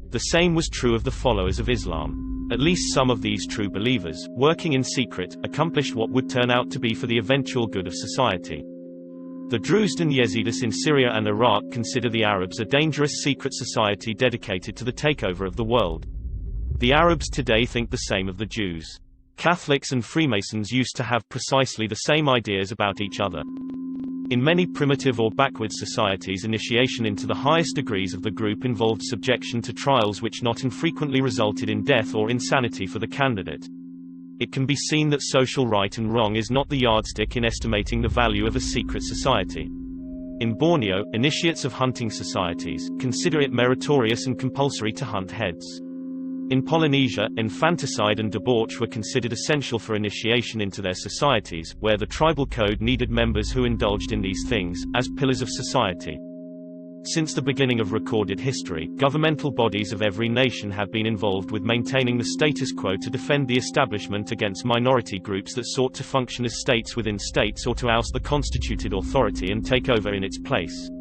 Speaker 1: The same was true of the followers of Islam. At least some of these true believers, working in secret, accomplished what would turn out to be for the eventual good of society. The Druze and Yazidis in Syria and Iraq consider the Arabs a dangerous secret society dedicated to the takeover of the world. The Arabs today think the same of the Jews. Catholics and Freemasons used to have precisely the same ideas about each other. In many primitive or backward societies, initiation into the highest degrees of the group involved subjection to trials which not infrequently resulted in death or insanity for the candidate. It can be seen that social right and wrong is not the yardstick in estimating the value of a secret society. In Borneo, initiates of hunting societies consider it meritorious and compulsory to hunt heads. In Polynesia, infanticide and debauch were considered essential for initiation into their societies, where the tribal code needed members who indulged in these things, as pillars of society. Since the beginning of recorded history, governmental bodies of every nation have been involved with maintaining the status quo to defend the establishment against minority groups that sought to function as states within states or to oust the constituted authority and take over in its place.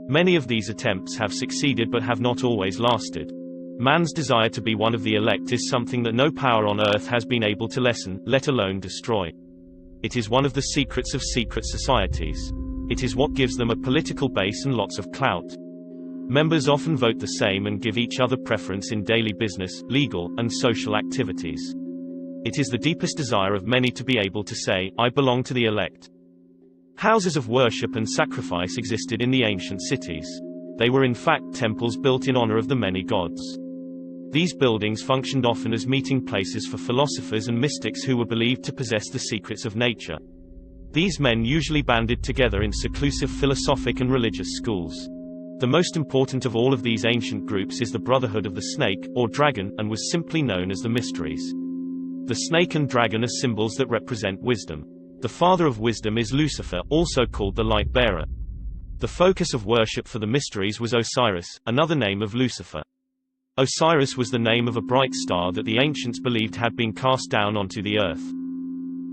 Speaker 1: Many of these attempts have succeeded but have not always lasted. Man's desire to be one of the elect is something that no power on earth has been able to lessen, let alone destroy. It is one of the secrets of secret societies. It is what gives them a political base and lots of clout. Members often vote the same and give each other preference in daily business, legal, and social activities. It is the deepest desire of many to be able to say, "I belong to the elect." Houses of worship and sacrifice existed in the ancient cities. They were in fact temples built in honor of the many gods. These buildings functioned often as meeting places for philosophers and mystics who were believed to possess the secrets of nature. These men usually banded together in seclusive philosophic and religious schools. The most important of all of these ancient groups is the Brotherhood of the Snake, or Dragon, and was simply known as the Mysteries. The snake and dragon are symbols that represent wisdom. The father of wisdom is Lucifer, also called the Light Bearer. The focus of worship for the Mysteries was Osiris, another name of Lucifer. Osiris was the name of a bright star that the ancients believed had been cast down onto the earth.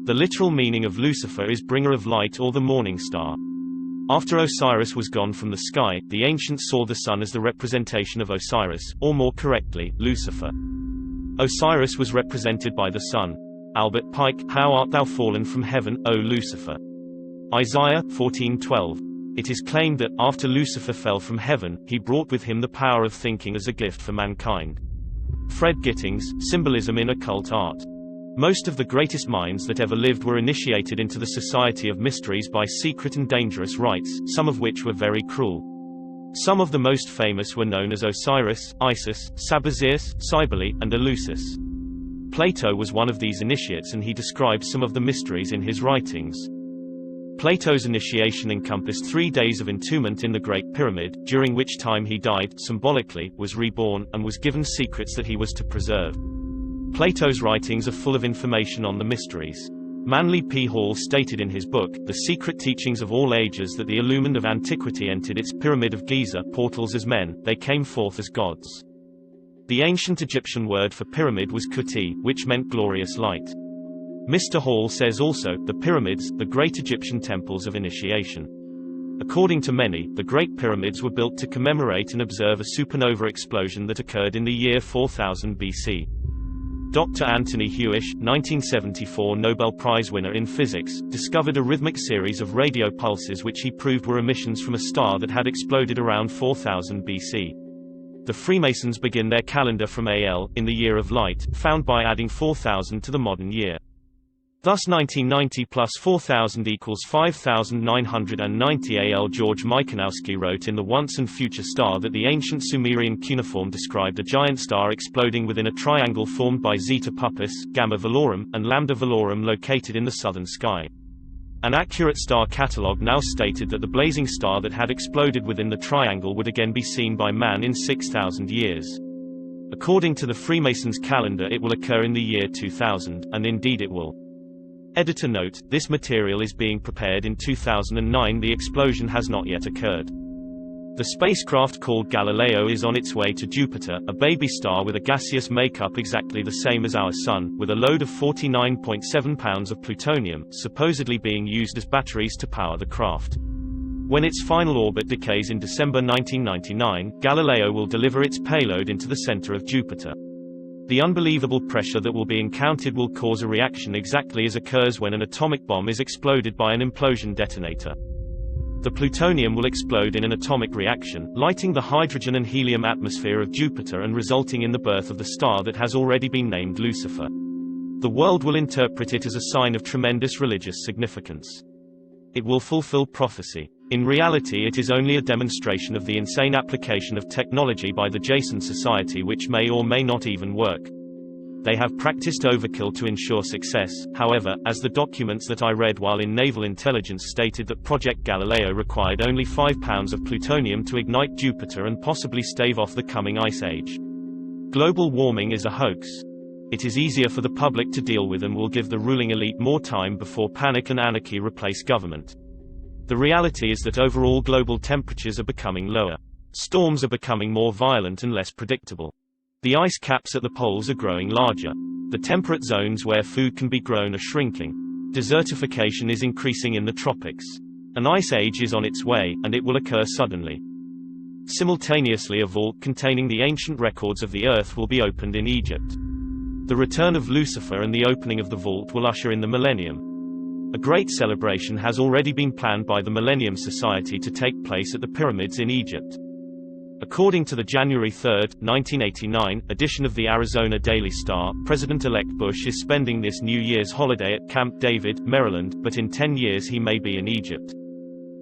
Speaker 1: The literal meaning of Lucifer is bringer of light or the morning star. After Osiris was gone from the sky, the ancients saw the sun as the representation of Osiris, or more correctly, Lucifer. Osiris was represented by the sun. Albert Pike, "How art thou fallen from heaven, O Lucifer?" Isaiah 14:12. It is claimed that, after Lucifer fell from heaven, he brought with him the power of thinking as a gift for mankind. Fred Gittings, Symbolism in Occult Art. Most of the greatest minds that ever lived were initiated into the Society of Mysteries by secret and dangerous rites, some of which were very cruel. Some of the most famous were known as Osiris, Isis, Sabazius, Cybele, and Eleusis. Plato was one of these initiates and he describes some of the mysteries in his writings. Plato's initiation encompassed 3 days of entombment in the Great Pyramid, during which time he died, symbolically, was reborn, and was given secrets that he was to preserve. Plato's writings are full of information on the mysteries. Manly P. Hall stated in his book, The Secret Teachings of All Ages, that the illumined of antiquity entered its Pyramid of Giza portals as men, they came forth as gods. The ancient Egyptian word for pyramid was kuti, which meant glorious light. Mr. Hall says also, the pyramids, the great Egyptian temples of initiation. According to many, the Great Pyramids were built to commemorate and observe a supernova explosion that occurred in the year 4000 BC. Dr. Anthony Hewish, 1974 Nobel Prize winner in physics, discovered a rhythmic series of radio pulses which he proved were emissions from a star that had exploded around 4000 BC. The Freemasons begin their calendar from AL, in the year of light, found by adding 4000 to the modern year. Thus 1990 plus 4000 equals 5990 AL. George Michanowski wrote in The Once and Future Star that the ancient Sumerian cuneiform described a giant star exploding within a triangle formed by Zeta Puppis, Gamma Velorum, and Lambda Velorum located in the southern sky. An accurate star catalogue now stated that the blazing star that had exploded within the triangle would again be seen by man in 6,000 years. According to the Freemasons' calendar, it will occur in the year 2000, and indeed it will. Editor note, this material is being prepared in 2009. The explosion has not yet occurred. The spacecraft called Galileo is on its way to Jupiter, a baby star with a gaseous makeup exactly the same as our Sun, with a load of 49.7 pounds of plutonium, supposedly being used as batteries to power the craft. When its final orbit decays in December 1999, Galileo will deliver its payload into the center of Jupiter. The unbelievable pressure that will be encountered will cause a reaction exactly as occurs when an atomic bomb is exploded by an implosion detonator. The plutonium will explode in an atomic reaction, lighting the hydrogen and helium atmosphere of Jupiter and resulting in the birth of the star that has already been named Lucifer. The world will interpret it as a sign of tremendous religious significance. It will fulfill prophecy. In reality, it is only a demonstration of the insane application of technology by the Jason Society, which may or may not even work. They have practiced overkill to ensure success, however, as the documents that I read while in naval intelligence stated that Project Galileo required only 5 pounds of plutonium to ignite Jupiter and possibly stave off the coming ice age. Global warming is a hoax. It is easier for the public to deal with and will give the ruling elite more time before panic and anarchy replace government. The reality is that overall global temperatures are becoming lower. Storms are becoming more violent and less predictable. The ice caps at the poles are growing larger. The temperate zones where food can be grown are shrinking. Desertification is increasing in the tropics. An ice age is on its way, and it will occur suddenly. Simultaneously, a vault containing the ancient records of the Earth will be opened in Egypt. The return of Lucifer and the opening of the vault will usher in the millennium. A great celebration has already been planned by the Millennium Society to take place at the pyramids in Egypt. According to the January 3, 1989, edition of the Arizona Daily Star, President-elect Bush is spending this New Year's holiday at Camp David, Maryland, but in 10 years he may be in Egypt.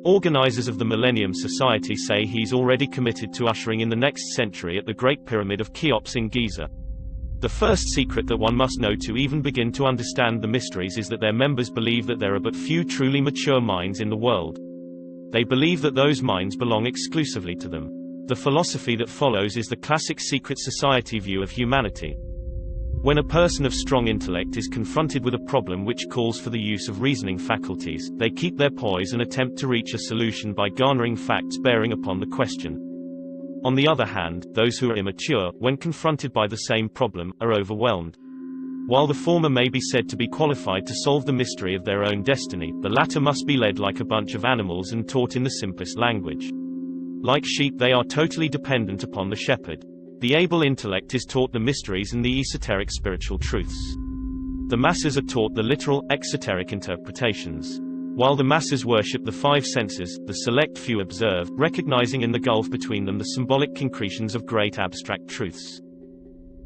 Speaker 1: Organizers of the Millennium Society say he's already committed to ushering in the next century at the Great Pyramid of Cheops in Giza. The first secret that one must know to even begin to understand the mysteries is that their members believe that there are but few truly mature minds in the world. They believe that those minds belong exclusively to them. The philosophy that follows is the classic secret society view of humanity. When a person of strong intellect is confronted with a problem which calls for the use of reasoning faculties, they keep their poise and attempt to reach a solution by garnering facts bearing upon the question. On the other hand, those who are immature, when confronted by the same problem, are overwhelmed. While the former may be said to be qualified to solve the mystery of their own destiny, the latter must be led like a bunch of animals and taught in the simplest language. Like sheep, they are totally dependent upon the shepherd. The able intellect is taught the mysteries and the esoteric spiritual truths. The masses are taught the literal, exoteric interpretations. While the masses worship the five senses, the select few observe, recognizing in the gulf between them the symbolic concretions of great abstract truths.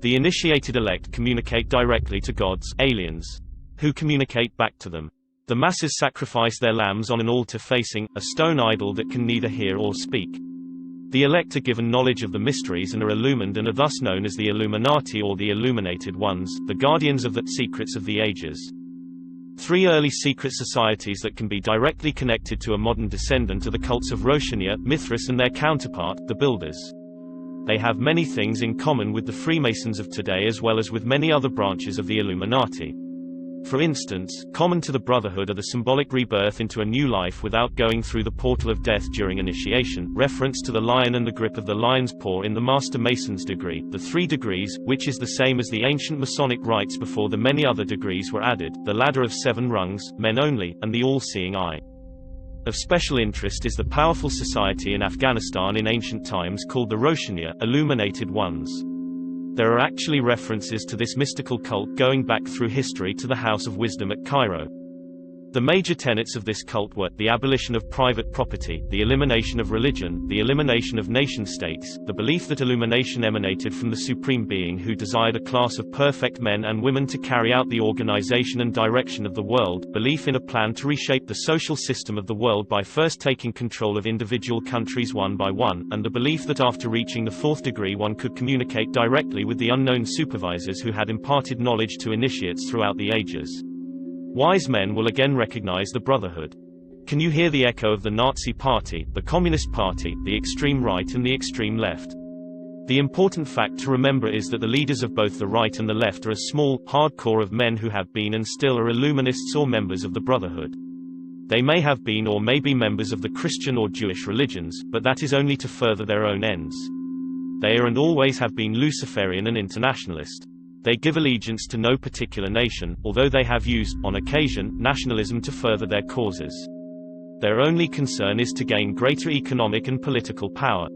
Speaker 1: The initiated elect communicate directly to gods, aliens, who communicate back to them. The masses sacrifice their lambs on an altar facing a stone idol that can neither hear or speak. The elect are given knowledge of the mysteries and are illumined and are thus known as the Illuminati or the Illuminated Ones, the guardians of the secrets of the ages. Three early secret societies that can be directly connected to a modern descendant are the cults of Roshania, Mithras and their counterpart, the Builders. They have many things in common with the Freemasons of today as well as with many other branches of the Illuminati. For instance, common to the Brotherhood are the symbolic rebirth into a new life without going through the portal of death during initiation, reference to the lion and the grip of the lion's paw in the Master Mason's degree, the 3 degrees, which is the same as the ancient Masonic rites before the many other degrees were added, the ladder of 7 rungs, men only, and the all-seeing eye. Of special interest is the powerful society in Afghanistan in ancient times called the Roshania, Illuminated Ones. There are actually references to this mystical cult going back through history to the House of Wisdom at Cairo. The major tenets of this cult were, the abolition of private property, the elimination of religion, the elimination of nation-states, the belief that illumination emanated from the Supreme Being who desired a class of perfect men and women to carry out the organization and direction of the world, belief in a plan to reshape the social system of the world by first taking control of individual countries one by one, and the belief that after reaching the 4th degree one could communicate directly with the unknown supervisors who had imparted knowledge to initiates throughout the ages. Wise men will again recognize the Brotherhood. Can you hear the echo of the Nazi Party, the Communist Party, the extreme right and the extreme left? The important fact to remember is that the leaders of both the right and the left are a small, hard core of men who have been and still are Illuminists or members of the Brotherhood. They may have been or may be members of the Christian or Jewish religions, but that is only to further their own ends. They are and always have been Luciferian and internationalist. They give allegiance to no particular nation, although they have used, on occasion, nationalism to further their causes. Their only concern is to gain greater economic and political power.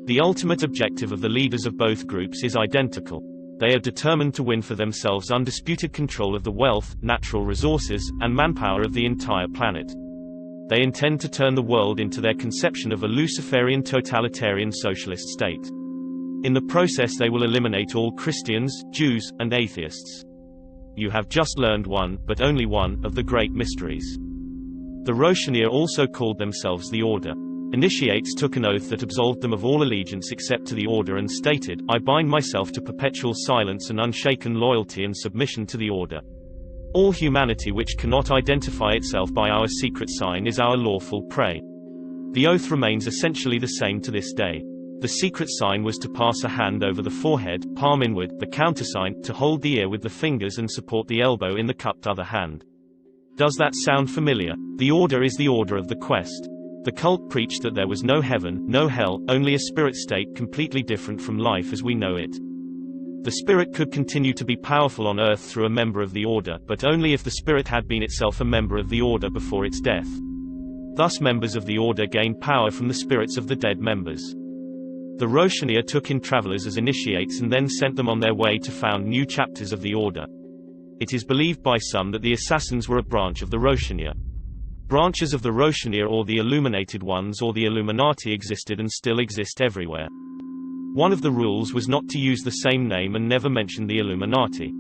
Speaker 1: The ultimate objective of the leaders of both groups is identical. They are determined to win for themselves undisputed control of the wealth, natural resources, and manpower of the entire planet. They intend to turn the world into their conception of a Luciferian totalitarian socialist state. In the process they will eliminate all Christians, Jews, and atheists. You have just learned one, but only one, of the great mysteries. The Roshaniya also called themselves the Order. Initiates took an oath that absolved them of all allegiance except to the Order and stated, "I bind myself to perpetual silence and unshaken loyalty and submission to the Order. All humanity which cannot identify itself by our secret sign is our lawful prey." The oath remains essentially the same to this day. The secret sign was to pass a hand over the forehead, palm inward, the countersign, to hold the ear with the fingers and support the elbow in the cupped other hand. Does that sound familiar? The Order is the order of the quest. The cult preached that there was no heaven, no hell, only a spirit state completely different from life as we know it. The spirit could continue to be powerful on earth through a member of the Order, but only if the spirit had been itself a member of the Order before its death. Thus members of the Order gained power from the spirits of the dead members. The Roshaniya took in travelers as initiates and then sent them on their way to found new chapters of the Order. It is believed by some that the assassins were a branch of the Roshaniya. Branches of the Roshaniya or the Illuminated Ones or the Illuminati existed and still exist everywhere. One of the rules was not to use the same name and never mention the Illuminati.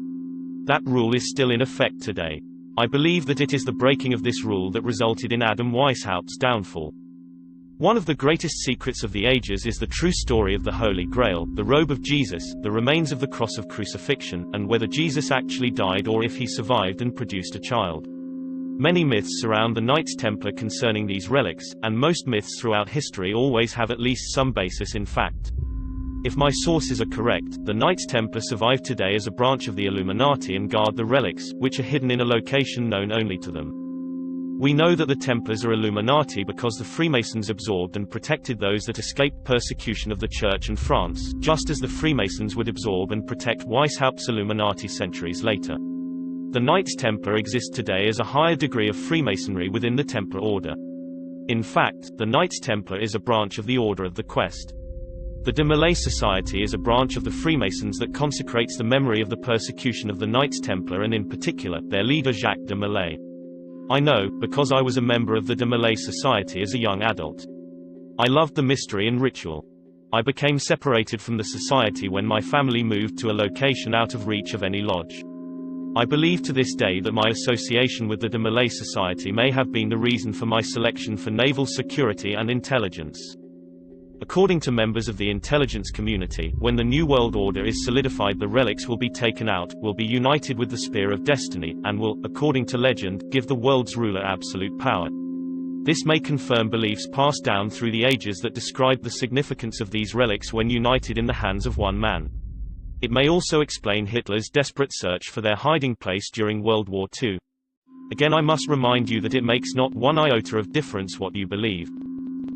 Speaker 1: That rule is still in effect today. I believe that it is the breaking of this rule that resulted in Adam Weishaupt's downfall. One of the greatest secrets of the ages is the true story of the Holy Grail, the robe of Jesus, the remains of the cross of crucifixion, and whether Jesus actually died or if he survived and produced a child. Many myths surround the Knights Templar concerning these relics, and most myths throughout history always have at least some basis in fact. If my sources are correct, the Knights Templar survive today as a branch of the Illuminati and guard the relics, which are hidden in a location known only to them. We know that the Templars are Illuminati because the Freemasons absorbed and protected those that escaped persecution of the Church and France, just as the Freemasons would absorb and protect Weishaupt's Illuminati centuries later. The Knights Templar exist today as a higher degree of Freemasonry within the Templar Order. In fact, the Knights Templar is a branch of the Order of the Quest. The de Molay Society is a branch of the Freemasons that consecrates the memory of the persecution of the Knights Templar and in particular, their leader Jacques de Molay. I know, because I was a member of the de Molay Society as a young adult. I loved the mystery and ritual. I became separated from the society when my family moved to a location out of reach of any lodge. I believe to this day that my association with the de Molay Society may have been the reason for my selection for naval security and intelligence. According to members of the intelligence community, when the New World Order is solidified, the relics will be taken out, will be united with the Spear of Destiny, and will, according to legend, give the world's ruler absolute power. This may confirm beliefs passed down through the ages that describe the significance of these relics when united in the hands of one man. It may also explain Hitler's desperate search for their hiding place during World War II. Again, I must remind you that it makes not one iota of difference what you believe.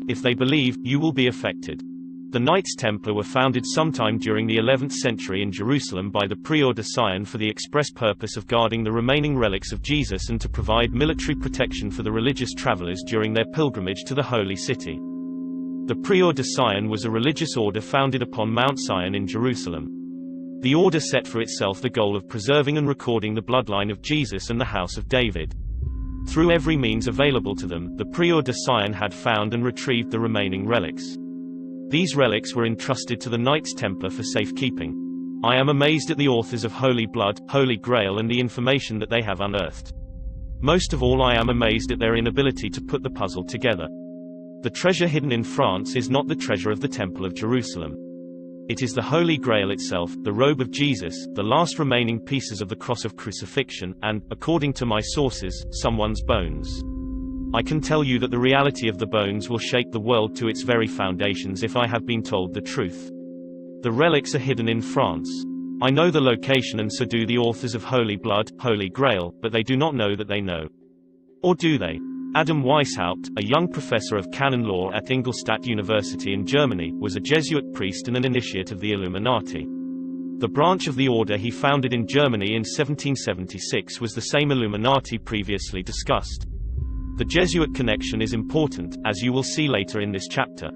Speaker 1: If they believe, you will be affected. The Knights Templar were founded sometime during the 11th century in Jerusalem by the Prieur de Sion for the express purpose of guarding the remaining relics of Jesus and to provide military protection for the religious travelers during their pilgrimage to the Holy City. The Prieur de Sion was a religious order founded upon Mount Sion in Jerusalem. The order set for itself the goal of preserving and recording the bloodline of Jesus and the house of David. Through every means available to them, the Prieur de Sion had found and retrieved the remaining relics. These relics were entrusted to the Knights Templar for safekeeping. I am amazed at the authors of Holy Blood, Holy Grail and the information that they have unearthed. Most of all, I am amazed at their inability to put the puzzle together. The treasure hidden in France is not the treasure of the Temple of Jerusalem. It is the Holy Grail itself, the robe of Jesus, the last remaining pieces of the cross of crucifixion, and, according to my sources, someone's bones. I can tell you that the reality of the bones will shake the world to its very foundations if I have been told the truth. The relics are hidden in France. I know the location and so do the authors of Holy Blood, Holy Grail, but they do not know that they know. Or do they? Adam Weishaupt, a young professor of canon law at Ingolstadt University in Germany, was a Jesuit priest and an initiate of the Illuminati. The branch of the order he founded in Germany in 1776 was the same Illuminati previously discussed. The Jesuit connection is important, as you will see later in this chapter.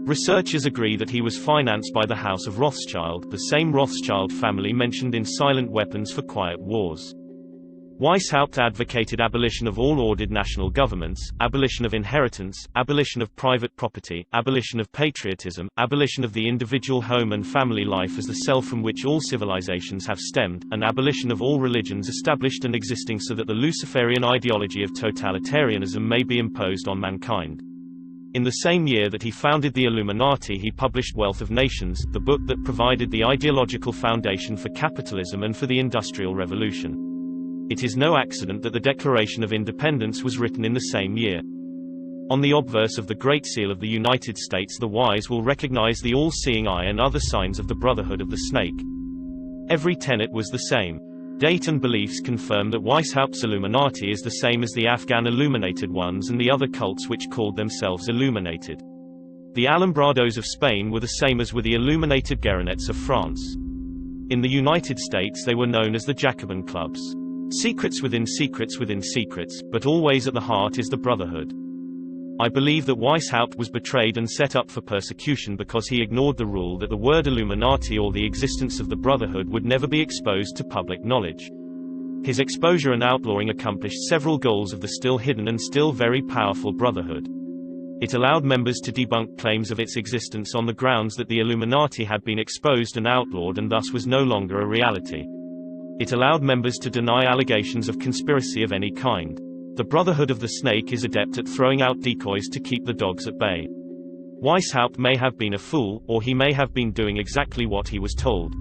Speaker 1: Researchers agree that he was financed by the House of Rothschild, the same Rothschild family mentioned in Silent Weapons for Quiet Wars. Weishaupt advocated abolition of all ordered national governments, abolition of inheritance, abolition of private property, abolition of patriotism, abolition of the individual home and family life as the cell from which all civilizations have stemmed, and abolition of all religions established and existing so that the Luciferian ideology of totalitarianism may be imposed on mankind. In the same year that he founded the Illuminati, he published Wealth of Nations, the book that provided the ideological foundation for capitalism and for the Industrial Revolution. It is no accident that the Declaration of Independence was written in the same year. On the obverse of the Great Seal of the United States, the wise will recognize the all-seeing eye and other signs of the Brotherhood of the Snake. Every tenet was the same. Date and beliefs confirm that Weishaupt's Illuminati is the same as the Afghan Illuminated Ones and the other cults which called themselves Illuminated. The Alumbrados of Spain were the same as were the Illuminated Guéronets of France. In the United States they were known as the Jacobin clubs. Secrets within secrets within secrets, but always at the heart is the Brotherhood. I believe that Weishaupt was betrayed and set up for persecution because he ignored the rule that the word Illuminati or the existence of the Brotherhood would never be exposed to public knowledge. His exposure and outlawing accomplished several goals of the still hidden and still very powerful Brotherhood. It allowed members to debunk claims of its existence on the grounds that the Illuminati had been exposed and outlawed and thus was no longer a reality. It allowed members to deny allegations of conspiracy of any kind. The Brotherhood of the Snake is adept at throwing out decoys to keep the dogs at bay. Weishaupt may have been a fool, or he may have been doing exactly what he was told.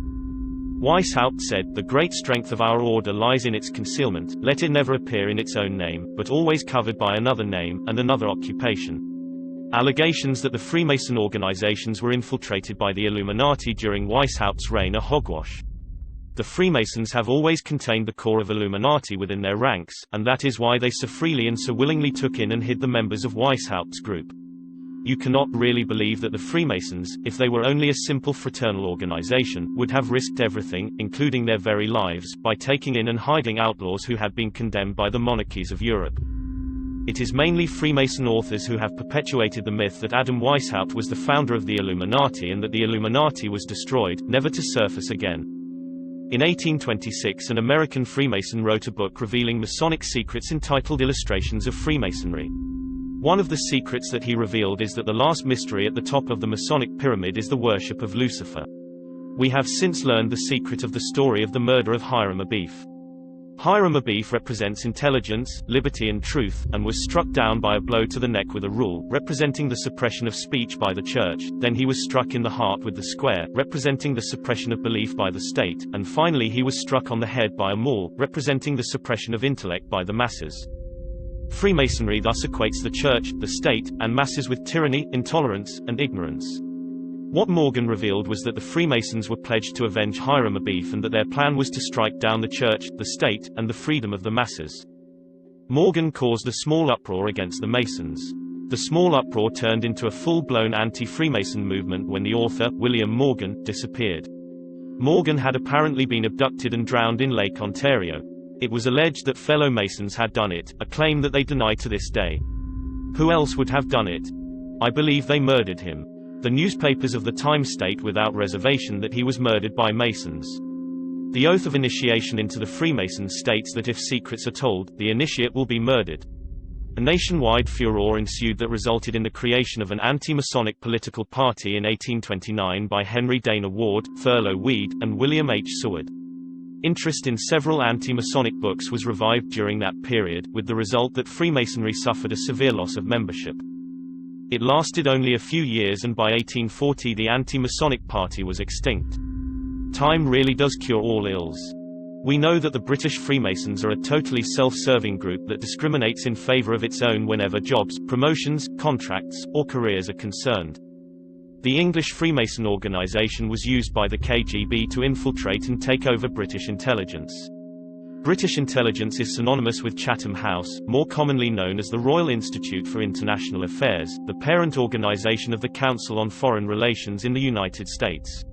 Speaker 1: Weishaupt said, "The great strength of our order lies in its concealment, let it never appear in its own name, but always covered by another name, and another occupation." Allegations that the Freemason organizations were infiltrated by the Illuminati during Weishaupt's reign are hogwash. The Freemasons have always contained the core of Illuminati within their ranks, and that is why they so freely and so willingly took in and hid the members of Weishaupt's group. You cannot really believe that the Freemasons, if they were only a simple fraternal organization, would have risked everything, including their very lives, by taking in and hiding outlaws who had been condemned by the monarchies of Europe. It is mainly Freemason authors who have perpetuated the myth that Adam Weishaupt was the founder of the Illuminati and that the Illuminati was destroyed, never to surface again. In 1826 an American Freemason wrote a book revealing Masonic secrets entitled Illustrations of Freemasonry. One of the secrets that he revealed is that the last mystery at the top of the Masonic pyramid is the worship of Lucifer. We have since learned the secret of the story of the murder of Hiram Abief. Hiram Abief represents intelligence, liberty and truth, and was struck down by a blow to the neck with a rule, representing the suppression of speech by the church, then he was struck in the heart with the square, representing the suppression of belief by the state, and finally he was struck on the head by a maul, representing the suppression of intellect by the masses. Freemasonry thus equates the church, the state, and masses with tyranny, intolerance, and ignorance. What Morgan revealed was that the Freemasons were pledged to avenge Hiram Abief and that their plan was to strike down the church, the state, and the freedom of the masses. Morgan caused a small uproar against the Masons. The small uproar turned into a full-blown anti-Freemason movement when the author, William Morgan, disappeared. Morgan had apparently been abducted and drowned in Lake Ontario. It was alleged that fellow Masons had done it, a claim that they deny to this day. Who else would have done it? I believe they murdered him. The newspapers of the time state without reservation that he was murdered by Masons. The oath of initiation into the Freemasons states that if secrets are told, the initiate will be murdered. A nationwide furor ensued that resulted in the creation of an anti-Masonic political party in 1829 by Henry Dana Ward, Thurlow Weed, and William H. Seward. Interest in several anti-Masonic books was revived during that period, with the result that Freemasonry suffered a severe loss of membership. It lasted only a few years and by 1840 the anti-Masonic party was extinct. Time really does cure all ills. We know that the British Freemasons are a totally self-serving group that discriminates in favor of its own whenever jobs, promotions, contracts, or careers are concerned. The English Freemason organization was used by the KGB to infiltrate and take over British intelligence. British intelligence is synonymous with Chatham House, more commonly known as the Royal Institute for International Affairs, the parent organization of the Council on Foreign Relations in the United States.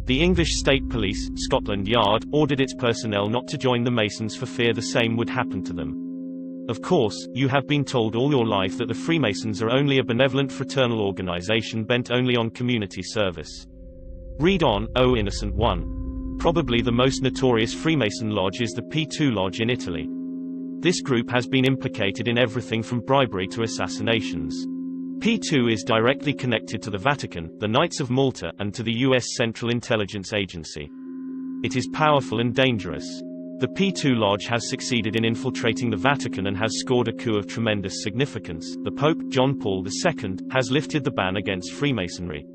Speaker 1: The English State Police, Scotland Yard, ordered its personnel not to join the Masons for fear the same would happen to them. Of course, you have been told all your life that the Freemasons are only a benevolent fraternal organization bent only on community service. Read on, O innocent one. Probably the most notorious Freemason lodge is the P2 Lodge in Italy. This group has been implicated in everything from bribery to assassinations. P2 is directly connected to the Vatican, the Knights of Malta, and to the U.S. Central Intelligence Agency. It is powerful and dangerous. The P2 Lodge has succeeded in infiltrating the Vatican and has scored a coup of tremendous significance. The Pope, John Paul II, has lifted the ban against Freemasonry.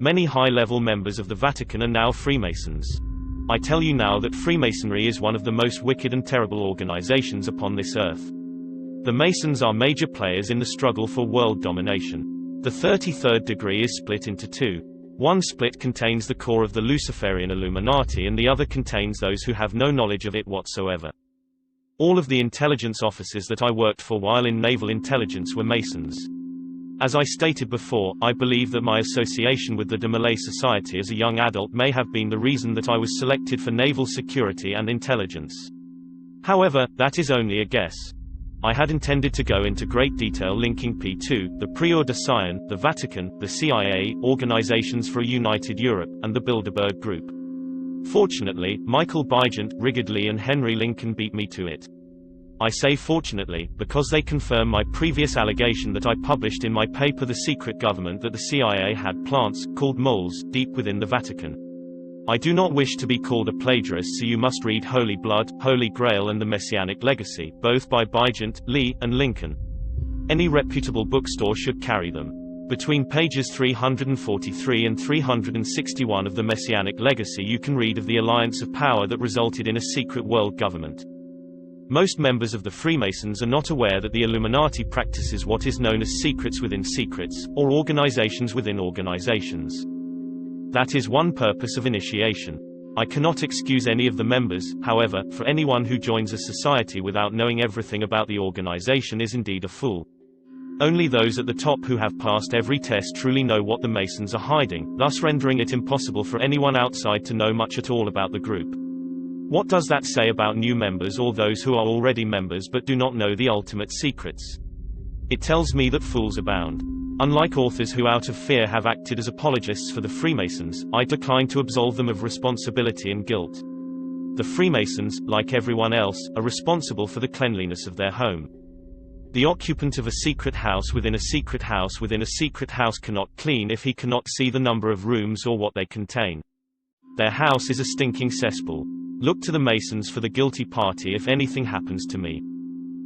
Speaker 1: Many high-level members of the Vatican are now Freemasons. I tell you now that Freemasonry is one of the most wicked and terrible organizations upon this earth. The Masons are major players in the struggle for world domination. The 33rd degree is split into two. One split contains the core of the Luciferian Illuminati and the other contains those who have no knowledge of it whatsoever. All of the intelligence officers that I worked for while in naval intelligence were Masons. As I stated before, I believe that my association with the de Molay Society as a young adult may have been the reason that I was selected for naval security and intelligence. However, that is only a guess. I had intended to go into great detail linking P2, the Prieur de Sion, the Vatican, the CIA, Organizations for a United Europe, and the Bilderberg Group. Fortunately, Michael Bygent, Rigard Lee and Henry Lincoln beat me to it. I say fortunately, because they confirm my previous allegation that I published in my paper The Secret Government that the CIA had plants, called moles, deep within the Vatican. I do not wish to be called a plagiarist, so you must read Holy Blood, Holy Grail and the Messianic Legacy, both by Bygent, Lee, and Lincoln. Any reputable bookstore should carry them. Between pages 343 and 361 of the Messianic Legacy you can read of the alliance of power that resulted in a secret world government. Most members of the Freemasons are not aware that the Illuminati practices what is known as secrets within secrets, or organizations within organizations. That is one purpose of initiation. I cannot excuse any of the members, however, for anyone who joins a society without knowing everything about the organization is indeed a fool. Only those at the top who have passed every test truly know what the Masons are hiding, thus rendering it impossible for anyone outside to know much at all about the group. What does that say about new members or those who are already members but do not know the ultimate secrets? It tells me that fools abound. Unlike authors who out of fear have acted as apologists for the Freemasons, I decline to absolve them of responsibility and guilt. The Freemasons, like everyone else, are responsible for the cleanliness of their home. The occupant of a secret house within a secret house within a secret house cannot clean if he cannot see the number of rooms or what they contain. Their house is a stinking cesspool. Look to the Masons for the guilty party if anything happens to me.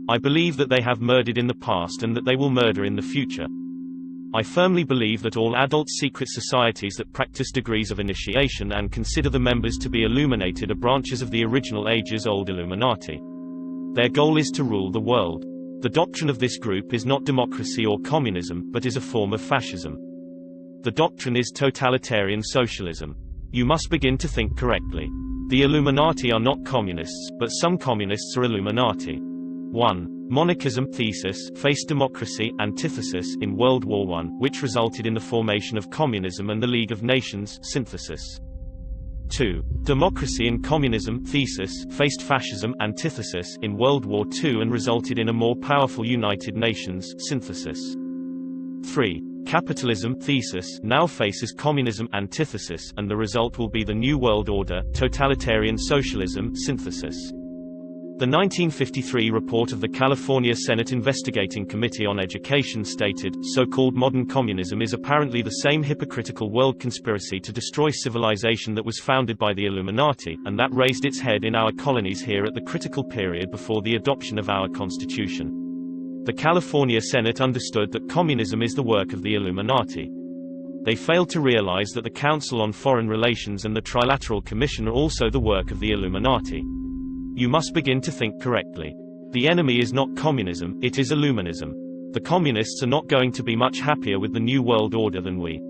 Speaker 1: I believe that they have murdered in the past and that they will murder in the future. I firmly believe that all adult secret societies that practice degrees of initiation and consider the members to be illuminated are branches of the original ages-old Illuminati. Their goal is to rule the world. The doctrine of this group is not democracy or communism, but is a form of fascism. The doctrine is totalitarian socialism. You must begin to think correctly. The Illuminati are not communists, but some communists are Illuminati. 1. Monarchism thesis faced democracy antithesis in World War I, which resulted in the formation of communism and the League of Nations synthesis. 2. Democracy and communism thesis faced fascism antithesis in World War II and resulted in a more powerful United Nations synthesis. 3. Capitalism thesis now faces communism antithesis and the result will be the New World Order totalitarian socialism synthesis. The 1953 report of the California Senate Investigating Committee on Education stated, so-called modern communism is apparently the same hypocritical world conspiracy to destroy civilization that was founded by the Illuminati, and that raised its head in our colonies here at the critical period before the adoption of our Constitution. The California Senate understood that communism is the work of the Illuminati. They failed to realize that the Council on Foreign Relations and the Trilateral Commission are also the work of the Illuminati. You must begin to think correctly. The enemy is not communism, it is Illuminism. The communists are not going to be much happier with the New World Order than we.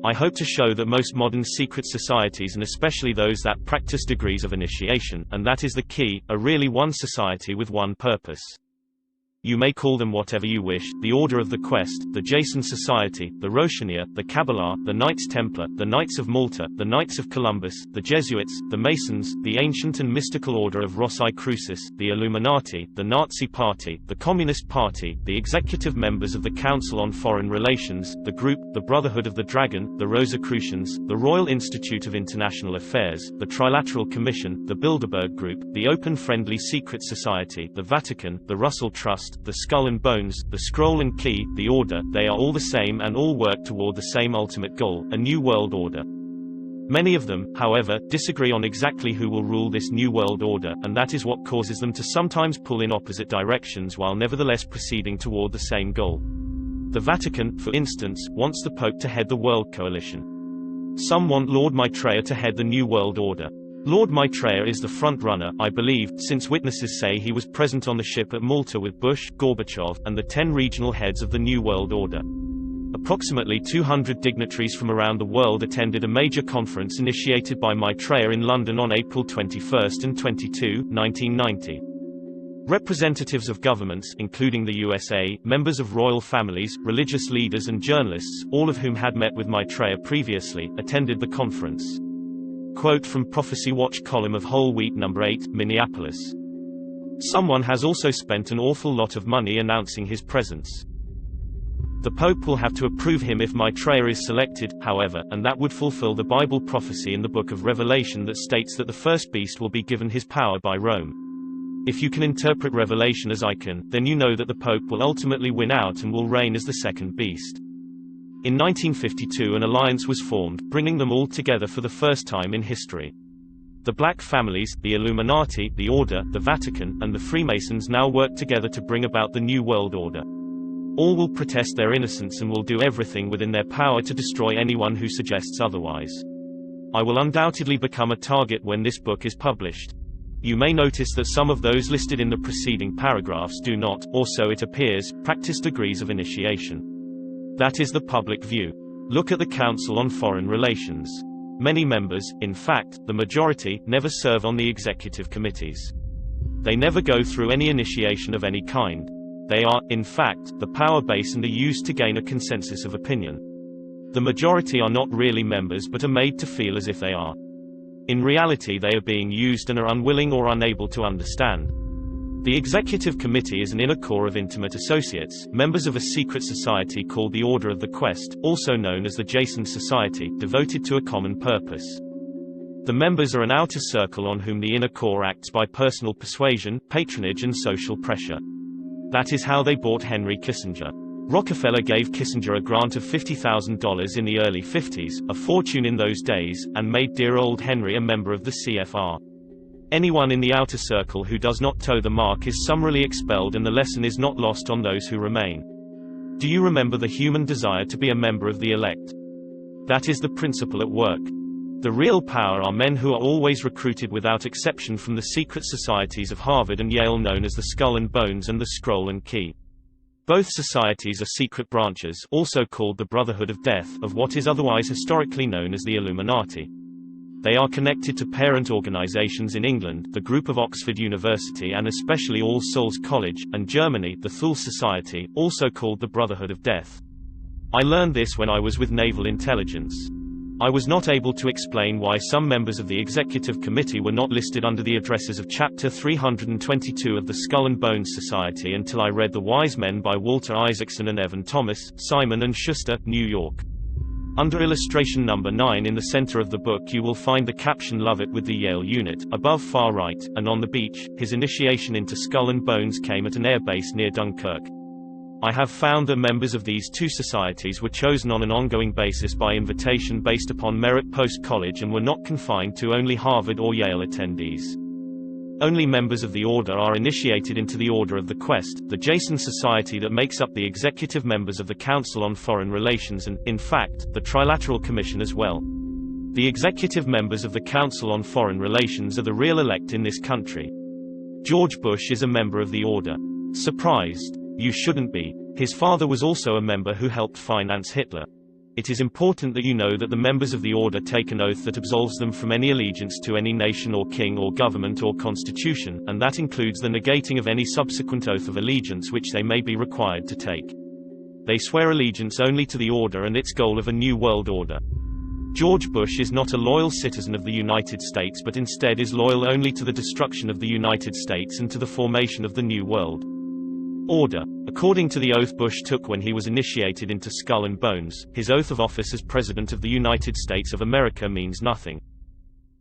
Speaker 1: I hope to show that most modern secret societies and especially those that practice degrees of initiation, and that is the key, are really one society with one purpose. You may call them whatever you wish: the Order of the Quest, the Jason Society, the Roshanier, the Kabbalah, the Knights Templar, the Knights of Malta, the Knights of Columbus, the Jesuits, the Masons, the Ancient and Mystical Order of Rossi Crucis, the Illuminati, the Nazi Party, the Communist Party, the executive members of the Council on Foreign Relations, the Group, the Brotherhood of the Dragon, the Rosicrucians, the Royal Institute of International Affairs, the Trilateral Commission, the Bilderberg Group, the Open Friendly Secret Society, the Vatican, the Russell Trust, the Skull and Bones, the Scroll and Key, the Order. They are all the same and all work toward the same ultimate goal, a new world order. Many of them, however, disagree on exactly who will rule this new world order, and that is what causes them to sometimes pull in opposite directions while nevertheless proceeding toward the same goal. The Vatican, for instance, wants the Pope to head the World Coalition. Some want Lord Maitreya to head the New World Order. Lord Maitreya is the front-runner, I believe, since witnesses say he was present on the ship at Malta with Bush, Gorbachev, and the 10 regional heads of the New World Order. Approximately 200 dignitaries from around the world attended a major conference initiated by Maitreya in London on April 21 and 22, 1990. Representatives of governments, including the USA, members of royal families, religious leaders and journalists, all of whom had met with Maitreya previously, attended the conference. Quote from Prophecy Watch column of Whole Wheat No. 8, Minneapolis. Someone has also spent an awful lot of money announcing his presence. The Pope will have to approve him if Maitreya is selected, however, and that would fulfill the Bible prophecy in the Book of Revelation that states that the first beast will be given his power by Rome. If you can interpret Revelation as I can, then you know that the Pope will ultimately win out and will reign as the second beast. In 1952 an alliance was formed, bringing them all together for the first time in history. The Black families, the Illuminati, the Order, the Vatican, and the Freemasons now work together to bring about the New World Order. All will protest their innocence and will do everything within their power to destroy anyone who suggests otherwise. I will undoubtedly become a target when this book is published. You may notice that some of those listed in the preceding paragraphs do not, or so it appears, practice degrees of initiation. That is the public view. Look at the Council on Foreign Relations. Many members, in fact, the majority, never serve on the executive committees. They never go through any initiation of any kind. They are, in fact, the power base and are used to gain a consensus of opinion. The majority are not really members but are made to feel as if they are. In reality they are being used and are unwilling or unable to understand. The executive committee is an inner core of intimate associates, members of a secret society called the Order of the Quest, also known as the Jason Society, devoted to a common purpose. The members are an outer circle on whom the inner core acts by personal persuasion, patronage and social pressure. That is how they bought Henry Kissinger. Rockefeller gave Kissinger a grant of $50,000 in the early 50s, a fortune in those days, and made dear old Henry a member of the CFR. Anyone in the outer circle who does not toe the mark is summarily expelled, and the lesson is not lost on those who remain. Do you remember the human desire to be a member of the elect? That is the principle at work. The real power are men who are always recruited without exception from the secret societies of Harvard and Yale known as the Skull and Bones and the Scroll and Key. Both societies are secret branches, also called the Brotherhood of Death, of what is otherwise historically known as the Illuminati. They are connected to parent organizations in England, the Group of Oxford University and especially All Souls College, and Germany, the Thule Society, also called the Brotherhood of Death. I learned this when I was with Naval Intelligence. I was not able to explain why some members of the executive committee were not listed under the addresses of Chapter 322 of the Skull and Bones Society until I read The Wise Men by Walter Isaacson and Evan Thomas, Simon & Schuster, New York. Under illustration number 9 in the center of the book you will find the caption "Lovett with the Yale Unit," above far right, and on the beach, his initiation into Skull and Bones came at an air base near Dunkirk. I have found that members of these two societies were chosen on an ongoing basis by invitation based upon merit post-college and were not confined to only Harvard or Yale attendees. Only members of the Order are initiated into the Order of the Quest, the Jason Society that makes up the executive members of the Council on Foreign Relations and, in fact, the Trilateral Commission as well. The executive members of the Council on Foreign Relations are the real elect in this country. George Bush is a member of the Order. Surprised? You shouldn't be. His father was also a member who helped finance Hitler. It is important that you know that the members of the order take an oath that absolves them from any allegiance to any nation or king or government or constitution, and that includes the negating of any subsequent oath of allegiance which they may be required to take. They swear allegiance only to the order and its goal of a new world order. George Bush is not a loyal citizen of the United States but instead is loyal only to the destruction of the United States and to the formation of the New World Order. According to the oath Bush took when he was initiated into Skull and Bones, his oath of office as President of the United States of America means nothing.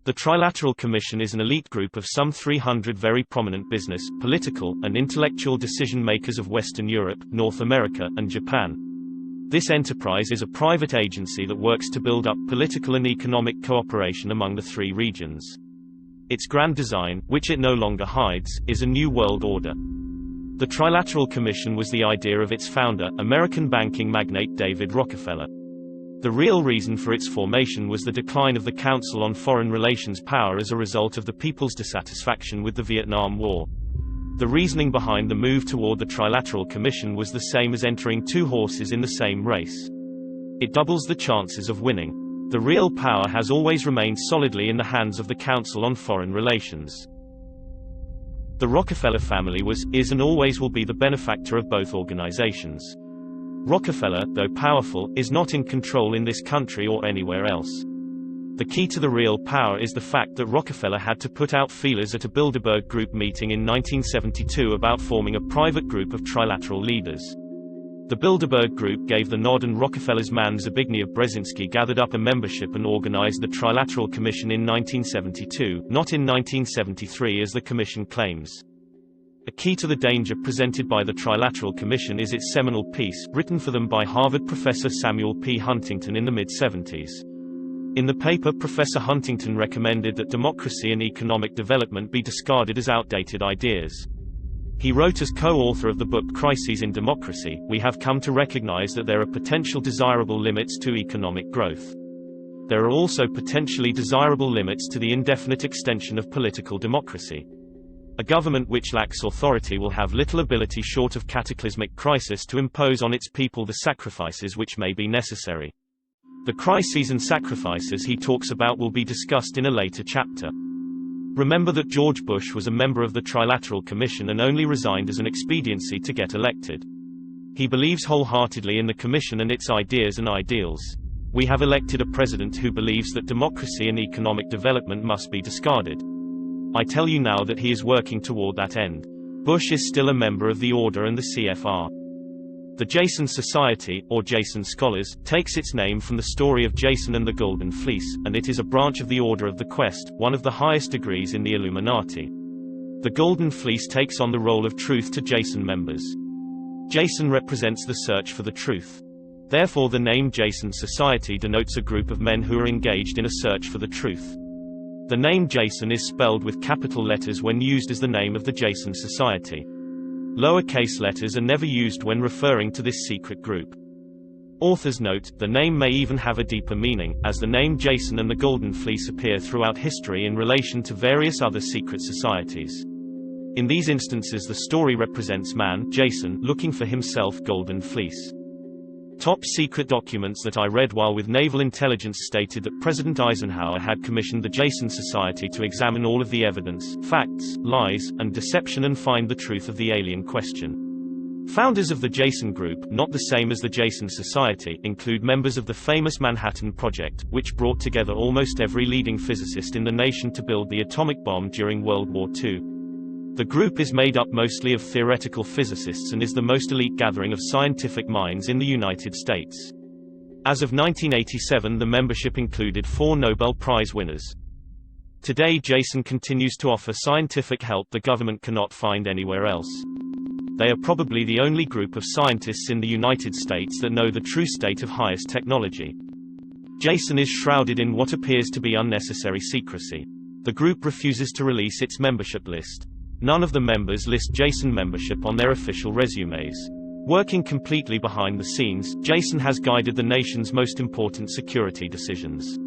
Speaker 1: The Trilateral Commission is an elite group of some 300 very prominent business, political, and intellectual decision-makers of Western Europe, North America, and Japan. This enterprise is a private agency that works to build up political and economic cooperation among the three regions. Its grand design, which it no longer hides, is a new world order. The Trilateral Commission was the idea of its founder, American banking magnate David Rockefeller. The real reason for its formation was the decline of the Council on Foreign Relations power as a result of the people's dissatisfaction with the Vietnam War. The reasoning behind the move toward the Trilateral Commission was the same as entering two horses in the same race. It doubles the chances of winning. The real power has always remained solidly in the hands of the Council on Foreign Relations. The Rockefeller family was, is and always will be the benefactor of both organizations. Rockefeller, though powerful, is not in control in this country or anywhere else. The key to the real power is the fact that Rockefeller had to put out feelers at a Bilderberg Group meeting in 1972 about forming a private group of trilateral leaders. The Bilderberg Group gave the nod and Rockefeller's man Zbigniew Brzezinski gathered up a membership and organized the Trilateral Commission in 1972, not in 1973 as the Commission claims. A key to the danger presented by the Trilateral Commission is its seminal piece, written for them by Harvard professor Samuel P. Huntington in the mid-70s. In the paper, Professor Huntington recommended that democracy and economic development be discarded as outdated ideas. He wrote as co-author of the book Crises in Democracy, "We have come to recognize that there are potential desirable limits to economic growth. There are also potentially desirable limits to the indefinite extension of political democracy. A government which lacks authority will have little ability short of cataclysmic crisis to impose on its people the sacrifices which may be necessary." The crises and sacrifices he talks about will be discussed in a later chapter. Remember that George Bush was a member of the Trilateral Commission and only resigned as an expediency to get elected. He believes wholeheartedly in the Commission and its ideas and ideals. We have elected a president who believes that democracy and economic development must be discarded. I tell you now that he is working toward that end. Bush is still a member of the Order and the CFR. The Jason Society, or Jason Scholars, takes its name from the story of Jason and the Golden Fleece, and it is a branch of the Order of the Quest, one of the highest degrees in the Illuminati. The Golden Fleece takes on the role of truth to Jason members. Jason represents the search for the truth. Therefore the name Jason Society denotes a group of men who are engaged in a search for the truth. The name Jason is spelled with capital letters when used as the name of the Jason Society. Lowercase letters are never used when referring to this secret group. Authors note, the name may even have a deeper meaning, as the name Jason and the Golden Fleece appear throughout history in relation to various other secret societies. In these instances the story represents man, Jason, looking for himself Golden Fleece. Top secret documents that I read while with naval intelligence stated that President Eisenhower had commissioned the Jason Society to examine all of the evidence, facts, lies, and deception and find the truth of the alien question. Founders of the Jason Group, not the same as the Jason Society, include members of the famous Manhattan Project, which brought together almost every leading physicist in the nation to build the atomic bomb during World War II. The group is made up mostly of theoretical physicists and is the most elite gathering of scientific minds in the United States. As of 1987 the membership included 4 Nobel Prize winners. Today Jason continues to offer scientific help the government cannot find anywhere else. They are probably the only group of scientists in the United States that know the true state of highest technology. Jason is shrouded in what appears to be unnecessary secrecy. The group refuses to release its membership list. None of the members list Jason membership on their official resumes. Working completely behind the scenes, Jason has guided the nation's most important security decisions.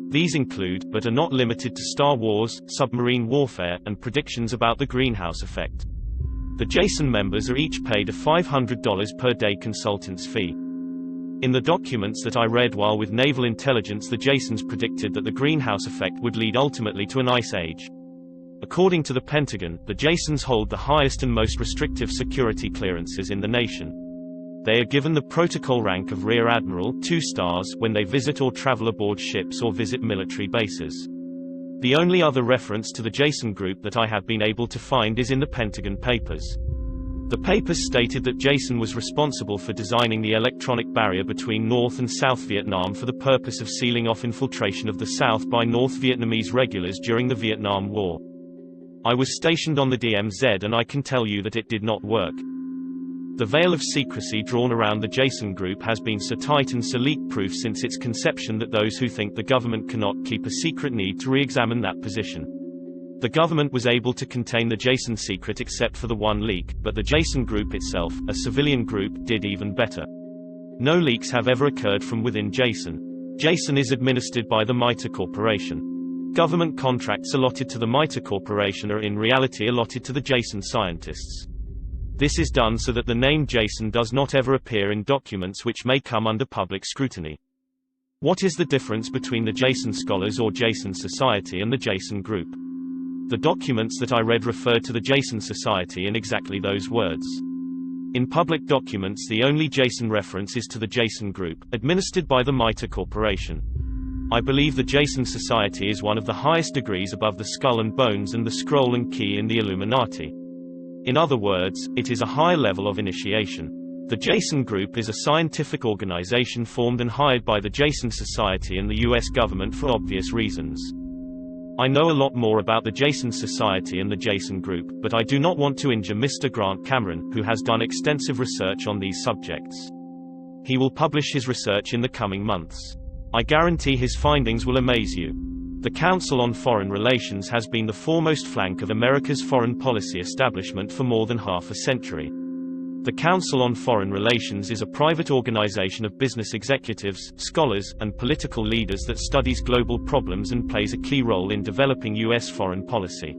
Speaker 1: These include, but are not limited to Star Wars, submarine warfare, and predictions about the greenhouse effect. The Jason members are each paid a $500 per day consultant's fee. In the documents that I read while with naval intelligence, the Jasons predicted that the greenhouse effect would lead ultimately to an ice age. According to the Pentagon, the Jasons hold the highest and most restrictive security clearances in the nation. They are given the protocol rank of Rear Admiral 2 stars when they visit or travel aboard ships or visit military bases. The only other reference to the Jason group that I have been able to find is in the Pentagon Papers. The papers stated that Jason was responsible for designing the electronic barrier between North and South Vietnam for the purpose of sealing off infiltration of the South by North Vietnamese regulars during the Vietnam War. I was stationed on the DMZ and I can tell you that it did not work. The veil of secrecy drawn around the Jason group has been so tight and so leak-proof since its conception that those who think the government cannot keep a secret need to re-examine that position. The government was able to contain the Jason secret except for the one leak, but the Jason group itself, a civilian group, did even better. No leaks have ever occurred from within Jason. Jason is administered by the MITRE Corporation. Government contracts allotted to the MITRE Corporation are in reality allotted to the Jason scientists. This is done so that the name Jason does not ever appear in documents which may come under public scrutiny. What is the difference between the Jason scholars or Jason Society and the Jason group? The documents that I read referred to the Jason Society in exactly those words. In public documents, the only Jason reference is to the Jason group, administered by the MITRE Corporation. I believe the Jason Society is one of the highest degrees above the Skull and Bones and the Scroll and Key in the Illuminati. In other words, it is a higher level of initiation. The Jason Group is a scientific organization formed and hired by the Jason Society and the US government for obvious reasons. I know a lot more about the Jason Society and the Jason Group, but I do not want to injure Mr. Grant Cameron, who has done extensive research on these subjects. He will publish his research in the coming months. I guarantee his findings will amaze you. The Council on Foreign Relations has been the foremost flank of America's foreign policy establishment for more than half a century. The Council on Foreign Relations is a private organization of business executives, scholars, and political leaders that studies global problems and plays a key role in developing U.S. foreign policy.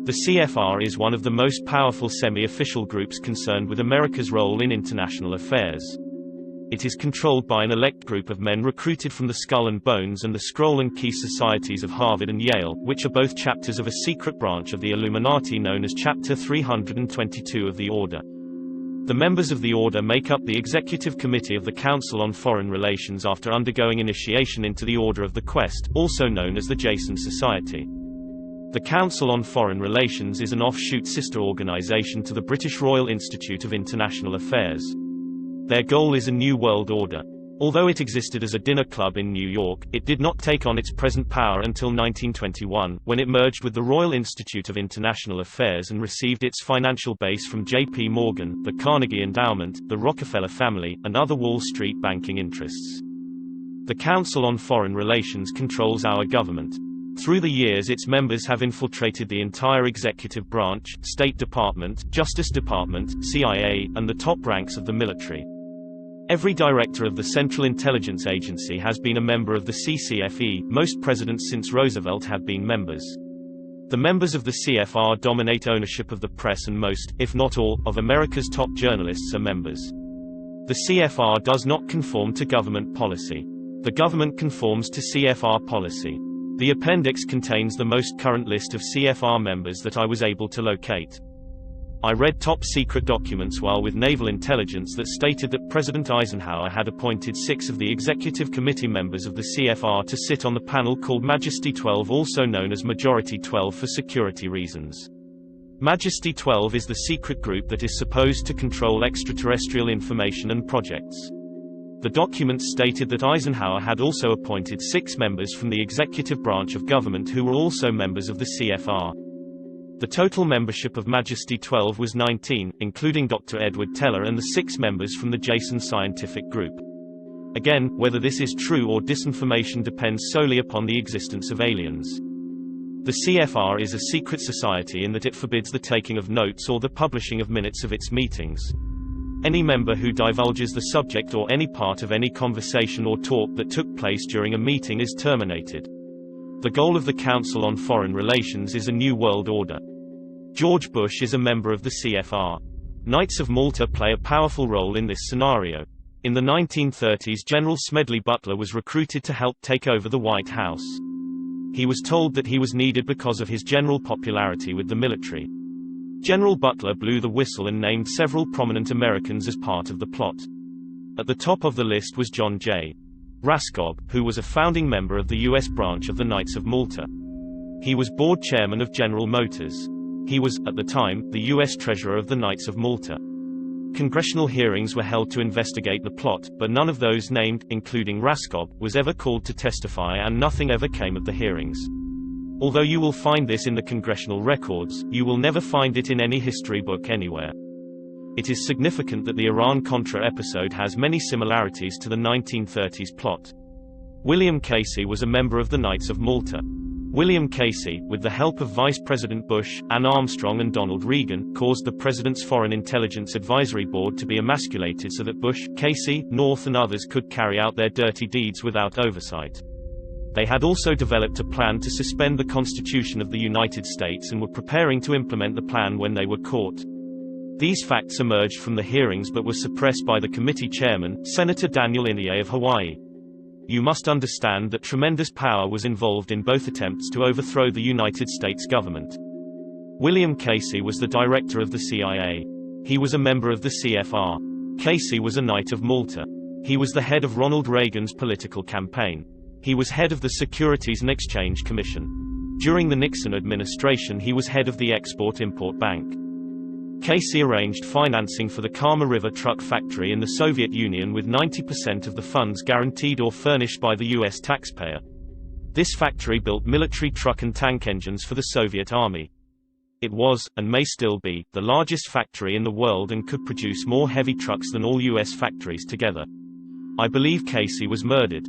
Speaker 1: The CFR is one of the most powerful semi-official groups concerned with America's role in international affairs. It is controlled by an elect group of men recruited from the Skull and Bones and the Scroll and Key societies of Harvard and Yale, which are both chapters of a secret branch of the Illuminati known as Chapter 322 of the Order. The members of the Order make up the Executive Committee of the Council on Foreign Relations after undergoing initiation into the Order of the Quest, also known as the Jason Society. The Council on Foreign Relations is an offshoot sister organization to the British Royal Institute of International Affairs. Their goal is a new world order. Although it existed as a dinner club in New York, it did not take on its present power until 1921, when it merged with the Royal Institute of International Affairs and received its financial base from J.P. Morgan, the Carnegie Endowment, the Rockefeller family, and other Wall Street banking interests. The Council on Foreign Relations controls our government. Through the years, its members have infiltrated the entire executive branch, State Department, Justice Department, CIA, and the top ranks of the military. Every director of the Central Intelligence Agency has been a member of the CCFE. Most presidents since Roosevelt have been members. The members of the CFR dominate ownership of the press and most, if not all, of America's top journalists are members. The CFR does not conform to government policy. The government conforms to CFR policy. The appendix contains the most current list of CFR members that I was able to locate. I read top-secret documents while with naval intelligence that stated that President Eisenhower had appointed 6 of the executive committee members of the CFR to sit on the panel called Majesty 12, also known as Majority 12 for security reasons. Majesty 12 is the secret group that is supposed to control extraterrestrial information and projects. The documents stated that Eisenhower had also appointed 6 members from the executive branch of government who were also members of the CFR. The total membership of Majesty 12 was 19, including Dr. Edward Teller and the 6 members from the Jason Scientific Group. Again, whether this is true or disinformation depends solely upon the existence of aliens. The CFR is a secret society in that it forbids the taking of notes or the publishing of minutes of its meetings. Any member who divulges the subject or any part of any conversation or talk that took place during a meeting is terminated. The goal of the Council on Foreign Relations is a new world order. George Bush is a member of the CFR. Knights of Malta play a powerful role in this scenario. In the 1930s, General Smedley Butler was recruited to help take over the White House. He was told that he was needed because of his general popularity with the military. General Butler blew the whistle and named several prominent Americans as part of the plot. At the top of the list was John J. Raskob, who was a founding member of the U.S. branch of the Knights of Malta. He was board chairman of General Motors. He was, at the time, the U.S. Treasurer of the Knights of Malta. Congressional hearings were held to investigate the plot, but none of those named, including Raskob, was ever called to testify, and nothing ever came of the hearings. Although you will find this in the congressional records, you will never find it in any history book anywhere. It is significant that the Iran-Contra episode has many similarities to the 1930s plot. William Casey was a member of the Knights of Malta. William Casey, with the help of Vice President Bush, Anne Armstrong and Donald Regan, caused the President's Foreign Intelligence Advisory Board to be emasculated so that Bush, Casey, North and others could carry out their dirty deeds without oversight. They had also developed a plan to suspend the Constitution of the United States and were preparing to implement the plan when they were caught. These facts emerged from the hearings but were suppressed by the committee chairman, Senator Daniel Inouye of Hawaii. You must understand that tremendous power was involved in both attempts to overthrow the United States government. William Casey was the director of the CIA. He was a member of the CFR. Casey was a Knight of Malta. He was the head of Ronald Reagan's political campaign. He was head of the Securities and Exchange Commission. During the Nixon administration, he was head of the Export-Import Bank. Casey arranged financing for the Kama River truck factory in the Soviet Union with 90% of the funds guaranteed or furnished by the U.S. taxpayer. This factory built military truck and tank engines for the Soviet Army. It was, and may still be, the largest factory in the world and could produce more heavy trucks than all U.S. factories together. I believe Casey was murdered.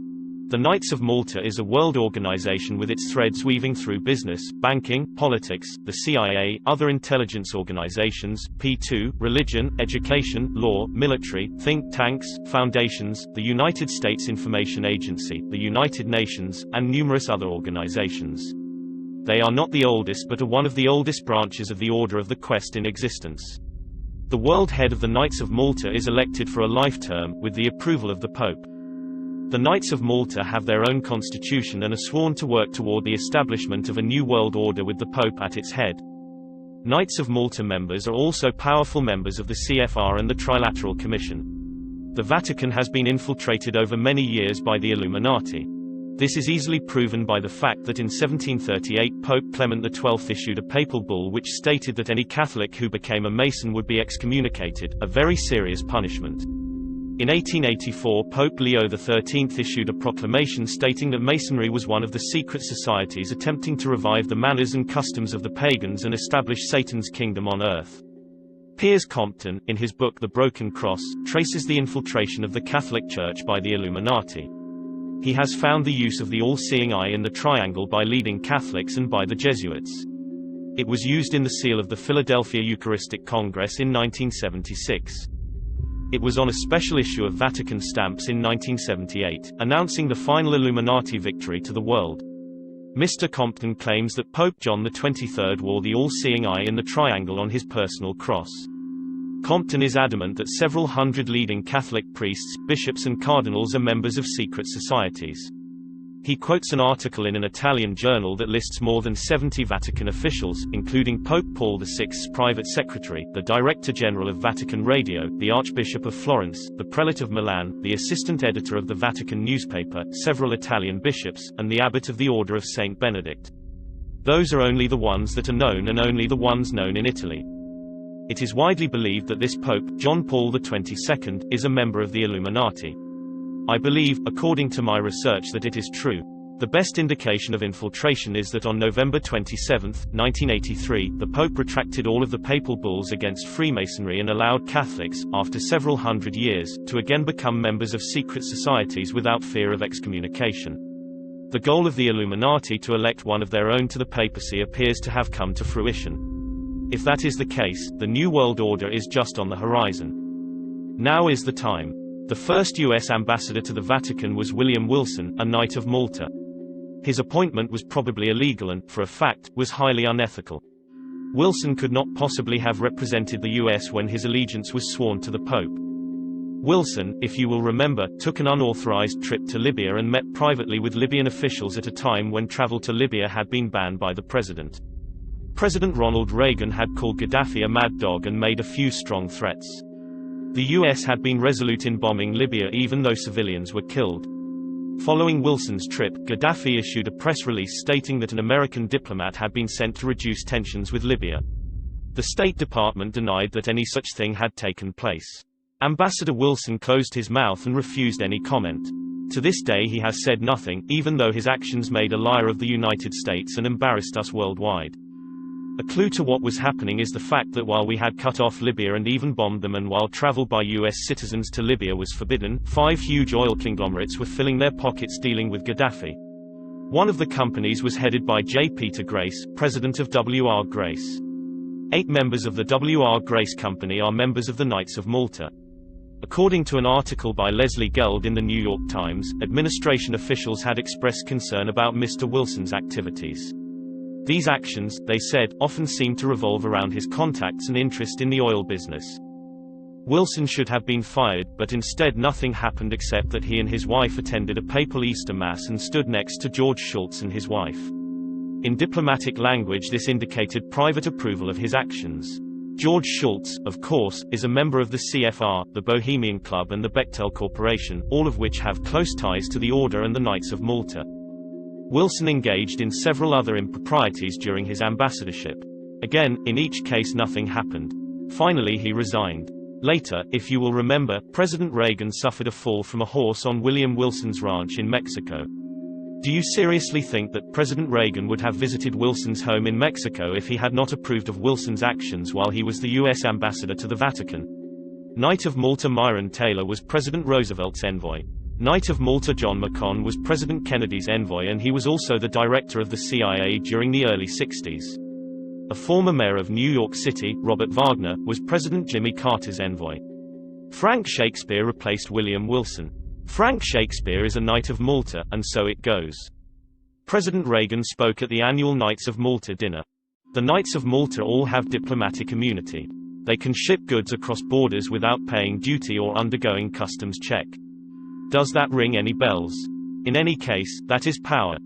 Speaker 1: The Knights of Malta is a world organization with its threads weaving through business, banking, politics, the CIA, other intelligence organizations, Pt.2, religion, education, law, military, think tanks, foundations, the United States Information Agency, the United Nations, and numerous other organizations. They are not the oldest but are one of the oldest branches of the Order of the Quest in existence. The world head of the Knights of Malta is elected for a life term, with the approval of the Pope. The Knights of Malta have their own constitution and are sworn to work toward the establishment of a new world order with the Pope at its head. Knights of Malta members are also powerful members of the CFR and the Trilateral Commission. The Vatican has been infiltrated over many years by the Illuminati. This is easily proven by the fact that in 1738 Pope Clement XII issued a papal bull which stated that any Catholic who became a Mason would be excommunicated, a very serious punishment. In 1884 Pope Leo XIII issued a proclamation stating that Masonry was one of the secret societies attempting to revive the manners and customs of the pagans and establish Satan's kingdom on earth. Piers Compton, in his book The Broken Cross, traces the infiltration of the Catholic Church by the Illuminati. He has found the use of the all-seeing eye in the triangle by leading Catholics and by the Jesuits. It was used in the seal of the Philadelphia Eucharistic Congress in 1976. It was on a special issue of Vatican stamps in 1978, announcing the final Illuminati victory to the world. Mr. Compton claims that Pope John XXIII wore the all-seeing eye in the triangle on his personal cross. Compton is adamant that several hundred leading Catholic priests, bishops and cardinals are members of secret societies. He quotes an article in an Italian journal that lists more than 70 Vatican officials, including Pope Paul VI's private secretary, the Director General of Vatican Radio, the Archbishop of Florence, the Prelate of Milan, the assistant editor of the Vatican newspaper, several Italian bishops, and the abbot of the Order of Saint Benedict. Those are only the ones that are known and only the ones known in Italy. It is widely believed that this Pope, John Paul XXII, is a member of the Illuminati. I believe, according to my research, that it is true. The best indication of infiltration is that on November 27, 1983, the Pope retracted all of the papal bulls against Freemasonry and allowed Catholics, after several hundred years, to again become members of secret societies without fear of excommunication. The goal of the Illuminati to elect one of their own to the papacy appears to have come to fruition. If that is the case, the New World Order is just on the horizon. Now is the time. The first U.S. ambassador to the Vatican was William Wilson, a Knight of Malta. His appointment was probably illegal and, for a fact, was highly unethical. Wilson could not possibly have represented the U.S. when his allegiance was sworn to the Pope. Wilson, if you will remember, took an unauthorized trip to Libya and met privately with Libyan officials at a time when travel to Libya had been banned by the president. President Ronald Reagan had called Gaddafi a mad dog and made a few strong threats. The US had been resolute in bombing Libya even though civilians were killed. Following Wilson's trip, Gaddafi issued a press release stating that an American diplomat had been sent to reduce tensions with Libya. The State Department denied that any such thing had taken place. Ambassador Wilson closed his mouth and refused any comment. To this day he has said nothing, even though his actions made a liar of the United States and embarrassed us worldwide. A clue to what was happening is the fact that while we had cut off Libya and even bombed them, and while travel by US citizens to Libya was forbidden, 5 huge oil conglomerates were filling their pockets dealing with Gaddafi. One of the companies was headed by Pt. Grace, president of W.R. Grace. 8 members of the W.R. Grace Company are members of the Knights of Malta. According to an article by Leslie Geld in the New York Times, administration officials had expressed concern about Mr. Wilson's activities. These actions, they said, often seemed to revolve around his contacts and interest in the oil business. Wilson should have been fired, but instead nothing happened except that he and his wife attended a papal Easter Mass and stood next to George Shultz and his wife. In diplomatic language, this indicated private approval of his actions. George Shultz, of course, is a member of the CFR, the Bohemian Club and the Bechtel Corporation, all of which have close ties to the Order and the Knights of Malta. Wilson engaged in several other improprieties during his ambassadorship. Again, in each case nothing happened. Finally he resigned. Later, if you will remember, President Reagan suffered a fall from a horse on William Wilson's ranch in Mexico. Do you seriously think that President Reagan would have visited Wilson's home in Mexico if he had not approved of Wilson's actions while he was the U.S. ambassador to the Vatican? Knight of Malta Myron Taylor was President Roosevelt's envoy. Knight of Malta John McCone was President Kennedy's envoy, and he was also the director of the CIA during the early 60s. A former mayor of New York City, Robert Wagner, was President Jimmy Carter's envoy. Frank Shakespeare replaced William Wilson. Frank Shakespeare is a Knight of Malta, and so it goes. President Reagan spoke at the annual Knights of Malta dinner. The Knights of Malta all have diplomatic immunity. They can ship goods across borders without paying duty or undergoing customs check. Does that ring any bells? In any case, that is power.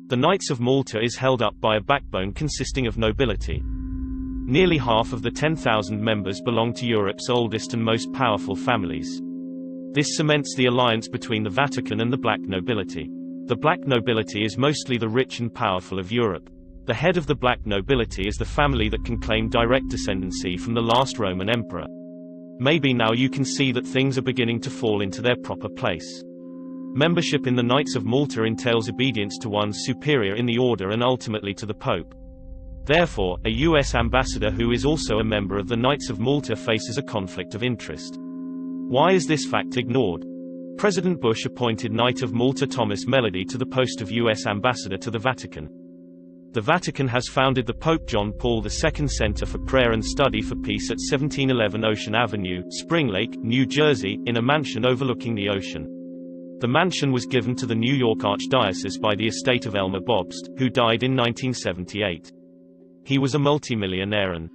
Speaker 1: The Knights of Malta is held up by a backbone consisting of nobility. Nearly half of the 10,000 members belong to Europe's oldest and most powerful families. This cements the alliance between the Vatican and the black nobility. The black nobility is mostly the rich and powerful of Europe. The head of the black nobility is the family that can claim direct descendancy from the last Roman emperor. Maybe now you can see that things are beginning to fall into their proper place. Membership in the Knights of Malta entails obedience to one's superior in the order and ultimately to the Pope. Therefore, a U.S. ambassador who is also a member of the Knights of Malta faces a conflict of interest. Why is this fact ignored? President Bush appointed Knight of Malta Thomas Melody to the post of U.S. Ambassador to the Vatican. The Vatican has founded the Pope John Paul II Center for Prayer and Study for Peace at 1711 Ocean Avenue, Spring Lake, New Jersey, in a mansion overlooking the ocean. The mansion was given to the New York Archdiocese by the estate of Elmer Bobst, who died in 1978. He was a multimillionaire and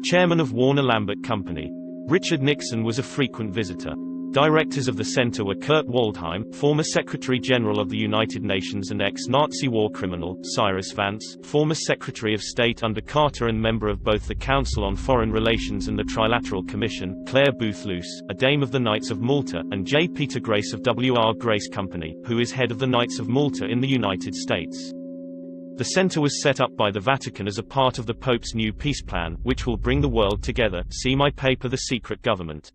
Speaker 1: chairman of Warner Lambert Company. Richard Nixon was a frequent visitor. Directors of the center were Kurt Waldheim, former Secretary General of the United Nations and ex-Nazi war criminal, Cyrus Vance, former Secretary of State under Carter and member of both the Council on Foreign Relations and the Trilateral Commission, Claire Booth Luce, a dame of the Knights of Malta, and Pt. Grace of W.R. Grace Company, who is head of the Knights of Malta in the United States. The center was set up by the Vatican as a part of the Pope's new peace plan, which will bring the world together. See my paper The Secret Government.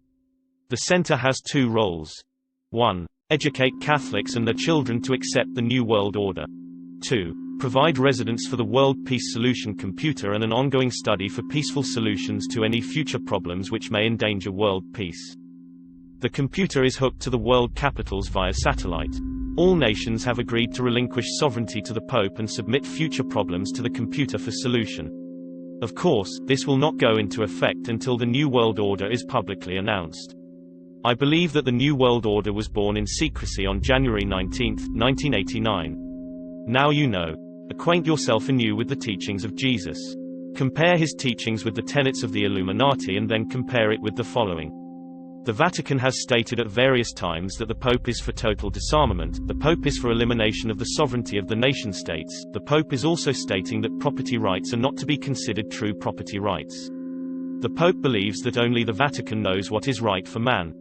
Speaker 1: The center has 2 roles. 1. Educate Catholics and their children to accept the New World Order. 2. Provide residents for the World Peace Solution computer and an ongoing study for peaceful solutions to any future problems which may endanger world peace. The computer is hooked to the world capitals via satellite. All nations have agreed to relinquish sovereignty to the Pope and submit future problems to the computer for solution. Of course, this will not go into effect until the New World Order is publicly announced. I believe that the New World Order was born in secrecy on January 19, 1989. Now you know. Acquaint yourself anew with the teachings of Jesus. Compare his teachings with the tenets of the Illuminati and then compare it with the following. The Vatican has stated at various times that the Pope is for total disarmament, the Pope is for elimination of the sovereignty of the nation-states, the Pope is also stating that property rights are not to be considered true property rights. The Pope believes that only the Vatican knows what is right for man.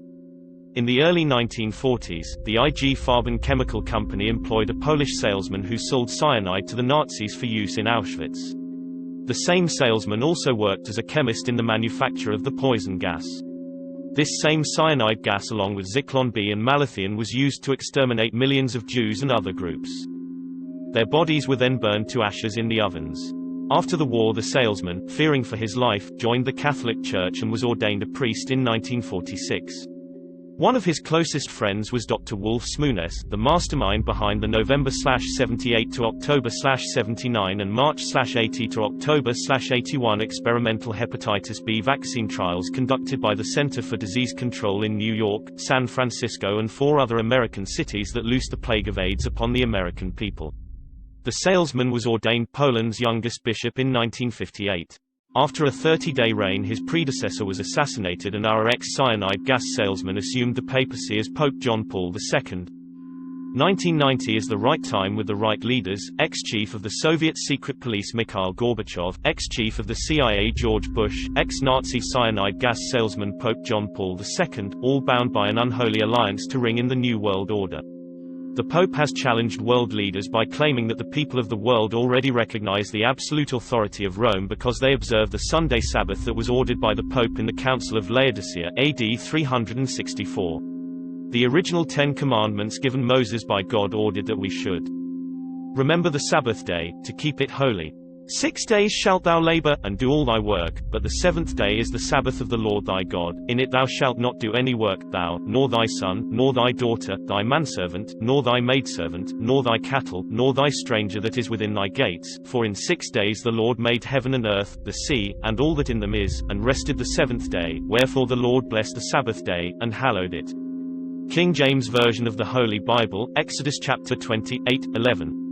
Speaker 1: In the early 1940s, the IG Farben chemical company employed a Polish salesman who sold cyanide to the Nazis for use in Auschwitz. The same salesman also worked as a chemist in the manufacture of the poison gas. This same cyanide gas along with Zyklon B and malathion was used to exterminate millions of Jews and other groups. Their bodies were then burned to ashes in the ovens. After the war, the salesman, fearing for his life, joined the Catholic Church and was ordained a priest in 1946. One of his closest friends was Dr. Wolf Smunes, the mastermind behind the November/78 to October/79 and March/80 to October/81 experimental hepatitis B vaccine trials conducted by the Center for Disease Control in New York, San Francisco and 4 other American cities that loosed the plague of AIDS upon the American people. The salesman was ordained Poland's youngest bishop in 1958. After a 30-day reign, his predecessor was assassinated and our ex-cyanide gas salesman assumed the papacy as Pope John Paul II. 1990 is the right time with the right leaders, ex-chief of the Soviet secret police Mikhail Gorbachev, ex-chief of the CIA George Bush, ex-Nazi cyanide gas salesman Pope John Paul II, all bound by an unholy alliance to ring in the New World Order. The Pope has challenged world leaders by claiming that the people of the world already recognize the absolute authority of Rome because they observe the Sunday Sabbath that was ordered by the Pope in the Council of Laodicea AD 364. The original 10 commandments given Moses by God ordered that we should remember the Sabbath day, to keep it holy. 6 days shalt thou labor, and do all thy work, but the 7th day is the Sabbath of the Lord thy God. In it thou shalt not do any work, thou, nor thy son, nor thy daughter, thy manservant, nor thy maidservant, nor thy cattle, nor thy stranger that is within thy gates. For in 6 days the Lord made heaven and earth, the sea, and all that in them is, and rested the 7th day. Wherefore the Lord blessed the Sabbath day, and hallowed it. King James Version of the Holy Bible, Exodus chapter 28:11.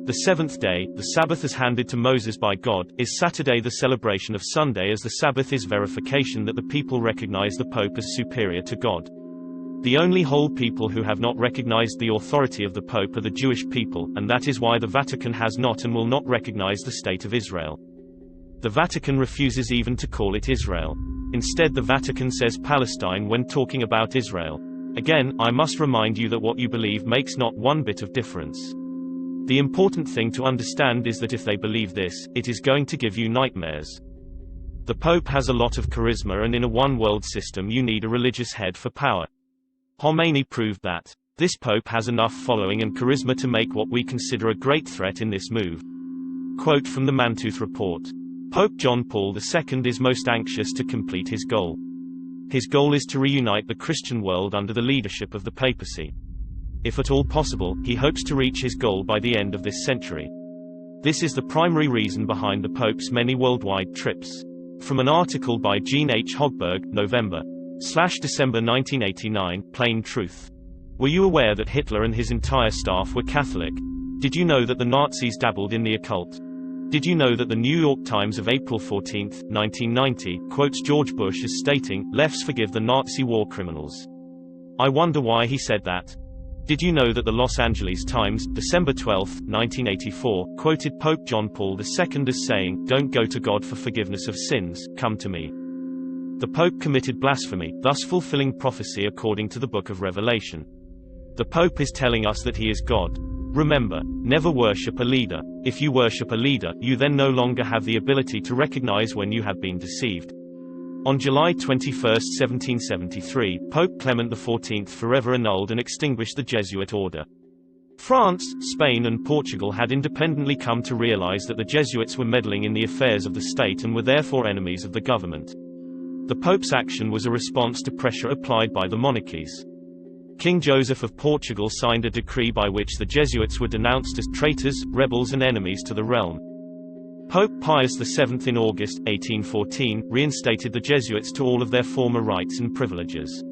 Speaker 1: The 7th day, the Sabbath as handed to Moses by God, is Saturday. The celebration of Sunday as the Sabbath is verification that the people recognize the Pope as superior to God. The only whole people who have not recognized the authority of the Pope are the Jewish people, and that is why the Vatican has not and will not recognize the State of Israel. The Vatican refuses even to call it Israel. Instead, the Vatican says Palestine when talking about Israel. Again, I must remind you that what you believe makes not one bit of difference. The important thing to understand is that if they believe this, it is going to give you nightmares. The Pope has a lot of charisma, and in a one-world system you need a religious head for power. Khomeini proved that. This Pope has enough following and charisma to make what we consider a great threat in this move. Quote from the Mantooth Report. Pope John Paul II is most anxious to complete his goal. His goal is to reunite the Christian world under the leadership of the papacy. If at all possible, he hopes to reach his goal by the end of this century. This is the primary reason behind the Pope's many worldwide trips. From an article by Jean H. Hogberg, November/December 1989, Plain Truth. Were you aware that Hitler and his entire staff were Catholic? Did you know that the Nazis dabbled in the occult? Did you know that the New York Times of April 14, 1990, quotes George Bush as stating, "Lefts forgive the Nazi war criminals"? I wonder why he said that. Did you know that the Los Angeles Times, December 12, 1984, quoted Pope John Paul II as saying, "Don't go to God for forgiveness of sins, come to me"? The Pope committed blasphemy, thus fulfilling prophecy according to the Book of Revelation. The Pope is telling us that he is God. Remember, never worship a leader. If you worship a leader, you then no longer have the ability to recognize when you have been deceived. On July 21, 1773, Pope Clement XIV forever annulled and extinguished the Jesuit order. France, Spain and Portugal had independently come to realize that the Jesuits were meddling in the affairs of the state and were therefore enemies of the government. The Pope's action was a response to pressure applied by the monarchies. King Joseph of Portugal signed a decree by which the Jesuits were denounced as traitors, rebels and enemies to the realm. Pope Pius VII in August, 1814, reinstated the Jesuits to all of their former rights and privileges.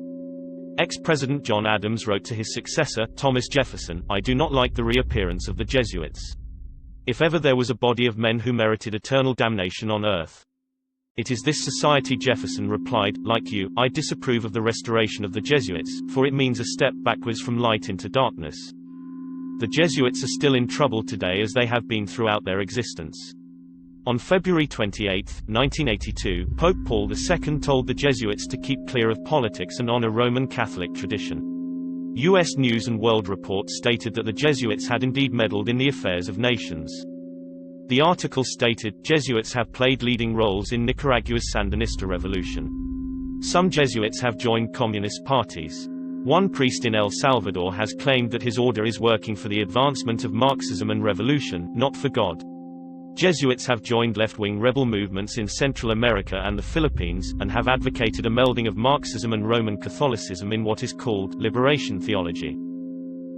Speaker 1: Ex-President John Adams wrote to his successor, Thomas Jefferson, "I do not like the reappearance of the Jesuits. If ever there was a body of men who merited eternal damnation on earth, "It is this society." Jefferson replied, "Like you, I disapprove of the restoration of the Jesuits, for it means a step backwards from light into darkness." The Jesuits are still in trouble today, as they have been throughout their existence. On February 28, 1982, Pope Paul II told the Jesuits to keep clear of politics and honor Roman Catholic tradition. U.S. News and World Report stated that the Jesuits had indeed meddled in the affairs of nations. The article stated, "Jesuits have played leading roles in Nicaragua's Sandinista revolution. Some Jesuits have joined communist parties. One priest in El Salvador has claimed that his order is working for the advancement of Marxism and revolution, not for God. Jesuits have joined left-wing rebel movements in Central America and the Philippines, and have advocated a melding of Marxism and Roman Catholicism in what is called liberation theology."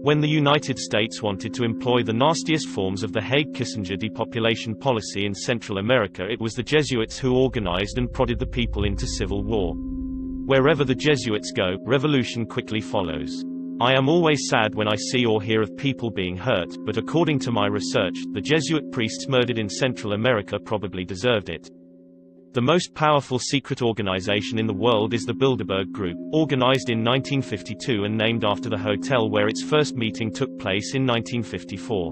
Speaker 1: When the United States wanted to employ the nastiest forms of the Haig-Kissinger depopulation policy in Central America, it was the Jesuits who organized and prodded the people into civil war. Wherever the Jesuits go, revolution quickly follows. I am always sad when I see or hear of people being hurt, but according to my research, the Jesuit priests murdered in Central America probably deserved it. The most powerful secret organization in the world is the Bilderberg Group, organized in 1952 and named after the hotel where its first meeting took place in 1954.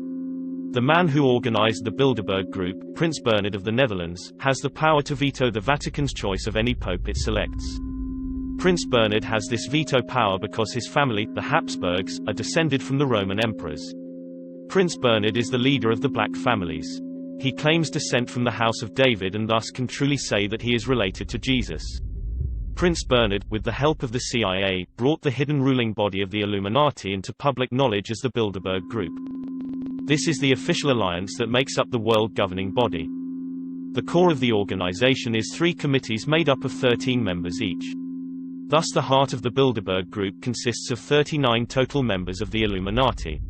Speaker 1: The man who organized the Bilderberg Group, Prince Bernhard of the Netherlands, has the power to veto the Vatican's choice of any pope it selects. Prince Bernhard has this veto power because his family, the Habsburgs, are descended from the Roman emperors. Prince Bernhard is the leader of the black families. He claims descent from the House of David and thus can truly say that he is related to Jesus. Prince Bernhard, with the help of the CIA, brought the hidden ruling body of the Illuminati into public knowledge as the Bilderberg Group. This is the official alliance that makes up the world governing body. The core of the organization is 3 committees made up of 13 members each. Thus the heart of the Bilderberg Group consists of 39 total members of the Illuminati.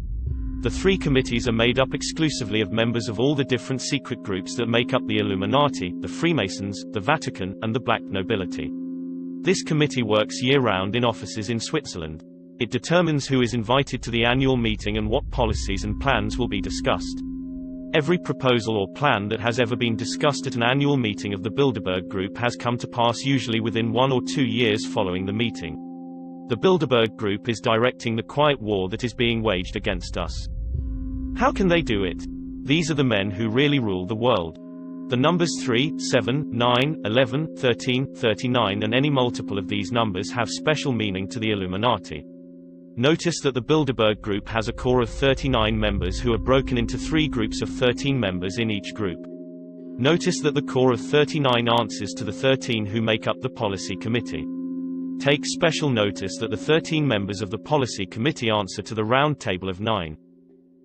Speaker 1: The 3 committees are made up exclusively of members of all the different secret groups that make up the Illuminati, the Freemasons, the Vatican, and the black nobility. This committee works year-round in offices in Switzerland. It determines who is invited to the annual meeting and what policies and plans will be discussed. Every proposal or plan that has ever been discussed at an annual meeting of the Bilderberg Group has come to pass, usually within 1 or 2 years following the meeting. The Bilderberg Group is directing the quiet war that is being waged against us. How can they do it? These are the men who really rule the world. The numbers 3, 7, 9, 11, 13, 39 and any multiple of these numbers have special meaning to the Illuminati. Notice that the Bilderberg Group has a core of 39 members who are broken into 3 groups of 13 members in each group. Notice that the core of 39 answers to the 13 who make up the Policy Committee. Take special notice that the 13 members of the Policy Committee answer to the Round Table of 9.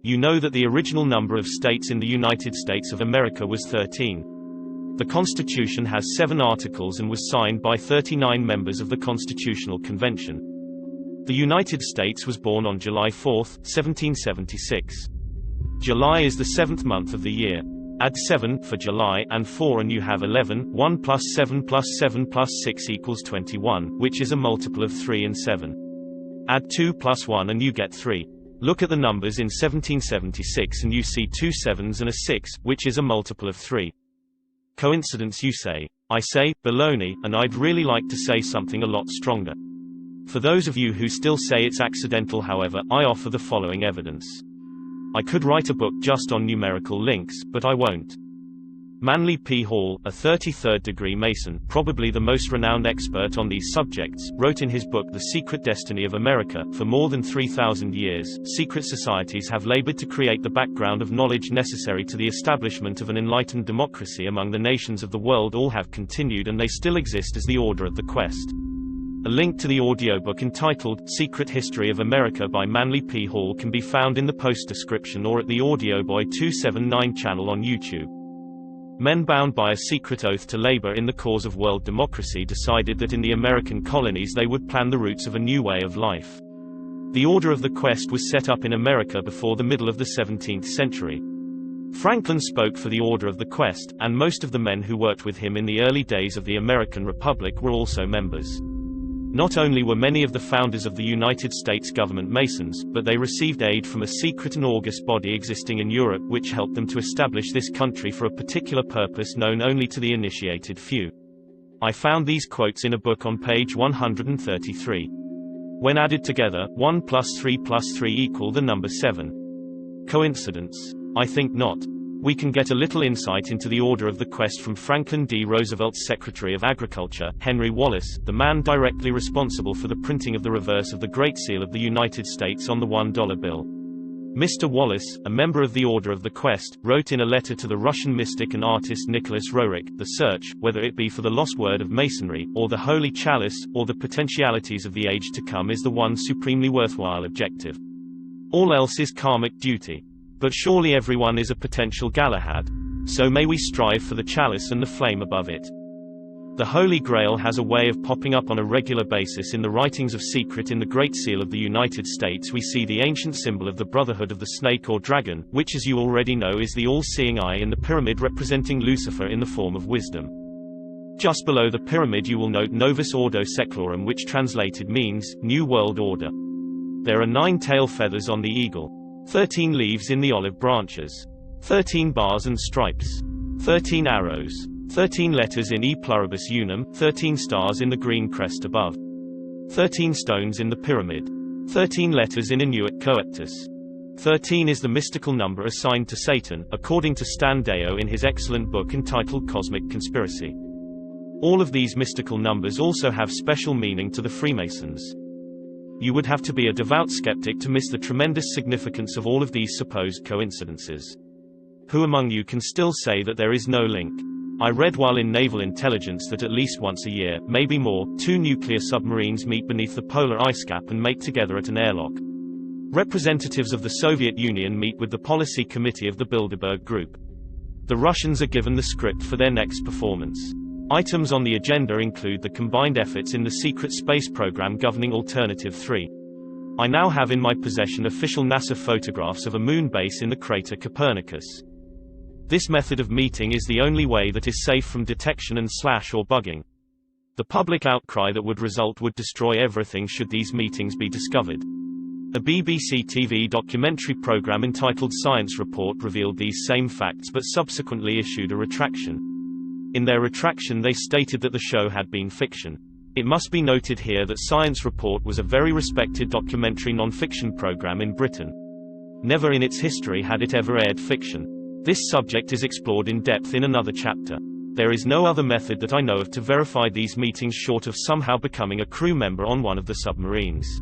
Speaker 1: You know that the original number of states in the United States of America was 13. The Constitution has 7 articles and was signed by 39 members of the Constitutional Convention. The United States was born on July 4, 1776. July is the 7th month of the year. Add 7 for July and 4 and you have 11. 1 plus 7 plus 7 plus 6 equals 21, which is a multiple of 3 and 7. Add 2 plus 1 and you get 3. Look at the numbers in 1776 and you see 2 7s and a 6, which is a multiple of 3. Coincidence, you say? I say, baloney, and I'd really like to say something a lot stronger. For those of you who still say it's accidental, however, I offer the following evidence. I could write a book just on numerical links, but I won't. Manly P. Hall, a 33rd-degree Mason, probably the most renowned expert on these subjects, wrote in his book The Secret Destiny of America, for more than 3,000 years, secret societies have labored to create the background of knowledge necessary to the establishment of an enlightened democracy among the nations of the world. All have continued and they still exist as the Order of the Quest. A link to the audiobook entitled Secret History of America by Manly P. Hall can be found in the post description or at the Audioboy 279 channel on YouTube. Men bound by a secret oath to labor in the cause of world democracy decided that in the American colonies they would plan the roots of a new way of life. The Order of the Quest was set up in America before the middle of the 17th century. Franklin spoke for the Order of the Quest, and most of the men who worked with him in the early days of the American Republic were also members. Not only were many of the founders of the United States government Masons, but they received aid from a secret and august body existing in Europe which helped them to establish this country for a particular purpose known only to the initiated few. I found these quotes in a book on page 133. When added together, 1 plus 3 plus 3 equal the number 7. Coincidence? I think not. We can get a little insight into the order of the quest from Franklin D. Roosevelt's Secretary of Agriculture, Henry Wallace, the man directly responsible for the printing of the reverse of the Great Seal of the United States on the $1 bill. Mr. Wallace, a member of the Order of the Quest, wrote in a letter to the Russian mystic and artist Nicholas Roerich, the search, whether it be for the lost word of masonry, or the holy chalice, or the potentialities of the age to come, is the one supremely worthwhile objective. All else is karmic duty. But surely everyone is a potential Galahad. So may we strive for the chalice and the flame above it. The Holy Grail has a way of popping up on a regular basis in the writings of secret. In the Great Seal of the United States we see the ancient symbol of the Brotherhood of the Snake or Dragon, which as you already know is the all-seeing eye in the pyramid representing Lucifer in the form of wisdom. Just below the pyramid you will note Novus Ordo Seclorum, which translated means, New World Order. There are 9 tail feathers on the eagle. 13 leaves in the olive branches. 13 bars and stripes. 13 arrows. 13 letters in E pluribus unum, 13 stars in the green crest above. 13 stones in the pyramid. 13 letters in Inuit Coeptus. 13 is the mystical number assigned to Satan, according to Stan Deyo in his excellent book entitled Cosmic Conspiracy. All of these mystical numbers also have special meaning to the Freemasons. You would have to be a devout skeptic to miss the tremendous significance of all of these supposed coincidences. Who among you can still say that there is no link? I read while in naval intelligence that at least once a year, maybe more, 2 nuclear submarines meet beneath the polar ice cap and mate together at an airlock. Representatives of the Soviet Union meet with the policy committee of the Bilderberg Group. The Russians are given the script for their next performance. Items on the agenda include the combined efforts in the secret space program governing Alternative 3. I now have in my possession official NASA photographs of a moon base in the crater Copernicus. This method of meeting is the only way that is safe from detection and or bugging. The public outcry that would result would destroy everything should these meetings be discovered. A BBC TV documentary program entitled Science Report revealed these same facts but subsequently issued a retraction. In their retraction they stated that the show had been fiction. It must be noted here that Science Report was a very respected documentary non-fiction program in Britain. Never in its history had it ever aired fiction. This subject is explored in depth in another chapter. There is no other method that I know of to verify these meetings short of somehow becoming a crew member on one of the submarines.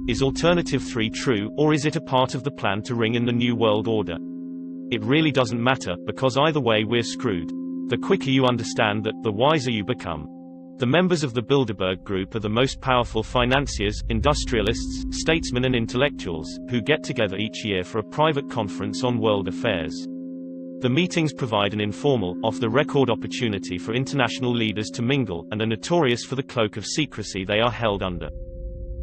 Speaker 1: Is Alternative 3 true, or is it a part of the plan to ring in the New World Order? It really doesn't matter, because either way we're screwed. The quicker you understand that, the wiser you become. The members of the Bilderberg Group are the most powerful financiers, industrialists, statesmen and intellectuals, who get together each year for a private conference on world affairs. The meetings provide an informal, off-the-record opportunity for international leaders to mingle, and are notorious for the cloak of secrecy they are held under.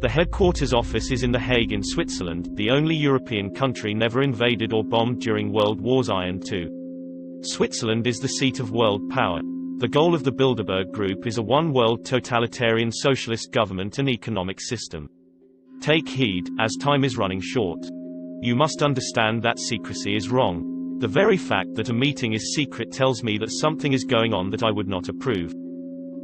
Speaker 1: The headquarters office is in The Hague in Switzerland, the only European country never invaded or bombed during World Wars I and II. Switzerland is the seat of world power. The goal of the Bilderberg Group is a one-world totalitarian socialist government and economic system. Take heed, as time is running short. You must understand that secrecy is wrong. The very fact that a meeting is secret tells me that something is going on that I would not approve.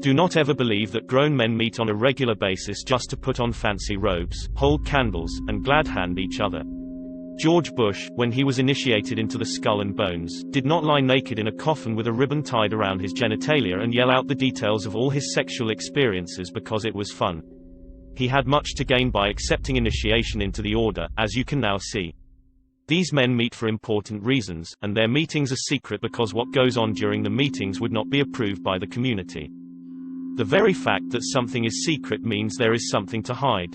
Speaker 1: Do not ever believe that grown men meet on a regular basis just to put on fancy robes, hold candles, and glad-hand each other. George Bush, when he was initiated into the Skull and Bones, did not lie naked in a coffin with a ribbon tied around his genitalia and yell out the details of all his sexual experiences because it was fun. He had much to gain by accepting initiation into the order, as you can now see. These men meet for important reasons, and their meetings are secret because what goes on during the meetings would not be approved by the community. The very fact that something is secret means there is something to hide.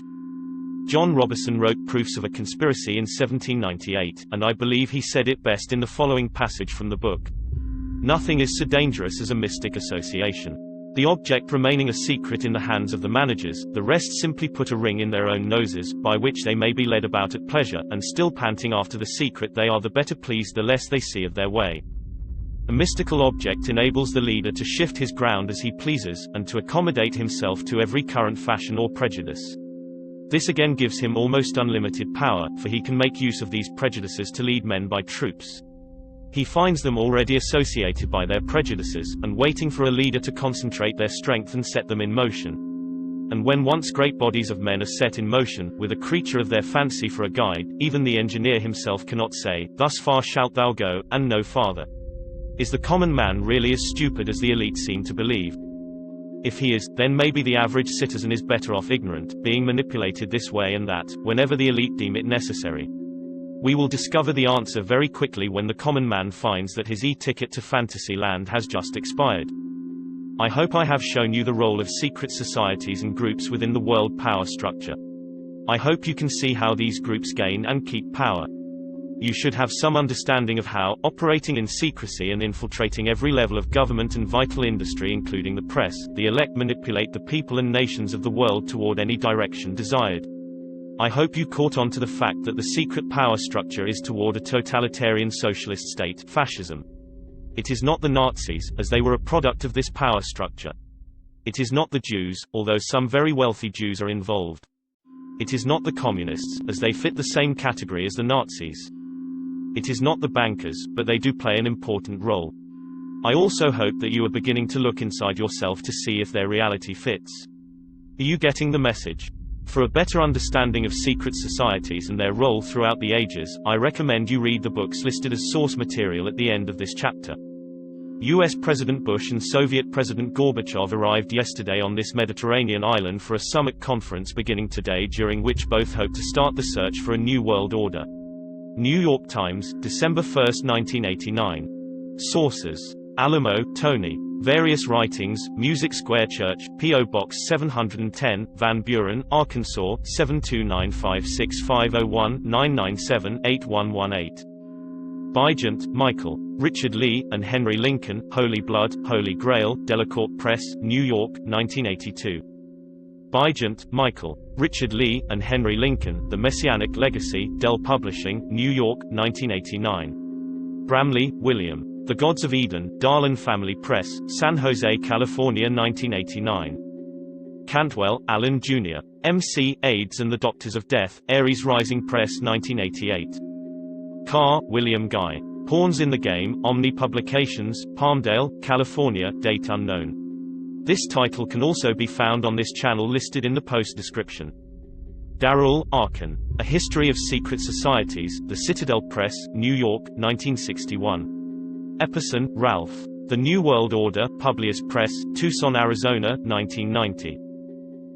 Speaker 1: John Robison wrote Proofs of a Conspiracy in 1798, and I believe he said it best in the following passage from the book. Nothing is so dangerous as a mystic association. The object remaining a secret in the hands of the managers, the rest simply put a ring in their own noses, by which they may be led about at pleasure, and still panting after the secret they are the better pleased the less they see of their way. A mystical object enables the leader to shift his ground as he pleases, and to accommodate himself to every current fashion or prejudice. This again gives him almost unlimited power, for he can make use of these prejudices to lead men by troops. He finds them already associated by their prejudices, and waiting for a leader to concentrate their strength and set them in motion. And when once great bodies of men are set in motion, with a creature of their fancy for a guide, even the engineer himself cannot say, "Thus far shalt thou go, and no farther." Is the common man really as stupid as the elite seem to believe? If he is, then maybe the average citizen is better off ignorant, being manipulated this way and that, whenever the elite deem it necessary. We will discover the answer very quickly when the common man finds that his e-ticket to fantasy land has just expired. I hope I have shown you the role of secret societies and groups within the world power structure. I hope you can see how these groups gain and keep power. You should have some understanding of how, operating in secrecy and infiltrating every level of government and vital industry including the press, the elect manipulate the people and nations of the world toward any direction desired. I hope you caught on to the fact that the secret power structure is toward a totalitarian socialist state, fascism. It is not the Nazis, as they were a product of this power structure. It is not the Jews, although some very wealthy Jews are involved. It is not the communists, as they fit the same category as the Nazis. It is not the bankers, but they do play an important role. I also hope that you are beginning to look inside yourself to see if their reality fits. Are you getting the message? For a better understanding of secret societies and their role throughout the ages, I recommend you read the books listed as source material at the end of this chapter. US President Bush and Soviet President Gorbachev arrived yesterday on this Mediterranean island for a summit conference beginning today, during which both hope to start the search for a new world order. New York Times, December 1, 1989. Sources: Alamo, Tony. Various writings, Music Square Church, P.O. Box 710, Van Buren, Arkansas, 72956501997-8118. Bygent, Michael. Richard Lee, and Henry Lincoln, Holy Blood, Holy Grail, Delacorte Press, New York, 1982. Bygent, Michael. Richard Lee, and Henry Lincoln, The Messianic Legacy, Dell Publishing, New York, 1989. Bramley, William. The Gods of Eden, Darlan Family Press, San Jose, California, 1989. Cantwell, Alan Jr. M.C., AIDS and the Doctors of Death, Aries Rising Press, 1988. Carr, William Guy. Pawns in the Game, Omni Publications, Palmdale, California, date unknown. This title can also be found on this channel listed in the post description. Darrell, Arkin. A History of Secret Societies, The Citadel Press, New York, 1961. Epperson, Ralph. The New World Order, Publius Press, Tucson, Arizona, 1990.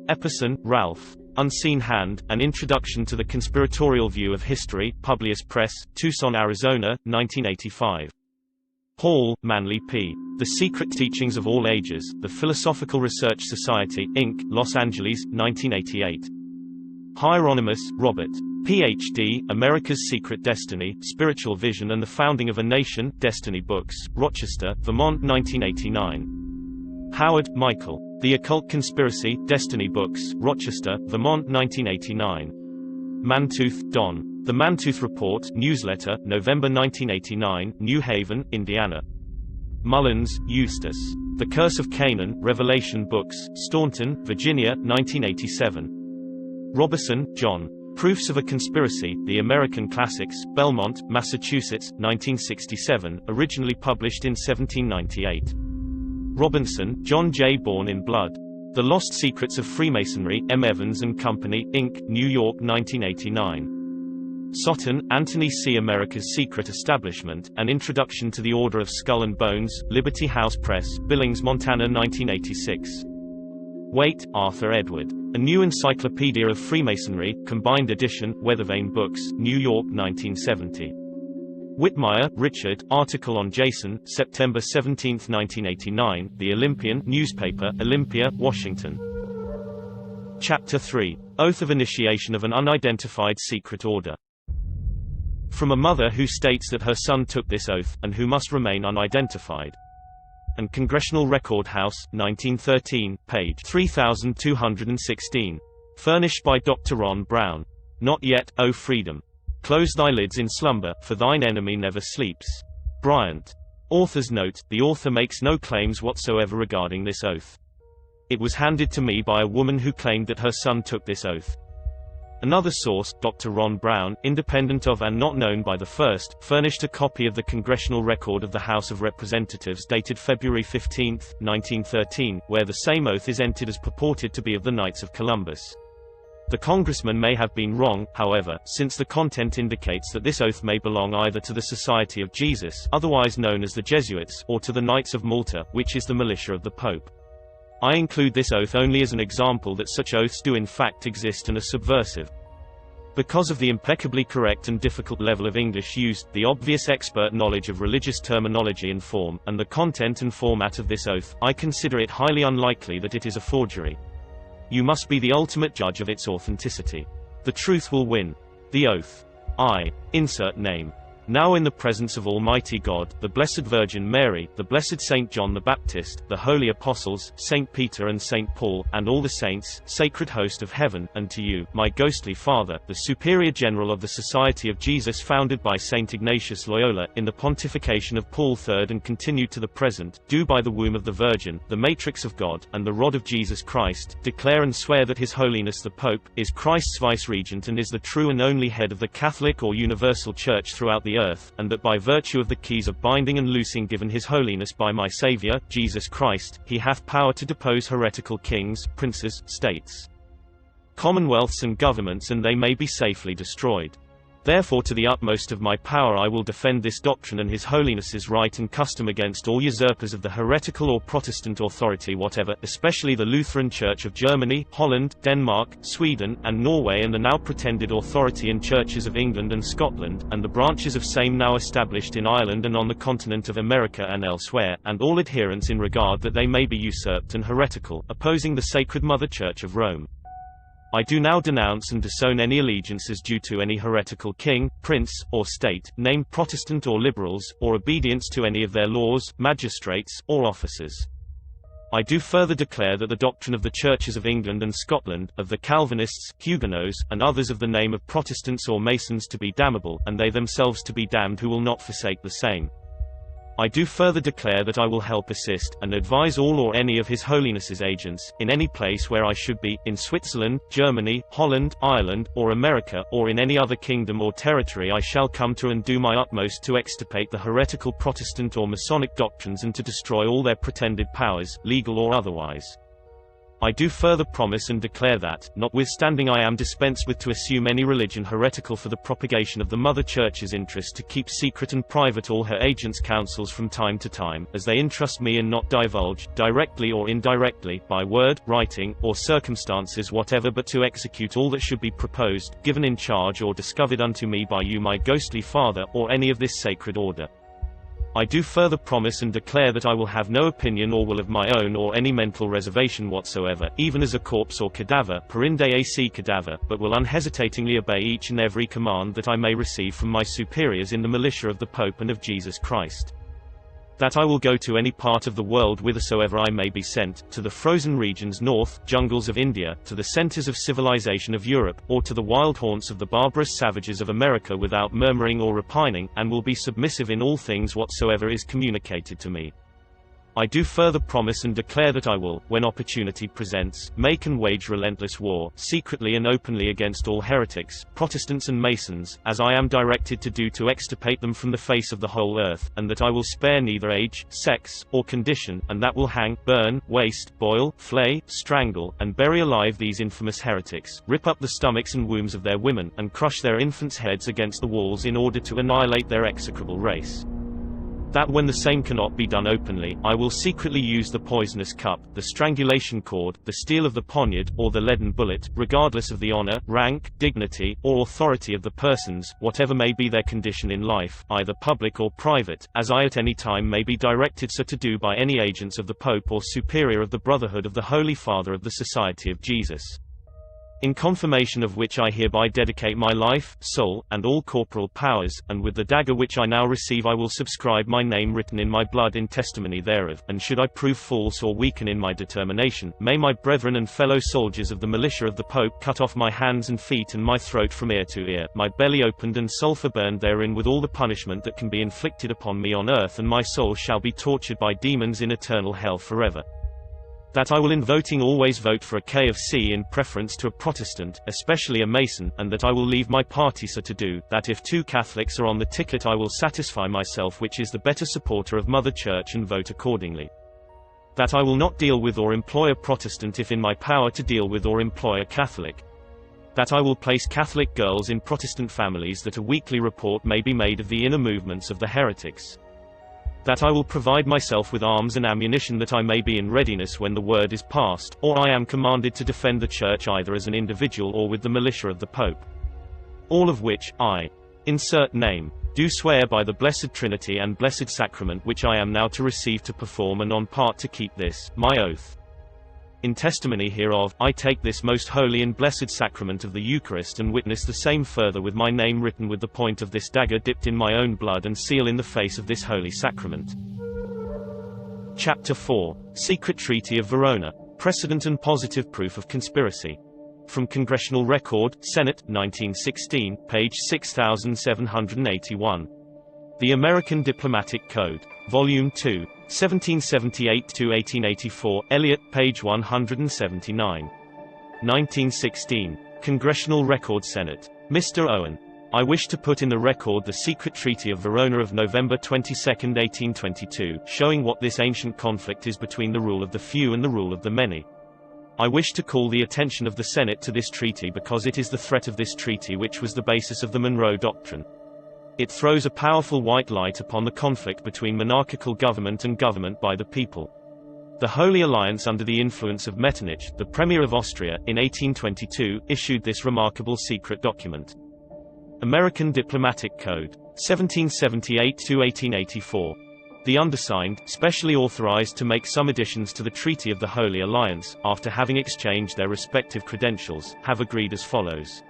Speaker 1: Epperson, Ralph. Unseen Hand, An Introduction to the Conspiratorial View of History, Publius Press, Tucson, Arizona, 1985. Hall, Manly P. The Secret Teachings of All Ages, The Philosophical Research Society, Inc., Los Angeles, 1988. Hieronymus, Robert. Ph.D., America's Secret Destiny, Spiritual Vision and the Founding of a Nation, Destiny Books, Rochester, Vermont, 1989. Howard, Michael. The Occult Conspiracy, Destiny Books, Rochester, Vermont, 1989. Mantooth, Don. The Mantooth Report, Newsletter, November 1989, New Haven, Indiana. Mullins, Eustace. The Curse of Canaan, Revelation Books, Staunton, Virginia, 1987. Roberson, John. Proofs of a Conspiracy, The American Classics, Belmont, Massachusetts, 1967, originally published in 1798. Robinson, John J. Born in Blood. The Lost Secrets of Freemasonry, M. Evans and Company, Inc., New York, 1989. Sutton, Anthony C. America's Secret Establishment, An Introduction to the Order of Skull and Bones, Liberty House Press, Billings, Montana, 1986. Waite, Arthur Edward. A New Encyclopedia of Freemasonry, Combined Edition, Weathervane Books, New York, 1970. Whitmire, Richard. Article on Jason, September 17, 1989, The Olympian, newspaper, Olympia, Washington. Chapter 3. Oath of Initiation of an Unidentified Secret Order. From a mother who states that her son took this oath, and who must remain unidentified. And Congressional Record House, 1913, page 3216. Furnished by Dr. Ron Brown. Not yet, O freedom. Close thy lids in slumber, for thine enemy never sleeps. Bryant. Author's note: the author makes no claims whatsoever regarding this oath. It was handed to me by a woman who claimed that her son took this oath. Another source, Dr. Ron Brown, independent of and not known by the first, furnished a copy of the Congressional Record of the House of Representatives dated February 15, 1913, where the same oath is entered as purported to be of the Knights of Columbus. The congressman may have been wrong, however, since the content indicates that this oath may belong either to the Society of Jesus, otherwise known as the Jesuits, or to the Knights of Malta, which is the militia of the Pope. I include this oath only as an example that such oaths do in fact exist and are subversive. Because of the impeccably correct and difficult level of English used, the obvious expert knowledge of religious terminology and form, and the content and format of this oath, I consider it highly unlikely that it is a forgery. You must be the ultimate judge of its authenticity. The truth will win. The oath. I. Insert name. Now in the presence of Almighty God, the Blessed Virgin Mary, the Blessed Saint John the Baptist, the Holy Apostles, Saint Peter and Saint Paul, and all the saints, sacred host of heaven, and to you, my ghostly father, the Superior General of the Society of Jesus founded by Saint Ignatius Loyola, in the pontification of Paul III and continued to the present, do by the womb of the Virgin, the matrix of God, and the rod of Jesus Christ, declare and swear that His Holiness the Pope, is Christ's vice-regent and is the true and only head of the Catholic or Universal Church throughout the earth, and that by virtue of the keys of binding and loosing given His Holiness by my Saviour, Jesus Christ, He hath power to depose heretical kings, princes, states, commonwealths and governments, and they may be safely destroyed. Therefore to the utmost of my power I will defend this doctrine and His Holiness's right and custom against all usurpers of the heretical or Protestant authority whatever, especially the Lutheran Church of Germany, Holland, Denmark, Sweden, and Norway, and the now pretended authority and churches of England and Scotland, and the branches of same now established in Ireland and on the continent of America and elsewhere, and all adherents in regard that they may be usurped and heretical, opposing the Sacred Mother Church of Rome. I do now denounce and disown any allegiances due to any heretical king, prince, or state, named Protestant or Liberals, or obedience to any of their laws, magistrates, or officers. I do further declare that the doctrine of the churches of England and Scotland, of the Calvinists, Huguenots, and others of the name of Protestants or Masons to be damnable, and they themselves to be damned who will not forsake the same. I do further declare that I will help assist, and advise all or any of His Holiness's agents, in any place where I should be, in Switzerland, Germany, Holland, Ireland, or America, or in any other kingdom or territory I shall come to, and do my utmost to extirpate the heretical Protestant or Masonic doctrines and to destroy all their pretended powers, legal or otherwise. I do further promise and declare that, notwithstanding I am dispensed with to assume any religion heretical for the propagation of the Mother Church's interest, to keep secret and private all her agents' counsels from time to time, as they entrust me, and not divulge, directly or indirectly, by word, writing, or circumstances whatever, but to execute all that should be proposed, given in charge or discovered unto me by you my ghostly father, or any of this sacred order. I do further promise and declare that I will have no opinion or will of my own or any mental reservation whatsoever, even as a corpse or cadaver, perinde ac cadaver, but will unhesitatingly obey each and every command that I may receive from my superiors in the militia of the Pope and of Jesus Christ. That I will go to any part of the world whithersoever I may be sent, to the frozen regions north, jungles of India, to the centers of civilization of Europe, or to the wild haunts of the barbarous savages of America without murmuring or repining, and will be submissive in all things whatsoever is communicated to me. I do further promise and declare that I will, when opportunity presents, make and wage relentless war, secretly and openly against all heretics, Protestants and Masons, as I am directed to do, to extirpate them from the face of the whole earth, and that I will spare neither age, sex, or condition, and that will hang, burn, waste, boil, flay, strangle, and bury alive these infamous heretics, rip up the stomachs and wombs of their women, and crush their infants' heads against the walls in order to annihilate their execrable race. That when the same cannot be done openly, I will secretly use the poisonous cup, the strangulation cord, the steel of the poniard, or the leaden bullet, regardless of the honor, rank, dignity, or authority of the persons, whatever may be their condition in life, either public or private, as I at any time may be directed so to do by any agents of the Pope or Superior of the Brotherhood of the Holy Father of the Society of Jesus. In confirmation of which I hereby dedicate my life, soul, and all corporal powers, and with the dagger which I now receive I will subscribe my name written in my blood in testimony thereof, and should I prove false or weaken in my determination, may my brethren and fellow soldiers of the militia of the Pope cut off my hands and feet and my throat from ear to ear, my belly opened and sulphur burned therein with all the punishment that can be inflicted upon me on earth, and my soul shall be tortured by demons in eternal hell forever. That I will in voting always vote for a K of C in preference to a Protestant, especially a Mason, and that I will leave my party so to do, that if 2 Catholics are on the ticket I will satisfy myself which is the better supporter of Mother Church and vote accordingly. That I will not deal with or employ a Protestant if in my power to deal with or employ a Catholic. That I will place Catholic girls in Protestant families, that a weekly report may be made of the inner movements of the heretics. That I will provide myself with arms and ammunition that I may be in readiness when the word is passed, or I am commanded to defend the Church either as an individual or with the militia of the Pope. All of which, I insert name, do swear by the Blessed Trinity and Blessed Sacrament which I am now to receive to perform and on part to keep this, my oath. In testimony hereof, I take this most holy and blessed sacrament of the Eucharist and witness the same further with my name written with the point of this dagger dipped in my own blood and seal in the face of this holy sacrament. Chapter 4. Secret Treaty of Verona. Precedent and positive proof of conspiracy. From Congressional Record, Senate, 1916, page 6781. The American Diplomatic Code. Volume 2. 1778–1884, Elliott, page 179. 1916. Congressional Record, Senate. Mr. Owen. I wish to put in the record the secret Treaty of Verona of November 22, 1822, showing what this ancient conflict is between the rule of the few and the rule of the many. I wish to call the attention of the Senate to this treaty because it is the threat of this treaty which was the basis of the Monroe Doctrine. It throws a powerful white light upon the conflict between monarchical government and government by the people. The Holy Alliance under the influence of Metternich, the Premier of Austria, in 1822, issued this remarkable secret document. American Diplomatic Code. 1778–1884. The undersigned, specially authorized to make some additions to the Treaty of the Holy Alliance, after having exchanged their respective credentials, have agreed as follows.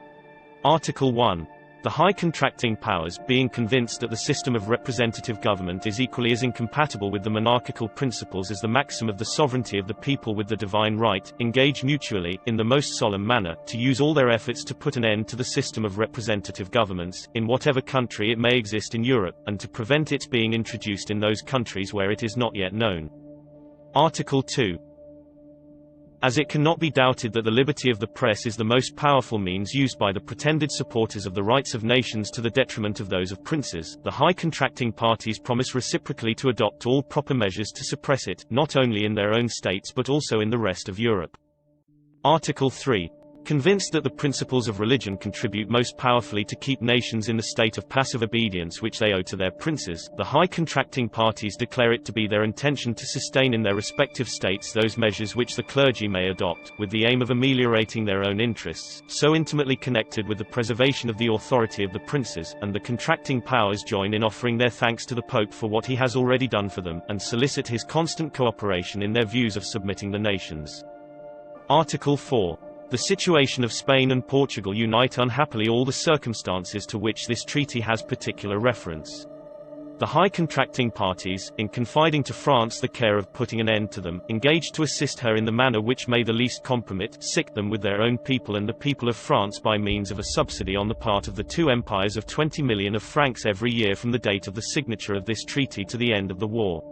Speaker 1: Article 1. The high contracting powers, being convinced that the system of representative government is equally as incompatible with the monarchical principles as the maxim of the sovereignty of the people with the divine right, engage mutually, in the most solemn manner, to use all their efforts to put an end to the system of representative governments, in whatever country it may exist in Europe, and to prevent its being introduced in those countries where it is not yet known. Article 2. As it cannot be doubted that the liberty of the press is the most powerful means used by the pretended supporters of the rights of nations to the detriment of those of princes, the high contracting parties promise reciprocally to adopt all proper measures to suppress it, not only in their own states but also in the rest of Europe. Article 3. Convinced that the principles of religion contribute most powerfully to keep nations in the state of passive obedience which they owe to their princes, the high contracting parties declare it to be their intention to sustain in their respective states those measures which the clergy may adopt, with the aim of ameliorating their own interests, so intimately connected with the preservation of the authority of the princes, and the contracting powers join in offering their thanks to the Pope for what he has already done for them, and solicit his constant cooperation in their views of submitting the nations. Article 4. The situation of Spain and Portugal unite unhappily all the circumstances to which this treaty has particular reference. The high contracting parties, in confiding to France the care of putting an end to them, engage to assist her in the manner which may the least compromit them with their own people and the people of France by means of a subsidy on the part of the two empires of 20 million of francs every year from the date of the signature of this treaty to the end of the war.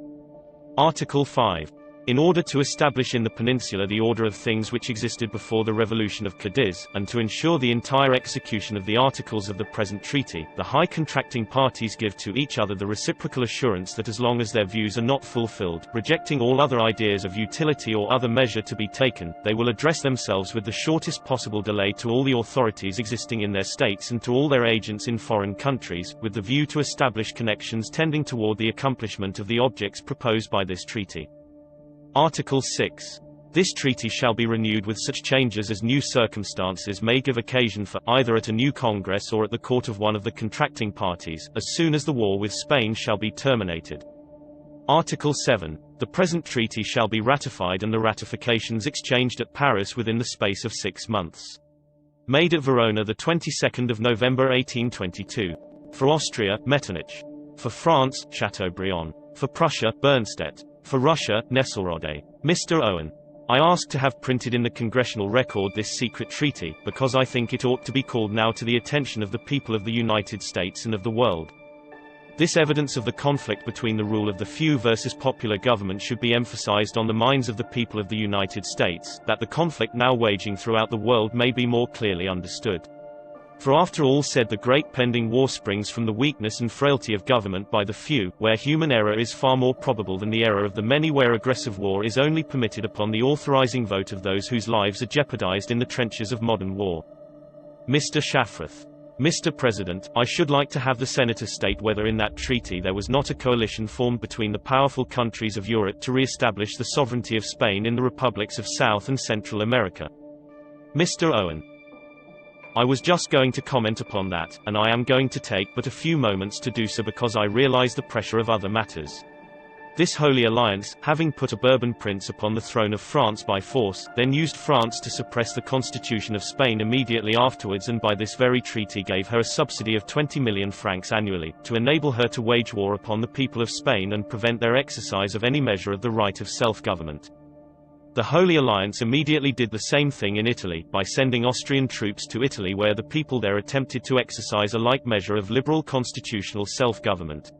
Speaker 1: Article 5. In order to establish in the peninsula the order of things which existed before the Revolution of Cadiz, and to ensure the entire execution of the articles of the present treaty, the high contracting parties give to each other the reciprocal assurance that as long as their views are not fulfilled, rejecting all other ideas of utility or other measure to be taken, they will address themselves with the shortest possible delay to all the authorities existing in their states and to all their agents in foreign countries, with the view to establish connections tending toward the accomplishment of the objects proposed by this treaty. Article 6. This treaty shall be renewed with such changes as new circumstances may give occasion for, either at a new Congress or at the court of one of the contracting parties, as soon as the war with Spain shall be terminated. Article 7. The present treaty shall be ratified and the ratifications exchanged at Paris within the space of 6 months. Made at Verona the 22nd of November 1822. For Austria, Metternich. For France, Chateaubriand. For Prussia, Bernstedt. For Russia, Nesselrode. Mr. Owen. I ask to have printed in the Congressional Record this secret treaty, because I think it ought to be called now to the attention of the people of the United States and of the world. This evidence of the conflict between the rule of the few versus popular government should be emphasized on the minds of the people of the United States, that the conflict now waging throughout the world may be more clearly understood. For after all said, the great pending war springs from the weakness and frailty of government by the few, where human error is far more probable than the error of the many, where aggressive war is only permitted upon the authorizing vote of those whose lives are jeopardized in the trenches of modern war. Mr. Shafrath. Mr. President, I should like to have the Senator state whether in that treaty there was not a coalition formed between the powerful countries of Europe to re-establish the sovereignty of Spain in the republics of South and Central America. Mr. Owen. I was just going to comment upon that, and I am going to take but a few moments to do so because I realize the pressure of other matters. This Holy Alliance, having put a Bourbon prince upon the throne of France by force, then used France to suppress the constitution of Spain immediately afterwards, and by this very treaty gave her a subsidy of 20 million francs annually, to enable her to wage war upon the people of Spain and prevent their exercise of any measure of the right of self-government. The Holy Alliance immediately did the same thing in Italy, by sending Austrian troops to Italy, where the people there attempted to exercise a like measure of liberal constitutional self-government.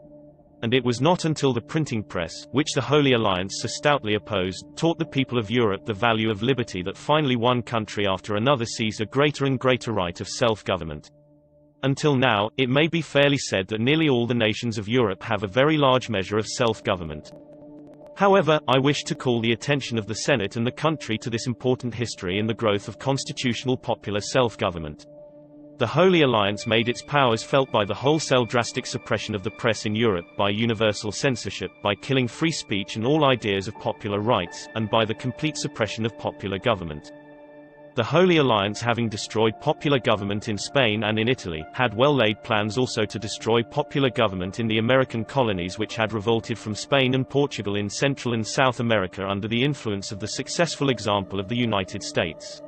Speaker 1: And it was not until the printing press, which the Holy Alliance so stoutly opposed, taught the people of Europe the value of liberty, that finally one country after another seized a greater and greater right of self-government. Until now, it may be fairly said that nearly all the nations of Europe have a very large measure of self-government. However, I wish to call the attention of the Senate and the country to this important history in the growth of constitutional popular self-government. The Holy Alliance made its powers felt by the wholesale drastic suppression of the press in Europe, by universal censorship, by killing free speech and all ideas of popular rights, and by the complete suppression of popular government. The Holy Alliance, having destroyed popular government in Spain and in Italy, had well laid plans also to destroy popular government in the American colonies, which had revolted from Spain and Portugal in Central and South America under the influence of the successful example of the United States.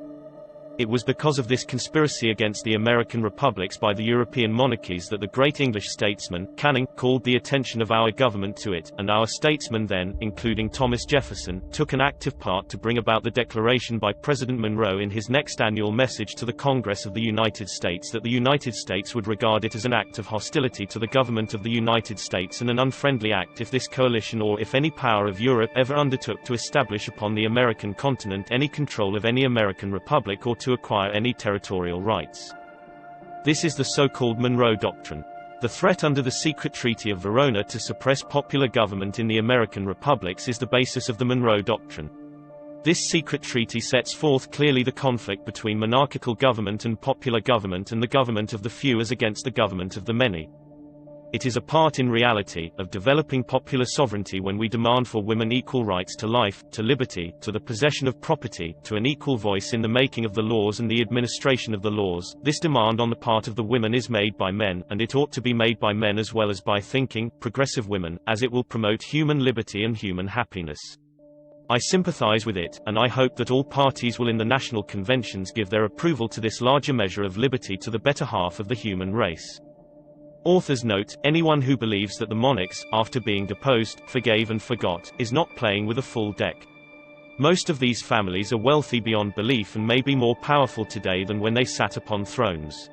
Speaker 1: It was because of this conspiracy against the American republics by the European monarchies that the great English statesman, Canning, called the attention of our government to it, and our statesmen then, including Thomas Jefferson, took an active part to bring about the declaration by President Monroe in his next annual message to the Congress of the United States that the United States would regard it as an act of hostility to the government of the United States and an unfriendly act if this coalition or if any power of Europe ever undertook to establish upon the American continent any control of any American republic or to acquire any territorial rights. This is the so-called Monroe Doctrine. The threat under the secret Treaty of Verona to suppress popular government in the American republics is the basis of the Monroe Doctrine. This secret treaty sets forth clearly the conflict between monarchical government and popular government, and the government of the few as against the government of the many. It is a part in reality, of developing popular sovereignty when we demand for women equal rights to life, to liberty, to the possession of property, to an equal voice in the making of the laws and the administration of the laws. This demand on the part of the women is made by men, and it ought to be made by men as well as by thinking, progressive women, as it will promote human liberty and human happiness. I sympathize with it, and I hope that all parties will in the national conventions give their approval to this larger measure of liberty to the better half of the human race. Authors note, anyone who believes that the monarchs, after being deposed, forgave and forgot, is not playing with a full deck. Most of these families are wealthy beyond belief and may be more powerful today than when they sat upon thrones.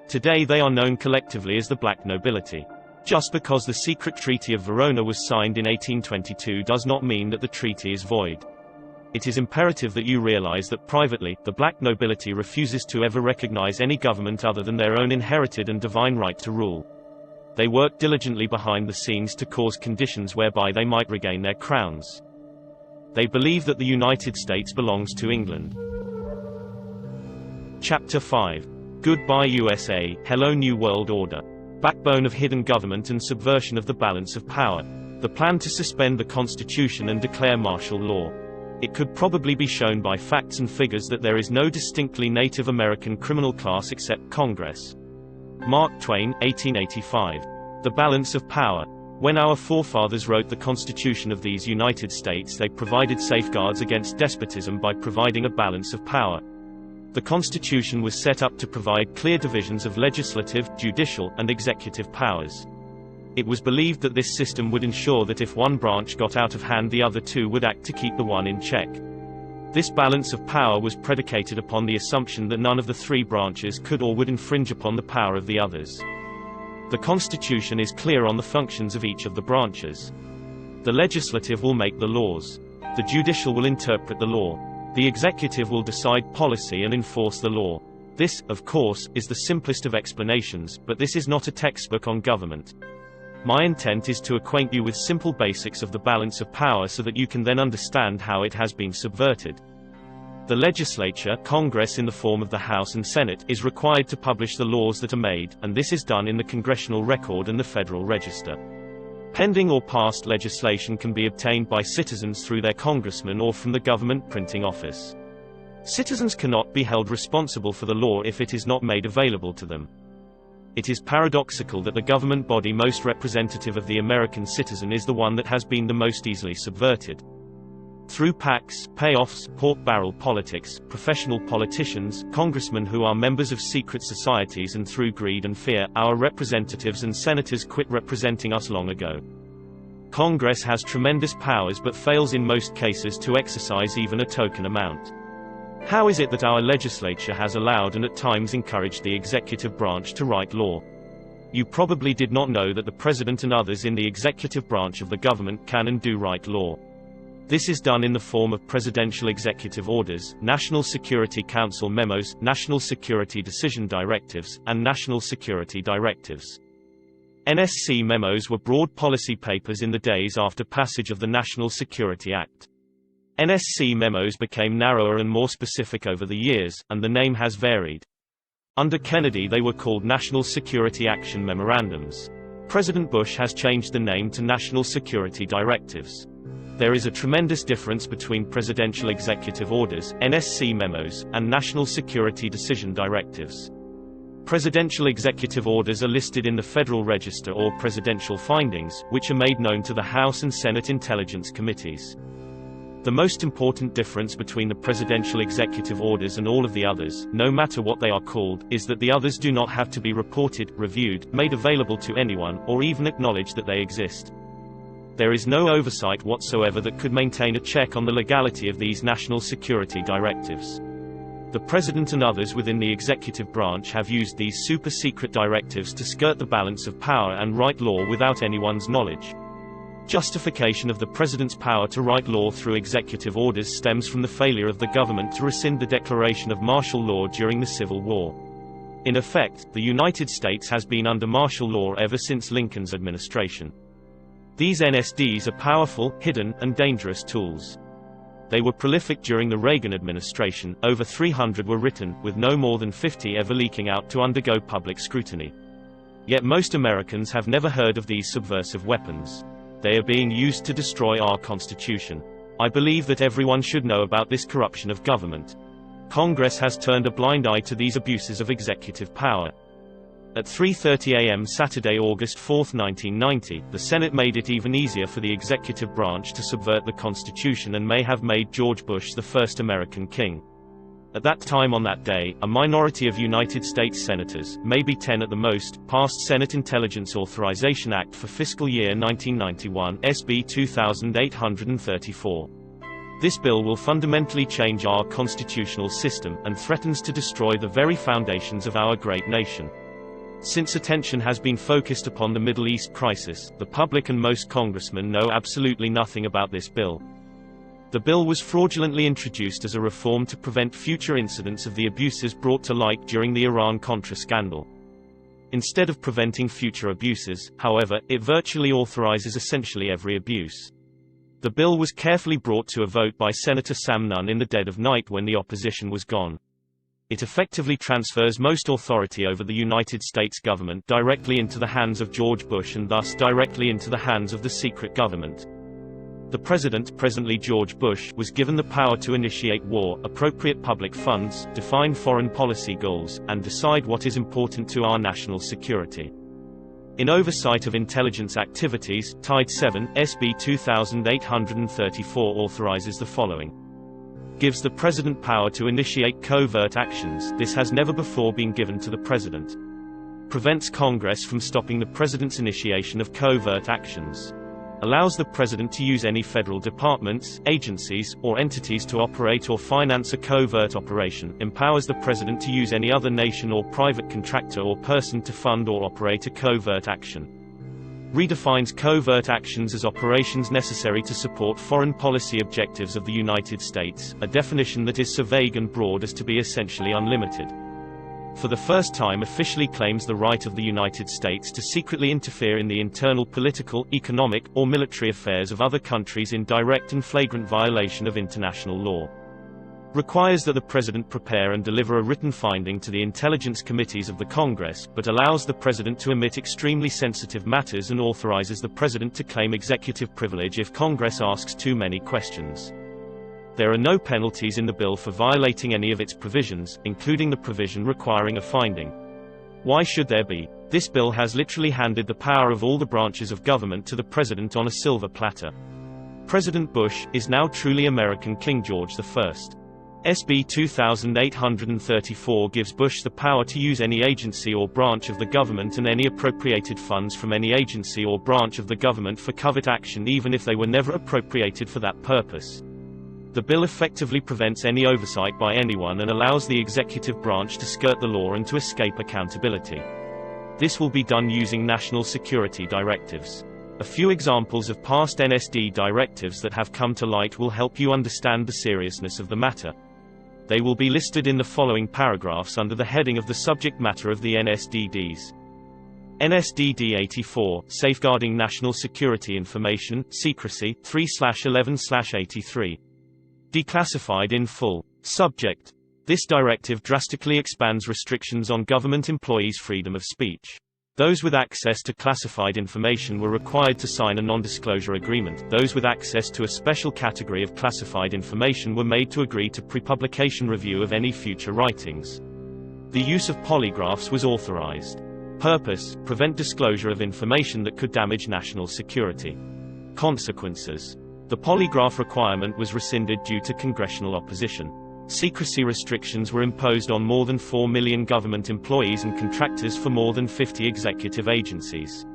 Speaker 1: Today they are known collectively as the black nobility. Just because the secret Treaty of Verona was signed in 1822 does not mean that the treaty is void. It is imperative that you realize that privately, the black nobility refuses to ever recognize any government other than their own inherited and divine right to rule. They work diligently behind the scenes to cause conditions whereby they might regain their crowns. They believe that the United States belongs to England. Chapter 5. Goodbye USA, Hello New World Order. Backbone of hidden government and subversion of the balance of power. The plan to suspend the Constitution and declare martial law. It could probably be shown by facts and figures that there is no distinctly Native American criminal class except Congress. Mark Twain, 1885. The balance of power. When our forefathers wrote the Constitution of these United States, they provided safeguards against despotism by providing a balance of power. The Constitution was set up to provide clear divisions of legislative, judicial, and executive powers. It was believed that this system would ensure that if one branch got out of hand, the other two would act to keep the one in check. This balance of power was predicated upon the assumption that none of the three branches could or would infringe upon the power of the others. The Constitution is clear on the functions of each of the branches. The legislative will make the laws. The judicial will interpret the law. The executive will decide policy and enforce the law. This, of course, is the simplest of explanations, but this is not a textbook on government. My intent is to acquaint you with simple basics of the balance of power so that you can then understand how it has been subverted. The legislature, Congress in the form of the House and Senate, is required to publish the laws that are made, and this is done in the Congressional Record and the Federal Register. Pending or passed legislation can be obtained by citizens through their congressman or from the government printing office. Citizens cannot be held responsible for the law if it is not made available to them. It is paradoxical that the government body most representative of the American citizen is the one that has been the most easily subverted. Through PACs, payoffs, pork barrel politics, professional politicians, congressmen who are members of secret societies, and through greed and fear, our representatives and senators quit representing us long ago. Congress has tremendous powers but fails in most cases to exercise even a token amount. How is it that our legislature has allowed and at times encouraged the executive branch to write law? You probably did not know that the president and others in the executive branch of the government can and do write law. This is done in the form of presidential executive orders, National Security Council memos, National Security Decision Directives, and National Security Directives. NSC memos were broad policy papers in the days after passage of the National Security Act. NSC memos became narrower and more specific over the years, and the name has varied. Under Kennedy they were called National Security Action Memorandums. President Bush has changed the name to National Security Directives. There is a tremendous difference between presidential executive orders, NSC memos, and National Security Decision Directives. Presidential executive orders are listed in the Federal Register or presidential findings, which are made known to the House and Senate Intelligence Committees. The most important difference between the presidential executive orders and all of the others, no matter what they are called, is that the others do not have to be reported, reviewed, made available to anyone, or even acknowledged that they exist. There is no oversight whatsoever that could maintain a check on the legality of these national security directives. The President and others within the executive branch have used these super-secret directives to skirt the balance of power and write law without anyone's knowledge. Justification of the President's power to write law through executive orders stems from the failure of the government to rescind the declaration of martial law during the Civil War. In effect, the United States has been under martial law ever since Lincoln's administration. These NSDs are powerful, hidden, and dangerous tools. They were prolific during the Reagan administration. Over 300 were written, with no more than 50 ever leaking out to undergo public scrutiny. Yet most Americans have never heard of these subversive weapons. They are being used to destroy our Constitution. I believe that everyone should know about this corruption of government. Congress has turned a blind eye to these abuses of executive power. At 3:30 a.m. Saturday, August 4, 1990, the Senate made it even easier for the executive branch to subvert the Constitution and may have made George Bush the first American king. At that time on that day, a minority of United States senators, maybe 10 at the most, passed Senate Intelligence Authorization Act for fiscal year 1991, SB 2834. This bill will fundamentally change our constitutional system, and threatens to destroy the very foundations of our great nation. Since attention has been focused upon the Middle East crisis, the public and most congressmen know absolutely nothing about this bill. The bill was fraudulently introduced as a reform to prevent future incidents of the abuses brought to light during the Iran-Contra scandal. Instead of preventing future abuses, however, it virtually authorizes essentially every abuse. The bill was carefully brought to a vote by Senator Sam Nunn in the dead of night when the opposition was gone. It effectively transfers most authority over the United States government directly into the hands of George Bush and thus directly into the hands of the secret government. The president, presently George Bush, was given the power to initiate war, appropriate public funds, define foreign policy goals, and decide what is important to our national security. In oversight of intelligence activities, Title 7, SB 2834 authorizes the following. Gives the President power to initiate covert actions. This has never before been given to the President. Prevents Congress from stopping the President's initiation of covert actions. allows the President to use any federal departments, agencies, or entities to operate or finance a covert operation, empowers the President to use any other nation or private contractor or person to fund or operate a covert action. Redefines covert actions as operations necessary to support foreign policy objectives of the United States, a definition that is so vague and broad as to be essentially unlimited. For the first time officially claims the right of the United States to secretly interfere in the internal political, economic, or military affairs of other countries in direct and flagrant violation of international law. Requires that the President prepare and deliver a written finding to the intelligence committees of the Congress, but allows the President to omit extremely sensitive matters and authorizes the President to claim executive privilege if Congress asks too many questions. There are no penalties in the bill for violating any of its provisions, including the provision requiring a finding. Why should there be? This bill has literally handed the power of all the branches of government to the President on a silver platter. President Bush is now truly American King George I. SB 2834 gives Bush the power to use any agency or branch of the government and any appropriated funds from any agency or branch of the government for covert action even if they were never appropriated for that purpose. The bill effectively prevents any oversight by anyone and allows the executive branch to skirt the law and to escape accountability. This will be done using national security directives. A few examples of past NSD directives that have come to light will help you understand the seriousness of the matter. They will be listed in the following paragraphs under the heading of the subject matter of the NSDDs. NSDD 84, Safeguarding National Security Information, Secrecy, 3/11/83. Declassified in full. Subject. This directive drastically expands restrictions on government employees' freedom of speech. Those with access to classified information were required to sign a non-disclosure agreement. Those with access to a special category of classified information were made to agree to pre-publication review of any future writings. The use of polygraphs was authorized. Purpose: prevent disclosure of information that could damage national security. Consequences: the polygraph requirement was rescinded due to congressional opposition. Secrecy restrictions were imposed on more than 4 million government employees and contractors for more than 50 executive agencies.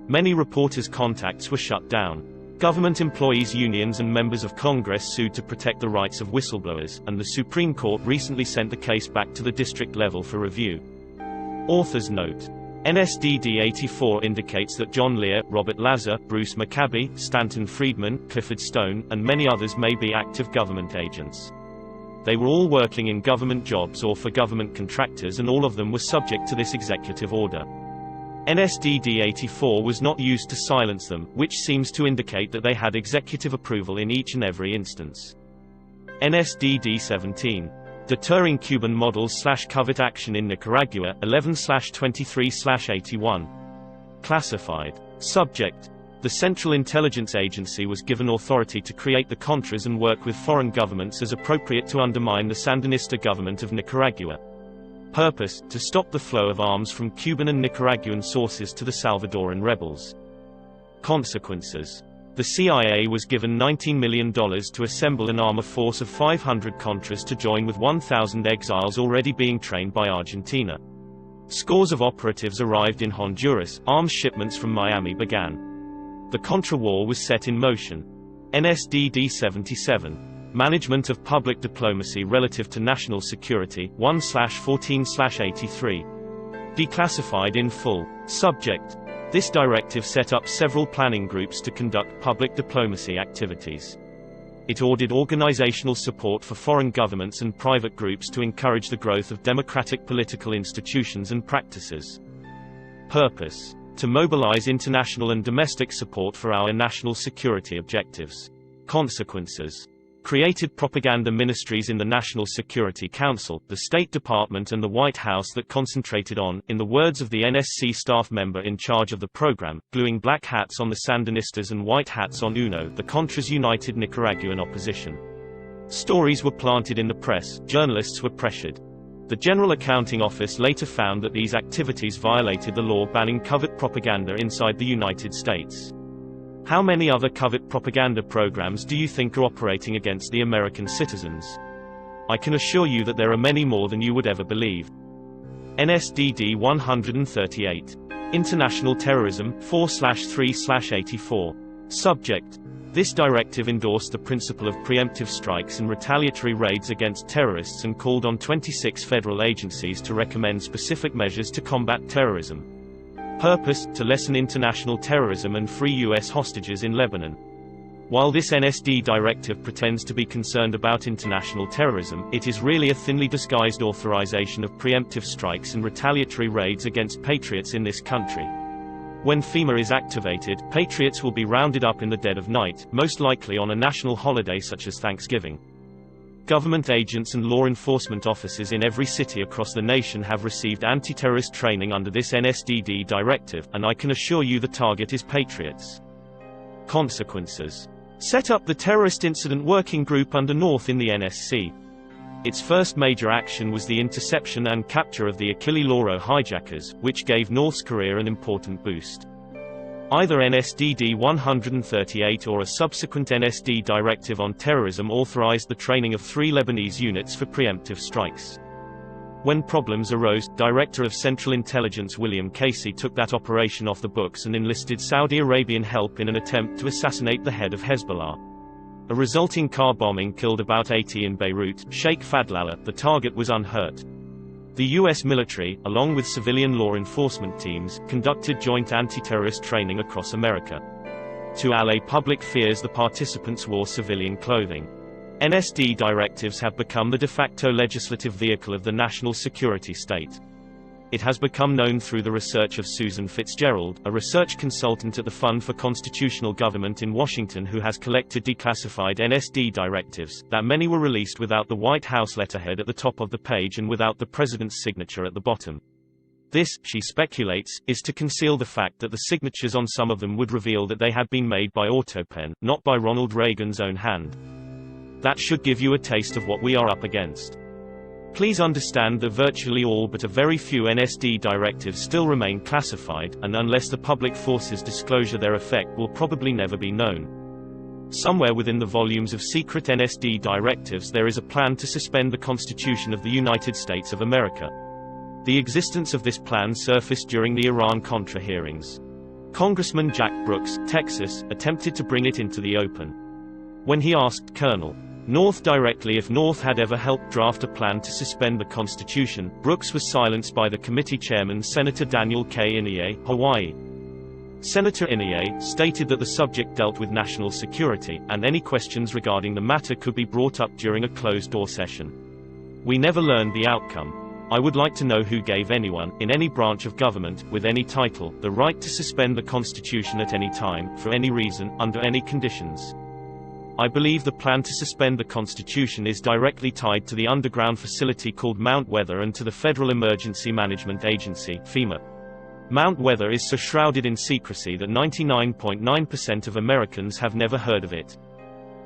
Speaker 1: Many reporters' contacts were shut down. Government employees' unions and members of Congress sued to protect the rights of whistleblowers, and the Supreme Court recently sent the case back to the district level for review. Author's note: NSDD 84 indicates that John Lear, Robert Lazar, Bruce Maccabee, Stanton Friedman, Clifford Stone, and many others may be active government agents. They were all working in government jobs or for government contractors, and all of them were subject to this executive order. NSDD 84 was not used to silence them, which seems to indicate that they had executive approval in each and every instance. NSDD 17. Deterring Cuban Models/Covert Action in Nicaragua, 11/23/81. Classified. Subject. The Central Intelligence Agency was given authority to create the Contras and work with foreign governments as appropriate to undermine the Sandinista government of Nicaragua. Purpose: to stop the flow of arms from Cuban and Nicaraguan sources to the Salvadoran rebels. Consequences: the CIA was given $19 million to assemble and arm a force of 500 Contras to join with 1,000 exiles already being trained by Argentina. Scores of operatives arrived in Honduras, arms shipments from Miami began. The Contra War was set in motion. NSDD 77. Management of Public Diplomacy Relative to National Security, 1/14/83. Declassified in full. Subject. This directive set up several planning groups to conduct public diplomacy activities. It ordered organizational support for foreign governments and private groups to encourage the growth of democratic political institutions and practices. Purpose: to mobilize international and domestic support for our national security objectives. Consequences: created propaganda ministries in the National Security Council, the State Department and the White House that concentrated on, in the words of the NSC staff member in charge of the program, gluing black hats on the Sandinistas and white hats on UNO, the Contras united Nicaraguan opposition. Stories were planted in the press, journalists were pressured. The General Accounting Office later found that these activities violated the law banning covert propaganda inside the United States. How many other covert propaganda programs do you think are operating against the American citizens? I can assure you that there are many more than you would ever believe. NSDD 138. International Terrorism, 4/3/84. Subject: this directive endorsed the principle of preemptive strikes and retaliatory raids against terrorists and called on 26 federal agencies to recommend specific measures to combat terrorism. Purpose: to lessen international terrorism and free U.S. hostages in Lebanon. While this NSD directive pretends to be concerned about international terrorism, it is really a thinly disguised authorization of preemptive strikes and retaliatory raids against patriots in this country. When FEMA is activated, patriots will be rounded up in the dead of night, most likely on a national holiday such as Thanksgiving. Government agents and law enforcement officers in every city across the nation have received anti-terrorist training under this NSDD directive, and I can assure you the target is patriots. Consequences: set up the Terrorist Incident Working Group under North in the NSC. Its first major action was the interception and capture of the Achille Lauro hijackers, which gave North's career an important boost. Either NSDD 138 or a subsequent NSD directive on terrorism authorized the training of 3 Lebanese units for preemptive strikes. When problems arose, Director of Central Intelligence William Casey took that operation off the books and enlisted Saudi Arabian help in an attempt to assassinate the head of Hezbollah. A resulting car bombing killed about 80 in Beirut. Sheikh Fadlallah, the target, was unhurt. The U.S. military, along with civilian law enforcement teams, conducted joint anti-terrorist training across America. To allay public fears, the participants wore civilian clothing. NSD directives have become the de facto legislative vehicle of the national security state. It has become known through the research of Susan Fitzgerald, a research consultant at the Fund for Constitutional Government in Washington who has collected declassified NSD directives, that many were released without the White House letterhead at the top of the page and without the president's signature at the bottom. This, she speculates, is to conceal the fact that the signatures on some of them would reveal that they had been made by AutoPen, not by Ronald Reagan's own hand. That should give you a taste of what we are up against. Please understand that virtually all but a very few NSD directives still remain classified, and unless the public forces disclosure their effect will probably never be known. Somewhere within the volumes of secret NSD directives there is a plan to suspend the Constitution of the United States of America. The existence of this plan surfaced during the Iran-Contra hearings. Congressman Jack Brooks, Texas, attempted to bring it into the open. When he asked Colonel North directly if North had ever helped draft a plan to suspend the Constitution, Brooks was silenced by the committee chairman Senator Daniel K. Inouye, Hawaii. Senator Inouye stated that the subject dealt with national security, and any questions regarding the matter could be brought up during a closed-door session. We never learned the outcome. I would like to know who gave anyone, in any branch of government, with any title, the right to suspend the Constitution at any time, for any reason, under any conditions. I believe the plan to suspend the Constitution is directly tied to the underground facility called Mount Weather and to the Federal Emergency Management Agency, FEMA. Mount Weather is so shrouded in secrecy that 99.9% of Americans have never heard of it.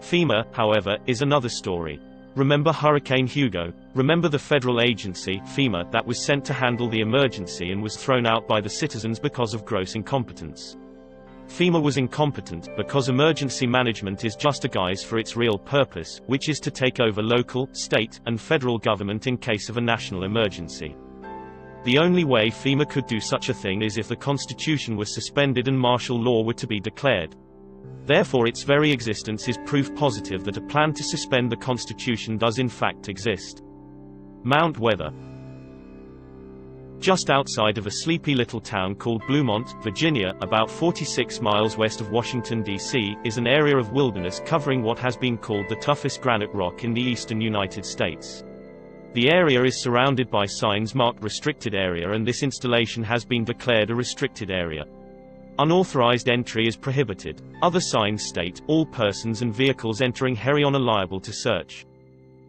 Speaker 1: FEMA, however, is another story. Remember Hurricane Hugo? Remember the federal agency, FEMA, that was sent to handle the emergency and was thrown out by the citizens because of gross incompetence? FEMA was incompetent, because emergency management is just a guise for its real purpose, which is to take over local, state, and federal government in case of a national emergency. The only way FEMA could do such a thing is if the Constitution was suspended and martial law were to be declared. Therefore its very existence is proof positive that a plan to suspend the Constitution does in fact exist. Mount Weather. Just outside of a sleepy little town called Bluemont, Virginia, about 46 miles west of Washington, D.C., is an area of wilderness covering what has been called the toughest granite rock in the eastern United States. The area is surrounded by signs marked restricted area, and this installation has been declared a restricted area. Unauthorized entry is prohibited. Other signs state, all persons and vehicles entering Herion are liable to search.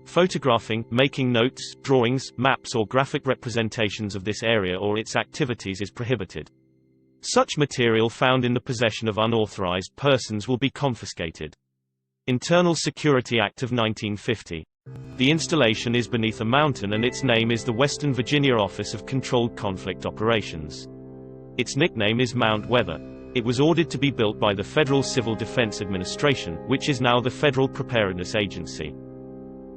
Speaker 1: Photographing, making notes, drawings, maps or graphic representations of this area or its activities is prohibited. Such material found in the possession of unauthorized persons will be confiscated. Internal Security Act of 1950. The installation is beneath a mountain and its name is the Western Virginia Office of Controlled Conflict Operations. Its nickname is Mount Weather. It was ordered to be built by the Federal Civil Defense Administration, which is now the Federal Preparedness Agency.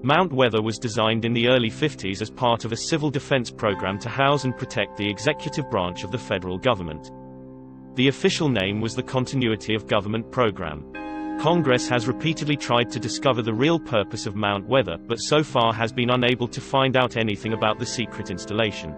Speaker 1: Mount Weather was designed in the early 50s as part of a civil defense program to house and protect the executive branch of the federal government. The official name was the Continuity of Government Program. Congress has repeatedly tried to discover the real purpose of Mount Weather, but so far has been unable to find out anything about the secret installation.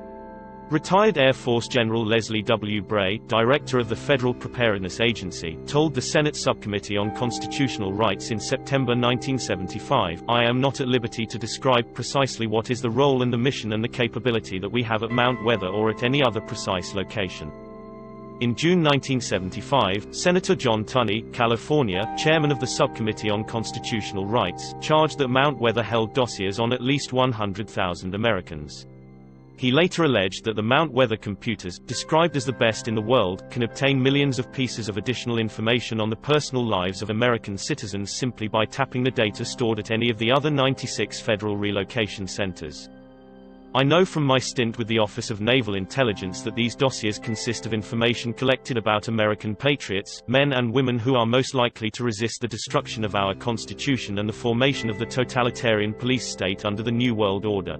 Speaker 1: Retired Air Force General Leslie W. Bray, director of the Federal Preparedness Agency, told the Senate Subcommittee on Constitutional Rights in September 1975, "I am not at liberty to describe precisely what is the role and the mission and the capability that we have at Mount Weather or at any other precise location." In June 1975, Senator John Tunney, California, chairman of the Subcommittee on Constitutional Rights, charged that Mount Weather held dossiers on at least 100,000 Americans. He later alleged that the Mount Weather computers, described as the best in the world, can obtain millions of pieces of additional information on the personal lives of American citizens simply by tapping the data stored at any of the other 96 federal relocation centers. "I know from my stint with the Office of Naval Intelligence that these dossiers consist of information collected about American patriots, men and women who are most likely to resist the destruction of our Constitution and the formation of the totalitarian police state under the New World Order.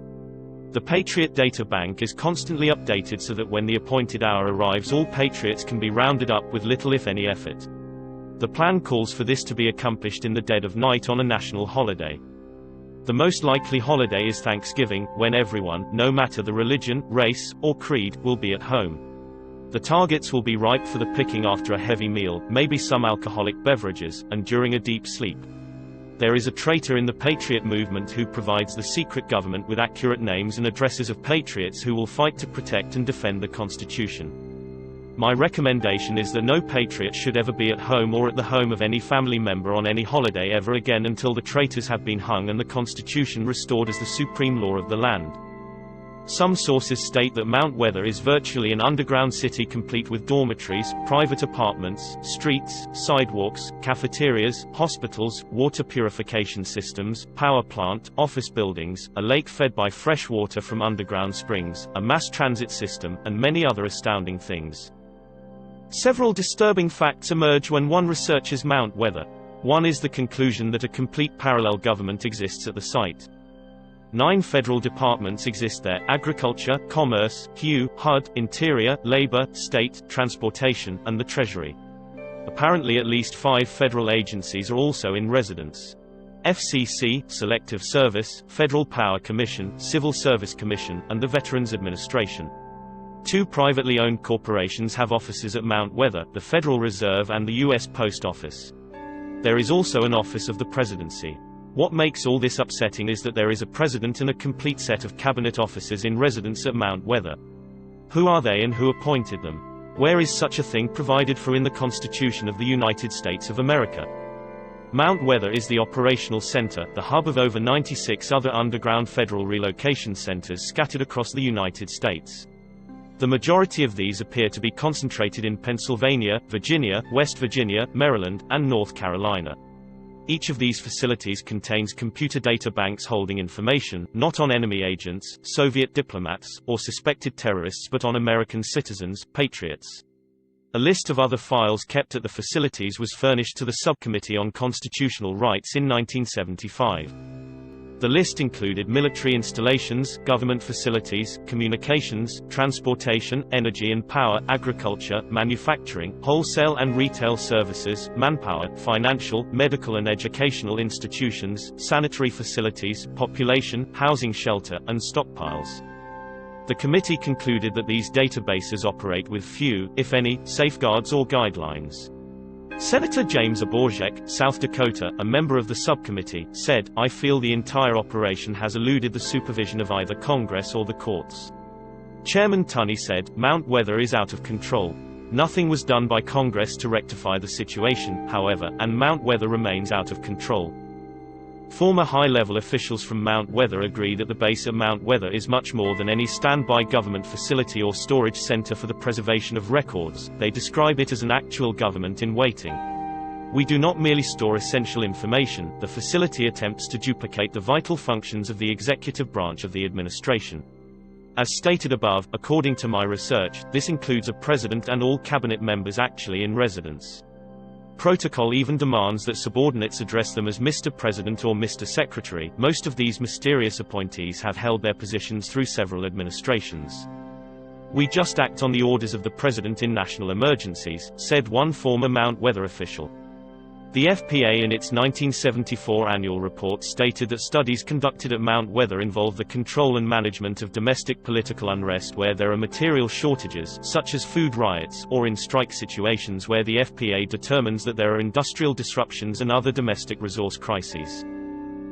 Speaker 1: The Patriot Data Bank is constantly updated so that when the appointed hour arrives all patriots can be rounded up with little if any effort. The plan calls for this to be accomplished in the dead of night on a national holiday. The most likely holiday is Thanksgiving, when everyone, no matter the religion, race, or creed, will be at home. The targets will be ripe for the picking after a heavy meal, maybe some alcoholic beverages, and during a deep sleep. There is a traitor in the Patriot movement who provides the secret government with accurate names and addresses of patriots who will fight to protect and defend the Constitution. My recommendation is that no patriot should ever be at home or at the home of any family member on any holiday ever again until the traitors have been hung and the Constitution restored as the supreme law of the land." Some sources state that Mount Weather is virtually an underground city complete with dormitories, private apartments, streets, sidewalks, cafeterias, hospitals, water purification systems, power plant, office buildings, a lake fed by fresh water from underground springs, a mass transit system, and many other astounding things. Several disturbing facts emerge when one researches Mount Weather. One is the conclusion that a complete parallel government exists at the site. 9 federal departments exist there: Agriculture, Commerce, HUD, Interior, Labor, State, Transportation, and the Treasury. Apparently at least 5 federal agencies are also in residence. FCC, Selective Service, Federal Power Commission, Civil Service Commission, and the Veterans Administration. 2 privately owned corporations have offices at Mount Weather, the Federal Reserve and the U.S. Post Office. There is also an Office of the Presidency. What makes all this upsetting is that there is a president and a complete set of cabinet officers in residence at Mount Weather. Who are they and who appointed them? Where is such a thing provided for in the Constitution of the United States of America? Mount Weather is the operational center, the hub of over 96 other underground federal relocation centers scattered across the United States. The majority of these appear to be concentrated in Pennsylvania, Virginia, West Virginia, Maryland, and North Carolina. Each of these facilities contains computer data banks holding information, not on enemy agents, Soviet diplomats, or suspected terrorists but on American citizens, patriots. A list of other files kept at the facilities was furnished to the Subcommittee on Constitutional Rights in 1975. The list included military installations, government facilities, communications, transportation, energy and power, agriculture, manufacturing, wholesale and retail services, manpower, financial, medical and educational institutions, sanitary facilities, population, housing shelter, and stockpiles. The committee concluded that these databases operate with few, if any, safeguards or guidelines. Senator James Abourezek, South Dakota, a member of the subcommittee, said, "I feel the entire operation has eluded the supervision of either Congress or the courts." Chairman Tunney said, "Mount Weather is out of control. Nothing was done by Congress to rectify the situation, however, and Mount Weather remains out of control." Former high-level officials from Mount Weather agree that the base at Mount Weather is much more than any standby government facility or storage center for the preservation of records. They describe it as an actual government in waiting. "We do not merely store essential information, the facility attempts to duplicate the vital functions of the executive branch of the administration. As stated above, according to my research, this includes a president and all cabinet members actually in residence. Protocol even demands that subordinates address them as Mr. President or Mr. Secretary. Most of these mysterious appointees have held their positions through several administrations. "We just act on the orders of the President in national emergencies," said one former Mount Weather official. The FPA in its 1974 annual report stated that studies conducted at Mount Weather involve the control and management of domestic political unrest where there are material shortages, such as food riots, or in strike situations where the FPA determines that there are industrial disruptions and other domestic resource crises.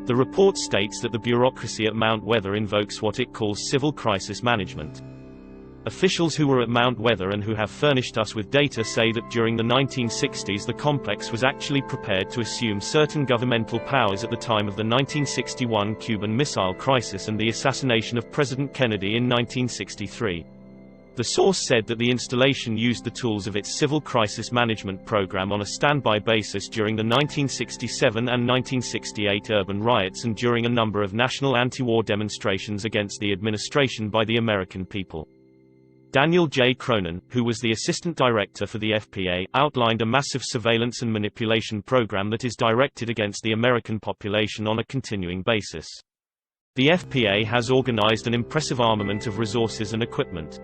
Speaker 1: The report states that the bureaucracy at Mount Weather invokes what it calls civil crisis management. Officials who were at Mount Weather and who have furnished us with data say that during the 1960s the complex was actually prepared to assume certain governmental powers at the time of the 1961 Cuban Missile Crisis and the assassination of President Kennedy in 1963. The source said that the installation used the tools of its civil crisis management program on a standby basis during the 1967 and 1968 urban riots and during a number of national anti-war demonstrations against the administration by the American people. Daniel J. Cronin, who was the assistant director for the FPA, outlined a massive surveillance and manipulation program that is directed against the American population on a continuing basis. The FPA has organized an impressive armament of resources and equipment.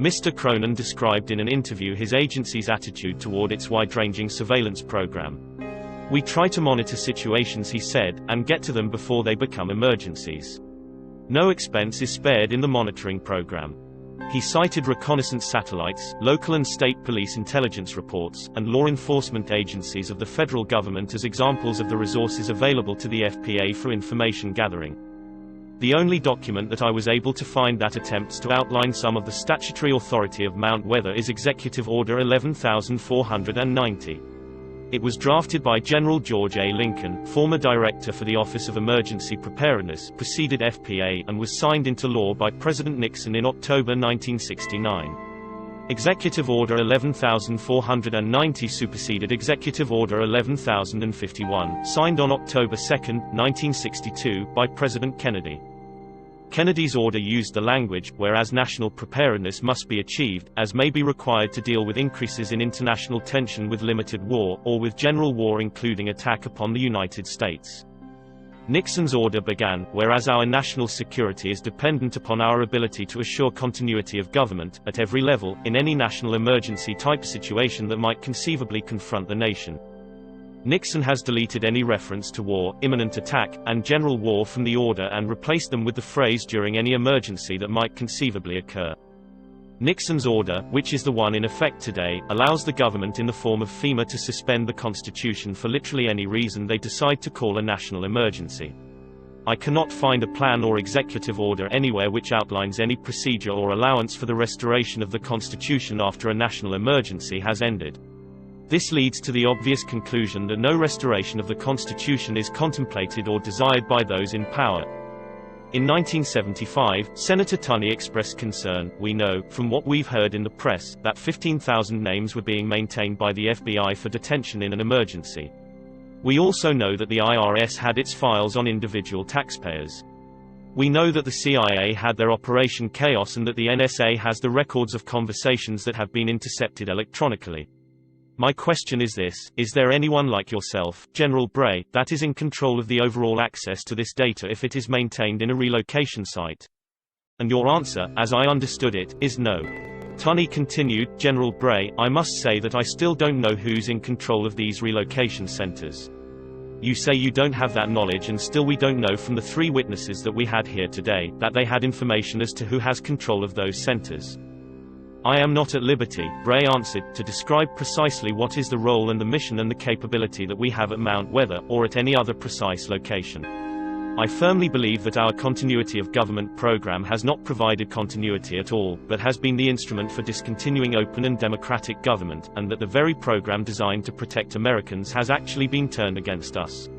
Speaker 1: Mr. Cronin described in an interview his agency's attitude toward its wide-ranging surveillance program. "We try to monitor situations," he said, "and get to them before they become emergencies. No expense is spared in the monitoring program." He cited reconnaissance satellites, local and state police intelligence reports, and law enforcement agencies of the federal government as examples of the resources available to the FPA for information gathering. The only document that I was able to find that attempts to outline some of the statutory authority of Mount Weather is Executive Order 11,490. It was drafted by General George A. Lincoln, former director for the Office of Emergency Preparedness, preceded FPA, and was signed into law by President Nixon in October 1969. Executive Order 11,490 superseded Executive Order 11,051, signed on October 2, 1962, by President Kennedy. Kennedy's order used the language, "whereas national preparedness must be achieved, as may be required to deal with increases in international tension with limited war, or with general war including attack upon the United States." Nixon's order began, "whereas our national security is dependent upon our ability to assure continuity of government, at every level, in any national emergency-type situation that might conceivably confront the nation." Nixon has deleted any reference to war, imminent attack, and general war from the order and replaced them with the phrase "during any emergency that might conceivably occur." Nixon's order, which is the one in effect today, allows the government in the form of FEMA to suspend the Constitution for literally any reason they decide to call a national emergency. I cannot find a plan or executive order anywhere which outlines any procedure or allowance for the restoration of the Constitution after a national emergency has ended. This leads to the obvious conclusion that no restoration of the Constitution is contemplated or desired by those in power. In 1975, Senator Tunney expressed concern, "We know, from what we've heard in the press, that 15,000 names were being maintained by the FBI for detention in an emergency. We also know that the IRS had its files on individual taxpayers. We know that the CIA had their Operation Chaos and that the NSA has the records of conversations that have been intercepted electronically. My question is this: is there anyone like yourself, General Bray, that is in control of the overall access to this data if it is maintained in a relocation site?" And your answer, as I understood it, is no. Tunney continued, "General Bray, I must say that I still don't know who's in control of these relocation centers. You say you don't have that knowledge, and still we don't know from the 3 witnesses that we had here today, that they had information as to who has control of those centers." "I am not at liberty," Bray answered, "to describe precisely what is the role and the mission and the capability that we have at Mount Weather, or at any other precise location. I firmly believe that our continuity of government program has not provided continuity at all, but has been the instrument for discontinuing open and democratic government, and that the very program designed to protect Americans has actually been turned against us.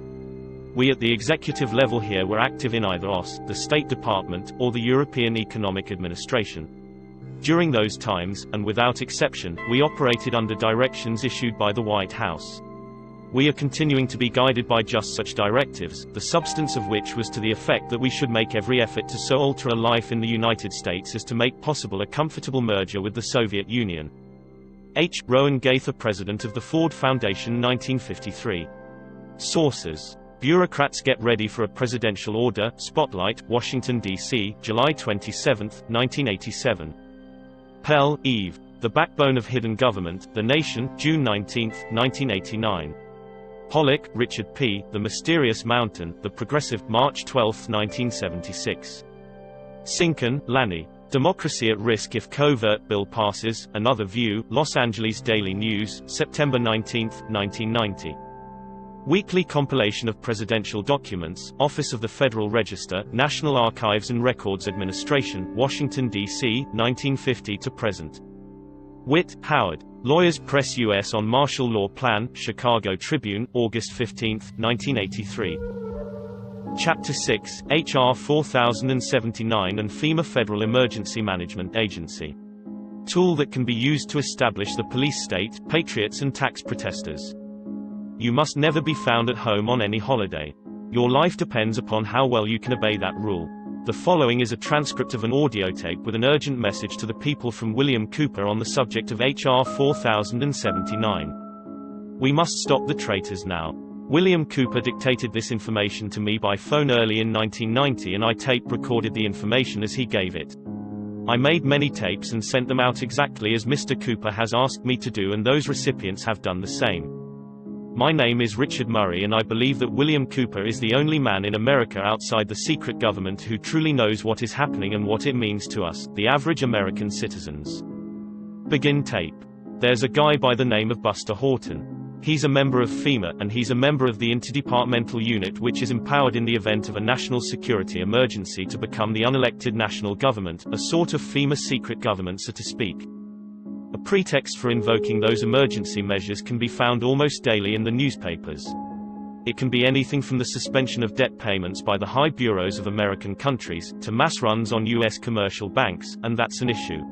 Speaker 1: We at the executive level here were active in either OSS, the State Department, or the European Economic Administration. During those times, and without exception, we operated under directions issued by the White House. We are continuing to be guided by just such directives, the substance of which was to the effect that we should make every effort to so alter a life in the United States as to make possible a comfortable merger with the Soviet Union." H. Rowan Gaither, president of the Ford Foundation, 1953. Sources: Bureaucrats Get Ready for a Presidential Order, Spotlight, Washington, D.C., July 27, 1987. Pell, Eve. The Backbone of Hidden Government, The Nation, June 19, 1989. Pollock, Richard P., The Mysterious Mountain, The Progressive, March 12, 1976. Sinkin, Lanny. Democracy at Risk If Covert Bill Passes, Another View, Los Angeles Daily News, September 19, 1990. Weekly compilation of presidential documents, Office of the Federal Register, National Archives and Records Administration, Washington, D.C., 1950 to present. Witt, Howard. Lawyers Press U.S. on Martial Law Plan, Chicago Tribune, August 15, 1983. Chapter 6, H.R. 4079 and FEMA Federal Emergency Management Agency. Tool that can be used to establish the police state, patriots and tax protesters. You must never be found at home on any holiday. Your life depends upon how well you can obey that rule. The following is a transcript of an audio tape with an urgent message to the people from William Cooper on the subject of H.R. 4079. We must stop the traitors now. William Cooper dictated this information to me by phone early in 1990 and I tape recorded the information as he gave it. I made many tapes and sent them out exactly as Mr. Cooper has asked me to do, and those recipients have done the same. My name is Richard Murray and I believe that William Cooper is the only man in America outside the secret government who truly knows what is happening and what it means to us, the average American citizens. Begin tape. There's a guy by the name of Buster Horton. He's a member of FEMA, and he's a member of the interdepartmental unit which is empowered in the event of a national security emergency to become the unelected national government, a sort of FEMA secret government, so to speak. A pretext for invoking those emergency measures can be found almost daily in the newspapers. It can be anything from the suspension of debt payments by the high bureaus of American countries, to mass runs on U.S. commercial banks, and that's an issue.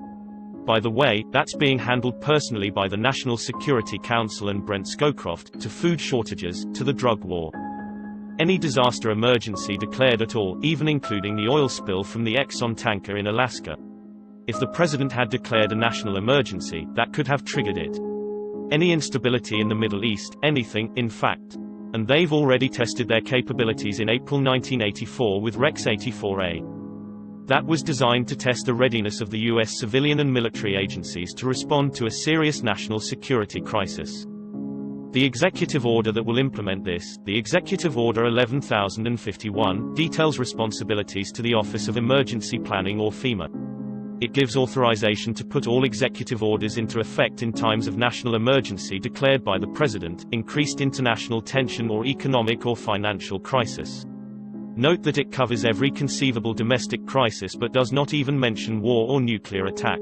Speaker 1: By the way, that's being handled personally by the National Security Council and Brent Scowcroft, to food shortages, to the drug war. Any disaster emergency declared at all, even including the oil spill from the Exxon tanker in Alaska. If the president had declared a national emergency, that could have triggered it. Any instability in the Middle East, anything, in fact. And they've already tested their capabilities in April 1984 with Rex 84A. That was designed to test the readiness of the U.S. civilian and military agencies to respond to a serious national security crisis. The executive order that will implement this, the Executive Order 11051, details responsibilities to the Office of Emergency Planning or FEMA. It gives authorization to put all executive orders into effect in times of national emergency declared by the President, increased international tension or economic or financial crisis. Note that it covers every conceivable domestic crisis but does not even mention war or nuclear attack.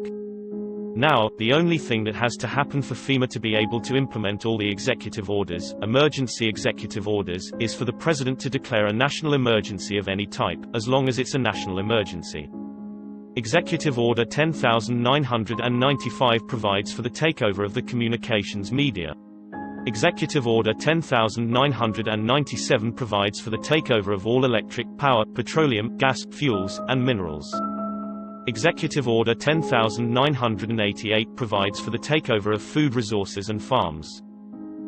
Speaker 1: Now, the only thing that has to happen for FEMA to be able to implement all the executive orders, emergency executive orders, is for the President to declare a national emergency of any type, as long as it's a national emergency. Executive Order 10995 provides for the takeover of the communications media. Executive Order 10997 provides for the takeover of all electric, power, petroleum, gas, fuels, and minerals. Executive Order 10988 provides for the takeover of food resources and farms.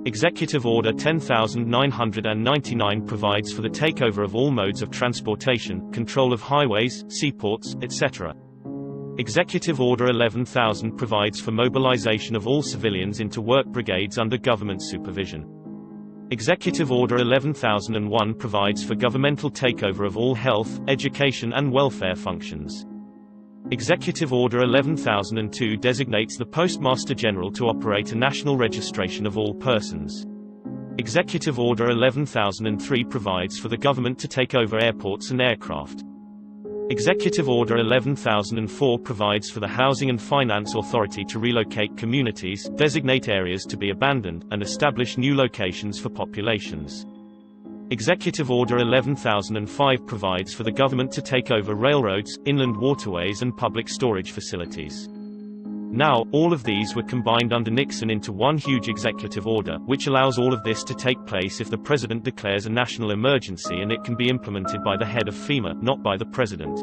Speaker 1: Executive Order 10999 provides for the takeover of all modes of transportation, control of highways, seaports, etc. Executive Order 11000 provides for mobilization of all civilians into work brigades under government supervision. Executive Order 11001 provides for governmental takeover of all health, education and welfare functions. Executive Order 11002 designates the Postmaster General to operate a national registration of all persons. Executive Order 11003 provides for the government to take over airports and aircraft. Executive Order 11004 provides for the Housing and Finance Authority to relocate communities, designate areas to be abandoned, and establish new locations for populations. Executive Order 11005 provides for the government to take over railroads, inland waterways and public storage facilities. Now, all of these were combined under Nixon into one huge executive order, which allows all of this to take place if the President declares a national emergency, and it can be implemented by the head of FEMA, not by the President.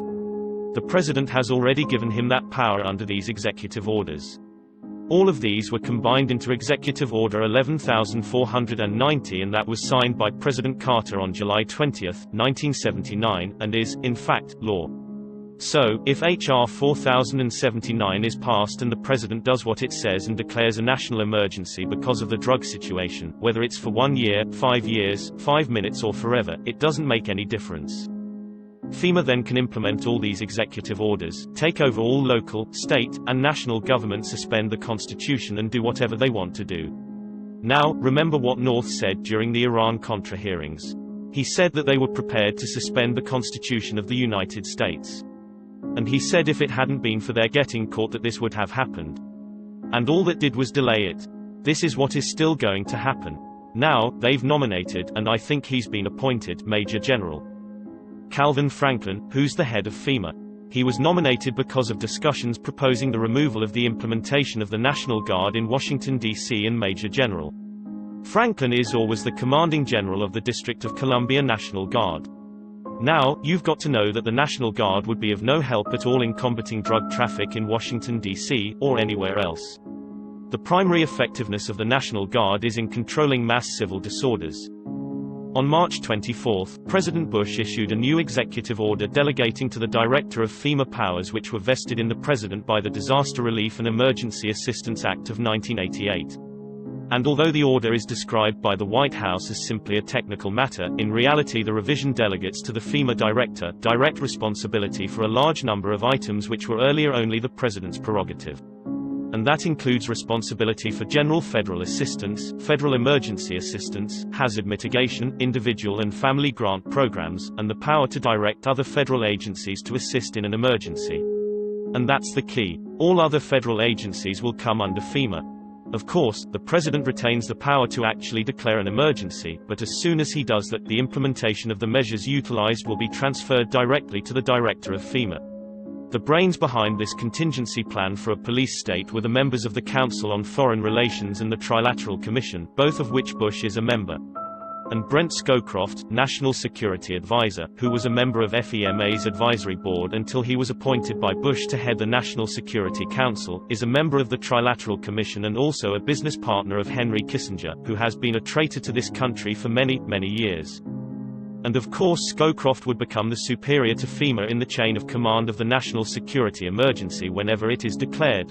Speaker 1: The President has already given him that power under these executive orders. All of these were combined into Executive Order 11490, and that was signed by President Carter on July 20, 1979, and is, in fact, law. So, if H.R. 4079 is passed and the President does what it says and declares a national emergency because of the drug situation, whether it's for 1 year, 5 years, 5 minutes or forever, it doesn't make any difference. FEMA then can implement all these executive orders, take over all local, state, and national governments, suspend the Constitution and do whatever they want to do. Now, remember what North said during the Iran-Contra hearings. He said that they were prepared to suspend the Constitution of the United States. And he said if it hadn't been for their getting caught that this would have happened. And all that did was delay it. This is what is still going to happen. Now, they've nominated, and I think he's been appointed, Major General Calvin Franklin, who's the head of FEMA. He was nominated because of discussions proposing the removal of the implementation of the National Guard in Washington, D.C. and Major General Franklin is or was the commanding general of the District of Columbia National Guard. Now, you've got to know that the National Guard would be of no help at all in combating drug traffic in Washington, D.C., or anywhere else. The primary effectiveness of the National Guard is in controlling mass civil disorders. On March 24, President Bush issued a new executive order delegating to the director of FEMA powers which were vested in the President by the Disaster Relief and Emergency Assistance Act of 1988. And although the order is described by the White House as simply a technical matter, in reality the revision delegates to the FEMA director direct responsibility for a large number of items which were earlier only the President's prerogative. And that includes responsibility for general federal assistance, federal emergency assistance, hazard mitigation, individual and family grant programs, and the power to direct other federal agencies to assist in an emergency. And that's the key. All other federal agencies will come under FEMA. Of course, the President retains the power to actually declare an emergency, but as soon as he does that, the implementation of the measures utilized will be transferred directly to the director of FEMA. The brains behind this contingency plan for a police state were the members of the Council on Foreign Relations and the Trilateral Commission, both of which Bush is a member. And Brent Scowcroft, National Security Advisor, who was a member of FEMA's advisory board until he was appointed by Bush to head the National Security Council, is a member of the Trilateral Commission and also a business partner of Henry Kissinger, who has been a traitor to this country for many, many years. And of course Scowcroft would become the superior to FEMA in the chain of command of the national security emergency whenever it is declared.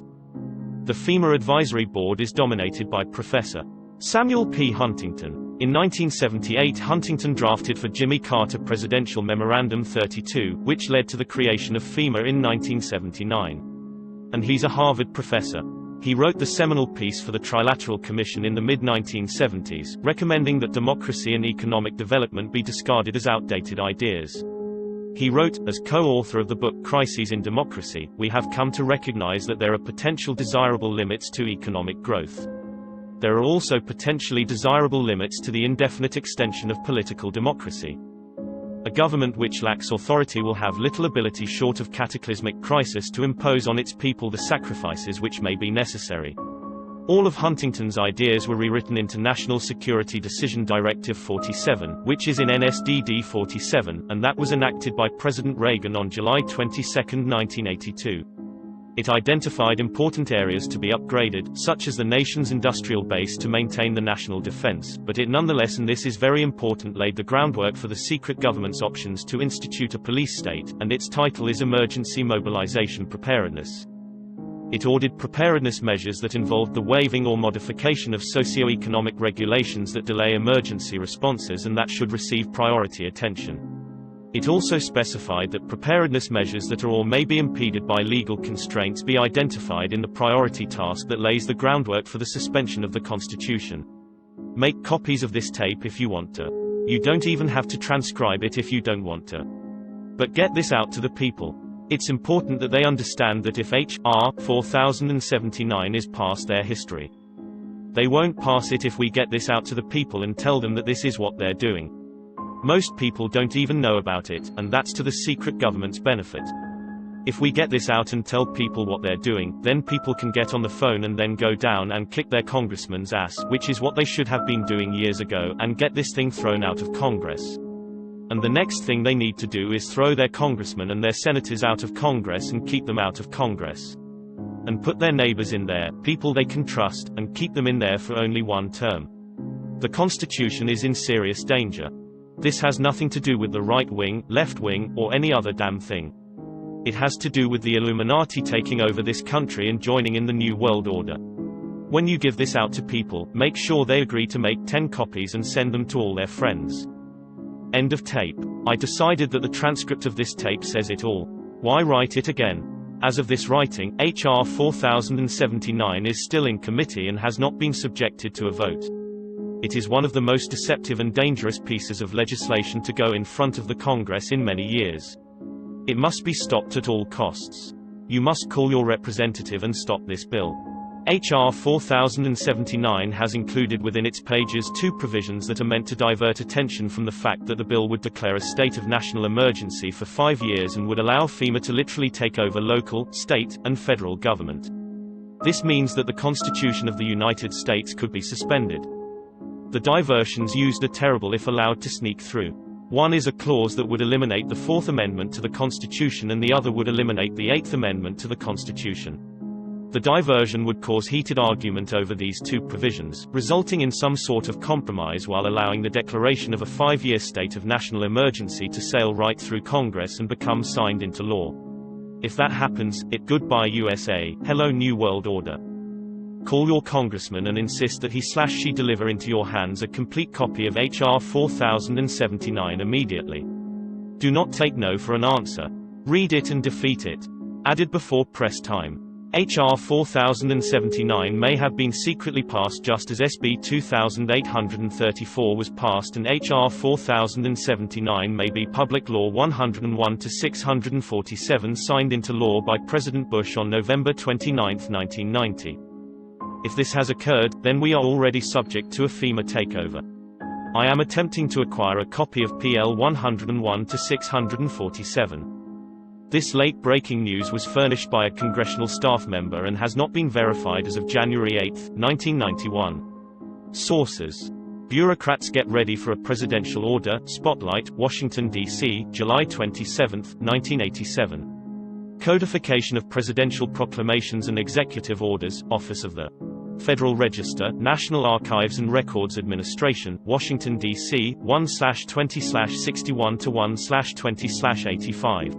Speaker 1: The FEMA Advisory Board is dominated by Professor Samuel P. Huntington. In 1978 Huntington drafted for Jimmy Carter Presidential Memorandum 32, which led to the creation of FEMA in 1979. And he's a Harvard professor. He wrote the seminal piece for the Trilateral Commission in the mid-1970s, recommending that democracy and economic development be discarded as outdated ideas. He wrote, as co-author of the book Crises in Democracy, we have come to recognize that there are potential desirable limits to economic growth. There are also potentially desirable limits to the indefinite extension of political democracy. A government which lacks authority will have little ability short of cataclysmic crisis to impose on its people the sacrifices which may be necessary. All of Huntington's ideas were rewritten into National Security Decision Directive 47, which is in NSDD 47, and that was enacted by President Reagan on July 22, 1982. It identified important areas to be upgraded, such as the nation's industrial base to maintain the national defense, but it nonetheless, and this is very important, laid the groundwork for the secret government's options to institute a police state, and its title is Emergency Mobilization Preparedness. It ordered preparedness measures that involved the waiving or modification of socio-economic regulations that delay emergency responses and that should receive priority attention. It also specified that preparedness measures that are or may be impeded by legal constraints be identified in the priority task that lays the groundwork for the suspension of the Constitution. Make copies of this tape if you want to. You don't even have to transcribe it if you don't want to. But get this out to the people. It's important that they understand that if H.R. 4079 is past their history, they won't pass it if we get this out to the people and tell them that this is what they're doing. Most people don't even know about it, and that's to the secret government's benefit. If we get this out and tell people what they're doing, then people can get on the phone and then go down and kick their congressman's ass, which is what they should have been doing years ago, and get this thing thrown out of Congress. And the next thing they need to do is throw their congressmen and their senators out of Congress and keep them out of Congress. And put their neighbors in there, people they can trust, and keep them in there for only one term. The Constitution is in serious danger. This has nothing to do with the right wing, left wing, or any other damn thing. It has to do with the Illuminati taking over this country and joining in the New World Order. When you give this out to people, make sure they agree to make 10 copies and send them to all their friends. End of tape. I decided that the transcript of this tape says it all. Why write it again? As of this writing, H.R. 4079 is still in committee and has not been subjected to a vote. It is one of the most deceptive and dangerous pieces of legislation to go in front of the Congress in many years. It must be stopped at all costs. You must call your representative and stop this bill. H.R. 4079 has included within its pages 2 provisions that are meant to divert attention from the fact that the bill would declare a state of national emergency for 5 years and would allow FEMA to literally take over local, state, and federal government. This means that the Constitution of the United States could be suspended. The diversions used are terrible if allowed to sneak through. One is a clause that would eliminate the Fourth Amendment to the Constitution and the other would eliminate the Eighth Amendment to the Constitution. The diversion would cause heated argument over these 2 provisions, resulting in some sort of compromise while allowing the declaration of a 5-year state of national emergency to sail right through Congress and become signed into law. If that happens, goodbye USA, hello New World Order. Call your congressman and insist that he/she deliver into your hands a complete copy of H.R. 4079 immediately. Do not take no for an answer. Read it and defeat it. Added before press time. H.R. 4079 may have been secretly passed just as SB 2834 was passed, and H.R. 4079 may be Public Law 101-647 signed into law by President Bush on November 29, 1990. If this has occurred, then we are already subject to a FEMA takeover. I am attempting to acquire a copy of PL 101-647. This late-breaking news was furnished by a congressional staff member and has not been verified as of January 8, 1991. Sources: Bureaucrats get ready for a presidential order, Spotlight, Washington, D.C., July 27, 1987. Codification of Presidential Proclamations and Executive Orders, Office of the Federal Register, National Archives and Records Administration, Washington, D.C., 1/20/61-1/20/85.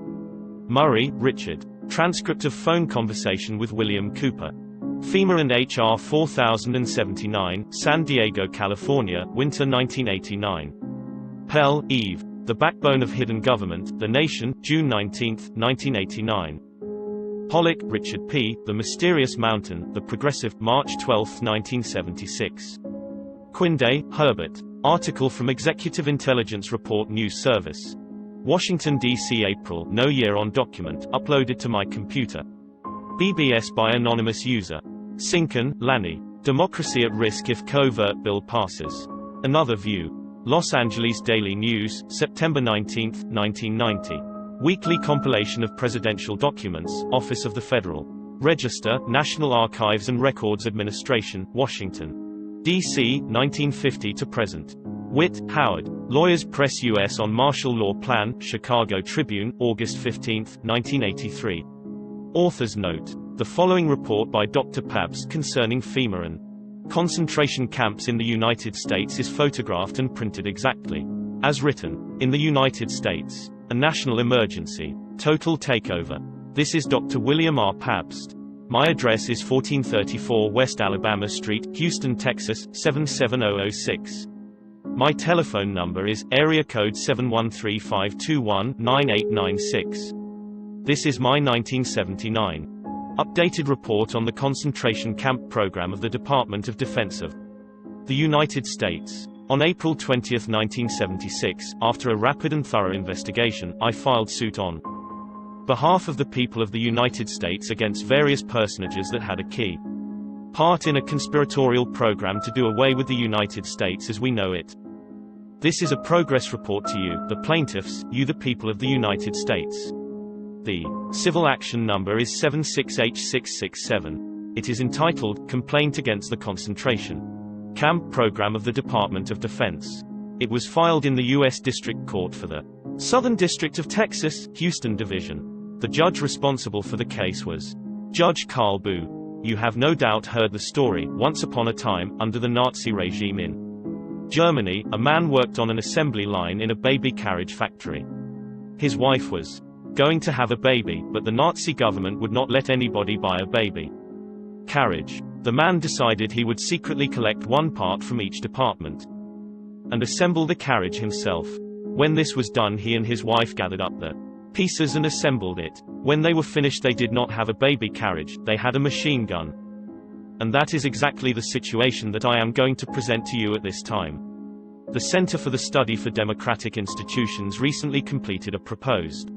Speaker 1: Murray, Richard. Transcript of phone conversation with William Cooper. FEMA and H.R. 4079, San Diego, California, winter 1989. Pell, Eve. The Backbone of Hidden Government, The Nation, June 19, 1989. Pollock, Richard P., The Mysterious Mountain, The Progressive, March 12, 1976. Quinde, Herbert. Article from Executive Intelligence Report News Service. Washington, D.C. April, no year on document, uploaded to my computer. BBS by anonymous user. Sinkin, Lanny. Democracy at risk if covert bill passes. Another view. Los Angeles Daily News, September 19, 1990. Weekly compilation of presidential documents, Office of the Federal Register, National Archives and Records Administration, Washington, D.C., 1950 to present. Witt, Howard. Lawyers Press U.S. on Martial Law Plan, Chicago Tribune, August 15, 1983. Author's note. The following report by Dr. Pabst concerning FEMA and concentration camps in the United States is photographed and printed exactly as written. In the United States. A national emergency. Total takeover. This is Dr. William R. Pabst. My address is 1434 West Alabama Street, Houston, Texas, 77006. My telephone number is, area code 713-521-9896. This is my 1979 updated report on the concentration camp program of the Department of Defense of the United States. On April 20, 1976, after a rapid and thorough investigation, I filed suit on behalf of the people of the United States against various personages that had a key part in a conspiratorial program to do away with the United States as we know it. This is a progress report to you, the plaintiffs, you the people of the United States. The civil action number is 76H667. It is entitled, Complaint Against the Concentration Camp Program of the Department of Defense. It was filed in the U.S. District Court for the Southern District of Texas, Houston Division. The judge responsible for the case was Judge Carl Boo. You have no doubt heard the story. Once upon a time, under the Nazi regime in Germany, a man worked on an assembly line in a baby carriage factory. His wife was going to have a baby, but the Nazi government would not let anybody buy a baby carriage. The man decided he would secretly collect one part from each department and assemble the carriage himself. When this was done, he and his wife gathered up the pieces and assembled it. When they were finished, they did not have a baby carriage, they had a machine gun. And that is exactly the situation that I am going to present to you at this time. The Center for the Study for Democratic Institutions recently completed a proposed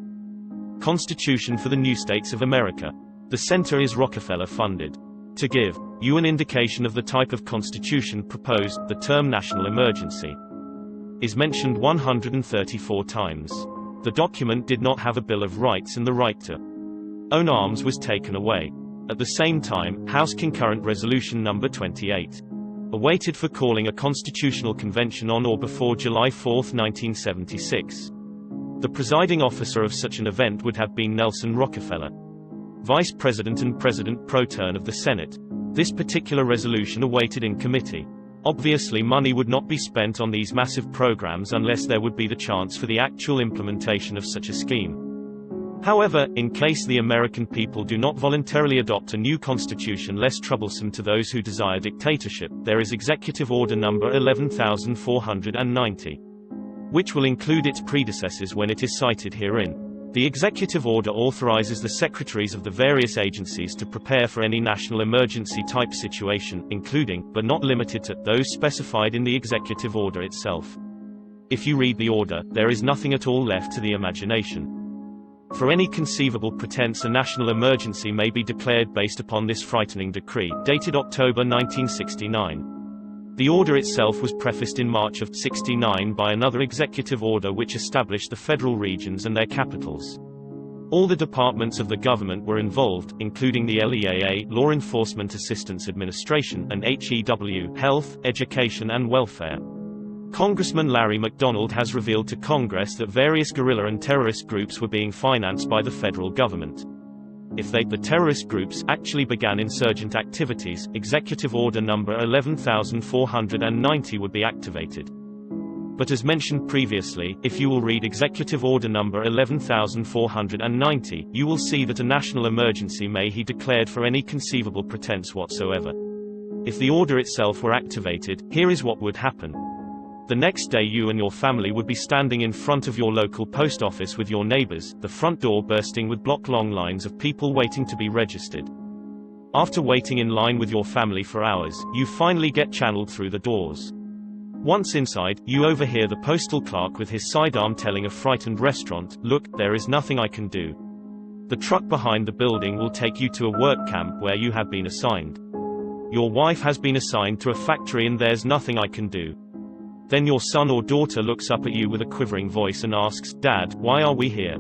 Speaker 1: Constitution for the New States of America. The center is Rockefeller-funded. To give you an indication of the type of constitution proposed, the term national emergency is mentioned 134 times. The document did not have a Bill of Rights, and the right to own arms was taken away. At the same time, House Concurrent Resolution number 28 awaited for calling a constitutional convention on or before July 4, 1976. The presiding officer of such an event would have been Nelson Rockefeller, Vice President and President pro turn of the Senate. This particular resolution awaited in committee. Obviously, money would not be spent on these massive programs unless there would be the chance for the actual implementation of such a scheme. However, in case the American people do not voluntarily adopt a new constitution less troublesome to those who desire dictatorship, there is Executive Order number 11490, which will include its predecessors when it is cited herein. The executive order authorizes the secretaries of the various agencies to prepare for any national emergency type situation, including, but not limited to, those specified in the executive order itself. If you read the order, there is nothing at all left to the imagination. For any conceivable pretense, a national emergency may be declared based upon this frightening decree, dated October 1969. The order itself was prefaced in March of '69 by another executive order which established the federal regions and their capitals. All the departments of the government were involved, including the LEAA, Law Enforcement Assistance Administration, and HEW, Health, Education and Welfare. Congressman Larry McDonald has revealed to Congress that various guerrilla and terrorist groups were being financed by the federal government. If the terrorist groups, actually began insurgent activities, Executive Order number 11490 would be activated. But as mentioned previously, if you will read Executive Order number 11490, you will see that a national emergency may be declared for any conceivable pretense whatsoever. If the order itself were activated, here is what would happen. The next day you and your family would be standing in front of your local post office with your neighbors, the front door bursting with block-long lines of people waiting to be registered. After waiting in line with your family for hours, you finally get channeled through the doors. Once inside, you overhear the postal clerk with his sidearm telling a frightened restaurant, "Look, there is nothing I can do. The truck behind the building will take you to a work camp where you have been assigned. Your wife has been assigned to a factory and there's nothing I can do." Then your son or daughter looks up at you with a quivering voice and asks, "Dad, why are we here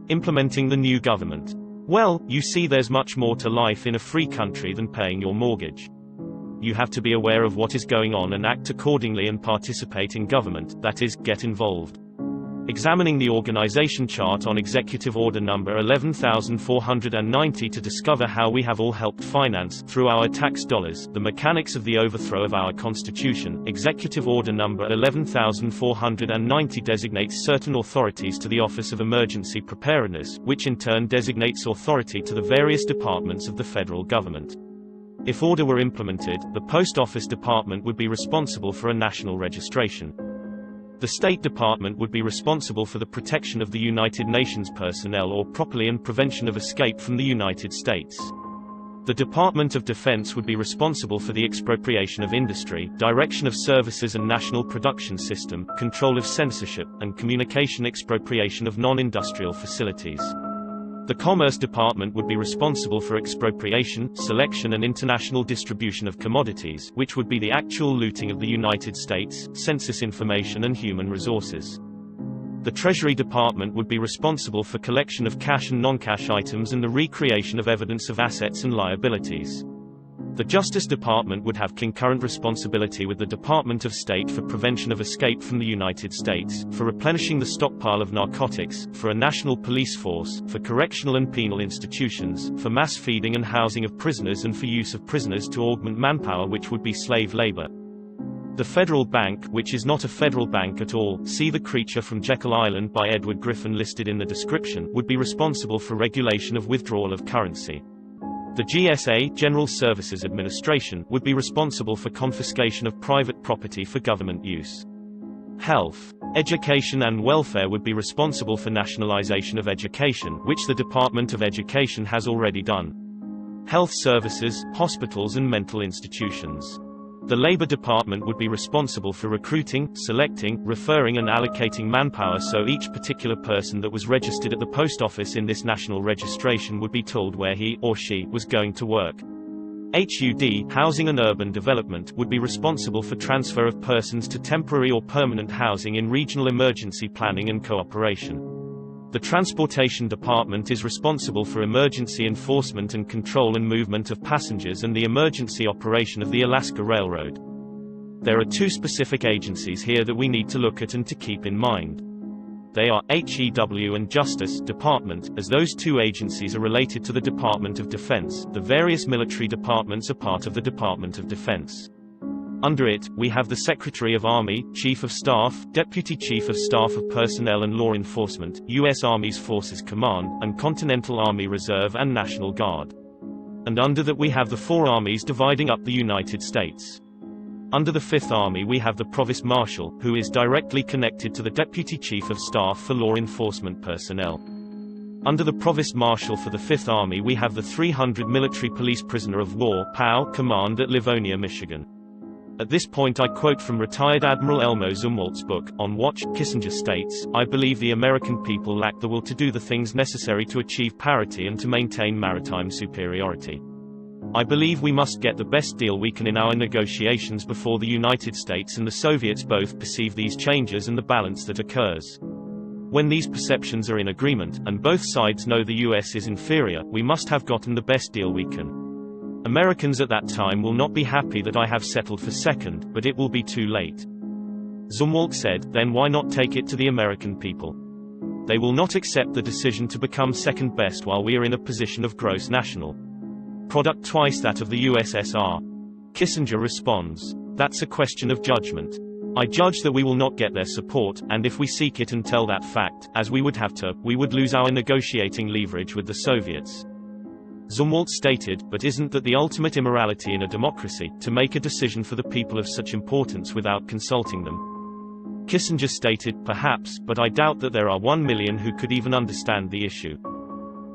Speaker 1: implementing the new government?" Well, you see, there's much more to life in a free country than paying your mortgage. You have to be aware of what is going on and act accordingly and participate in government, that is, get involved. Examining the organization chart on Executive Order number 11490 to discover how we have all helped finance, through our tax dollars, the mechanics of the overthrow of our Constitution, Executive Order number 11490 designates certain authorities to the Office of Emergency Preparedness, which in turn designates authority to the various departments of the federal government. If order were implemented, the Post Office Department would be responsible for a national registration. The State Department would be responsible for the protection of the United Nations personnel or properly and prevention of escape from the United States. The Department of Defense would be responsible for the expropriation of industry, direction of services and national production system, control of censorship, and communication expropriation of non-industrial facilities. The Commerce Department would be responsible for expropriation, selection and international distribution of commodities, which would be the actual looting of the United States, census information and human resources. The Treasury Department would be responsible for collection of cash and non-cash items and the recreation of evidence of assets and liabilities. The Justice Department would have concurrent responsibility with the Department of State for prevention of escape from the United States, for replenishing the stockpile of narcotics, for a national police force, for correctional and penal institutions, for mass feeding and housing of prisoners and for use of prisoners to augment manpower which would be slave labor. The Federal Bank, which is not a federal bank at all, see The Creature from Jekyll Island by Edward Griffin listed in the description, would be responsible for regulation of withdrawal of currency. The GSA, General Services Administration, would be responsible for confiscation of private property for government use. Health, Education and Welfare would be responsible for nationalization of education, which the Department of Education has already done. Health services, hospitals and mental institutions. The Labor Department would be responsible for recruiting, selecting, referring and allocating manpower, so each particular person that was registered at the post office in this national registration would be told where he or she was going to work. HUD, Housing and Urban Development, would be responsible for transfer of persons to temporary or permanent housing in regional emergency planning and cooperation. The Transportation Department is responsible for emergency enforcement and control and movement of passengers and the emergency operation of the Alaska Railroad. There are two specific agencies here that we need to look at and to keep in mind. They are HEW and Justice Department, as those two agencies are related to the Department of Defense. The various military departments are part of the Department of Defense. Under it, we have the Secretary of Army, Chief of Staff, Deputy Chief of Staff of Personnel and Law Enforcement, U.S. Army's Forces Command, and Continental Army Reserve and National Guard. And under that we have the four armies dividing up the United States. Under the Fifth Army we have the Provost Marshal, who is directly connected to the Deputy Chief of Staff for Law Enforcement Personnel. Under the Provost Marshal for the Fifth Army we have the 300 Military Police Prisoner of War (POW) Command at Livonia, Michigan. At this point I quote from retired Admiral Elmo Zumwalt's book, On Watch. Kissinger states, "I believe the American people lack the will to do the things necessary to achieve parity and to maintain maritime superiority. I believe we must get the best deal we can in our negotiations before the United States and the Soviets both perceive these changes and the balance that occurs. When these perceptions are in agreement, and both sides know the US is inferior, we must have gotten the best deal we can. Americans at that time will not be happy that I have settled for second, but it will be too late." Zumwalt said, "Then why not take it to the American people? They will not accept the decision to become second best while we are in a position of gross national product twice that of the USSR." Kissinger responds, "That's a question of judgment. I judge that we will not get their support, and if we seek it and tell that fact, as we would have to, we would lose our negotiating leverage with the Soviets." Zumwalt stated, "But isn't that the ultimate immorality in a democracy, to make a decision for the people of such importance without consulting them?" Kissinger stated, "Perhaps, but I doubt that there are 1 million who could even understand the issue."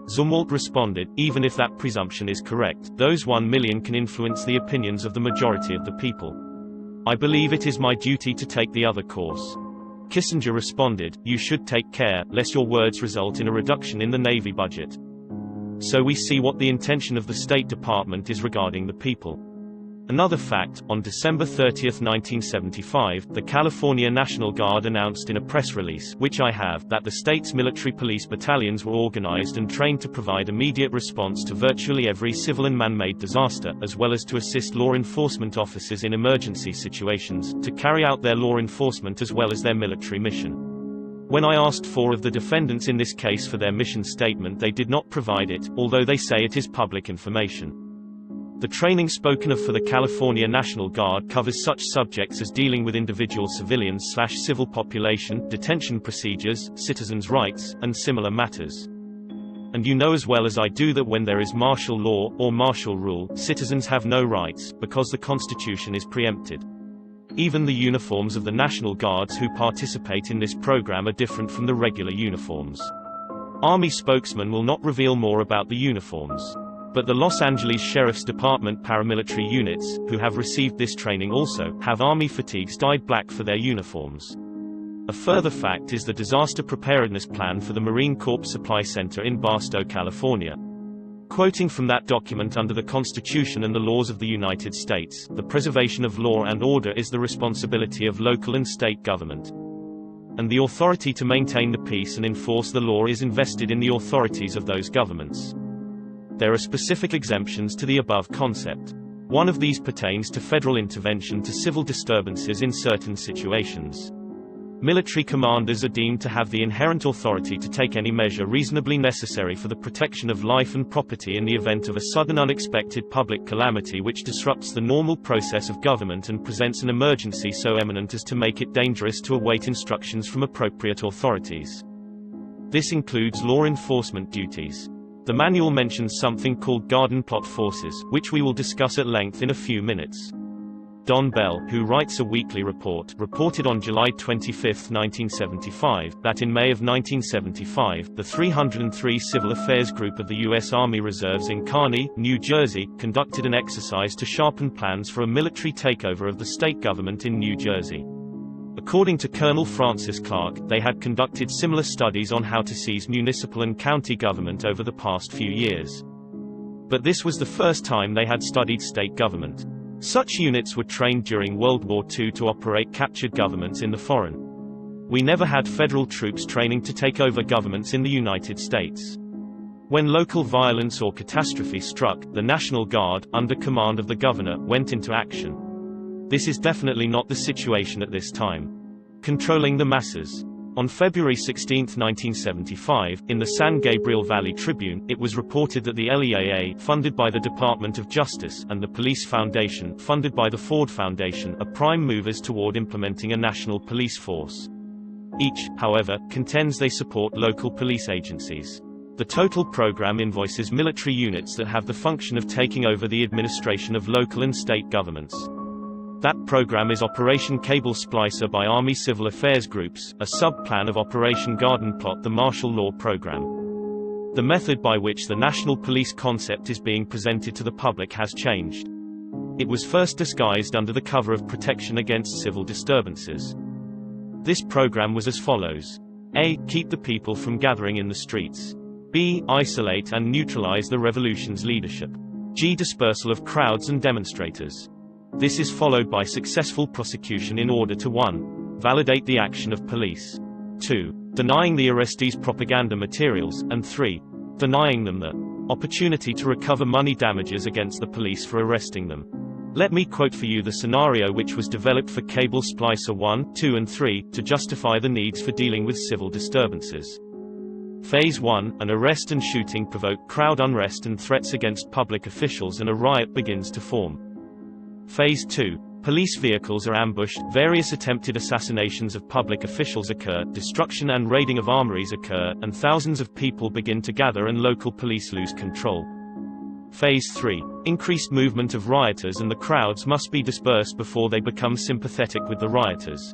Speaker 1: Zumwalt responded, "Even if that presumption is correct, those 1 million can influence the opinions of the majority of the people. I believe it is my duty to take the other course." Kissinger responded, "You should take care, lest your words result in a reduction in the Navy budget." So we see what the intention of the State Department is regarding the people. Another fact, on December 30, 1975, the California National Guard announced in a press release, which I have, that the state's military police battalions were organized and trained to provide immediate response to virtually every civil and man-made disaster, as well as to assist law enforcement officers in emergency situations, to carry out their law enforcement as well as their military mission. When I asked 4 of the defendants in this case for their mission statement, they did not provide it, although they say it is public information. The training spoken of for the California National Guard covers such subjects as dealing with individual civilians/civil population, detention procedures, citizens' rights, and similar matters. And you know as well as I do that when there is martial law, or martial rule, citizens have no rights, because the Constitution is preempted. Even the uniforms of the National Guards who participate in this program are different from the regular uniforms. Army spokesman will not reveal more about the uniforms. But the Los Angeles Sheriff's Department paramilitary units, who have received this training also, have Army fatigues dyed black for their uniforms. A further fact is the disaster preparedness plan for the Marine Corps Supply Center in Barstow, California. Quoting from that document, under the Constitution and the laws of the United States, the preservation of law and order is the responsibility of local and state government. And the authority to maintain the peace and enforce the law is invested in the authorities of those governments. There are specific exemptions to the above concept. One of these pertains to federal intervention to civil disturbances in certain situations. Military commanders are deemed to have the inherent authority to take any measure reasonably necessary for the protection of life and property in the event of a sudden unexpected public calamity which disrupts the normal process of government and presents an emergency so imminent as to make it dangerous to await instructions from appropriate authorities. This includes law enforcement duties. The manual mentions something called garden plot forces, which we will discuss at length in a few minutes. Don Bell, who writes a weekly report, reported on July 25, 1975, that in May of 1975, the 303 Civil Affairs Group of the U.S. Army Reserves in Kearney, New Jersey, conducted an exercise to sharpen plans for a military takeover of the state government in New Jersey. According to Colonel Francis Clark, they had conducted similar studies on how to seize municipal and county government over the past few years. But this was the first time they had studied state government. Such units were trained during World War II to operate captured governments in the foreign. We never had federal troops training to take over governments in the United States. When local violence or catastrophe struck, the National Guard, under command of the governor, went into action. This is definitely not the situation at this time. Controlling the masses. On February 16, 1975, in the San Gabriel Valley Tribune, it was reported that the LEAA, funded by the Department of Justice, and the Police Foundation, funded by the Ford Foundation, are prime movers toward implementing a national police force. Each, however, contends they support local police agencies. The total program invoices military units that have the function of taking over the administration of local and state governments. That program is Operation Cable Splicer by Army Civil Affairs Groups, a sub-plan of Operation Garden Plot, the martial law program. The method by which the national police concept is being presented to the public has changed. It was first disguised under the cover of protection against civil disturbances. This program was as follows. A. Keep the people from gathering in the streets. B. Isolate and neutralize the revolution's leadership. G. Dispersal of crowds and demonstrators. This is followed by successful prosecution in order to 1. Validate the action of police. 2. Denying the arrestees propaganda materials, and 3. Denying them the opportunity to recover money damages against the police for arresting them. Let me quote for you the scenario which was developed for Cable Splicer 1, 2 and 3, to justify the needs for dealing with civil disturbances. Phase 1, an arrest and shooting provoke crowd unrest and threats against public officials and a riot begins to form. Phase 2. Police vehicles are ambushed, various attempted assassinations of public officials occur, destruction and raiding of armories occur, and thousands of people begin to gather and local police lose control. Phase 3. Increased movement of rioters and the crowds must be dispersed before they become sympathetic with the rioters.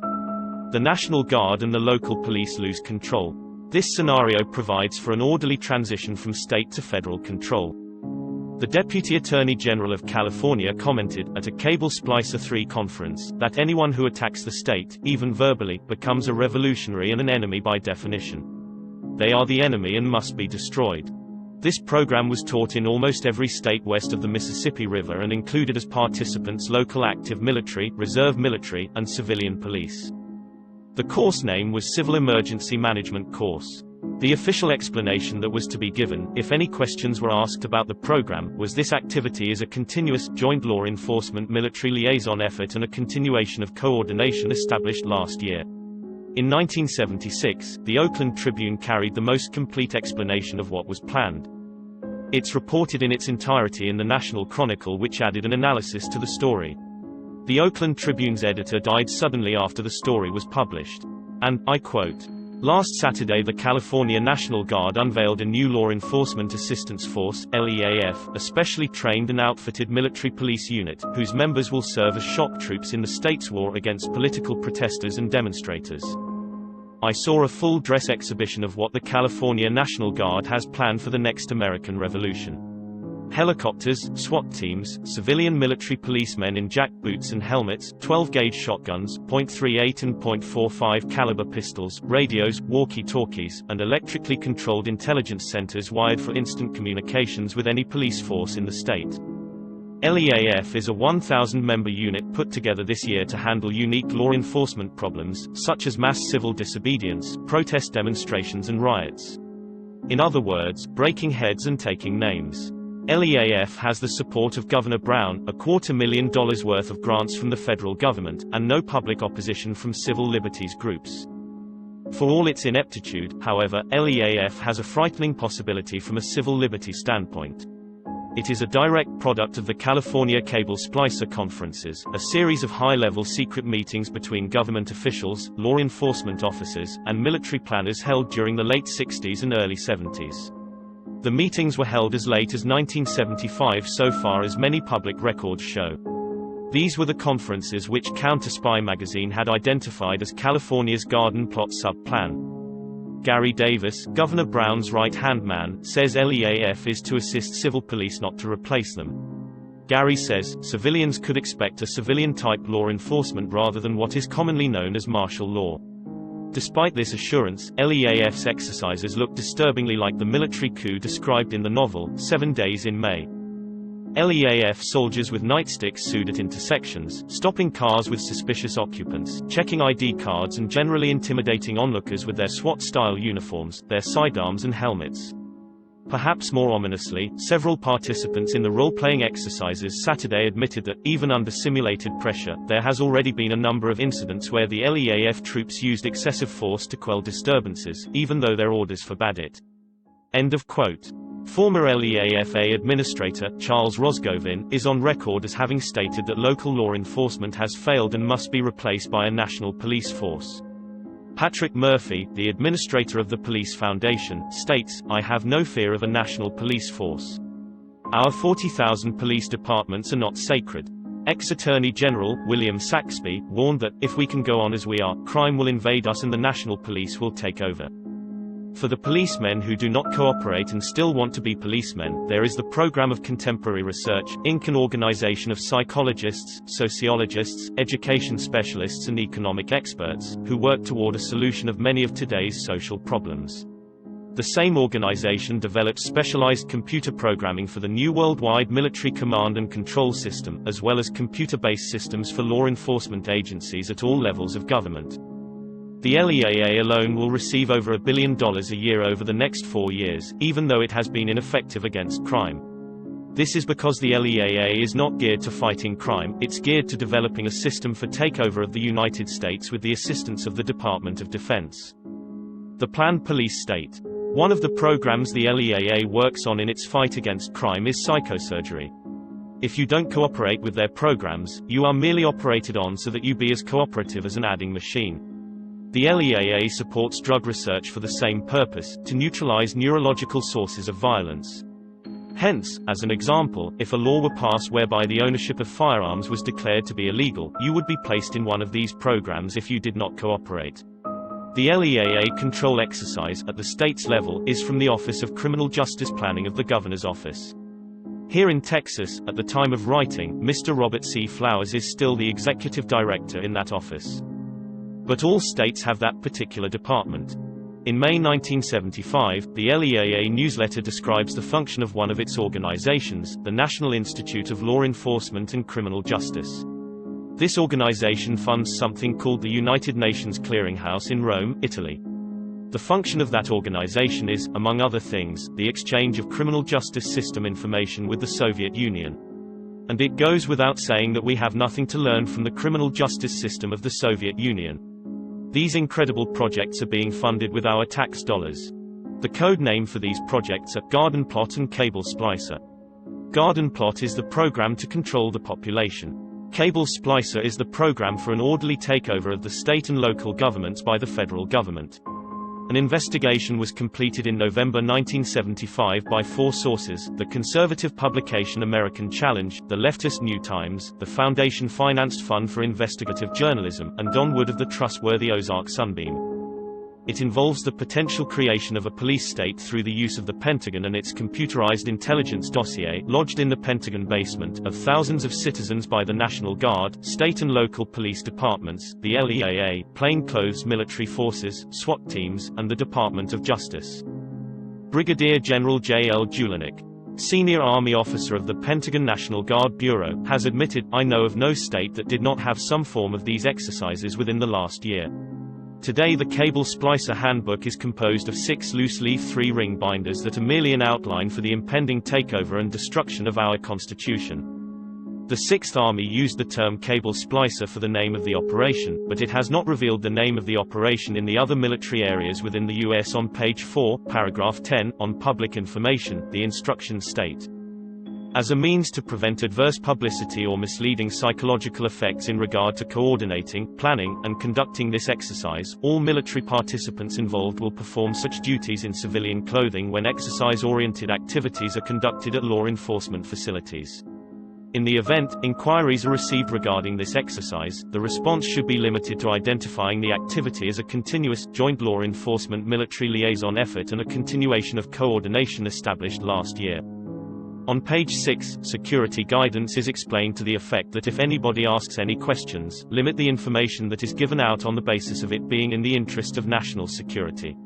Speaker 1: The National Guard and the local police lose control. This scenario provides for an orderly transition from state to federal control. The Deputy Attorney General of California commented, at a Cable Splicer 3 conference, that anyone who attacks the state, even verbally, becomes a revolutionary and an enemy by definition. They are the enemy and must be destroyed. This program was taught in almost every state west of the Mississippi River and included as participants local active military, reserve military, and civilian police. The course name was Civil Emergency Management Course. The official explanation that was to be given, if any questions were asked about the program, was this activity is a continuous, joint law enforcement military liaison effort and a continuation of coordination established last year. In 1976, the Oakland Tribune carried the most complete explanation of what was planned. It's reported in its entirety in the National Chronicle, which added an analysis to the story. The Oakland Tribune's editor died suddenly after the story was published. And, I quote, "Last Saturday the California National Guard unveiled a new Law Enforcement Assistance Force, LEAF, a specially trained and outfitted military police unit, whose members will serve as shock troops in the state's war against political protesters and demonstrators." I saw a full-dress exhibition of what the California National Guard has planned for the next American Revolution. Helicopters, SWAT teams, civilian military policemen in jack boots and helmets, 12-gauge shotguns, .38 and .45 caliber pistols, radios, walkie-talkies, and electrically controlled intelligence centers wired for instant communications with any police force in the state. LEAF is a 1,000-member unit put together this year to handle unique law enforcement problems, such as mass civil disobedience, protest demonstrations and riots. In other words, breaking heads and taking names. LEAF has the support of Governor Brown, $250,000 worth of grants from the federal government, and no public opposition from civil liberties groups. For all its ineptitude, however, LEAF has a frightening possibility from a civil liberty standpoint. It is a direct product of the California Cable Splicer Conferences, a series of high-level secret meetings between government officials, law enforcement officers, and military planners held during the late 60s and early 70s. The meetings were held as late as 1975 so far as many public records show. These were the conferences which Counter Spy magazine had identified as California's Garden Plot sub-plan. Gary Davis, Governor Brown's right-hand man, says LEAF is to assist civil police, not to replace them. Gary says, civilians could expect a civilian-type law enforcement rather than what is commonly known as martial law. Despite this assurance, LEAF's exercises look disturbingly like the military coup described in the novel, 7 Days in May. LEAF soldiers with nightsticks sued at intersections, stopping cars with suspicious occupants, checking ID cards and generally intimidating onlookers with their SWAT-style uniforms, their sidearms and helmets. Perhaps more ominously, several participants in the role-playing exercises Saturday admitted that, even under simulated pressure, there has already been a number of incidents where the LEAF troops used excessive force to quell disturbances, even though their orders forbade it. End of quote. Former LEAFA administrator, Charles Rosgovin, is on record as having stated that local law enforcement has failed and must be replaced by a national police force. Patrick Murphy, the administrator of the Police Foundation, states, "I have no fear of a national police force. Our 40,000 police departments are not sacred." Ex-Attorney General, William Saxby, warned that, if we can go on as we are, crime will invade us and the national police will take over. For the policemen who do not cooperate and still want to be policemen, there is the Program of Contemporary Research, Inc., an organization of psychologists, sociologists, education specialists and economic experts, who work toward a solution of many of today's social problems. The same organization develops specialized computer programming for the new worldwide military command and control system, as well as computer-based systems for law enforcement agencies at all levels of government. The LEAA alone will receive over $1 billion a year over the next 4 years, even though it has been ineffective against crime. This is because the LEAA is not geared to fighting crime, it's geared to developing a system for takeover of the United States with the assistance of the Department of Defense. The planned police state. One of the programs the LEAA works on in its fight against crime is psychosurgery. If you don't cooperate with their programs, you are merely operated on so that you be as cooperative as an adding machine. The LEAA supports drug research for the same purpose, to neutralize neurological sources of violence. Hence, as an example, if a law were passed whereby the ownership of firearms was declared to be illegal, you would be placed in one of these programs if you did not cooperate. The LEAA control exercise, at the state's level, is from the Office of Criminal Justice Planning of the Governor's Office. Here in Texas, at the time of writing, Mr. Robert C. Flowers is still the executive director in that office. But all states have that particular department. In May 1975, the LEAA newsletter describes the function of one of its organizations, the National Institute of Law Enforcement and Criminal Justice. This organization funds something called the United Nations Clearinghouse in Rome, Italy. The function of that organization is, among other things, the exchange of criminal justice system information with the Soviet Union. And it goes without saying that we have nothing to learn from the criminal justice system of the Soviet Union. These incredible projects are being funded with our tax dollars. The code name for these projects are Garden Plot and Cable Splicer. Garden Plot is the program to control the population. Cable Splicer is the program for an orderly takeover of the state and local governments by the federal government. An investigation was completed in November 1975 by 4 sources: the conservative publication American Challenge, the leftist New Times, the Foundation-financed Fund for Investigative Journalism, and Don Wood of the trustworthy Ozark Sunbeam. It involves the potential creation of a police state through the use of the Pentagon and its computerized intelligence dossier, lodged in the Pentagon basement, of thousands of citizens by the National Guard, state and local police departments, the LEAA, plainclothes military forces, SWAT teams, and the Department of Justice. Brigadier General J.L. Julinik, senior Army officer of the Pentagon National Guard Bureau, has admitted, "I know of no state that did not have some form of these exercises within the last year." Today the Cable Splicer Handbook is composed of 6 loose-leaf 3-ring binders that are merely an outline for the impending takeover and destruction of our Constitution. The Sixth Army used the term cable splicer for the name of the operation, but it has not revealed the name of the operation in the other military areas within the U.S. On page 4, paragraph 10, on public information, the instructions state, as a means to prevent adverse publicity or misleading psychological effects in regard to coordinating, planning, and conducting this exercise, all military participants involved will perform such duties in civilian clothing when exercise-oriented activities are conducted at law enforcement facilities. In the event inquiries are received regarding this exercise, the response should be limited to identifying the activity as a continuous, joint law enforcement military liaison effort and a continuation of coordination established last year. On page 6, security guidance is explained to the effect that if anybody asks any questions, limit the information that is given out on the basis of it being in the interest of national security.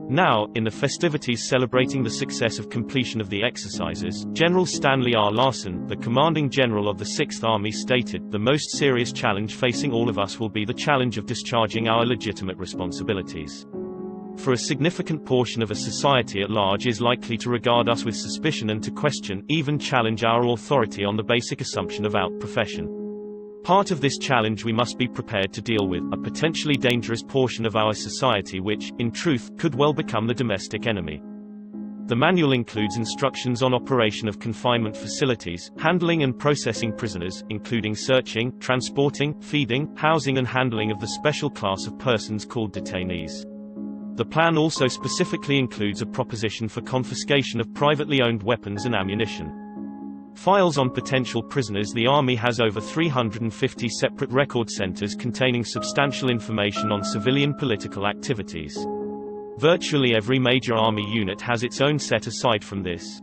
Speaker 1: Now, in the festivities celebrating the success of completion of the exercises, General Stanley R. Larson, the commanding general of the Sixth Army, stated, "The most serious challenge facing all of us will be the challenge of discharging our legitimate responsibilities. For a significant portion of a society at large is likely to regard us with suspicion and to question, even challenge our authority on the basic assumption of our profession. Part of this challenge we must be prepared to deal with, a potentially dangerous portion of our society which, in truth, could well become the domestic enemy." The manual includes instructions on operation of confinement facilities, handling and processing prisoners, including searching, transporting, feeding, housing and handling of the special class of persons called detainees. The plan also specifically includes a proposition for confiscation of privately owned weapons and ammunition. Files on potential prisoners. The Army has over 350 separate record centers containing substantial information on civilian political activities. Virtually every major Army unit has its own set aside from this.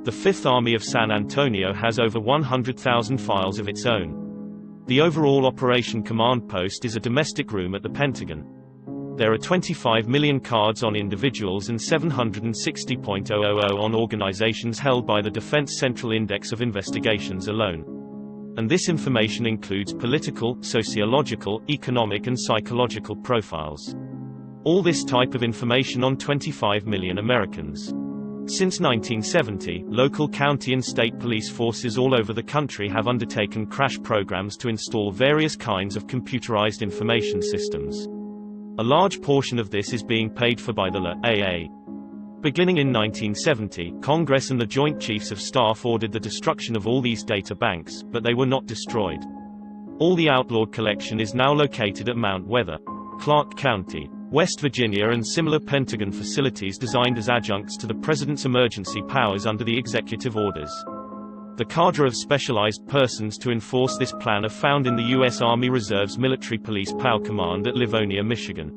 Speaker 1: The Fifth Army of San Antonio has over 100,000 files of its own. The overall Operation Command Post is a domestic room at the Pentagon. There are 25 million cards on individuals and 760,000 on organizations held by the Defense Central Index of Investigations alone. And this information includes political, sociological, economic and psychological profiles. All this type of information on 25 million Americans. Since 1970, local county and state police forces all over the country have undertaken crash programs to install various kinds of computerized information systems. A large portion of this is being paid for by the LAA. Beginning in 1970, Congress and the Joint Chiefs of Staff ordered the destruction of all these data banks, but they were not destroyed. All the outlawed collection is now located at Mount Weather, Clark County, West Virginia, and similar Pentagon facilities designed as adjuncts to the President's emergency powers under the executive orders. The cadre of specialized persons to enforce this plan are found in the U.S. Army Reserve's Military Police POW Command at Livonia, Michigan.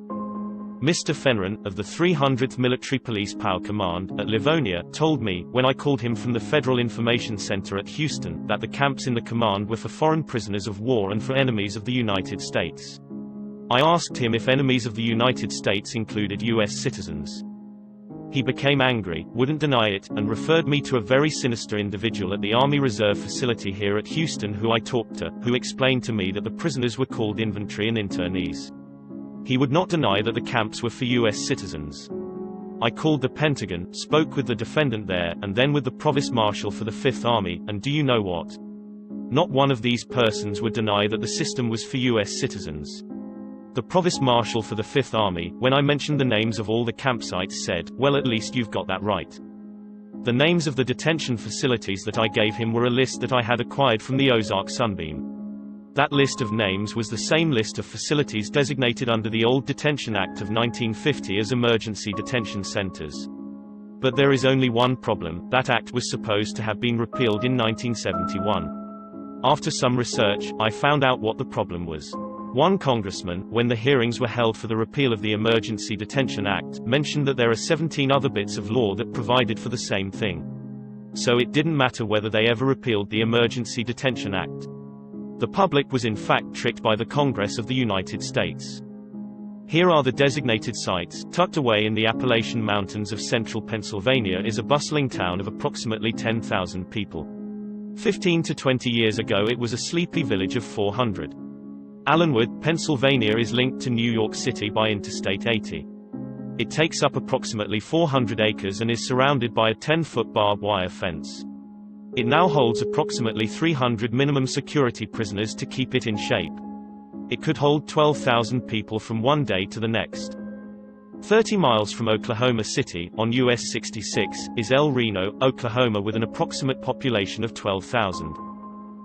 Speaker 1: Mr. Fenron, of the 300th Military Police POW Command, at Livonia, told me, when I called him from the Federal Information Center at Houston, that the camps in the command were for foreign prisoners of war and for enemies of the United States. I asked him if enemies of the United States included U.S. citizens. He became angry, wouldn't deny it, and referred me to a very sinister individual at the Army Reserve facility here at Houston who I talked to, who explained to me that the prisoners were called infantry and internees. He would not deny that the camps were for U.S. citizens. I called the Pentagon, spoke with the defendant there, and then with the Provost Marshal for the Fifth Army, and do you know what? Not one of these persons would deny that the system was for U.S. citizens. The Provost Marshal for the Fifth Army, when I mentioned the names of all the campsites, said, "Well, at least you've got that right." The names of the detention facilities that I gave him were a list that I had acquired from the Ozark Sunbeam. That list of names was the same list of facilities designated under the old Detention Act of 1950 as emergency detention centers. But there is only one problem: that act was supposed to have been repealed in 1971. After some research, I found out what the problem was. One congressman, when the hearings were held for the repeal of the Emergency Detention Act, mentioned that there are 17 other bits of law that provided for the same thing. So it didn't matter whether they ever repealed the Emergency Detention Act. The public was in fact tricked by the Congress of the United States. Here are the designated sites. Tucked away in the Appalachian Mountains of central Pennsylvania is a bustling town of approximately 10,000 people. 15 to 20 years ago it was a sleepy village of 400. Allenwood, Pennsylvania is linked to New York City by Interstate 80. It takes up approximately 400 acres and is surrounded by a 10-foot barbed wire fence. It now holds approximately 300 minimum security prisoners to keep it in shape. It could hold 12,000 people from one day to the next. 30 miles from Oklahoma City, on US 66, is El Reno, Oklahoma, with an approximate population of 12,000.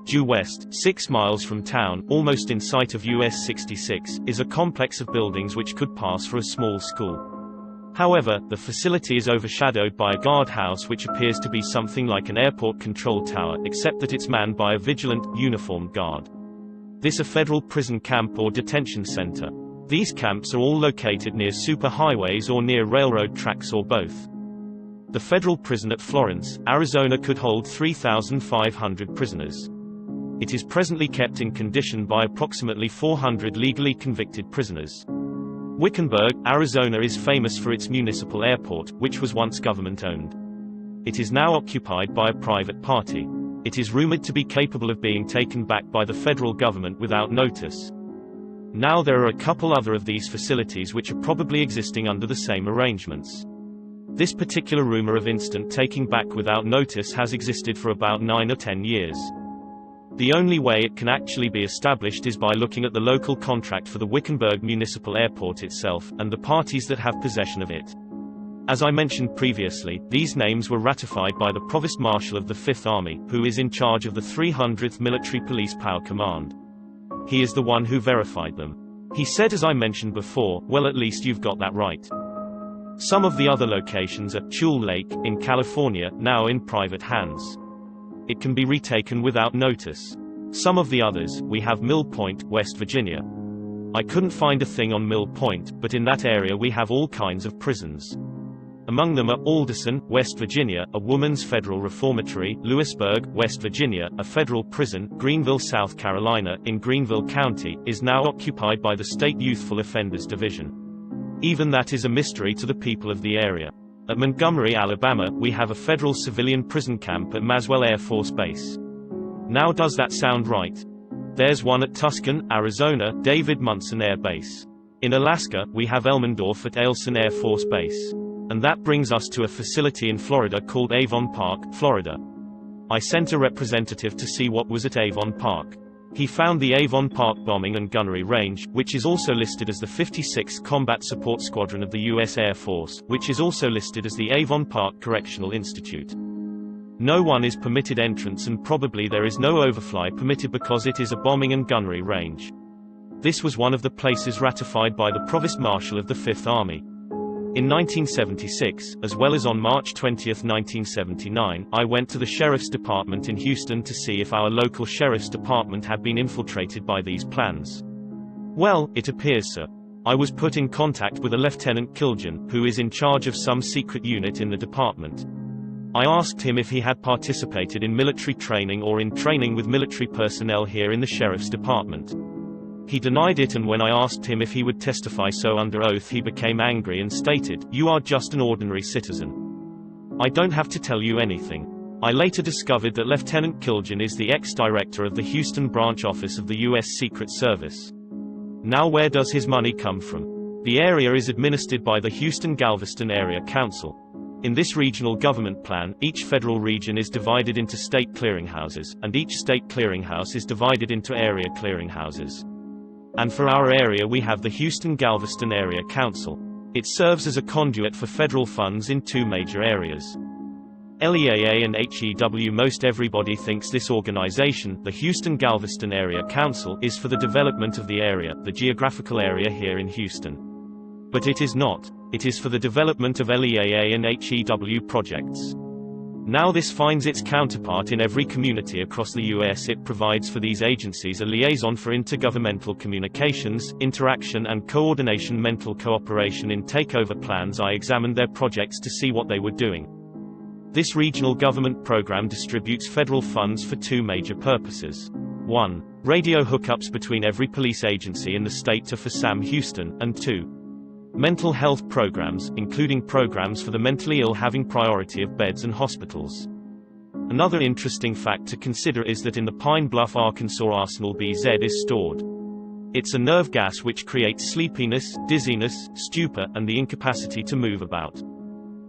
Speaker 1: Due west, 6 miles from town, almost in sight of US 66, is a complex of buildings which could pass for a small school. However, the facility is overshadowed by a guardhouse which appears to be something like an airport control tower, except that it's manned by a vigilant, uniformed guard. This is a federal prison camp or detention center. These camps are all located near superhighways or near railroad tracks or both. The federal prison at Florence, Arizona could hold 3,500 prisoners. It is presently kept in condition by approximately 400 legally convicted prisoners. Wickenburg, Arizona is famous for its municipal airport, which was once government-owned. It is now occupied by a private party. It is rumored to be capable of being taken back by the federal government without notice. Now there are a couple other of these facilities which are probably existing under the same arrangements. This particular rumor of instant taking back without notice has existed for about 9 or 10 years. The only way it can actually be established is by looking at the local contract for the Wickenburg Municipal Airport itself, and the parties that have possession of it. As I mentioned previously, these names were ratified by the Provost Marshal of the Fifth Army, who is in charge of the 300th Military Police Power Command. He is the one who verified them. He said, as I mentioned before, well, at least you've got that right. Some of the other locations are Tule Lake, in California, now in private hands. It can be retaken without notice. Some of the others, we have Mill Point, West Virginia. I couldn't find a thing on Mill Point, but in that area we have all kinds of prisons. Among them are Alderson, West Virginia, a woman's federal reformatory; Lewisburg, West Virginia, a federal prison; Greenville, South Carolina, in Greenville County, is now occupied by the State Youthful Offenders Division. Even that is a mystery to the people of the area. At Montgomery, Alabama, we have a federal civilian prison camp at Maswell Air Force Base. Now does that sound right? There's one at Tucson, Arizona, David Munson Air Base. In Alaska, we have Elmendorf at Eielson Air Force Base. And that brings us to a facility in Florida called Avon Park, Florida. I sent a representative to see what was at Avon Park. He found the Avon Park Bombing and Gunnery Range, which is also listed as the 56th Combat Support Squadron of the U.S. Air Force, which is also listed as the Avon Park Correctional Institute. No one is permitted entrance, and probably there is no overfly permitted because it is a bombing and gunnery range. This was one of the places ratified by the Provost Marshal of the Fifth Army. In 1976, as well as on March 20, 1979, I went to the Sheriff's Department in Houston to see if our local Sheriff's Department had been infiltrated by these plans. Well, it appears so. I was put in contact with a Lieutenant Kiljan, who is in charge of some secret unit in the department. I asked him if he had participated in military training or in training with military personnel here in the Sheriff's Department. He denied it, and when I asked him if he would testify so under oath, he became angry and stated, "You are just an ordinary citizen. I don't have to tell you anything." I later discovered that Lieutenant Kiljan is the ex-director of the Houston branch office of the U.S. Secret Service. Now where does his money come from? The area is administered by the Houston-Galveston Area Council. In this regional government plan, each federal region is divided into state clearinghouses, and each state clearinghouse is divided into area clearinghouses. And for our area we have the Houston-Galveston Area Council. It serves as a conduit for federal funds in two major areas. LEAA and HEW. Most everybody thinks this organization, the Houston-Galveston Area Council, is for the development of the area, the geographical area here in Houston. But it is not. It is for the development of LEAA and HEW projects. Now this finds its counterpart in every community across the U.S. It provides for these agencies a liaison for intergovernmental communications, interaction and coordination. Mental cooperation in takeover plans. I examined their projects to see what they were doing. This regional government program distributes federal funds for two major purposes. 1. Radio hookups between every police agency in the state to for Sam Houston, and 2. Mental health programs, including programs for the mentally ill having priority of beds and hospitals. Another interesting fact to consider is that in the Pine Bluff, Arkansas arsenal BZ is stored. It's a nerve gas which creates sleepiness, dizziness, stupor, and the incapacity to move about.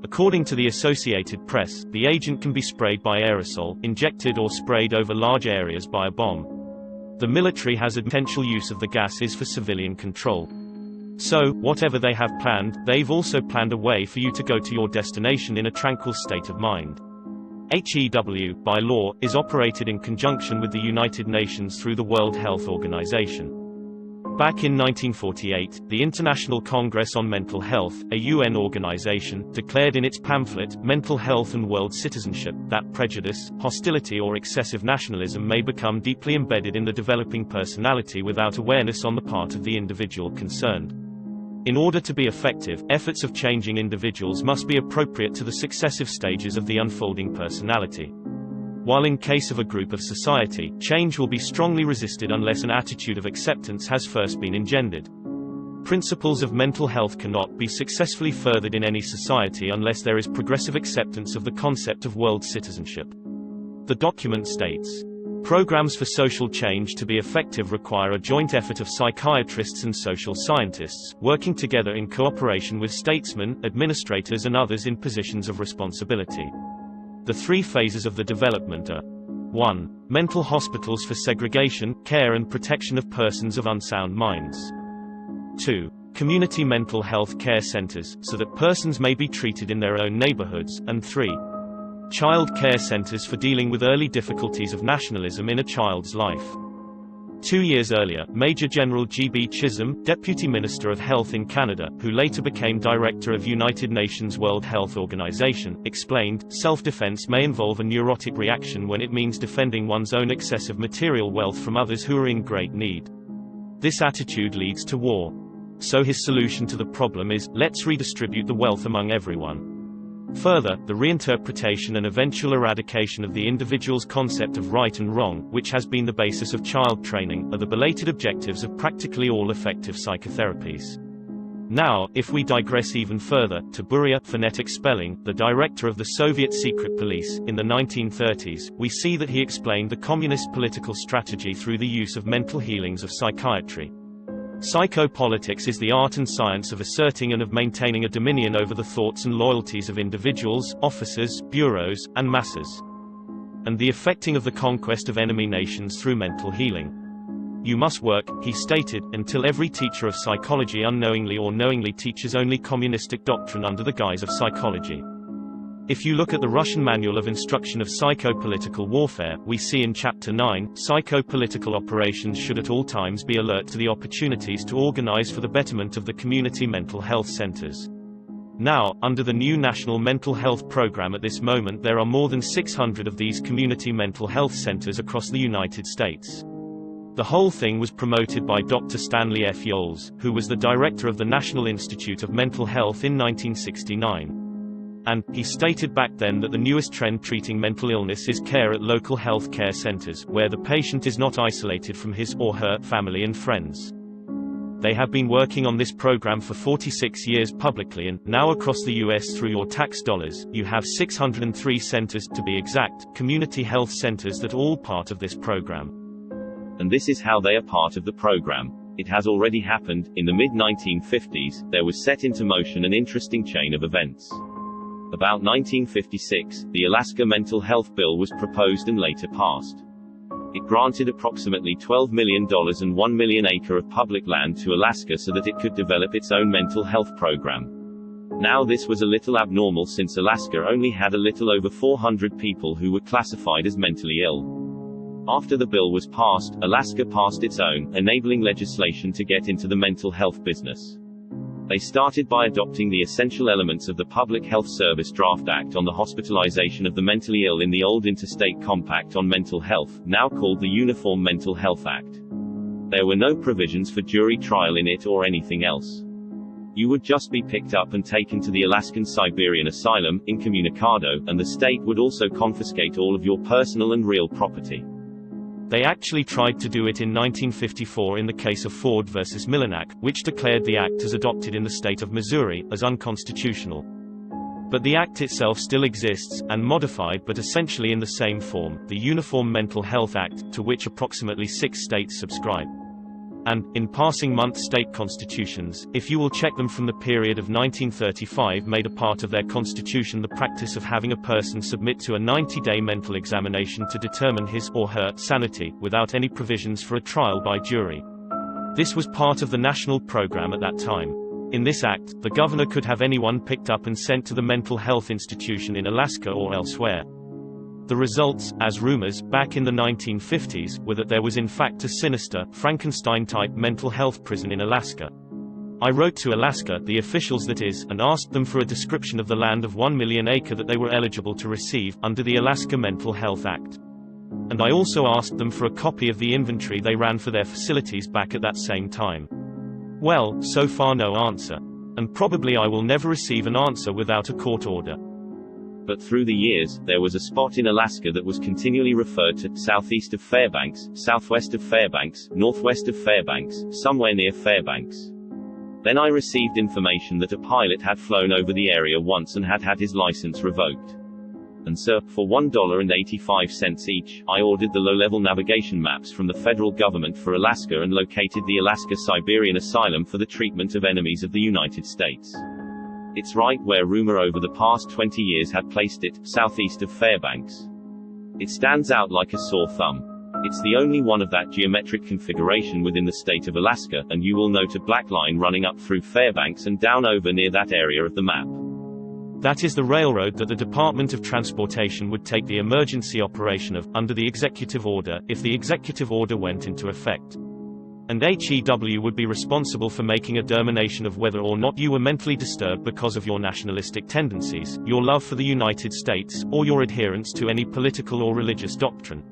Speaker 1: According to the Associated Press, the agent can be sprayed by aerosol, injected or sprayed over large areas by a bomb. The military has a potential use of the gases for civilian control. So, whatever they have planned, they've also planned a way for you to go to your destination in a tranquil state of mind. HEW, by law, is operated in conjunction with the United Nations through the World Health Organization. Back in 1948, the International Congress on Mental Health, a UN organization, declared in its pamphlet, Mental Health and World Citizenship, that prejudice, hostility or excessive nationalism may become deeply embedded in the developing personality without awareness on the part of the individual concerned. In order to be effective, efforts of changing individuals must be appropriate to the successive stages of the unfolding personality. While in case of a group of society, change will be strongly resisted unless an attitude of acceptance has first been engendered. Principles of mental health cannot be successfully furthered in any society unless there is progressive acceptance of the concept of world citizenship. The document states, programs for social change to be effective require a joint effort of psychiatrists and social scientists, working together in cooperation with statesmen, administrators and others in positions of responsibility. The three phases of the development are 1. Mental hospitals for segregation, care and protection of persons of unsound minds. 2. Community mental health care centers, so that persons may be treated in their own neighborhoods, and 3. Child care centers for dealing with early difficulties of nationalism in a child's life. 2 years earlier, Major General G.B. Chisholm, Deputy Minister of Health in Canada, who later became Director of United Nations World Health Organization, explained, self-defense may involve a neurotic reaction when it means defending one's own excessive material wealth from others who are in great need. This attitude leads to war. So his solution to the problem is, let's redistribute the wealth among everyone. Further, the reinterpretation and eventual eradication of the individual's concept of right and wrong, which has been the basis of child training, are the belated objectives of practically all effective psychotherapies. Now, if we digress even further, to Beria, phonetic spelling, the director of the Soviet secret police, in the 1930s, we see that he explained the communist political strategy through the use of mental healings of psychiatry. Psychopolitics is the art and science of asserting and of maintaining a dominion over the thoughts and loyalties of individuals, officers, bureaus, and masses. And the effecting of the conquest of enemy nations through mental healing. You must work, he stated, until every teacher of psychology unknowingly or knowingly teaches only communistic doctrine under the guise of psychology. If you look at the Russian Manual of Instruction of Psychopolitical Warfare, we see in Chapter 9, psychopolitical operations should at all times be alert to the opportunities to organize for the betterment of the community mental health centers. Now, under the new National Mental Health Program at this moment there are more than 600 of these community mental health centers across the United States. The whole thing was promoted by Dr. Stanley F. Yoles, who was the director of the National Institute of Mental Health in 1969. And, he stated back then that the newest trend treating mental illness is care at local health care centers, where the patient is not isolated from his or her family and friends. They have been working on this program for 46 years publicly and, now across the US through your tax dollars, you have 603 centers, to be exact, community health centers that are all part of this program.
Speaker 2: And this is how they are part of the program. It has already happened. In the mid-1950s, there was set into motion an interesting chain of events. About 1956, the Alaska Mental Health Bill was proposed and later passed. It granted approximately $12 million and 1 million acre of public land to Alaska so that it could develop its own mental health program. Now this was a little abnormal since Alaska only had a little over 400 people who were classified as mentally ill. After the bill was passed, Alaska passed its own, enabling legislation to get into the mental health business. They started by adopting the essential elements of the Public Health Service Draft Act on the hospitalization of the mentally ill in the old Interstate Compact on Mental Health, now called the Uniform Mental Health Act. There were no provisions for jury trial in it or anything else. You would just be picked up and taken to the Alaskan Siberian Asylum, incommunicado, and the state would also confiscate all of your personal and real property.
Speaker 1: They actually tried to do it in 1954 in the case of Ford versus Milenak, which declared the act as adopted in the state of Missouri, as unconstitutional. But the act itself still exists, and modified but essentially in the same form, the Uniform Mental Health Act, to which approximately 6 states subscribe. and, in passing month state constitutions, if you will check them from the period of 1935, made a part of their constitution the practice of having a person submit to a 90-day mental examination to determine his or her sanity, without any provisions for a trial by jury. This was part of the national program at that time. In this act, the governor could have anyone picked up and sent to the mental health institution in Alaska or elsewhere. The results, as rumors, back in the 1950s, were that there was in fact a sinister, Frankenstein-type mental health prison in Alaska. I wrote to Alaska, the officials that is, and asked them for a description of the land of 1 million acre that they were eligible to receive, under the Alaska Mental Health Act. And I also asked them for a copy of the inventory they ran for their facilities back at that same time. Well, so far no answer. And probably I will never receive an answer without a court order.
Speaker 2: But through the years, there was a spot in Alaska that was continually referred to, southeast of Fairbanks, southwest of Fairbanks, northwest of Fairbanks, somewhere near Fairbanks. Then I received information that a pilot had flown over the area once and had had his license revoked. And so, for $1.85 each, I ordered the low-level navigation maps from the federal government for Alaska and located the Alaska-Siberian Asylum for the treatment of enemies of the United States. It's right where rumor over the past 20 years had placed it, southeast of Fairbanks. It stands out like a sore thumb. It's the only one of that geometric configuration within the state of Alaska, and you will note a black line running up through Fairbanks and down over near that area of the map.
Speaker 1: That is the railroad that the Department of Transportation would take the emergency operation of, under the executive order, if the executive order went into effect. And HEW would be responsible for making a determination of whether or not you were mentally disturbed because of your nationalistic tendencies, your love for the United States, or your adherence to any political or religious doctrine.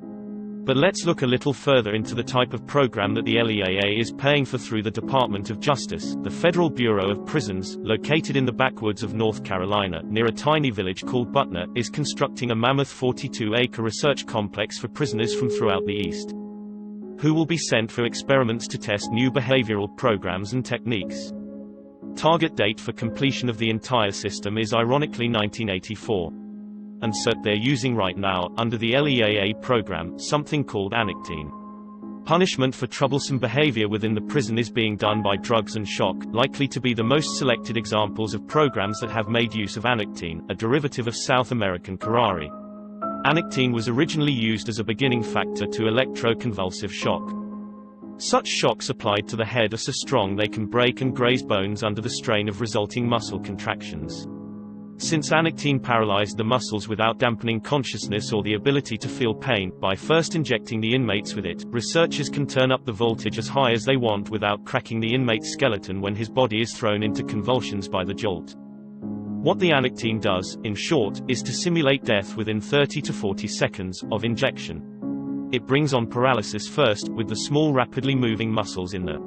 Speaker 1: But let's look a little further into the type of program that the LEAA is paying for through the Department of Justice. The Federal Bureau of Prisons, located in the backwoods of North Carolina, near a tiny village called Butner, is constructing a mammoth 42-acre research complex for prisoners from throughout the East, who will be sent for experiments to test new behavioral programs and techniques. Target date for completion of the entire system is ironically 1984. And so, they're using right now, under the LEAA program, something called anectine. Punishment for troublesome behavior within the prison is being done by drugs and shock, likely to be the most selected examples of programs that have made use of anectine, a derivative of South American curare. Anectine was originally used as a beginning factor to electroconvulsive shock. Such shocks applied to the head are so strong they can break and graze bones under the strain of resulting muscle contractions. Since anectine paralyzed the muscles without dampening consciousness or the ability to feel pain, by first injecting the inmates with it, researchers can turn up the voltage as high as they want without cracking the inmate's skeleton when his body is thrown into convulsions by the jolt. What the anectine does, in short, is to simulate death within 30 to 40 seconds of injection. It brings on paralysis first, with the small rapidly moving muscles in the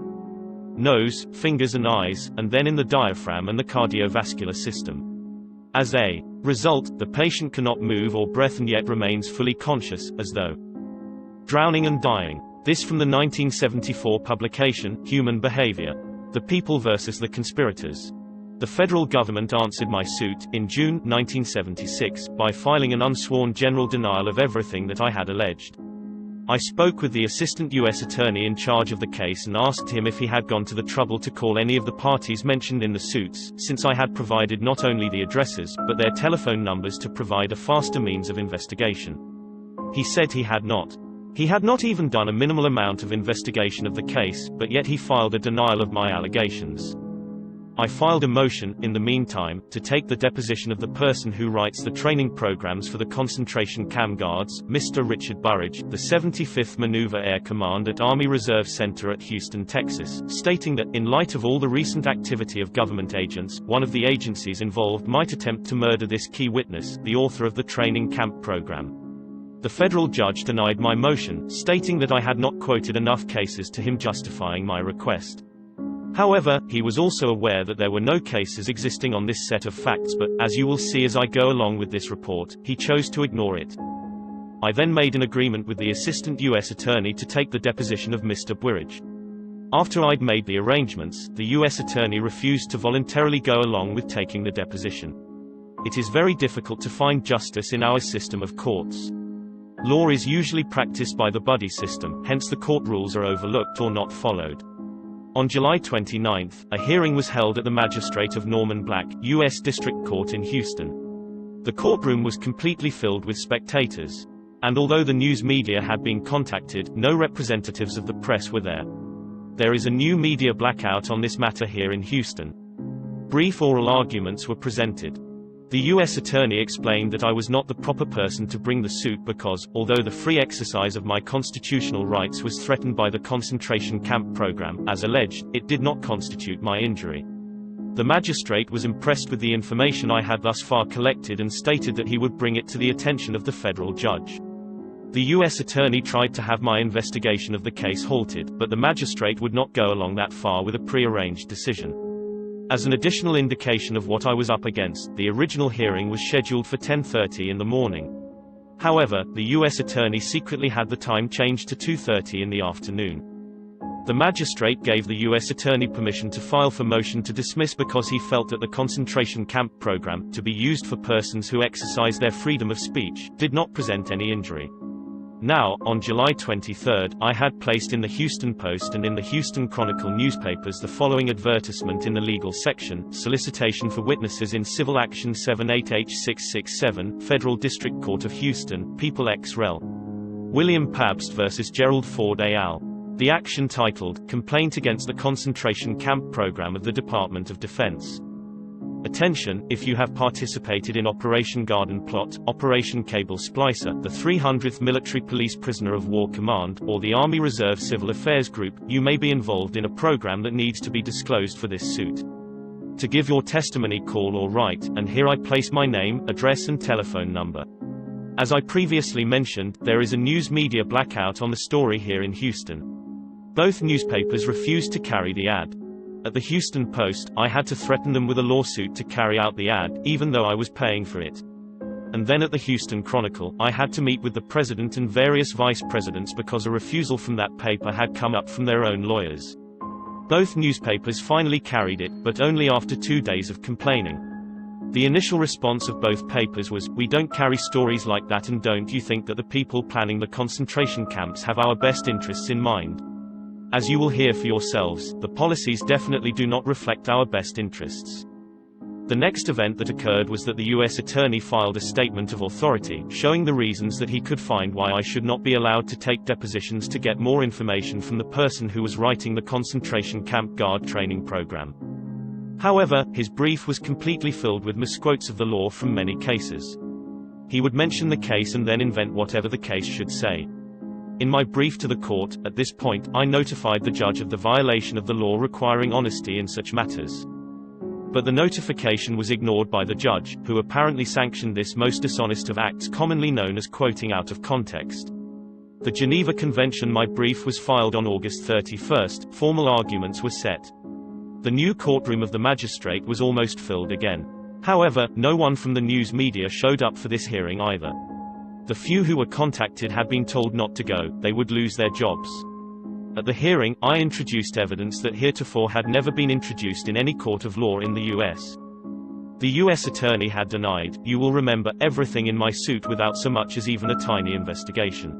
Speaker 1: nose, fingers and eyes, and then in the diaphragm and the cardiovascular system. As a result, the patient cannot move or breath and yet remains fully conscious, as though drowning and dying. This from the 1974 publication, Human Behavior. The People versus the Conspirators. The federal government answered my suit, in June 1976, by filing an unsworn general denial of everything that I had alleged. I spoke with the assistant U.S. attorney in charge of the case and asked him if he had gone to the trouble to call any of the parties mentioned in the suits, since I had provided not only the addresses, but their telephone numbers to provide a faster means of investigation. He said he had not. He had not even done a minimal amount of investigation of the case, but yet he filed a denial of my allegations. I filed a motion, in the meantime, to take the deposition of the person who writes the training programs for the concentration camp guards, Mr. Richard Burridge, the 75th Maneuver Air Command at Army Reserve Center at Houston, Texas, stating that, in light of all the recent activity of government agents, one of the agencies involved might attempt to murder this key witness, the author of the training camp program. The federal judge denied my motion, stating that I had not quoted enough cases to him justifying my request. However, he was also aware that there were no cases existing on this set of facts, but, as you will see as I go along with this report, he chose to ignore it. I then made an agreement with the assistant U.S. attorney to take the deposition of Mr. Burridge. After I'd made the arrangements, the U.S. attorney refused to voluntarily go along with taking the deposition. It is very difficult to find justice in our system of courts. Law is usually practiced by the buddy system, hence the court rules are overlooked or not followed. On July 29, a hearing was held at the Magistrate of Norman Black, U.S. District Court in Houston. The courtroom was completely filled with spectators. And although the news media had been contacted, no representatives of the press were there. There is a new media blackout on this matter here in Houston. Brief oral arguments were presented. The U.S. Attorney explained that I was not the proper person to bring the suit because, although the free exercise of my constitutional rights was threatened by the concentration camp program, as alleged, it did not constitute my injury. The magistrate was impressed with the information I had thus far collected and stated that he would bring it to the attention of the federal judge. The U.S. Attorney tried to have my investigation of the case halted, but the magistrate would not go along that far with a pre-arranged decision. As an additional indication of what I was up against, the original hearing was scheduled for 10:30 in the morning. However, the U.S. Attorney secretly had the time changed to 2:30 in the afternoon. The magistrate gave the U.S. Attorney permission to file for motion to dismiss because he felt that the concentration camp program, to be used for persons who exercise their freedom of speech, did not present any injury. Now, on July 23, I had placed in the Houston Post and in the Houston Chronicle newspapers the following advertisement in the legal section: solicitation for witnesses in Civil Action 78H667, Federal District Court of Houston, People ex rel. William Pabst vs. Gerald Ford et al. The action titled, Complaint Against the Concentration Camp Program of the Department of Defense. Attention, if you have participated in Operation Garden Plot, Operation Cable Splicer, the 300th Military Police Prisoner of War Command, or the Army Reserve Civil Affairs Group, you may be involved in a program that needs to be disclosed for this suit. To give your testimony, call or write, and here I place my name, address and telephone number. As I previously mentioned, there is a news media blackout on the story here in Houston. Both newspapers refused to carry the ad. At the Houston Post, I had to threaten them with a lawsuit to carry out the ad, even though I was paying for it. And then at the Houston Chronicle, I had to meet with the president and various vice presidents because a refusal from that paper had come up from their own lawyers. Both newspapers finally carried it, but only after 2 days of complaining. The initial response of both papers was, "We don't carry stories like that, and don't you think that the people planning the concentration camps have our best interests in mind? As you will hear for yourselves, the policies definitely do not reflect our best interests." The next event that occurred was that the U.S. Attorney filed a statement of authority, showing the reasons that he could find why I should not be allowed to take depositions to get more information from the person who was writing the concentration camp guard training program. However, his brief was completely filled with misquotes of the law from many cases. He would mention the case and then invent whatever the case should say. In my brief to the court, at this point, I notified the judge of the violation of the law requiring honesty in such matters. But the notification was ignored by the judge, who apparently sanctioned this most dishonest of acts commonly known as quoting out of context. The Geneva Convention. My brief was filed on August 31, formal arguments were set. The new courtroom of the magistrate was almost filled again. However, no one from the news media showed up for this hearing either. The few who were contacted had been told not to go, they would lose their jobs. At the hearing, I introduced evidence that heretofore had never been introduced in any court of law in the U.S. The U.S. Attorney had denied, you will remember, everything in my suit without so much as even a tiny investigation.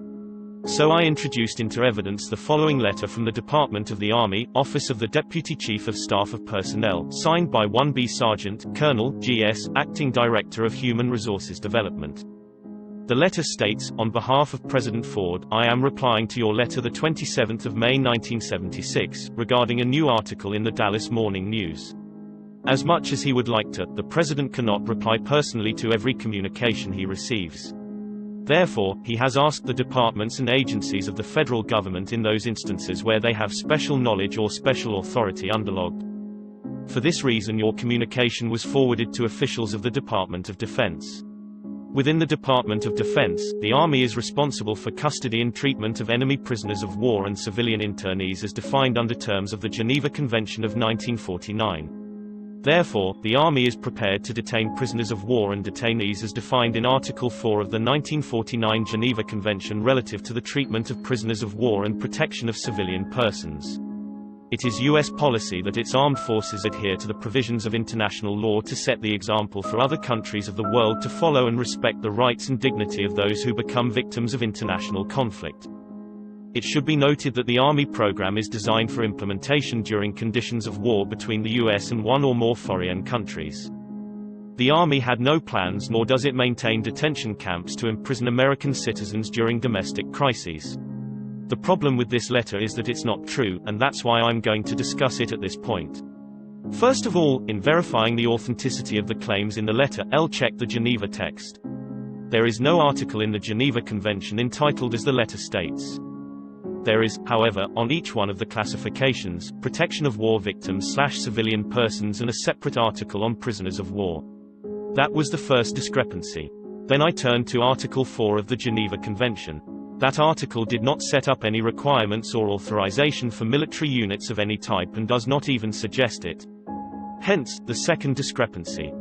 Speaker 1: So I introduced into evidence the following letter from the Department of the Army, Office of the Deputy Chief of Staff of Personnel, signed by 1B Sergeant, Colonel, G.S., Acting Director of Human Resources Development. The letter states, on behalf of President Ford, I am replying to your letter the 27th of May 1976, regarding a new article in the Dallas Morning News. As much as he would like to, the President cannot reply personally to every communication he receives. Therefore, he has asked the departments and agencies of the federal government in those instances where they have special knowledge or special authority underlogged. For this reason your communication was forwarded to officials of the Department of Defense. Within the Department of Defense, the Army is responsible for custody and treatment of enemy prisoners of war and civilian internees as defined under terms of the Geneva Convention of 1949. Therefore, the Army is prepared to detain prisoners of war and detainees as defined in Article 4 of the 1949 Geneva Convention relative to the treatment of prisoners of war and protection of civilian persons. It is U.S. policy that its armed forces adhere to the provisions of international law to set the example for other countries of the world to follow and respect the rights and dignity of those who become victims of international conflict. It should be noted that the Army program is designed for implementation during conditions of war between the US and one or more foreign countries. The Army had no plans, nor does it maintain detention camps to imprison American citizens during domestic crises. The problem with this letter is that it's not true, and that's why I'm going to discuss it at this point. First of all, in verifying the authenticity of the claims in the letter, I'll check the Geneva text. There is no article in the Geneva Convention entitled as the letter states. There is, however, on each one of the classifications, protection of war victims/civilian persons and a separate article on prisoners of war. That was the first discrepancy. Then I turned to Article 4 of the Geneva Convention. That article did not set up any requirements or authorization for military units of any type and does not even suggest it. Hence, the second discrepancy.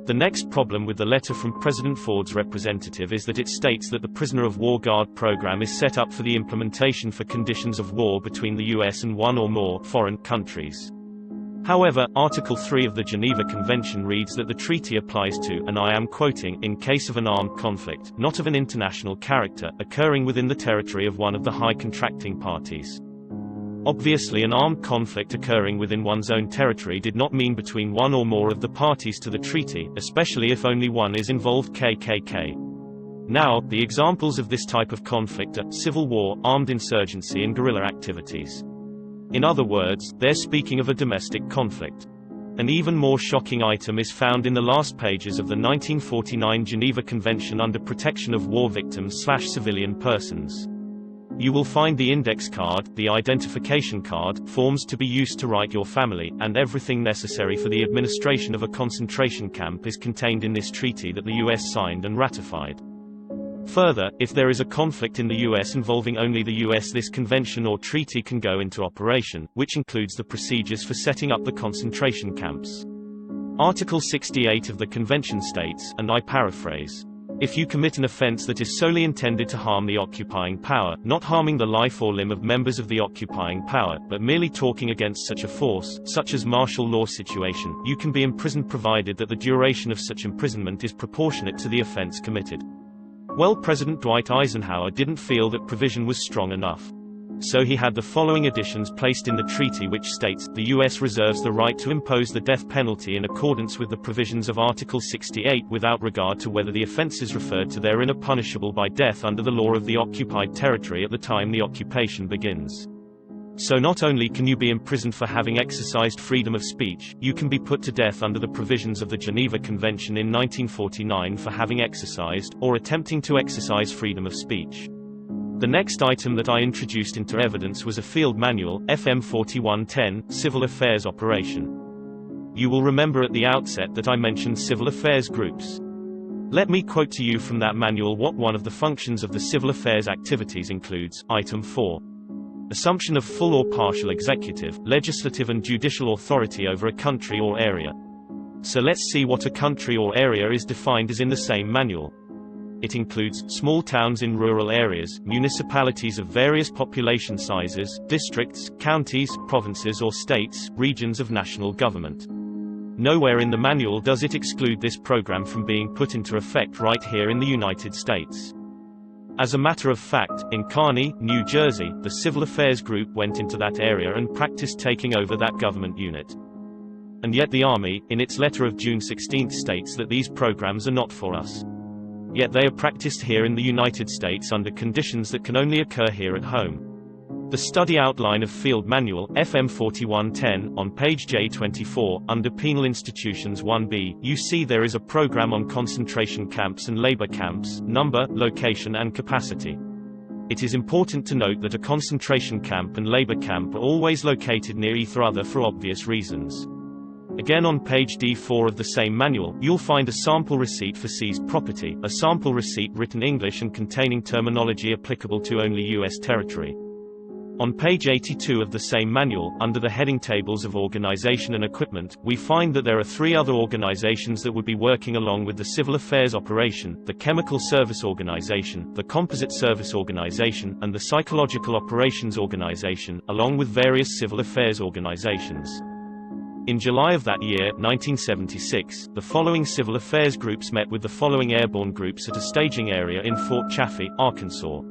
Speaker 1: The next problem with the letter from President Ford's representative is that it states that the Prisoner of War Guard program is set up for the implementation for conditions of war between the US and one or more foreign countries. However, Article 3 of the Geneva Convention reads that the treaty applies to, and I am quoting, in case of an armed conflict, not of an international character, occurring within the territory of one of the high contracting parties. Obviously, an armed conflict occurring within one's own territory did not mean between one or more of the parties to the treaty, especially if only one is involved KKK. Now, the examples of this type of conflict are civil war, armed insurgency and guerrilla activities. In other words, they're speaking of a domestic conflict. An even more shocking item is found in the last pages of the 1949 Geneva Convention under protection of war victims/civilian persons. You will find the index card, the identification card, forms to be used to write your family, and everything necessary for the administration of a concentration camp is contained in this treaty that the US signed and ratified. Further, if there is a conflict in the US involving only the US, this convention or treaty can go into operation, which includes the procedures for setting up the concentration camps. Article 68 of the convention states, and I paraphrase, "If you commit an offense that is solely intended to harm the occupying power, not harming the life or limb of members of the occupying power, but merely talking against such a force, such as martial law situation, you can be imprisoned provided that the duration of such imprisonment is proportionate to the offense committed." Well, President Dwight Eisenhower didn't feel that provision was strong enough. So he had the following additions placed in the treaty, which states, "The U.S. reserves the right to impose the death penalty in accordance with the provisions of Article 68 without regard to whether the offenses referred to therein are punishable by death under the law of the occupied territory at the time the occupation begins." So not only can you be imprisoned for having exercised freedom of speech, you can be put to death under the provisions of the Geneva Convention in 1949 for having exercised, or attempting to exercise freedom of speech. The next item that I introduced into evidence was a field manual, FM 4110, Civil Affairs Operation. You will remember at the outset that I mentioned civil affairs groups. Let me quote to you from that manual what one of the functions of the civil affairs activities includes. Item 4. Assumption of full or partial executive, legislative and judicial authority over a country or area. So let's see what a country or area is defined as in the same manual. It includes small towns in rural areas, municipalities of various population sizes, districts, counties, provinces or states, regions of national government. Nowhere in the manual does it exclude this program from being put into effect right here in the United States. As a matter of fact, in Kearney, New Jersey, the Civil Affairs Group went into that area and practiced taking over that government unit. And yet the Army, in its letter of June 16, states that these programs are not for us. Yet they are practiced here in the United States under conditions that can only occur here at home. The study outline of Field Manual, FM 4110, on page J24, under Penal Institutions 1B, you see there is a program on concentration camps and labor camps, number, location and capacity. It is important to note that a concentration camp and labor camp are always located near each other for obvious reasons. Again on page D4 of the same manual, you'll find a sample receipt for seized property, a sample receipt written English and containing terminology applicable to only U.S. territory. On page 82 of the same manual, under the heading Tables of Organization and Equipment, we find that there are 3 other organizations that would be working along with the Civil Affairs Operation: the Chemical Service Organization, the Composite Service Organization, and the Psychological Operations Organization, along with various civil affairs organizations. In July of that year, 1976, the following civil affairs groups met with the following airborne groups at a staging area in Fort Chaffee, Arkansas.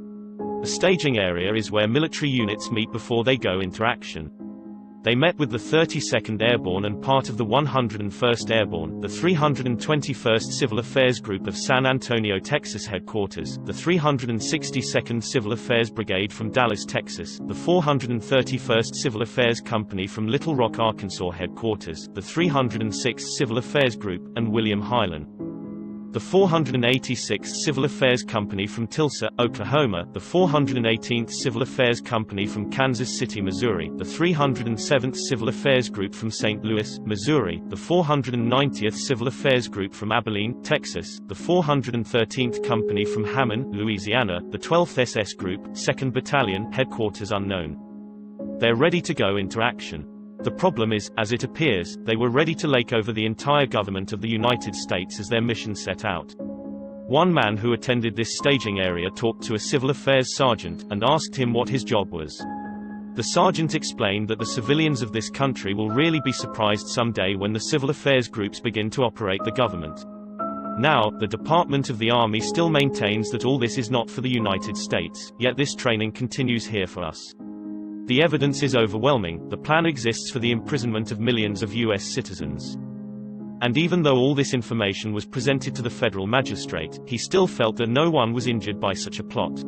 Speaker 1: The staging area is where military units meet before they go into action. They met with the 32nd Airborne and part of the 101st Airborne, the 321st Civil Affairs Group of San Antonio, Texas headquarters, the 362nd Civil Affairs Brigade from Dallas, Texas, the 431st Civil Affairs Company from Little Rock, Arkansas headquarters, the 306th Civil Affairs Group, and William Highland. The 486th Civil Affairs Company from Tulsa, Oklahoma, the 418th Civil Affairs Company from Kansas City, Missouri, the 307th Civil Affairs Group from St. Louis, Missouri, the 490th Civil Affairs Group from Abilene, Texas, the 413th Company from Hammond, Louisiana, the 12th SS Group, 2nd Battalion, headquarters unknown. They're ready to go into action. The problem is, as it appears, they were ready to take over the entire government of the United States as their mission set out. One man who attended this staging area talked to a civil affairs sergeant, and asked him what his job was. The sergeant explained that the civilians of this country will really be surprised someday when the civil affairs groups begin to operate the government. Now, the Department of the Army still maintains that all this is not for the United States, yet this training continues here for us. The evidence is overwhelming. The plan exists for the imprisonment of millions of U.S. citizens. And even though all this information was presented to the federal magistrate, he still felt that no one was injured by such a plot.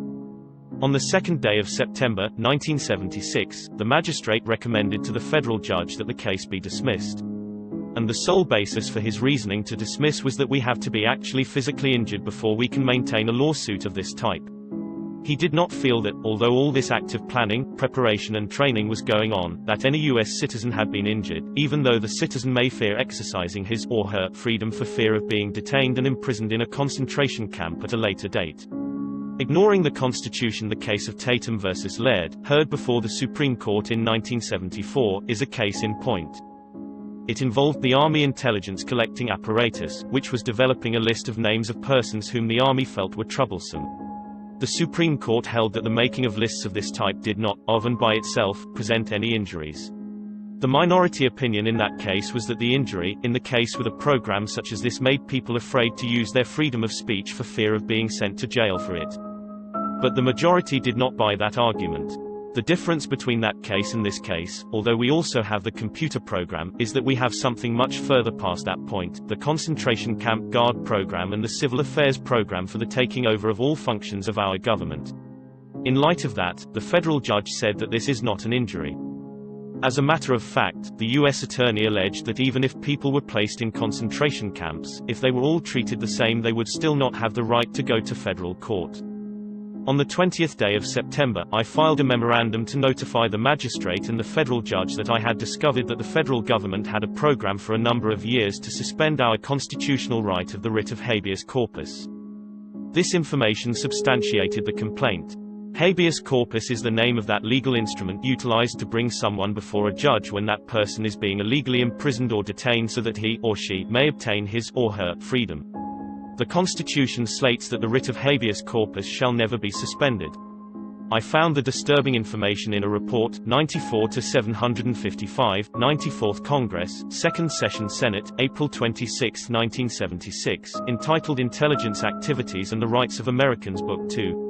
Speaker 1: On the 2nd day of September, 1976, the magistrate recommended to the federal judge that the case be dismissed. And the sole basis for his reasoning to dismiss was that we have to be actually physically injured before we can maintain a lawsuit of this type. He did not feel that, although all this active planning, preparation and training was going on, that any U.S. citizen had been injured, even though the citizen may fear exercising his or her freedom for fear of being detained and imprisoned in a concentration camp at a later date. Ignoring the Constitution, the case of Tatum versus Laird, heard before the Supreme Court in 1974, is a case in point. It involved the Army intelligence collecting apparatus, which was developing a list of names of persons whom the Army felt were troublesome. The Supreme Court held that the making of lists of this type did not, of and by itself, present any injuries. The minority opinion in that case was that the injury, in the case with a program such as this, made people afraid to use their freedom of speech for fear of being sent to jail for it. But the majority did not buy that argument. The difference between that case and this case, although we also have the computer program, is that we have something much further past that point, the concentration camp guard program and the civil affairs program for the taking over of all functions of our government. In light of that, the federal judge said that this is not an injury. As a matter of fact, the U.S. attorney alleged that even if people were placed in concentration camps, if they were all treated the same, they would still not have the right to go to federal court. On the 20th day of September, I filed a memorandum to notify the magistrate and the federal judge that I had discovered that the federal government had a program for a number of years to suspend our constitutional right of the writ of habeas corpus. This information substantiated the complaint. Habeas corpus is the name of that legal instrument utilized to bring someone before a judge when that person is being illegally imprisoned or detained so that he or she may obtain his or her freedom. The Constitution states that the writ of habeas corpus shall never be suspended. I found the disturbing information in a report, 94-755, 94th Congress, 2nd Session Senate, April 26, 1976, entitled Intelligence Activities and the Rights of Americans, Book 2.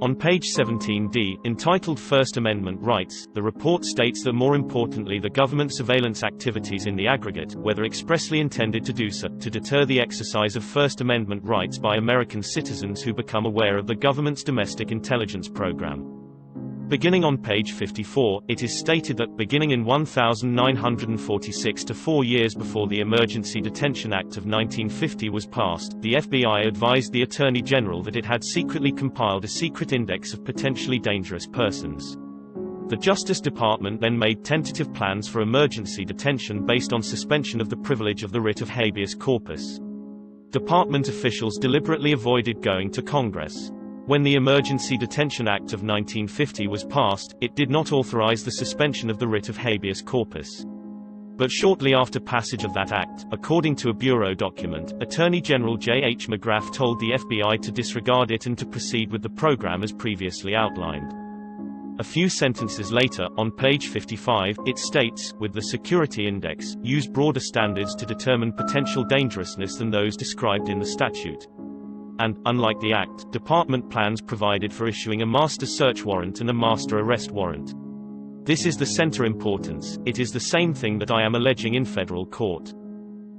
Speaker 1: On page 17d, entitled First Amendment Rights, the report states that more importantly the government surveillance activities in the aggregate, whether expressly intended to do so, to deter the exercise of First Amendment rights by American citizens who become aware of the government's domestic intelligence program. Beginning on page 54, it is stated that, beginning in 1946 to 4 years before the Emergency Detention Act of 1950 was passed, the FBI advised the Attorney General that it had secretly compiled a secret index of potentially dangerous persons. The Justice Department then made tentative plans for emergency detention based on suspension of the privilege of the writ of habeas corpus. Department officials deliberately avoided going to Congress. When the Emergency Detention Act of 1950 was passed, it did not authorize the suspension of the writ of habeas corpus. But shortly after passage of that act, according to a Bureau document, Attorney General J. H. McGrath told the FBI to disregard it and to proceed with the program as previously outlined. A few sentences later, on page 55, it states, with the security index, use broader standards to determine potential dangerousness than those described in the statute. and, unlike the Act, department plans provided for issuing a master search warrant and a master arrest warrant. This is the center importance. It is the same thing that I am alleging in federal court.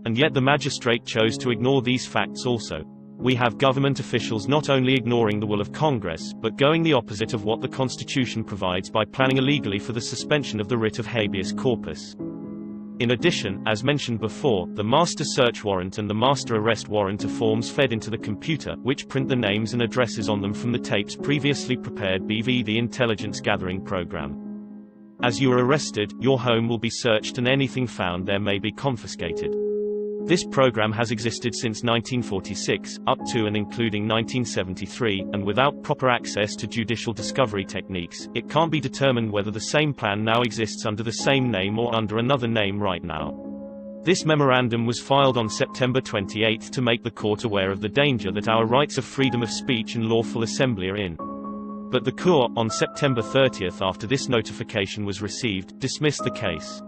Speaker 1: And yet the magistrate chose to ignore these facts also. We have government officials not only ignoring the will of Congress, but going the opposite of what the Constitution provides by planning illegally for the suspension of the writ of habeas corpus. In addition, as mentioned before, the master search warrant and the master arrest warrant are forms fed into the computer, which print the names and addresses on them from the tapes previously prepared by the intelligence gathering program. As you are arrested, your home will be searched and anything found there may be confiscated. This program has existed since 1946, up to and including 1973, and without proper access to judicial discovery techniques, it can't be determined whether the same plan now exists under the same name or under another name right now. This memorandum was filed on September 28 to make the court aware of the danger that our rights of freedom of speech and lawful assembly are in. But the court, on September 30, after this notification was received, dismissed the case.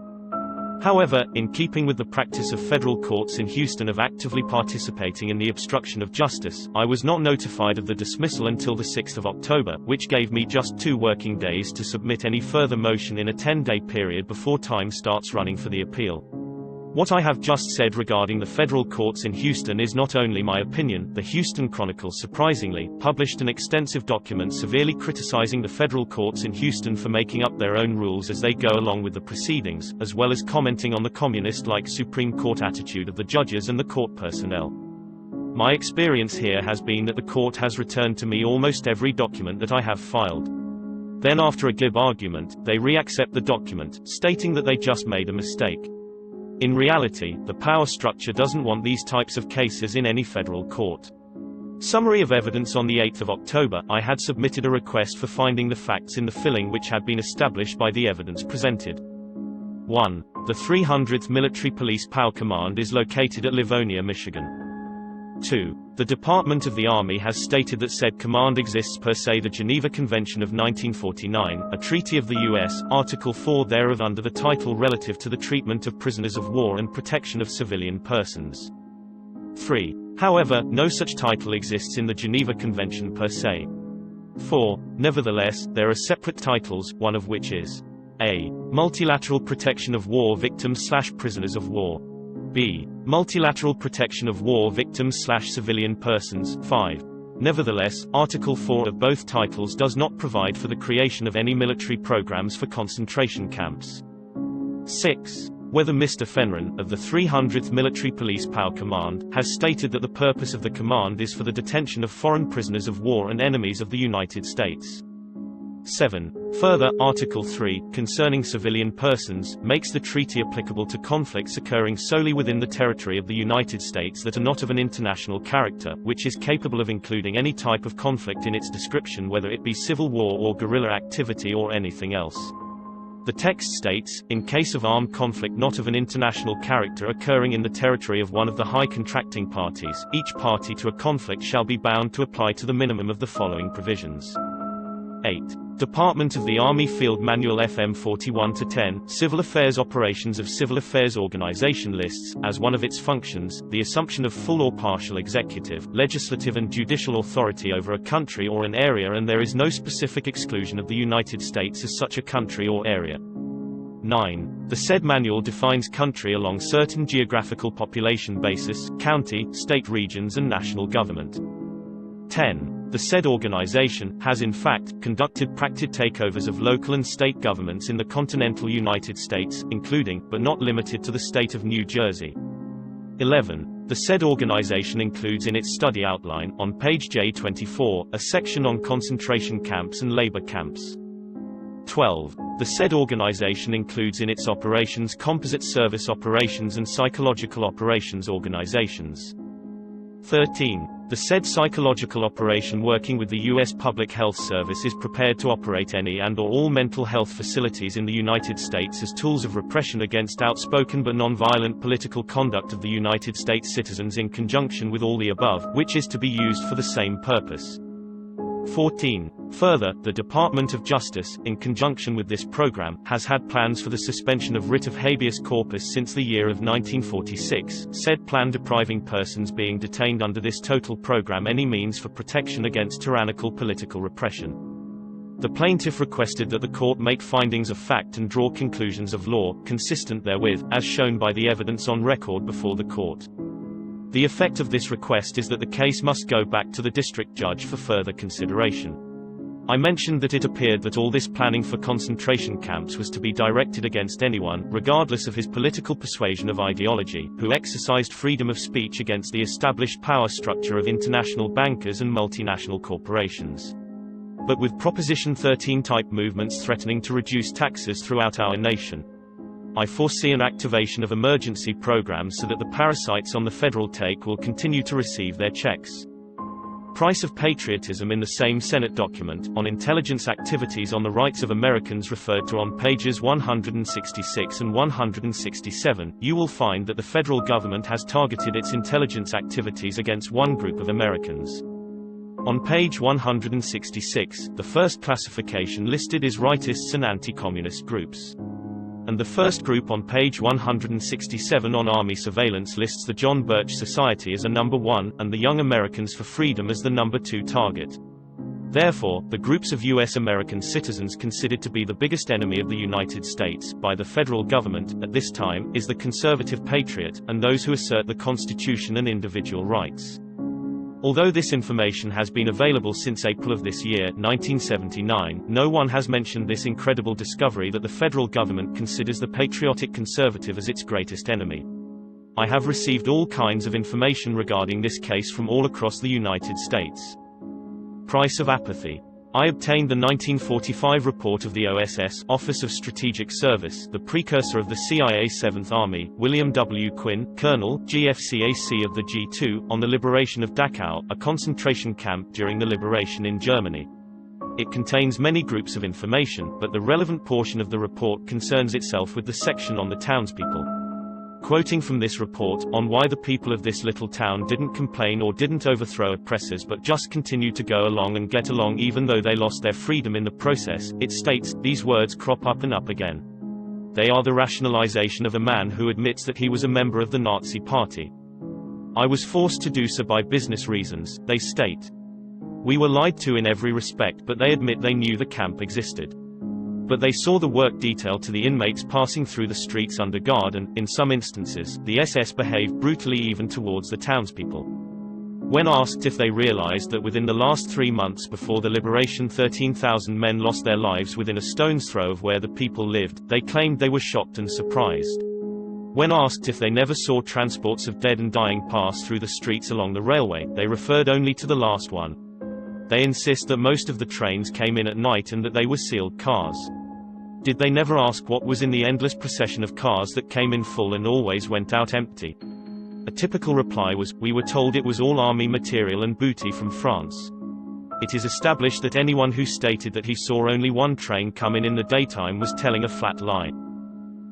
Speaker 1: However, in keeping with the practice of federal courts in Houston of actively participating in the obstruction of justice, I was not notified of the dismissal until the 6th of October, which gave me just 2 working days to submit any further motion in a 10-day period before time starts running for the appeal. What I have just said regarding the federal courts in Houston is not only my opinion. The Houston Chronicle, surprisingly, published an extensive document severely criticizing the federal courts in Houston for making up their own rules as they go along with the proceedings, as well as commenting on the communist-like Supreme Court attitude of the judges and the court personnel. My experience here has been that the court has returned to me almost every document that I have filed. Then after a glib argument, they re-accept the document, stating that they just made a mistake. In reality, the power structure doesn't want these types of cases in any federal court. Summary of evidence. On the 8th of October, I had submitted a request for finding the facts in the filling which had been established by the evidence presented. 1. The 300th Military Police Power Command is located at Livonia, Michigan. 2. The Department of the Army has stated that said command exists per se the Geneva Convention of 1949, a treaty of the U.S., Article 4 thereof under the title relative to the treatment of prisoners of war and protection of civilian persons. 3. However, no such title exists in the Geneva Convention per se. 4. Nevertheless, there are separate titles, one of which is A. Multilateral Protection of War Victims/Prisoners of War. B. Multilateral Protection of War Victims/Civilian Persons. 5. Nevertheless, Article 4 of both titles does not provide for the creation of any military programs for concentration camps. 6. Whether Mr. Fenron, of the 300th Military Police Power Command, has stated that the purpose of the command is for the detention of foreign prisoners of war and enemies of the United States. 7. Further, Article 3, concerning civilian persons, makes the treaty applicable to conflicts occurring solely within the territory of the United States that are not of an international character, which is capable of including any type of conflict in its description, whether it be civil war or guerrilla activity or anything else. The text states, in case of armed conflict not of an international character occurring in the territory of one of the high contracting parties, each party to a conflict shall be bound to apply to the minimum of the following provisions. 8. Department of the Army Field Manual FM 41-10, Civil Affairs Operations of Civil Affairs Organization lists, as one of its functions, the assumption of full or partial executive, legislative and judicial authority over a country or an area, and there is no specific exclusion of the United States as such a country or area. 9. The said manual defines country along certain geographical population basis, county, state regions and national government. 10. The said organization has in fact conducted practiced takeovers of local and state governments in the continental United States, including, but not limited to the state of New Jersey. 11. The said organization includes in its study outline, on page J24, a section on concentration camps and labor camps. 12. The said organization includes in its operations composite service operations and psychological operations organizations. 13. The said psychological operation working with the U.S. Public Health Service is prepared to operate any and or all mental health facilities in the United States as tools of repression against outspoken but non-violent political conduct of the United States citizens in conjunction with all the above, which is to be used for the same purpose. 14. Further, the Department of Justice, in conjunction with this program, has had plans for the suspension of writ of habeas corpus since the year of 1946, said plan depriving persons being detained under this total program any means for protection against tyrannical political repression. The plaintiff requested that the court make findings of fact and draw conclusions of law, consistent therewith, as shown by the evidence on record before the court. The effect of this request is that the case must go back to the district judge for further consideration. I mentioned that it appeared that all this planning for concentration camps was to be directed against anyone, regardless of his political persuasion of ideology, who exercised freedom of speech against the established power structure of international bankers and multinational corporations. But with Proposition 13 type movements threatening to reduce taxes throughout our nation, I foresee an activation of emergency programs so that the parasites on the federal take will continue to receive their checks. Price of patriotism. In the same Senate document, on intelligence activities on the rights of Americans referred to on pages 166 and 167, you will find that the federal government has targeted its intelligence activities against one group of Americans. On page 166, the first classification listed is rightists and anti-communist groups. And the first group on page 167 on Army surveillance lists the John Birch Society as a number 1, and the Young Americans for Freedom as the number 2 target. Therefore, the groups of U.S. American citizens considered to be the biggest enemy of the United States, by the federal government, at this time, is the conservative patriot, and those who assert the Constitution and individual rights. Although this information has been available since April of this year, 1979, no one has mentioned this incredible discovery that the federal government considers the patriotic conservative as its greatest enemy. I have received all kinds of information regarding this case from all across the United States. Price of apathy. I obtained the 1945 report of the OSS, Office of Strategic Service, the precursor of the CIA 7th Army, William W. Quinn, Colonel, GFCAC of the G2, on the liberation of Dachau, a concentration camp during the liberation in Germany. It contains many groups of information, but the relevant portion of the report concerns itself with the section on the townspeople. Quoting from this report, on why the people of this little town didn't complain or didn't overthrow oppressors but just continued to go along and get along even though they lost their freedom in the process, it states, these words crop up and up again. They are the rationalization of a man who admits that he was a member of the Nazi Party. I was forced to do so by business reasons, they state. We were lied to in every respect, but they admit they knew the camp existed. But they saw the work detail to the inmates passing through the streets under guard and, in some instances, the SS behaved brutally even towards the townspeople. When asked if they realized that within the last 3 months before the liberation 13,000 men lost their lives within a stone's throw of where the people lived, they claimed they were shocked and surprised. When asked if they never saw transports of dead and dying pass through the streets along the railway, they referred only to the last one. They insist that most of the trains came in at night and that they were sealed cars. Did they never ask what was in the endless procession of cars that came in full and always went out empty? A typical reply was, we were told it was all army material and booty from France. It is established that anyone who stated that he saw only one train come in the daytime was telling a flat lie.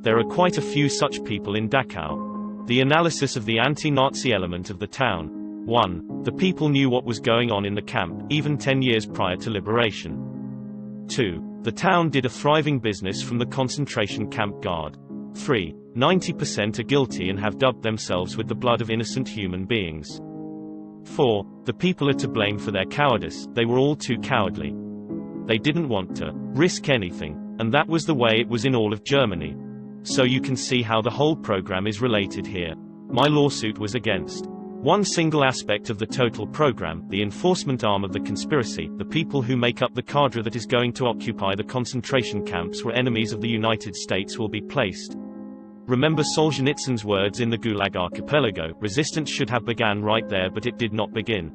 Speaker 1: There are quite a few such people in Dachau. The analysis of the anti-Nazi element of the town. 1. The people knew what was going on in the camp, even 10 years prior to liberation. 2. The town did a thriving business from the concentration camp guard. 3. 90% are guilty and have dubbed themselves with the blood of innocent human beings. 4. The people are to blame for their cowardice, they were all too cowardly. They didn't want to risk anything, and that was the way it was in all of Germany. So you can see how the whole program is related here. My lawsuit was against one single aspect of the total program, the enforcement arm of the conspiracy. The people who make up the cadre that is going to occupy the concentration camps where enemies of the United States will be placed. Remember Solzhenitsyn's words in the Gulag Archipelago, resistance should have begun right there but it did not begin.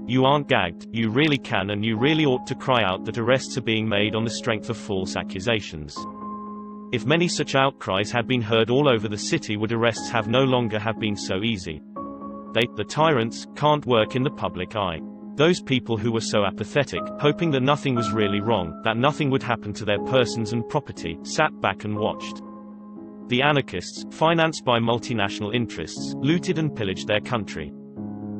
Speaker 1: You aren't gagged, you really can and you really ought to cry out that arrests are being made on the strength of false accusations. If many such outcries had been heard all over the city, would arrests have no longer have been so easy. They, the tyrants, can't work in the public eye. Those people who were so apathetic, hoping that nothing was really wrong, that nothing would happen to their persons and property, sat back and watched. The anarchists, financed by multinational interests, looted and pillaged their country.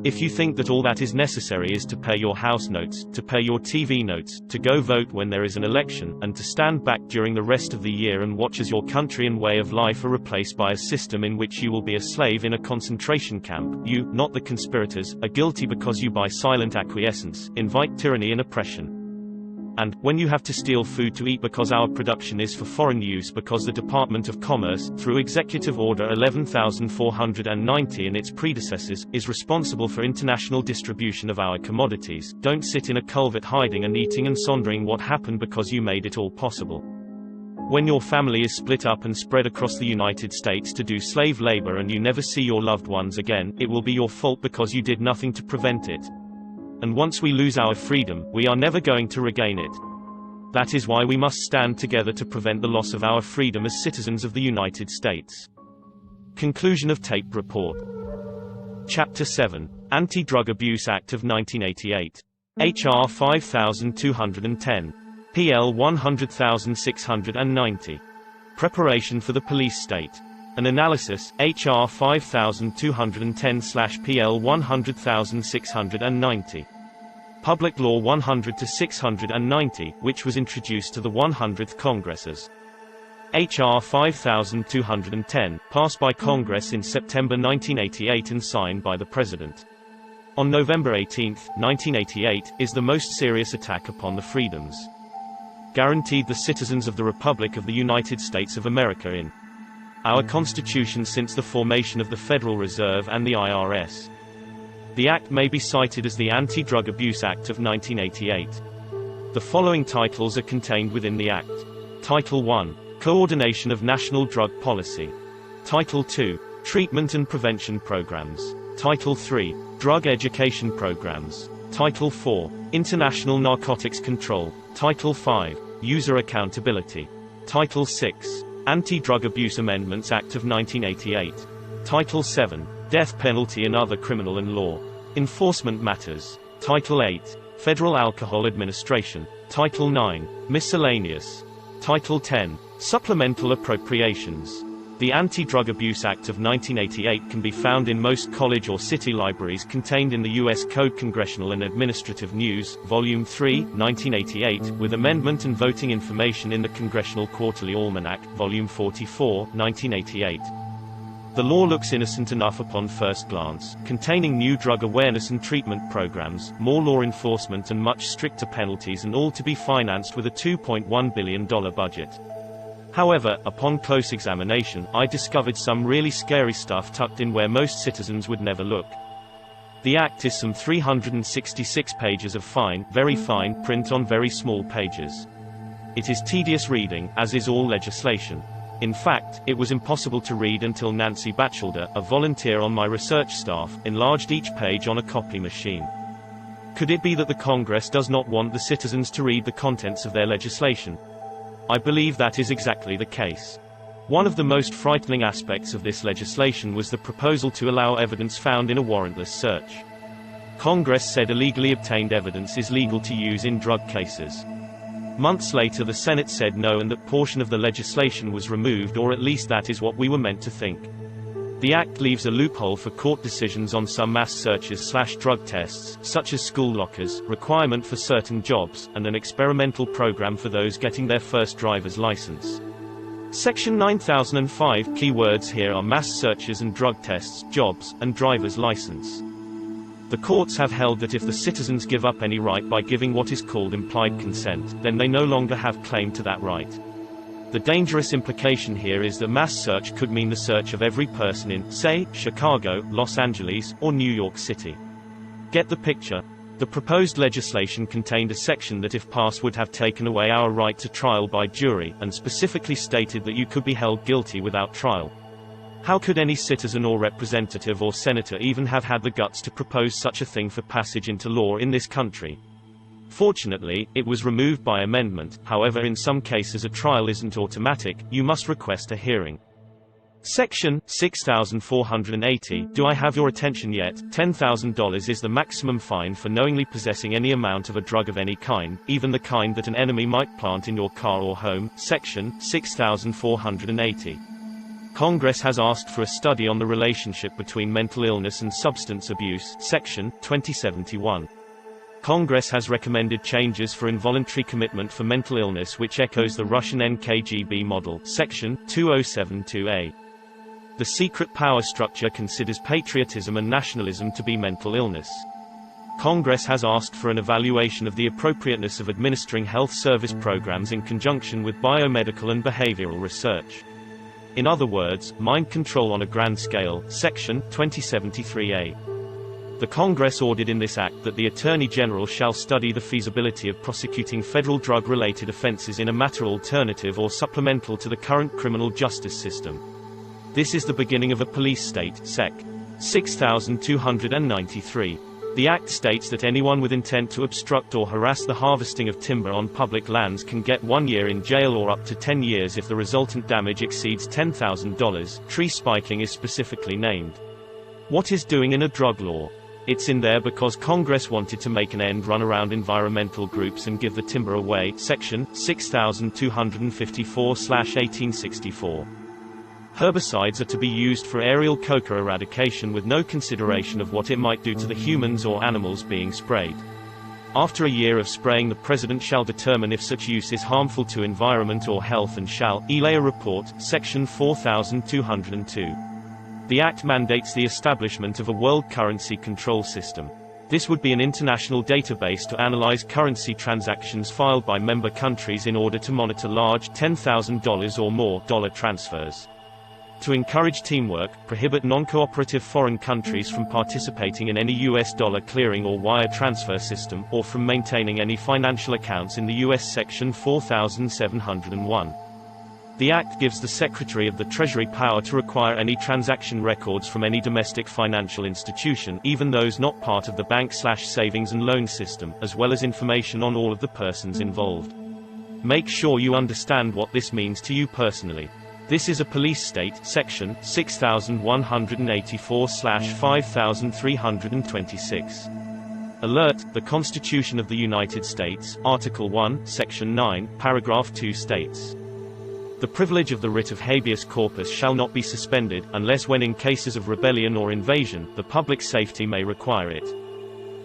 Speaker 1: If you think that all that is necessary is to pay your house notes, to pay your TV notes, to go vote when there is an election, and to stand back during the rest of the year and watch as your country and way of life are replaced by a system in which you will be a slave in a concentration camp, you, not the conspirators, are guilty because you by silent acquiescence, invite tyranny and oppression. And, when you have to steal food to eat because our production is for foreign use because the Department of Commerce, through Executive Order 11,490 and its predecessors, is responsible for international distribution of our commodities, don't sit in a culvert hiding and eating and sondering what happened because you made it all possible. When your family is split up and spread across the United States to do slave labor and you never see your loved ones again, it will be your fault because you did nothing to prevent it. And once we lose our freedom, we are never going to regain it. That is why we must stand together to prevent the loss of our freedom as citizens of the United States. Conclusion of Tape Report. Chapter 7. Anti-Drug Abuse Act of 1988. H.R. 5210. P.L. 100,690. Preparation for the Police State. An analysis, H.R. 5210/PL 100,690. Public Law 100-690, which was introduced to the 100th Congresses. H.R. 5210, passed by Congress in September 1988 and signed by the President. On November 18, 1988, is the most serious attack upon the freedoms guaranteed the citizens of the Republic of the United States of America in our Constitution since the formation of the Federal Reserve and the IRS. The Act may be cited as the Anti-Drug Abuse Act of 1988. The following titles are contained within the Act. Title 1. Coordination of National Drug Policy. Title 2. Treatment and Prevention Programs. Title 3. Drug Education Programs. Title 4. International Narcotics Control. Title 5. User Accountability. Title 6. Anti-Drug Abuse Amendments Act of 1988. Title 7. Death Penalty and Other Criminal and Law Enforcement Matters. Title 8. Federal Alcohol Administration. Title 9. Miscellaneous. Title 10. Supplemental Appropriations. The Anti-Drug Abuse Act of 1988 can be found in most college or city libraries contained in the U.S. Code Congressional and Administrative News, Volume 3, 1988, with amendment and voting information in the Congressional Quarterly Almanac, Volume 44, 1988. The law looks innocent enough upon first glance, containing new drug awareness and treatment programs, more law enforcement and much stricter penalties, and all to be financed with a $2.1 billion budget. However, upon close examination, I discovered some really scary stuff tucked in where most citizens would never look. The Act is some 366 pages of fine, very fine print on very small pages. It is tedious reading, as is all legislation. In fact, it was impossible to read until Nancy Batchelder, a volunteer on my research staff, enlarged each page on a copy machine. Could it be that the Congress does not want the citizens to read the contents of their legislation? I believe that is exactly the case. One of the most frightening aspects of this legislation was the proposal to allow evidence found in a warrantless search. Congress said illegally obtained evidence is legal to use in drug cases. Months later the Senate said no, and that portion of the legislation was removed, or at least that is what we were meant to think. The Act leaves a loophole for court decisions on some mass searches/drug tests, such as school lockers, requirement for certain jobs, and an experimental program for those getting their first driver's license. Section 9005 keywords here are mass searches and drug tests, jobs, and driver's license. The courts have held that if the citizens give up any right by giving what is called implied consent, then they no longer have claim to that right. The dangerous implication here is that mass search could mean the search of every person in, say, Chicago, Los Angeles, or New York City. Get the picture? The proposed legislation contained a section that if passed would have taken away our right to trial by jury, and specifically stated that you could be held guilty without trial. How could any citizen or representative or senator even have had the guts to propose such a thing for passage into law in this country? Fortunately, it was removed by amendment. However, in some cases a trial isn't automatic, you must request a hearing. Section 6480. Do I have your attention yet? $10,000 is the maximum fine for knowingly possessing any amount of a drug of any kind, even the kind that an enemy might plant in your car or home. Section 6480. Congress has asked for a study on the relationship between mental illness and substance abuse, Section 2071. Congress has recommended changes for involuntary commitment for mental illness which echoes the Russian NKGB model, Section 2072A. The secret power structure considers patriotism and nationalism to be mental illness. Congress has asked for an evaluation of the appropriateness of administering health service programs in conjunction with biomedical and behavioral research. In other words, mind control on a grand scale, Section 2073A. The Congress ordered in this act that the Attorney General shall study the feasibility of prosecuting federal drug-related offenses in a matter alternative or supplemental to the current criminal justice system. This is the beginning of a police state, Sec. 6293. The Act states that anyone with intent to obstruct or harass the harvesting of timber on public lands can get 1 year in jail or up to 10 years if the resultant damage exceeds $10,000. Tree spiking is specifically named. What is doing in a drug law? It's in there because Congress wanted to make an end run around environmental groups and give the timber away. Section 6254/1864. Herbicides are to be used for aerial coca eradication with no consideration of what it might do to the humans or animals being sprayed. After a year of spraying, the President shall determine if such use is harmful to environment or health and shall elay a report. Section 4202. The Act mandates the establishment of a world currency control system. This would be an international database to analyze currency transactions filed by member countries in order to monitor large $10,000 or more dollar transfers. To encourage teamwork, prohibit non-cooperative foreign countries from participating in any U.S. dollar clearing or wire transfer system, or from maintaining any financial accounts in the U.S. Section 4701. The Act gives the Secretary of the Treasury power to require any transaction records from any domestic financial institution, even those not part of the bank/savings and loan system, as well as information on all of the persons involved. Make sure you understand what this means to you personally. This is a police state, Section 6184/5326. Alert: the Constitution of the United States, Article 1, Section 9, Paragraph 2 states, "The privilege of the writ of habeas corpus shall not be suspended, unless when in cases of rebellion or invasion, the public safety may require it."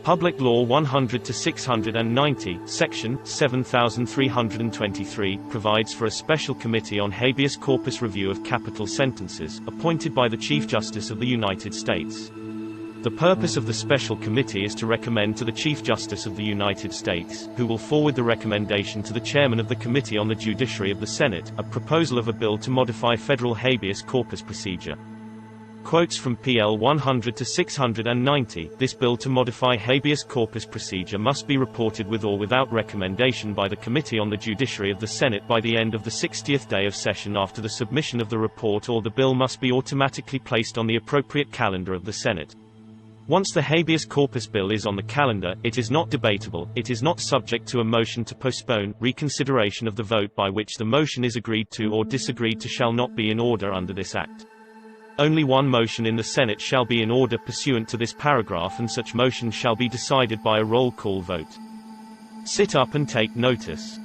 Speaker 1: Public Law 100-690, Section 7323, provides for a special committee on habeas corpus review of capital sentences, appointed by the Chief Justice of the United States. The purpose of the special committee is to recommend to the Chief Justice of the United States, who will forward the recommendation to the Chairman of the Committee on the Judiciary of the Senate, a proposal of a bill to modify federal habeas corpus procedure. Quotes from PL 100-690, "This bill to modify habeas corpus procedure must be reported with or without recommendation by the Committee on the Judiciary of the Senate by the end of the 60th day of session after the submission of the report, or the bill must be automatically placed on the appropriate calendar of the Senate." Once the habeas corpus bill is on the calendar, it is not debatable, it is not subject to a motion to postpone. Reconsideration of the vote by which the motion is agreed to or disagreed to shall not be in order under this Act. Only one motion in the Senate shall be in order pursuant to this paragraph, and such motion shall be decided by a roll call vote. Sit up and take notice.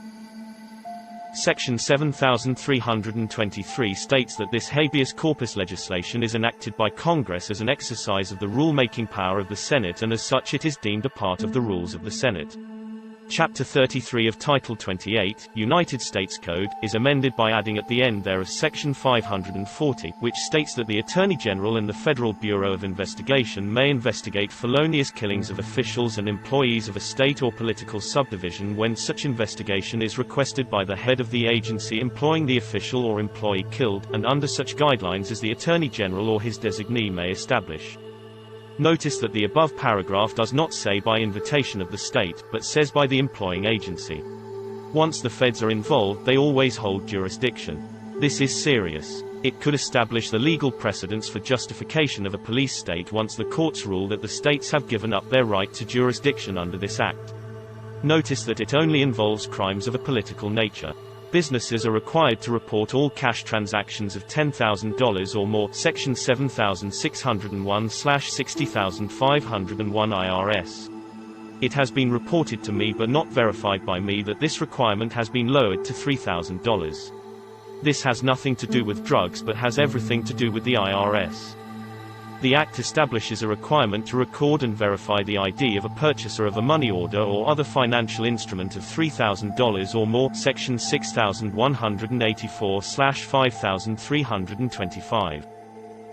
Speaker 1: Section 7323 states that this habeas corpus legislation is enacted by Congress as an exercise of the rule-making power of the Senate, and as such it is deemed a part of the rules of the Senate. Chapter 33 of Title 28, United States Code, is amended by adding at the end thereof Section 540, which states that the Attorney General and the Federal Bureau of Investigation may investigate felonious killings of officials and employees of a state or political subdivision when such investigation is requested by the head of the agency employing the official or employee killed, and under such guidelines as the Attorney General or his designee may establish. Notice that the above paragraph does not say by invitation of the state, but says by the employing agency. Once the feds are involved, they always hold jurisdiction. This is serious. It could establish the legal precedents for justification of a police state once the courts rule that the states have given up their right to jurisdiction under this act. Notice that it only involves crimes of a political nature. Businesses are required to report all cash transactions of $10,000 or more, Section 7601/60501 IRS. It has been reported to me but not verified by me that this requirement has been lowered to $3,000. This has nothing to do with drugs but has everything to do with the IRS. The Act establishes a requirement to record and verify the ID of a purchaser of a money order or other financial instrument of $3,000 or more, Section 6184/5325.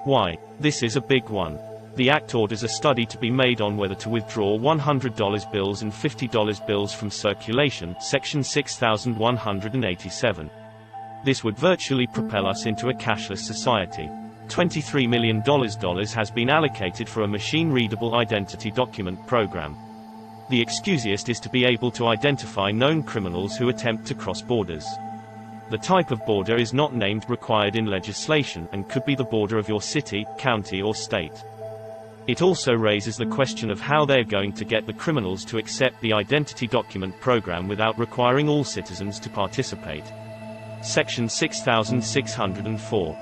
Speaker 1: Why? This is a big one. The Act orders a study to be made on whether to withdraw $100 bills and $50 bills from circulation, Section 6187. This would virtually propel us into a cashless society. $23 million has been allocated for a machine-readable identity document program. The excuse is to be able to identify known criminals who attempt to cross borders. The type of border is not named required in legislation and could be the border of your city, county or state. It also raises the question of how they're going to get the criminals to accept the identity document program without requiring all citizens to participate. Section 6604.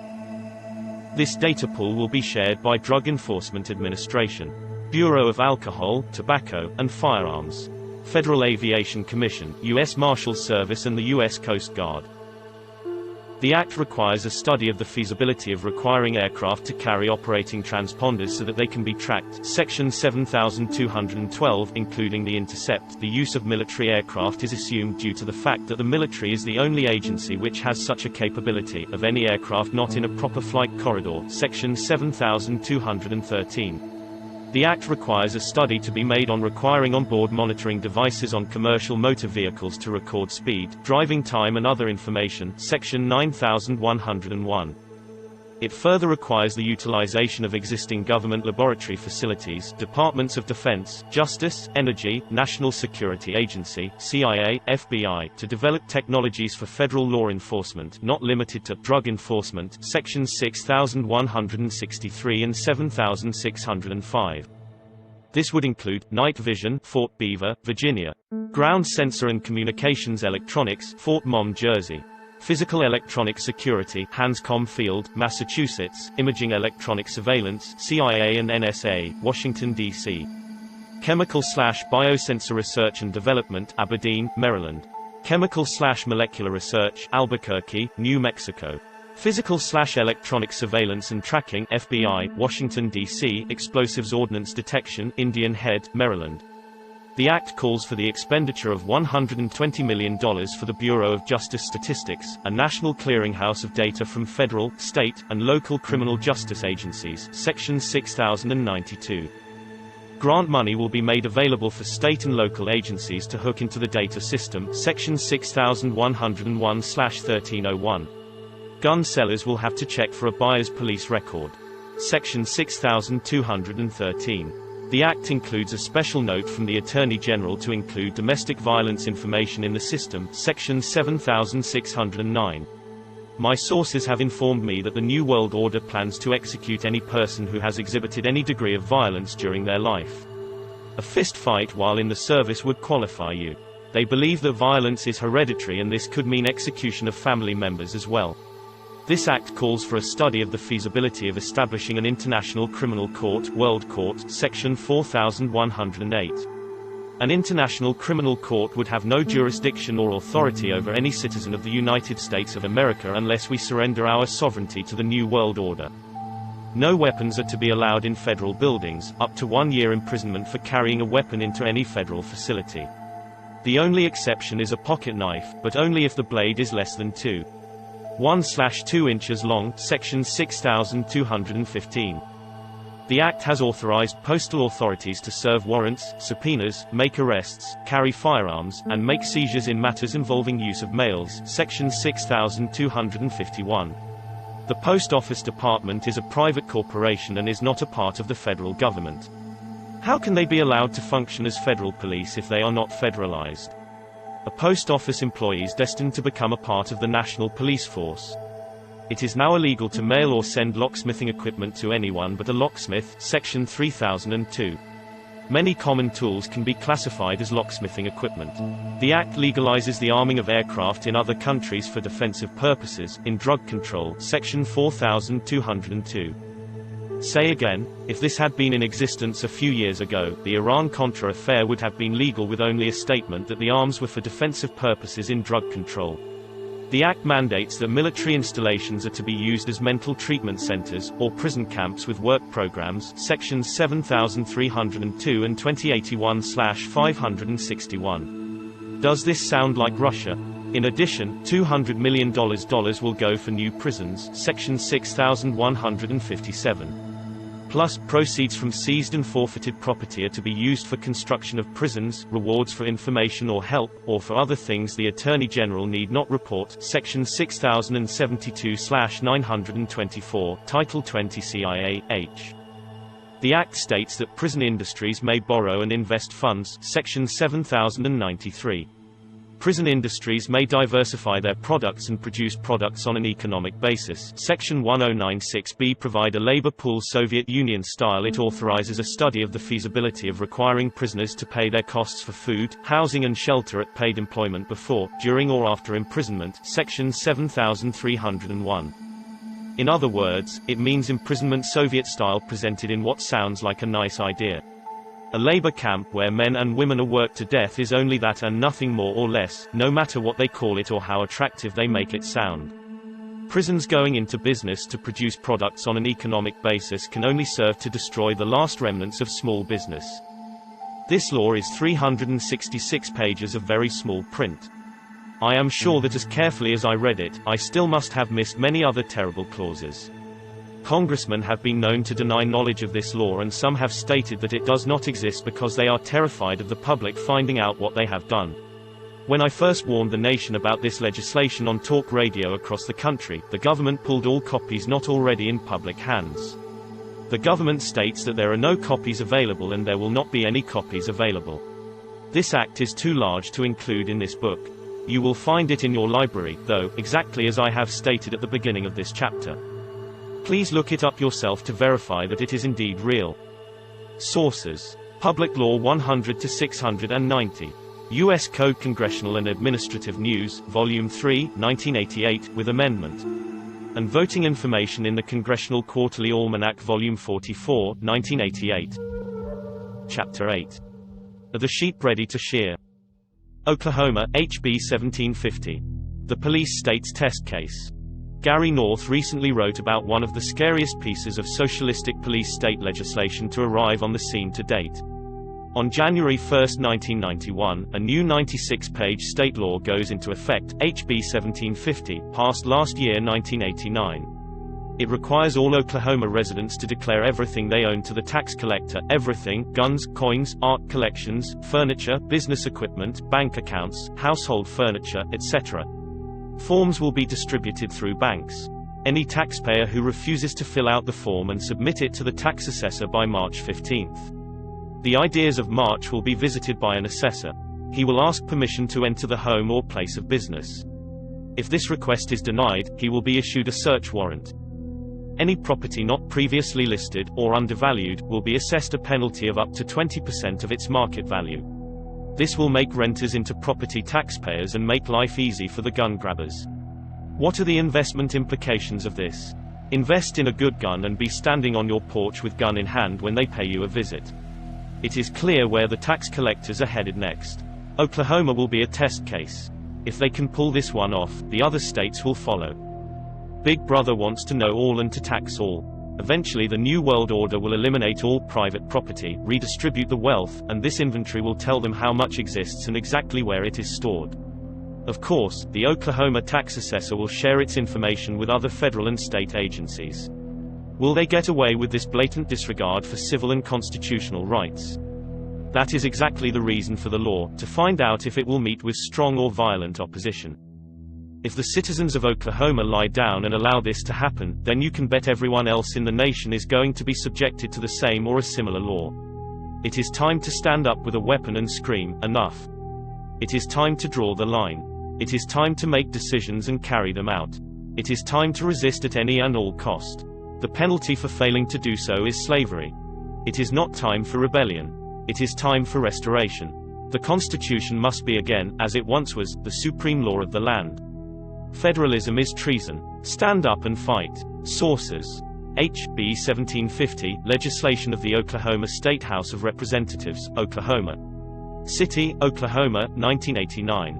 Speaker 1: This data pool will be shared by Drug Enforcement Administration, Bureau of Alcohol, Tobacco, and Firearms, Federal Aviation Commission, U.S. Marshals Service and the U.S. Coast Guard. The Act requires a study of the feasibility of requiring aircraft to carry operating transponders so that they can be tracked. Section 7212, including the intercept. The use of military aircraft is assumed due to the fact that the military is the only agency which has such a capability, of any aircraft not in a proper flight corridor. Section 7213. The Act requires a study to be made on requiring onboard monitoring devices on commercial motor vehicles to record speed, driving time and other information, Section 9101. It further requires the utilization of existing government laboratory facilities, Departments of Defense, Justice, Energy, National Security Agency, CIA, FBI, to develop technologies for federal law enforcement, not limited to drug enforcement, Sections 6163 and 7605. This would include night vision, Fort Beaver, Virginia; ground sensor and communications electronics, Fort Mom, Jersey; physical electronic security, Hanscom Field, Massachusetts; imaging electronic surveillance, CIA and NSA, Washington, D.C. Chemical/biosensor research and development, Aberdeen, Maryland; chemical/molecular research, Albuquerque, New Mexico; physical/electronic surveillance and tracking, FBI, Washington, D.C. explosives ordnance detection, Indian Head, Maryland. The Act calls for the expenditure of $120 million for the Bureau of Justice Statistics, a national clearinghouse of data from federal, state, and local criminal justice agencies, Section 6092. Grant money will be made available for state and local agencies to hook into the data system, Section 6101/1301. Gun sellers will have to check for a buyer's police record. Section 6213. The Act includes a special note from the Attorney General to include domestic violence information in the system, Section 7609. My sources have informed me that the New World Order plans to execute any person who has exhibited any degree of violence during their life. A fist fight while in the service would qualify you. They believe that violence is hereditary and this could mean execution of family members as well. This Act calls for a study of the feasibility of establishing an International Criminal Court, World Court, Section 4108. An International Criminal Court would have no jurisdiction or authority over any citizen of the United States of America unless we surrender our sovereignty to the New World Order. No weapons are to be allowed in federal buildings, up to 1 year imprisonment for carrying a weapon into any federal facility. The only exception is a pocket knife, but only if the blade is less than 1/2 inches long, Section 6215. The Act has authorized postal authorities to serve warrants, subpoenas, make arrests, carry firearms, and make seizures in matters involving use of mails, Section 6251. The Post Office Department is a private corporation and is not a part of the federal government. How can they be allowed to function as federal police if they are not federalized? A post office employee is destined to become a part of the National Police Force. It is now illegal to mail or send locksmithing equipment to anyone but a locksmith, Section 3002. Many common tools can be classified as locksmithing equipment. The Act legalizes the arming of aircraft in other countries for defensive purposes, in drug control, Section 4202. Say again, if this had been in existence a few years ago, the Iran-Contra affair would have been legal with only a statement that the arms were for defensive purposes in drug control. The Act mandates that military installations are to be used as mental treatment centers, or prison camps with work programs, sections 7302 and 2081/561. Does this sound like Russia? In addition, $200 million will go for new prisons, section 6157. Plus, proceeds from seized and forfeited property are to be used for construction of prisons, rewards for information or help, or for other things the Attorney General need not report, section 6072/924, Title 20 CIA-H. The Act states that prison industries may borrow and invest funds, section 7093. Prison industries may diversify their products and produce products on an economic basis. Section 1096b provide a labor pool Soviet Union style. It authorizes a study of the feasibility of requiring prisoners to pay their costs for food, housing and shelter at paid employment before, during or after imprisonment. Section 7301. In other words, it means imprisonment Soviet style presented in what sounds like a nice idea. A labor camp where men and women are worked to death is only that and nothing more or less, no matter what they call it or how attractive they make it sound. Prisons going into business to produce products on an economic basis can only serve to destroy the last remnants of small business. This law is 366 pages of very small print. I am sure that as carefully as I read it, I still must have missed many other terrible clauses. Congressmen have been known to deny knowledge of this law, and some have stated that it does not exist because they are terrified of the public finding out what they have done. When I first warned the nation about this legislation on talk radio across the country, the government pulled all copies not already in public hands. The government states that there are no copies available and there will not be any copies available. This act is too large to include in this book. You will find it in your library, though, exactly as I have stated at the beginning of this chapter. Please look it up yourself to verify that it is indeed real. Sources: Public Law 100-690. U.S. Code Congressional and Administrative News, Volume 3, 1988, with amendment. And Voting Information in the Congressional Quarterly Almanac, Volume 44, 1988. Chapter 8. Are the sheep ready to shear? Oklahoma, HB 1750. The Police States Test Case. Gary North recently wrote about one of the scariest pieces of socialistic police state legislation to arrive on the scene to date. On January 1, 1991, a new 96-page state law goes into effect, HB 1750, passed last year 1989. It requires all Oklahoma residents to declare everything they own to the tax collector, everything, guns, coins, art collections, furniture, business equipment, bank accounts, household furniture, etc. Forms will be distributed through banks. Any taxpayer who refuses to fill out the form and submit it to the tax assessor by March 15th. The ideas of March will be visited by an assessor. He will ask permission to enter the home or place of business. If this request is denied, he will be issued a search warrant. Any property not previously listed, or undervalued, will be assessed a penalty of up to 20% of its market value. This will make renters into property taxpayers and make life easy for the gun grabbers. What are the investment implications of this? Invest in a good gun and be standing on your porch with gun in hand when they pay you a visit. It is clear where the tax collectors are headed next. Oklahoma will be a test case. If they can pull this one off, the other states will follow. Big Brother wants to know all and to tax all. Eventually the New World Order will eliminate all private property, redistribute the wealth, and this inventory will tell them how much exists and exactly where it is stored. Of course, the Oklahoma tax assessor will share its information with other federal and state agencies. Will they get away with this blatant disregard for civil and constitutional rights? That is exactly the reason for the law, to find out if it will meet with strong or violent opposition. If the citizens of Oklahoma lie down and allow this to happen, then you can bet everyone else in the nation is going to be subjected to the same or a similar law. It is time to stand up with a weapon and scream, "Enough!" It is time to draw the line. It is time to make decisions and carry them out. It is time to resist at any and all cost. The penalty for failing to do so is slavery. It is not time for rebellion. It is time for restoration. The Constitution must be again, as it once was, the supreme law of the land. Federalism is treason. Stand up and fight. Sources: HB 1750, legislation of the Oklahoma State House of Representatives, Oklahoma City, Oklahoma, 1989.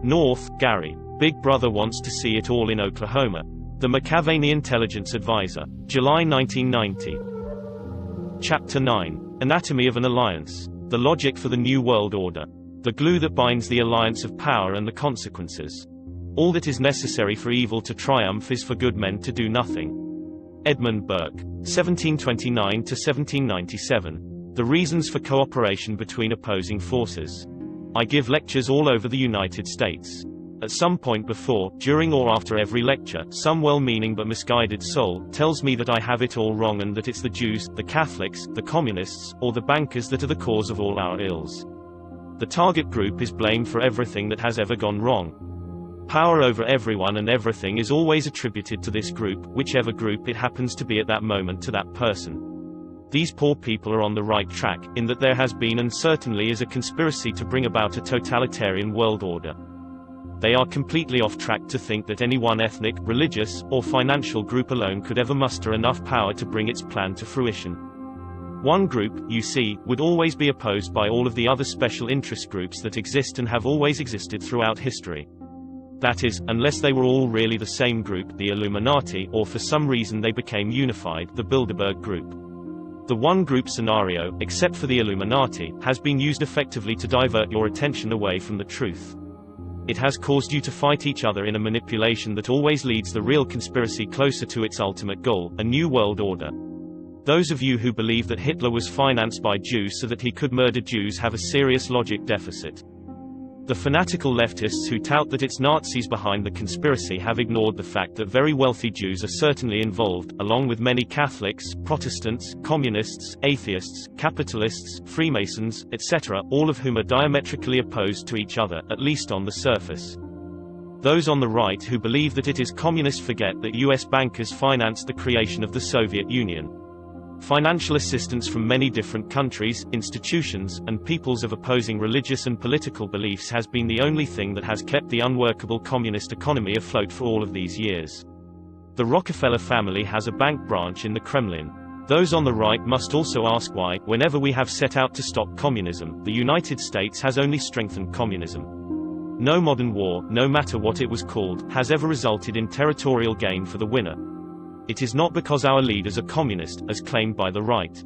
Speaker 1: North, Gary. Big Brother wants to see it all in Oklahoma. The McAvaney Intelligence Advisor. July 1990. Chapter 9. Anatomy of an Alliance. The Logic for the New World Order. The glue that binds the alliance of power and the consequences. All that is necessary for evil to triumph is for good men to do nothing. Edmund Burke. 1729–1797. The Reasons for Cooperation Between Opposing Forces. I give lectures all over the United States. At some point before, during or after every lecture, some well-meaning but misguided soul tells me that I have it all wrong and that it's the Jews, the Catholics, the communists, or the bankers that are the cause of all our ills. The target group is blamed for everything that has ever gone wrong. Power over everyone and everything is always attributed to this group, whichever group it happens to be at that moment to that person. These poor people are on the right track, in that there has been and certainly is a conspiracy to bring about a totalitarian world order. They are completely off track to think that any one ethnic, religious, or financial group alone could ever muster enough power to bring its plan to fruition. One group, you see, would always be opposed by all of the other special interest groups that exist and have always existed throughout history. That is, unless they were all really the same group, the Illuminati, or for some reason they became unified, the Bilderberg Group. The one-group scenario, except for the Illuminati, has been used effectively to divert your attention away from the truth. It has caused you to fight each other in a manipulation that always leads the real conspiracy closer to its ultimate goal, a new world order. Those of you who believe that Hitler was financed by Jews so that he could murder Jews have a serious logic deficit. The fanatical leftists who tout that it's Nazis behind the conspiracy have ignored the fact that very wealthy Jews are certainly involved, along with many Catholics, Protestants, communists, atheists, capitalists, Freemasons, etc., all of whom are diametrically opposed to each other, at least on the surface. Those on the right who believe that it is communist forget that US bankers financed the creation of the Soviet Union. Financial assistance from many different countries, institutions, and peoples of opposing religious and political beliefs has been the only thing that has kept the unworkable communist economy afloat for all of these years. The Rockefeller family has a bank branch in the Kremlin. Those on the right must also ask why, whenever we have set out to stop communism, the United States has only strengthened communism. No modern war, no matter what it was called, has ever resulted in territorial gain for the winner. It is not because our leaders are communist, as claimed by the right.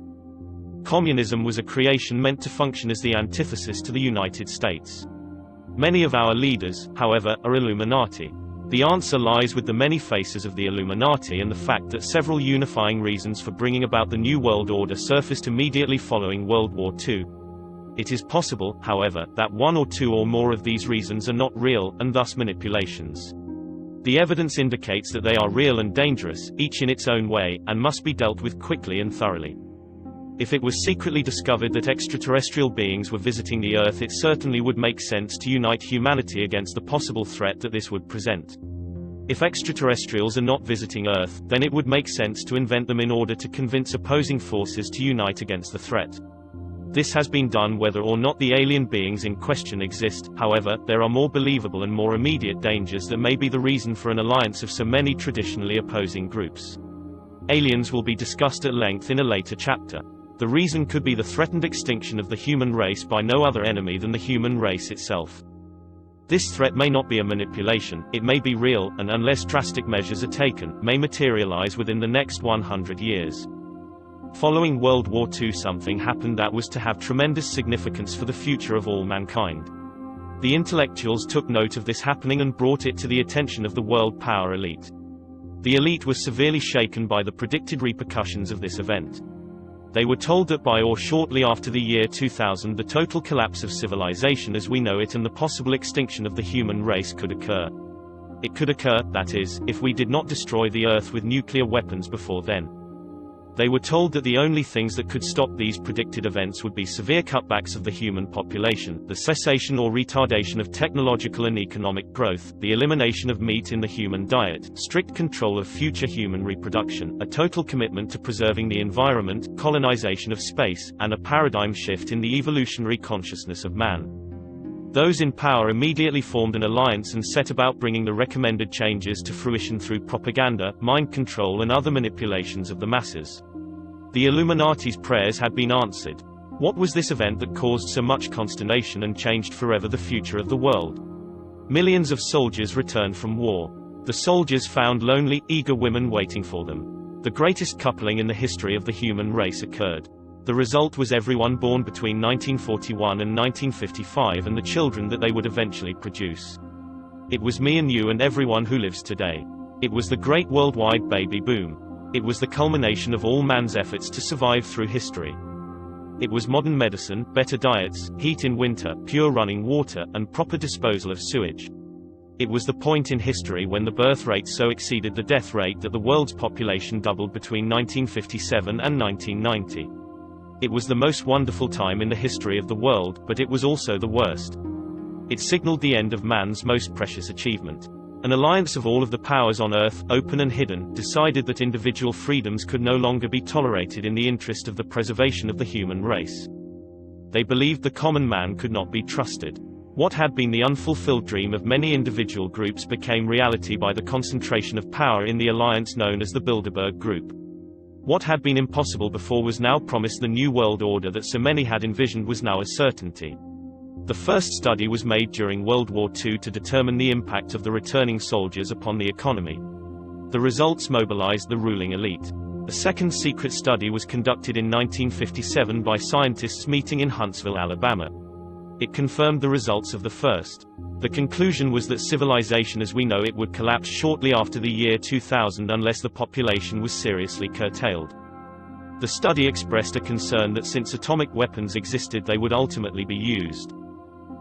Speaker 1: Communism was a creation meant to function as the antithesis to the United States. Many of our leaders, however, are Illuminati. The answer lies with the many faces of the Illuminati and the fact that several unifying reasons for bringing about the New World Order surfaced immediately following World War II. It is possible, however, that one or two or more of these reasons are not real, and thus manipulations. The evidence indicates that they are real and dangerous, each in its own way, and must be dealt with quickly and thoroughly. If it was secretly discovered that extraterrestrial beings were visiting the Earth, it certainly would make sense to unite humanity against the possible threat that this would present. If extraterrestrials are not visiting Earth, then it would make sense to invent them in order to convince opposing forces to unite against the threat. This has been done whether or not the alien beings in question exist. However, there are more believable and more immediate dangers that may be the reason for an alliance of so many traditionally opposing groups. Aliens will be discussed at length in a later chapter. The reason could be the threatened extinction of the human race by no other enemy than the human race itself. This threat may not be a manipulation, it may be real, and unless drastic measures are taken, may materialize within the next 100 years. Following World War II, something happened that was to have tremendous significance for the future of all mankind. The intellectuals took note of this happening and brought it to the attention of the world power elite. The elite was severely shaken by the predicted repercussions of this event. They were told that by or shortly after the year 2000 the total collapse of civilization as we know it and the possible extinction of the human race could occur. It could occur, that is, if we did not destroy the Earth with nuclear weapons before then. They were told that the only things that could stop these predicted events would be severe cutbacks of the human population, the cessation or retardation of technological and economic growth, the elimination of meat in the human diet, strict control of future human reproduction, a total commitment to preserving the environment, colonization of space, and a paradigm shift in the evolutionary consciousness of man. Those in power immediately formed an alliance and set about bringing the recommended changes to fruition through propaganda, mind control and other manipulations of the masses. The Illuminati's prayers had been answered. What was this event that caused so much consternation and changed forever the future of the world? Millions of soldiers returned from war. The soldiers found lonely, eager women waiting for them. The greatest coupling in the history of the human race occurred. The result was everyone born between 1941 and 1955 and the children that they would eventually produce. It was me and you and everyone who lives today. It was the great worldwide baby boom. It was the culmination of all man's efforts to survive through history. It was modern medicine, better diets, heat in winter, pure running water, and proper disposal of sewage. It was the point in history when the birth rate so exceeded the death rate that the world's population doubled between 1957 and 1990. It was the most wonderful time in the history of the world, but it was also the worst. It signaled the end of man's most precious achievement. An alliance of all of the powers on earth, open and hidden, decided that individual freedoms could no longer be tolerated in the interest of the preservation of the human race. They believed the common man could not be trusted. What had been the unfulfilled dream of many individual groups became reality by the concentration of power in the alliance known as the Bilderberg Group. What had been impossible before was now promised. The new world order that so many had envisioned was now a certainty. The first study was made during World War II to determine the impact of the returning soldiers upon the economy. The results mobilized the ruling elite. A second secret study was conducted in 1957 by scientists meeting in Huntsville, Alabama. It confirmed the results of the first. The conclusion was that civilization as we know it would collapse shortly after the year 2000 unless the population was seriously curtailed. The study expressed a concern that since atomic weapons existed they would ultimately be used.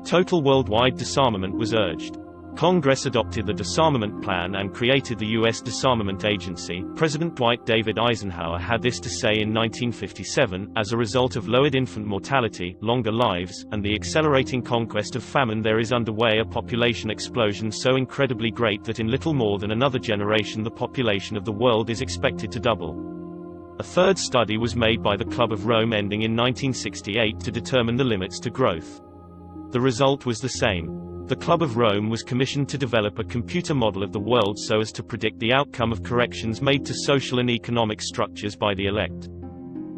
Speaker 1: Total worldwide disarmament was urged. Congress adopted the disarmament plan and created the U.S. Disarmament Agency. President Dwight David Eisenhower had this to say in 1957, as a result of lowered infant mortality, longer lives, and the accelerating conquest of famine, there is underway a population explosion so incredibly great that in little more than another generation the population of the world is expected to double. A third study was made by the Club of Rome ending in 1968 to determine the limits to growth. The result was the same. The Club of Rome was commissioned to develop a computer model of the world so as to predict the outcome of corrections made to social and economic structures by the elect.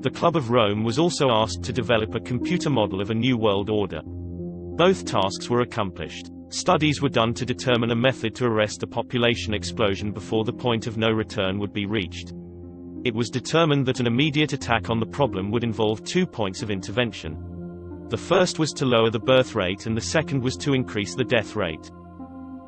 Speaker 1: The Club of Rome was also asked to develop a computer model of a new world order. Both tasks were accomplished. Studies were done to determine a method to arrest the population explosion before the point of no return would be reached. It was determined that an immediate attack on the problem would involve 2 points of intervention. The first was to lower the birth rate and the second was to increase the death rate.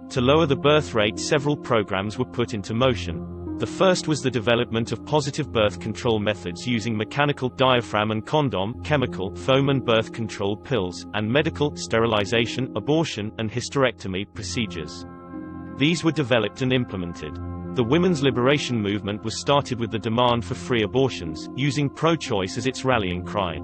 Speaker 1: To lower the birth rate, several programs were put into motion. The first was the development of positive birth control methods using mechanical, diaphragm and condom, chemical, foam and birth control pills, and medical, sterilization, abortion, and hysterectomy procedures. These were developed and implemented. The women's liberation movement was started with the demand for free abortions, using pro-choice as its rallying cry.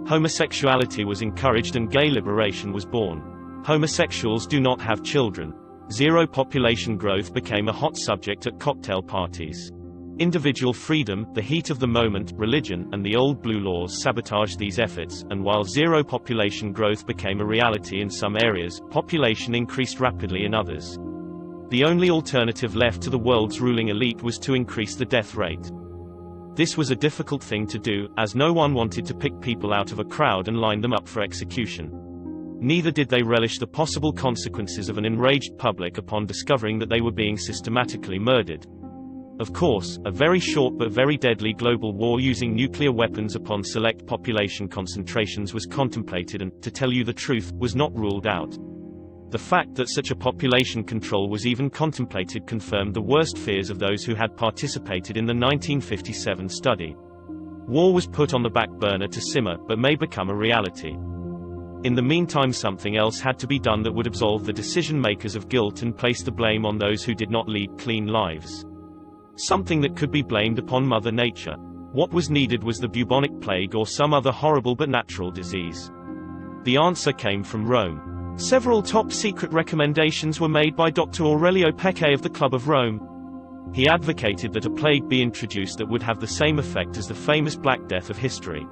Speaker 1: Homosexuality was encouraged and gay liberation was born. Homosexuals do not have children. Zero population growth became a hot subject at cocktail parties. Individual freedom, the heat of the moment, religion, and the old blue laws sabotaged these efforts, and while zero population growth became a reality in some areas, population increased rapidly in others. The only alternative left to the world's ruling elite was to increase the death rate. This was a difficult thing to do, as no one wanted to pick people out of a crowd and line them up for execution. Neither did they relish the possible consequences of an enraged public upon discovering that they were being systematically murdered. Of course, a very short but very deadly global war using nuclear weapons upon select population concentrations was contemplated and, to tell you the truth, was not ruled out. The fact that such a population control was even contemplated confirmed the worst fears of those who had participated in the 1957 study. War was put on the back burner to simmer, but may become a reality. In the meantime, something else had to be done that would absolve the decision-makers of guilt and place the blame on those who did not lead clean lives. Something that could be blamed upon Mother Nature. What was needed was the bubonic plague or some other horrible but natural disease. The answer came from Rome. Several top-secret recommendations were made by Dr. Aurelio Peccei of the Club of Rome. He advocated that a plague be introduced that would have the same effect as the famous Black Death of history.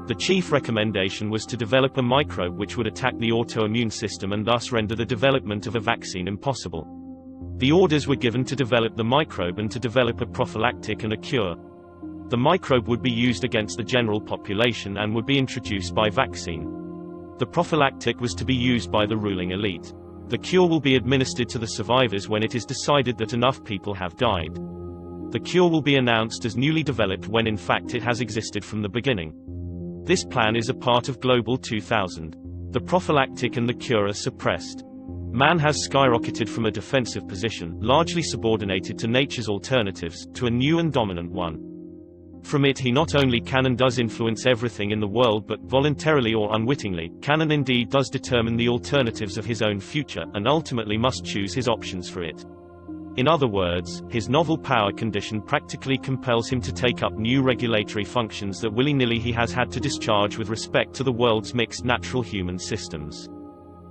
Speaker 1: The chief recommendation was to develop a microbe which would attack the autoimmune system and thus render the development of a vaccine impossible. The orders were given to develop the microbe and to develop a prophylactic and a cure. The microbe would be used against the general population and would be introduced by vaccine. The prophylactic was to be used by the ruling elite. The cure will be administered to the survivors when it is decided that enough people have died. The cure will be announced as newly developed when in fact it has existed from the beginning. This plan is a part of Global 2000. The prophylactic and the cure are suppressed. Man has skyrocketed from a defensive position, largely subordinated to nature's alternatives, to a new and dominant one. From it he not only can and does influence everything in the world but, voluntarily or unwittingly, can and indeed does determine the alternatives of his own future, and ultimately must choose his options for it. In other words, his novel power condition practically compels him to take up new regulatory functions that willy-nilly he has had to discharge with respect to the world's mixed natural human systems.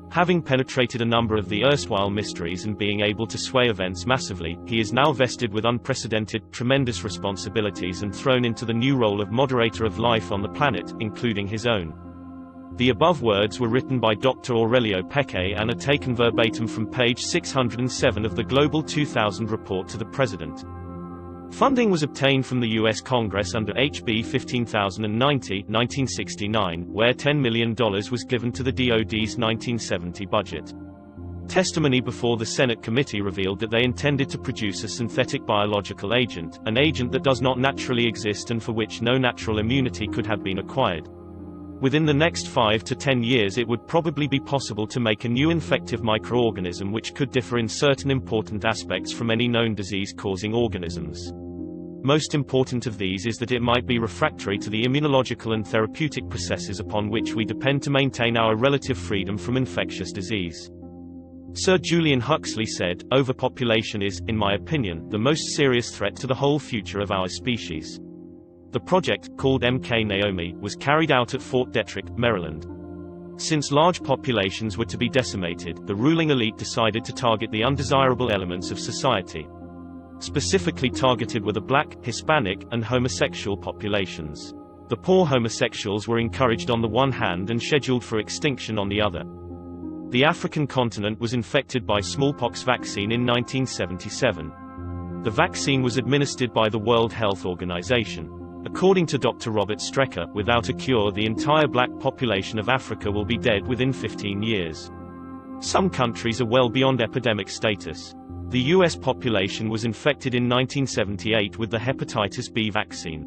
Speaker 1: Having penetrated a number of the erstwhile mysteries and being able to sway events massively, he is now vested with unprecedented, tremendous responsibilities and thrown into the new role of moderator of life on the planet, including his own. The above words were written by Dr. Aurelio Peque and are taken verbatim from page 607 of the Global 2000 report to the President. Funding was obtained from the U.S. Congress under HB 15090, 1969, where $10 million was given to the DoD's 1970 budget. Testimony before the Senate committee revealed that they intended to produce a synthetic biological agent, an agent that does not naturally exist and for which no natural immunity could have been acquired. Within the next 5 to 10 years it would probably be possible to make a new infective microorganism which could differ in certain important aspects from any known disease-causing organisms. Most important of these is that it might be refractory to the immunological and therapeutic processes upon which we depend to maintain our relative freedom from infectious disease. Sir Julian Huxley said, "Overpopulation is, in my opinion, the most serious threat to the whole future of our species." The project, called MK Naomi, was carried out at Fort Detrick, Maryland. Since large populations were to be decimated, the ruling elite decided to target the undesirable elements of society. Specifically targeted were the black, Hispanic, and homosexual populations. The poor homosexuals were encouraged on the one hand and scheduled for extinction on the other. The African continent was infected by smallpox vaccine in 1977. The vaccine was administered by the World Health Organization. According to Dr. Robert Strecker, without a cure the entire black population of Africa will be dead within 15 years. Some countries are well beyond epidemic status. The U.S. population was infected in 1978 with the hepatitis B vaccine.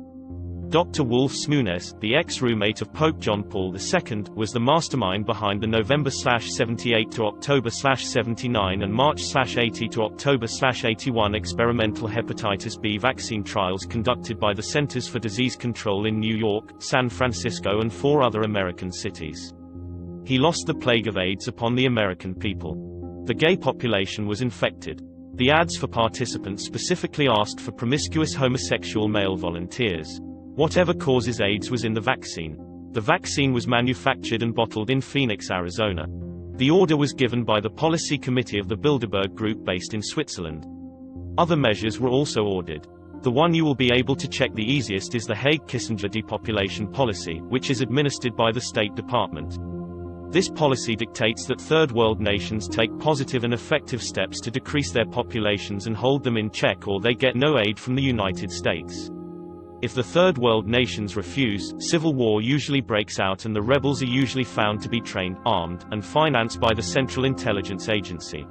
Speaker 1: Dr. Wolf Smunes, the ex-roommate of Pope John Paul II, was the mastermind behind the November/78 to October/79 and March/80 to October/81 experimental hepatitis B vaccine trials conducted by the Centers for Disease Control in New York, San Francisco and 4 other American cities. He lost the plague of AIDS upon the American people. The gay population was infected. The ads for participants specifically asked for promiscuous homosexual male volunteers. Whatever causes AIDS was in the vaccine. The vaccine was manufactured and bottled in Phoenix, Arizona. The order was given by the Policy Committee of the Bilderberg Group based in Switzerland. Other measures were also ordered. The one you will be able to check the easiest is the Hague-Kissinger depopulation policy, which is administered by the State Department. This policy dictates that third world nations take positive and effective steps to decrease their populations and hold them in check, or they get no aid from the United States. If the third world nations refuse, civil war usually breaks out and the rebels are usually found to be trained, armed, and financed by the Central Intelligence Agency.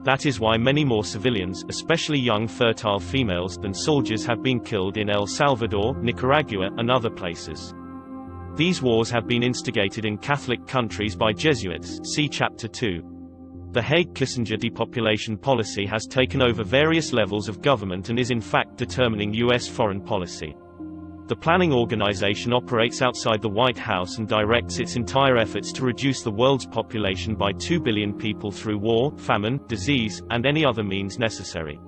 Speaker 1: That is why many more civilians, especially young fertile females, than soldiers have been killed in El Salvador, Nicaragua, and other places. These wars have been instigated in Catholic countries by Jesuits, see Chapter 2. The Hague-Kissinger depopulation policy has taken over various levels of government and is in fact determining U.S. foreign policy. The planning organization operates outside the White House and directs its entire efforts to reduce the world's population by 2 billion people through war, famine, disease, and any other means necessary.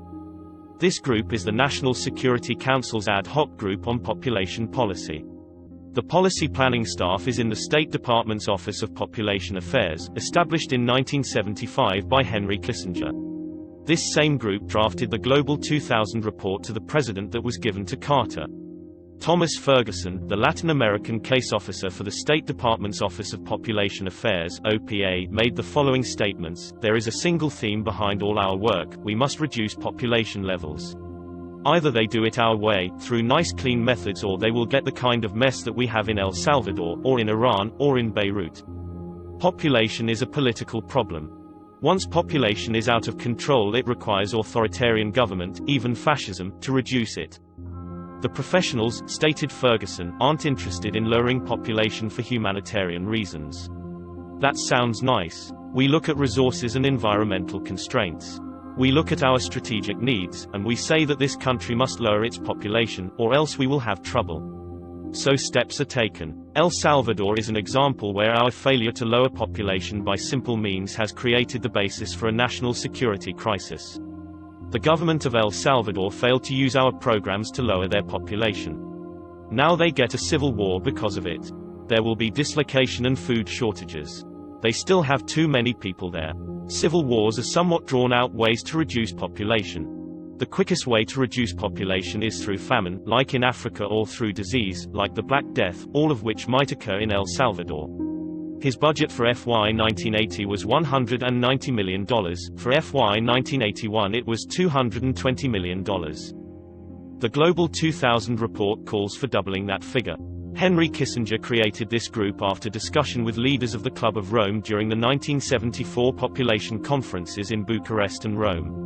Speaker 1: This group is the National Security Council's ad hoc group on population policy. The policy planning staff is in the State Department's Office of Population Affairs, established in 1975 by Henry Kissinger. This same group drafted the Global 2000 report to the President that was given to Carter. Thomas Ferguson, the Latin American case officer for the State Department's Office of Population Affairs (OPA), made the following statements: "There is a single theme behind all our work: we must reduce population levels. Either they do it our way, through nice clean methods, or they will get the kind of mess that we have in El Salvador, or in Iran, or in Beirut. Population is a political problem. Once population is out of control, it requires authoritarian government, even fascism, to reduce it. The professionals, stated Ferguson, aren't interested in lowering population for humanitarian reasons. That sounds nice. We look at resources and environmental constraints. We look at our strategic needs, and we say that this country must lower its population, or else we will have trouble. So steps are taken. El Salvador is an example where our failure to lower population by simple means has created the basis for a national security crisis. The government of El Salvador failed to use our programs to lower their population. Now they get a civil war because of it. There will be dislocation and food shortages. They still have too many people there. Civil wars are somewhat drawn-out ways to reduce population. The quickest way to reduce population is through famine, like in Africa, or through disease, like the Black Death, all of which might occur in El Salvador. His budget for FY 1980 was $190 million, for FY 1981 it was $220 million. The Global 2000 report calls for doubling that figure. Henry Kissinger created this group after discussion with leaders of the Club of Rome during the 1974 population conferences in Bucharest and Rome.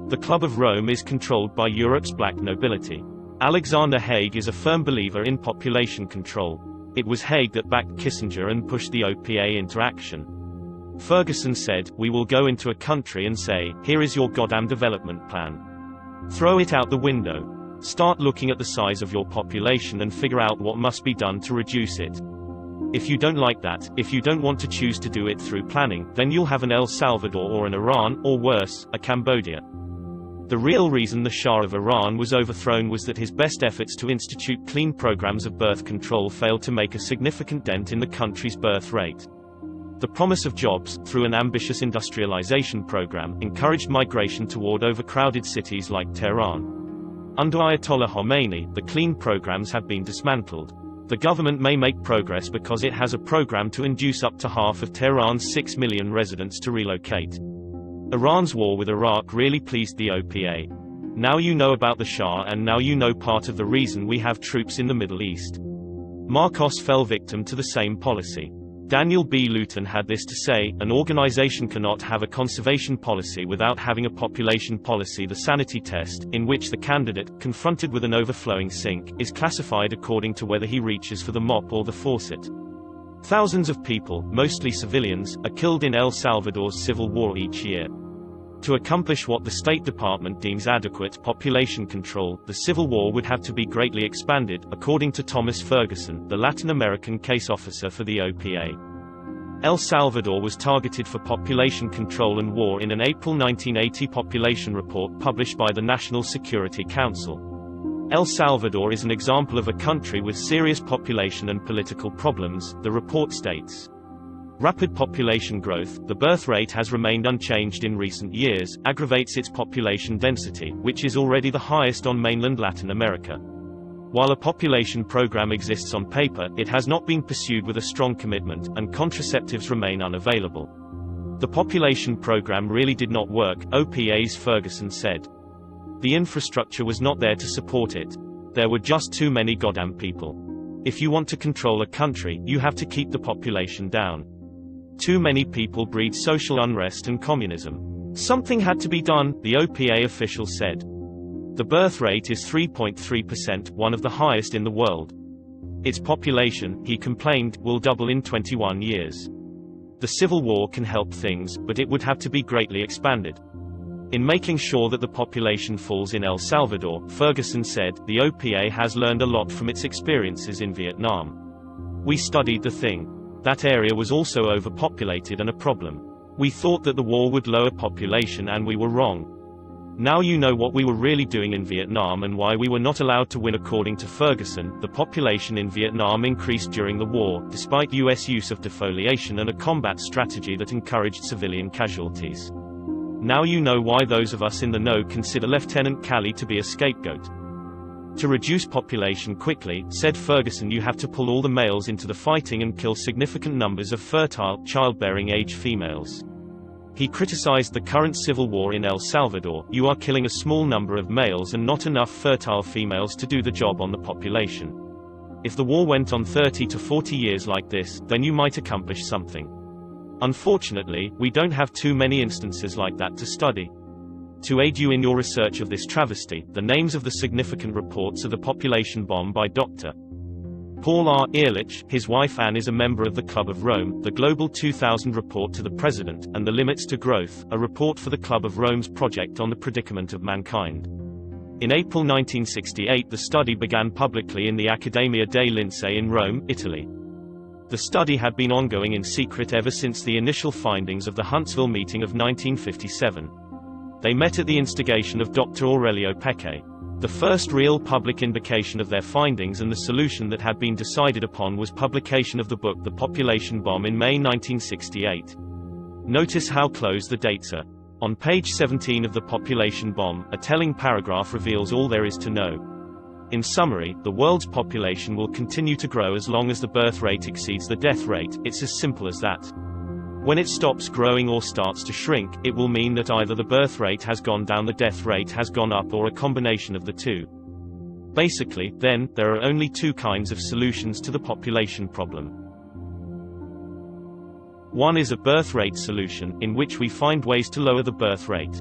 Speaker 1: The Club of Rome is controlled by Europe's black nobility. Alexander Haig is a firm believer in population control. It was Haig that backed Kissinger and pushed the OPA into action. Ferguson said, "We will go into a country and say, here is your goddamn development plan. Throw it out the window. Start looking at the size of your population and figure out what must be done to reduce it. If you don't like that, if you don't want to choose to do it through planning, then you'll have an El Salvador or an Iran, or worse, a Cambodia." The real reason the Shah of Iran was overthrown was that his best efforts to institute clean programs of birth control failed to make a significant dent in the country's birth rate. The promise of jobs, through an ambitious industrialization program, encouraged migration toward overcrowded cities like Tehran. Under Ayatollah Khomeini, the clean programs have been dismantled. The government may make progress because it has a program to induce up to half of Tehran's 6 million residents to relocate. Iran's war with Iraq really pleased the OPA. Now you know about the Shah, and now you know part of the reason we have troops in the Middle East. Marcos fell victim to the same policy. Daniel B. Luton had this to say: "An organization cannot have a conservation policy without having a population policy. The sanity test, in which the candidate, confronted with an overflowing sink, is classified according to whether he reaches for the mop or the faucet." Thousands of people, mostly civilians, are killed in El Salvador's civil war each year. To accomplish what the State Department deems adequate population control, the civil war would have to be greatly expanded, according to Thomas Ferguson, the Latin American case officer for the OPA. El Salvador was targeted for population control and war in an April 1980 population report published by the National Security Council. El Salvador is an example of a country with serious population and political problems, the report states. Rapid population growth, the birth rate has remained unchanged in recent years, aggravates its population density, which is already the highest on mainland Latin America. While a population program exists on paper, it has not been pursued with a strong commitment, and contraceptives remain unavailable. The population program really did not work, OPA's Ferguson said. The infrastructure was not there to support it. There were just too many goddamn people. If you want to control a country, you have to keep the population down. Too many people breed social unrest and communism. Something had to be done, the OPA official said. The birth rate is 3.3%, one of the highest in the world. Its population, he complained, will double in 21 years. The civil war can help things, but it would have to be greatly expanded. In making sure that the population falls in El Salvador, Ferguson said, the OPA has learned a lot from its experiences in Vietnam. We studied the thing. That area was also overpopulated and a problem. We thought that the war would lower population, and we were wrong. Now you know what we were really doing in Vietnam and why we were not allowed to win. According to Ferguson, the population in Vietnam increased during the war, despite US use of defoliation and a combat strategy that encouraged civilian casualties. Now you know why those of us in the know consider Lieutenant Calley to be a scapegoat. To reduce population quickly, said Ferguson, you have to pull all the males into the fighting and kill significant numbers of fertile, childbearing age females. He criticized the current civil war in El Salvador. You are killing a small number of males and not enough fertile females to do the job on the population. If the war went on 30 to 40 years like this, then you might accomplish something. Unfortunately, we don't have too many instances like that to study. To aid you in your research of this travesty, the names of the significant reports are the population bomb by Dr. Paul R. Ehrlich, his wife Anne is a member of the Club of Rome, the Global 2000 Report to the President, and the Limits to Growth, a report for the Club of Rome's project on the predicament of mankind. In April 1968 the study began publicly in the Accademia dei Lincei in Rome, Italy. The study had been ongoing in secret ever since the initial findings of the Huntsville meeting of 1957. They met at the instigation of Dr. Aurelio Pecche. The first real public indication of their findings and the solution that had been decided upon was publication of the book The Population Bomb in May 1968. Notice how close the dates are. On page 17 of The Population Bomb, a telling paragraph reveals all there is to know. In summary, the world's population will continue to grow as long as the birth rate exceeds the death rate. It's as simple as that. When it stops growing or starts to shrink, it will mean that either the birth rate has gone down, the death rate has gone up, or a combination of the two. Basically, then, there are only two kinds of solutions to the population problem. One is a birth rate solution, in which we find ways to lower the birth rate.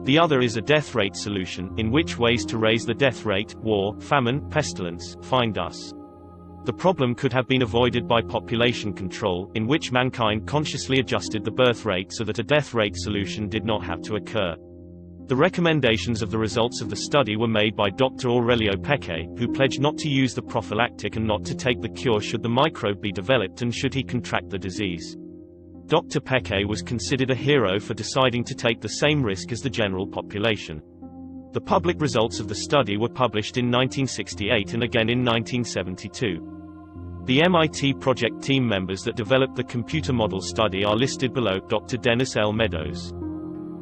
Speaker 1: The other is a death rate solution, in which ways to raise the death rate, war, famine, pestilence, find us. The problem could have been avoided by population control, in which mankind consciously adjusted the birth rate so that a death rate solution did not have to occur. The recommendations of the results of the study were made by Dr. Aurelio Pecche, who pledged not to use the prophylactic and not to take the cure should the microbe be developed and should he contract the disease. Dr. Pecche was considered a hero for deciding to take the same risk as the general population. The public results of the study were published in 1968 and again in 1972. The MIT project team members that developed the computer model study are listed below. Dr. Dennis L. Meadows.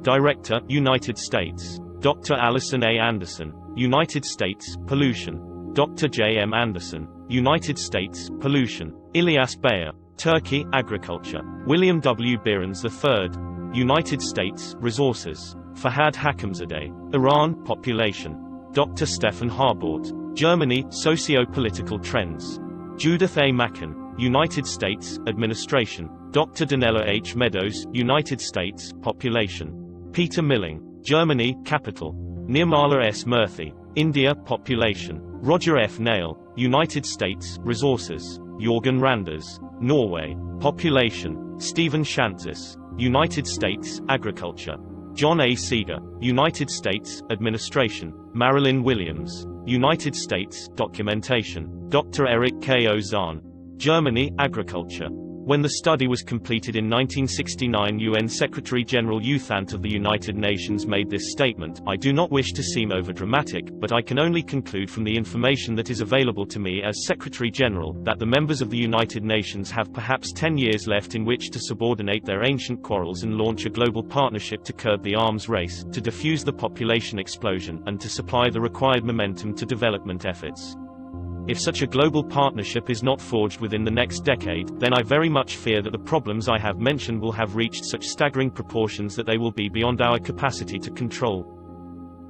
Speaker 1: Director, United States. Dr. Allison A. Anderson. United States, Pollution. Dr. J. M. Anderson. United States, Pollution. Ilyas Bayer. Turkey, Agriculture. William W. Behrens III. United States, Resources. Fahad Hakamzadeh. Iran, Population. Dr. Stefan Harbort. Germany, Socio-Political Trends. Judith A. Macken. United States, Administration. Dr. Danella H. Meadows. United States, Population. Peter Milling. Germany, Capital. Nirmala S. Murthy. India, Population. Roger F. Nail. United States, Resources. Jorgen Randers. Norway. Population. Stephen Shantzis. United States, Agriculture. John A. Seeger. United States, Administration. Marilyn Williams. United States, Documentation. Dr. Eric K. O. Zahn. Germany, Agriculture. When the study was completed in 1969, UN Secretary-General U Thant of the United Nations made this statement: "I do not wish to seem overdramatic, but I can only conclude from the information that is available to me as Secretary-General, that the members of the United Nations have perhaps 10 years left in which to subordinate their ancient quarrels and launch a global partnership to curb the arms race, to defuse the population explosion, and to supply the required momentum to development efforts. If such a global partnership is not forged within the next decade, then I very much fear that the problems I have mentioned will have reached such staggering proportions that they will be beyond our capacity to control."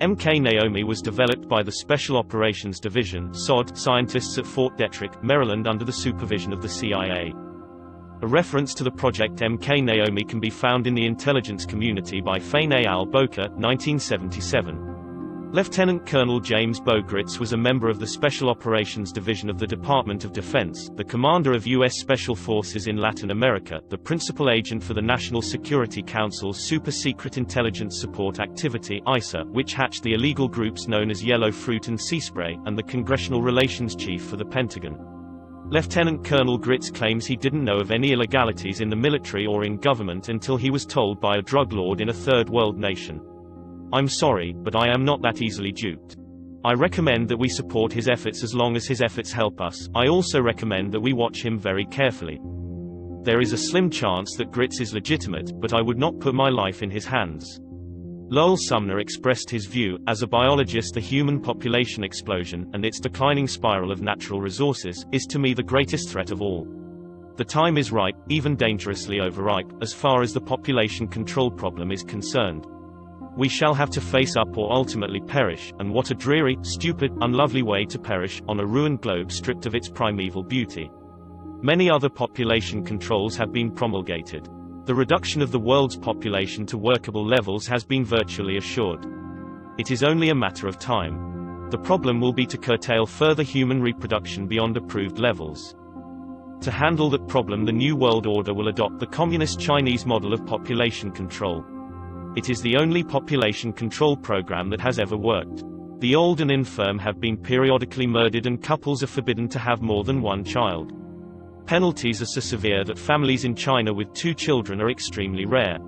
Speaker 1: MK Naomi was developed by the Special Operations Division (SOD) scientists at Fort Detrick, Maryland under the supervision of the CIA. A reference to the project MK Naomi can be found in the intelligence community by Fain A. al. Boca, 1977. Lieutenant Colonel James Bogritz was a member of the Special Operations Division of the Department of Defense, the commander of U.S. Special Forces in Latin America, the principal agent for the National Security Council's Super Secret Intelligence Support Activity (ISA), which hatched the illegal groups known as Yellow Fruit and Sea Spray, and the Congressional Relations Chief for the Pentagon. Lieutenant Colonel Gritz claims he didn't know of any illegalities in the military or in government until he was told by a drug lord in a third world nation. "I'm sorry, but I am not that easily duped. I recommend that we support his efforts as long as his efforts help us. I also recommend that we watch him very carefully. There is a slim chance that Gritz is legitimate, but I would not put my life in his hands." Lowell Sumner expressed his view: "As a biologist, the human population explosion, and its declining spiral of natural resources, is to me the greatest threat of all. The time is ripe, even dangerously overripe, as far as the population control problem is concerned. We shall have to face up or ultimately perish, and what a dreary, stupid, unlovely way to perish, on a ruined globe stripped of its primeval beauty. Many other population controls have been promulgated. The reduction of the world's population to workable levels has been virtually assured. It is only a matter of time. The problem will be to curtail further human reproduction beyond approved levels. To handle that problem, the New World Order will adopt the Communist Chinese model of population control. It is the only population control program that has ever worked. The old and infirm have been periodically murdered, and couples are forbidden to have more than one child. Penalties are so severe that families in China with 2 children are extremely rare.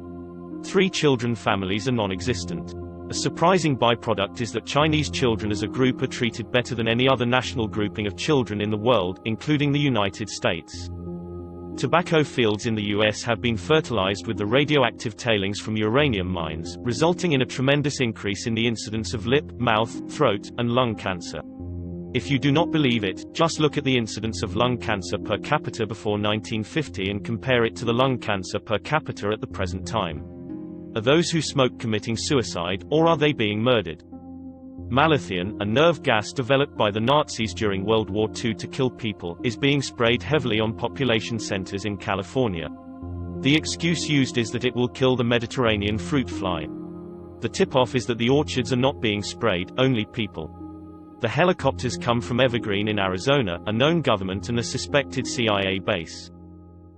Speaker 1: 3 children families are non-existent. A surprising byproduct is that Chinese children as a group are treated better than any other national grouping of children in the world, including the United States. Tobacco fields in the US have been fertilized with the radioactive tailings from uranium mines, resulting in a tremendous increase in the incidence of lip, mouth, throat, and lung cancer. If you do not believe it, just look at the incidence of lung cancer per capita before 1950 and compare it to the lung cancer per capita at the present time. Are those who smoke committing suicide, or are they being murdered? Malathion, a nerve gas developed by the Nazis during World War II to kill people, is being sprayed heavily on population centers in California. The excuse used is that it will kill the Mediterranean fruit fly. The tip-off is that the orchards are not being sprayed, only people. The helicopters come from Evergreen in Arizona, a known government and a suspected CIA base.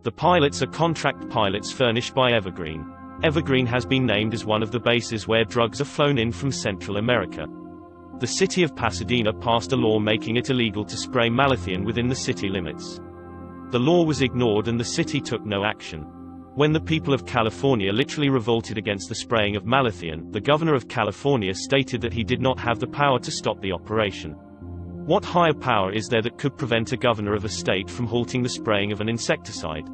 Speaker 1: The pilots are contract pilots furnished by Evergreen. Evergreen has been named as one of the bases where drugs are flown in from Central America. The city of Pasadena passed a law making it illegal to spray malathion within the city limits. The law was ignored and the city took no action. When the people of California literally revolted against the spraying of malathion, the governor of California stated that he did not have the power to stop the operation. What higher power is there that could prevent a governor of a state from halting the spraying of an insecticide?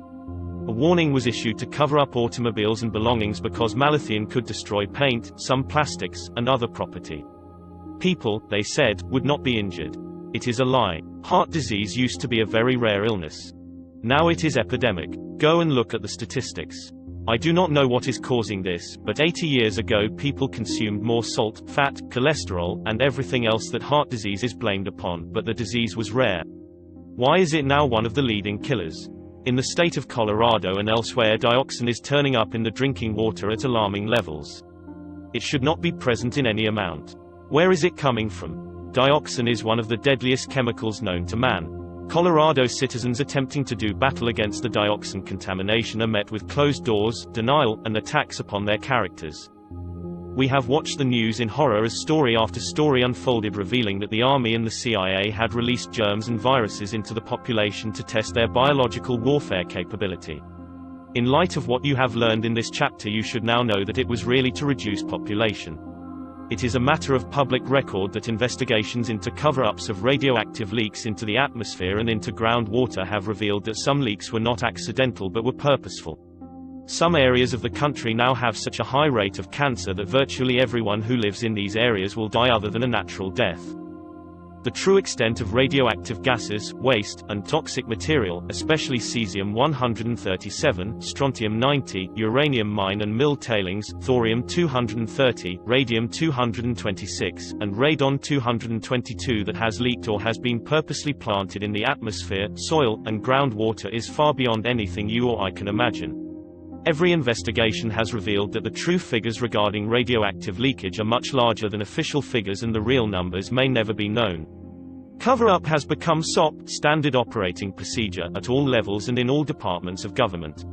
Speaker 1: A warning was issued to cover up automobiles and belongings because malathion could destroy paint, some plastics, and other property. People, they said, would not be injured. It is a lie. Heart disease used to be a very rare illness. Now it is epidemic. Go and look at the statistics. I do not know what is causing this, but 80 years ago people consumed more salt, fat, cholesterol, and everything else that heart disease is blamed upon, but the disease was rare. Why is it now one of the leading killers? In the state of Colorado and elsewhere, dioxin is turning up in the drinking water at alarming levels. It should not be present in any amount. Where is it coming from? Dioxin is one of the deadliest chemicals known to man. Colorado citizens attempting to do battle against the dioxin contamination are met with closed doors, denial, and attacks upon their characters. We have watched the news in horror as story after story unfolded, revealing that the Army and the CIA had released germs and viruses into the population to test their biological warfare capability. In light of what you have learned in this chapter, you should now know that it was really to reduce population. It is a matter of public record that investigations into cover-ups of radioactive leaks into the atmosphere and into groundwater have revealed that some leaks were not accidental but were purposeful. Some areas of the country now have such a high rate of cancer that virtually everyone who lives in these areas will die other than a natural death. The true extent of radioactive gases, waste, and toxic material, especially cesium-137, strontium-90, uranium mine and mill tailings, thorium-230, radium-226, and radon-222 that has leaked or has been purposely planted in the atmosphere, soil, and groundwater is far beyond anything you or I can imagine. Every investigation has revealed that the true figures regarding radioactive leakage are much larger than official figures, and the real numbers may never be known. Cover-up has become SOP, standard operating procedure, at all levels and in all departments of government.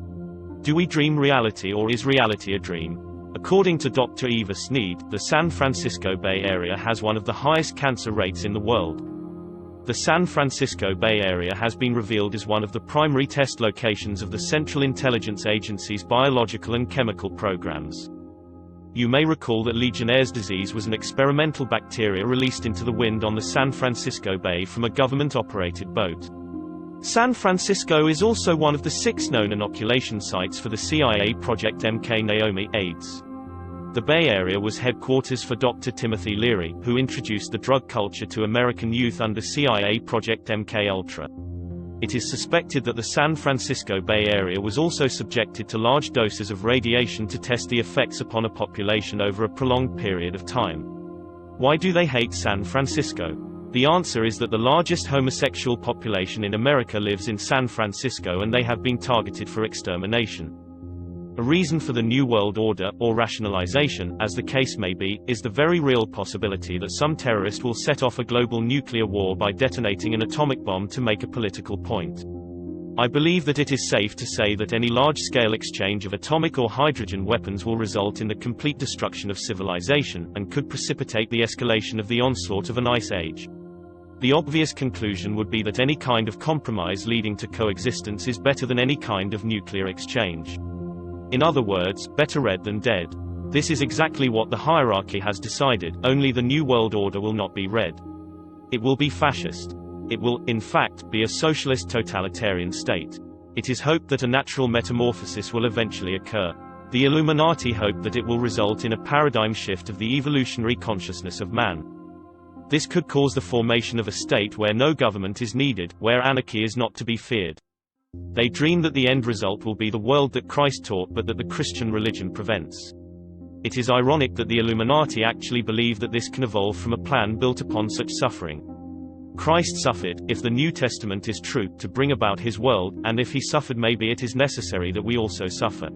Speaker 1: Do we dream reality, or is reality a dream? According to Dr. Eva Sneed, the San Francisco Bay Area has one of the highest cancer rates in the world. The San Francisco Bay Area has been revealed as one of the primary test locations of the Central Intelligence Agency's biological and chemical programs. You may recall that Legionnaire's disease was an experimental bacteria released into the wind on the San Francisco Bay from a government-operated boat. San Francisco is also one of the 6 known inoculation sites for the CIA Project MK Naomi AIDS. The Bay Area was headquarters for Dr. Timothy Leary, who introduced the drug culture to American youth under CIA Project MKUltra. It is suspected that the San Francisco Bay Area was also subjected to large doses of radiation to test the effects upon a population over a prolonged period of time. Why do they hate San Francisco? The answer is that the largest homosexual population in America lives in San Francisco and they have been targeted for extermination. A reason for the New World Order, or rationalization, as the case may be, is the very real possibility that some terrorist will set off a global nuclear war by detonating an atomic bomb to make a political point. I believe that it is safe to say that any large-scale exchange of atomic or hydrogen weapons will result in the complete destruction of civilization, and could precipitate the escalation of the onslaught of an ice age. The obvious conclusion would be that any kind of compromise leading to coexistence is better than any kind of nuclear exchange. In other words, better red than dead. This is exactly what the hierarchy has decided, only the New World Order will not be red. It will be fascist. It will, in fact, be a socialist totalitarian state. It is hoped that a natural metamorphosis will eventually occur. The Illuminati hope that it will result in a paradigm shift of the evolutionary consciousness of man. This could cause the formation of a state where no government is needed, where anarchy is not to be feared. They dream that the end result will be the world that Christ taught but that the Christian religion prevents. It is ironic that the Illuminati actually believe that this can evolve from a plan built upon such suffering. Christ suffered, if the New Testament is true, to bring about his world, and if he suffered, maybe it is necessary that we also suffer.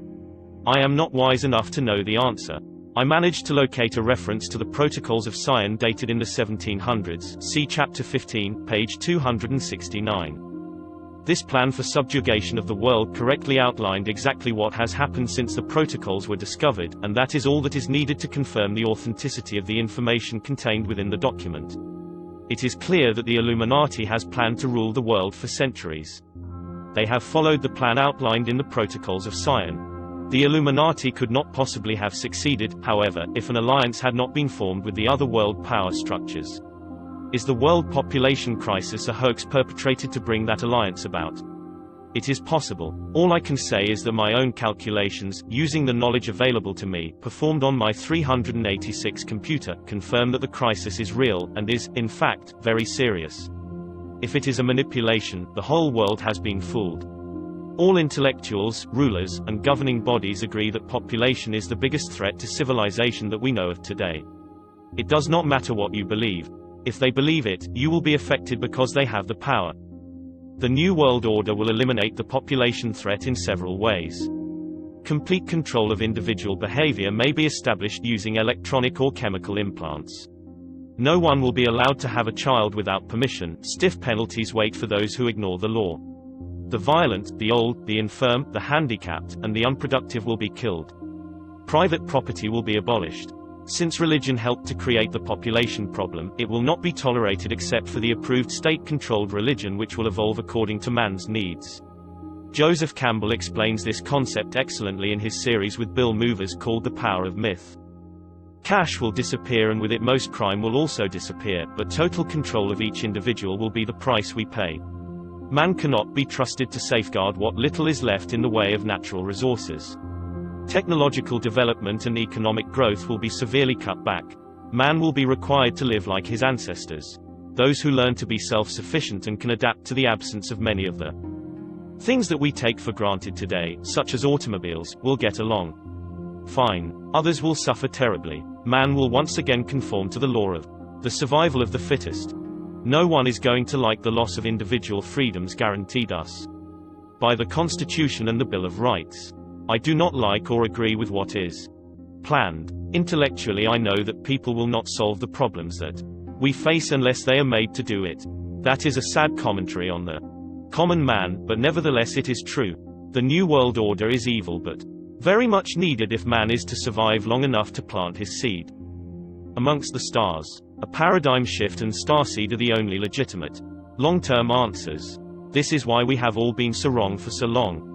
Speaker 1: I am not wise enough to know the answer. I managed to locate a reference to the Protocols of Sion dated in the 1700s, see Chapter 15, page 269. This plan for subjugation of the world correctly outlined exactly what has happened since the protocols were discovered, and that is all that is needed to confirm the authenticity of the information contained within the document. It is clear that the Illuminati has planned to rule the world for centuries. They have followed the plan outlined in the Protocols of Sion. The Illuminati could not possibly have succeeded, however, if an alliance had not been formed with the other world power structures. Is the world population crisis a hoax perpetrated to bring that alliance about? It is possible. All I can say is that my own calculations, using the knowledge available to me, performed on my 386 computer, confirm that the crisis is real, and is, in fact, very serious. If it is a manipulation, the whole world has been fooled. All intellectuals, rulers, and governing bodies agree that population is the biggest threat to civilization that we know of today. It does not matter what you believe. If they believe it, you will be affected because they have the power. The New World Order will eliminate the population threat in several ways. Complete control of individual behavior may be established using electronic or chemical implants. No one will be allowed to have a child without permission. Stiff penalties wait for those who ignore the law. The violent, the old, the infirm, the handicapped, and the unproductive will be killed. Private property will be abolished. Since religion helped to create the population problem, it will not be tolerated except for the approved state-controlled religion which will evolve according to man's needs. Joseph Campbell explains this concept excellently in his series with Bill Movers called The Power of Myth. Cash will disappear, and with it most crime will also disappear, but total control of each individual will be the price we pay. Man cannot be trusted to safeguard what little is left in the way of natural resources. Technological development and economic growth will be severely cut back. Man will be required to live like his ancestors. Those who learn to be self-sufficient and can adapt to the absence of many of the things that we take for granted today, such as automobiles, will get along fine. Others will suffer terribly. Man will once again conform to the law of the survival of the fittest. No one is going to like the loss of individual freedoms guaranteed us by the Constitution and the Bill of Rights. I do not like or agree with what is planned. Intellectually, I know that people will not solve the problems that we face unless they are made to do it. That is a sad commentary on the common man, but nevertheless it is true. The New World Order is evil but very much needed if man is to survive long enough to plant his seed amongst the stars. A paradigm shift and starseed are the only legitimate long-term answers. This is why we have all been so wrong for so long.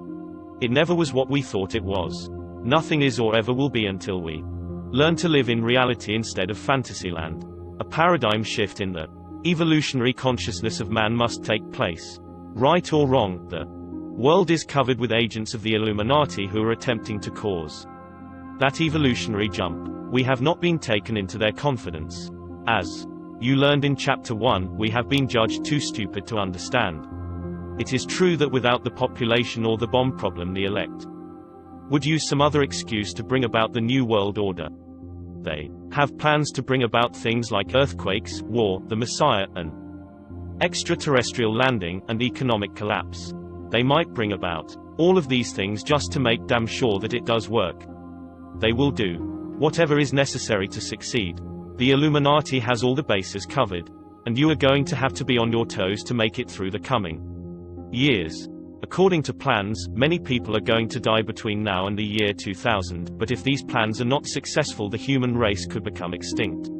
Speaker 1: It never was what we thought it was. Nothing is or ever will be until we learn to live in reality instead of fantasyland. A paradigm shift in the evolutionary consciousness of man must take place. Right or wrong, the world is covered with agents of the Illuminati who are attempting to cause that evolutionary jump. We have not been taken into their confidence. As you learned in Chapter 1, we have been judged too stupid to understand. It is true that without the population or the bomb problem, the elect would use some other excuse to bring about the New World Order. They have plans to bring about things like earthquakes, war, the Messiah, an extraterrestrial landing, and economic collapse. they might bring about. All of these things just to make damn sure that it does work. They will do whatever is necessary to succeed. The Illuminati has all the bases covered, and you are going to have to be on your toes to make it through the coming years. According to plans, many people are going to die between now and the year 2000, but if these plans are not successful, the human race could become extinct.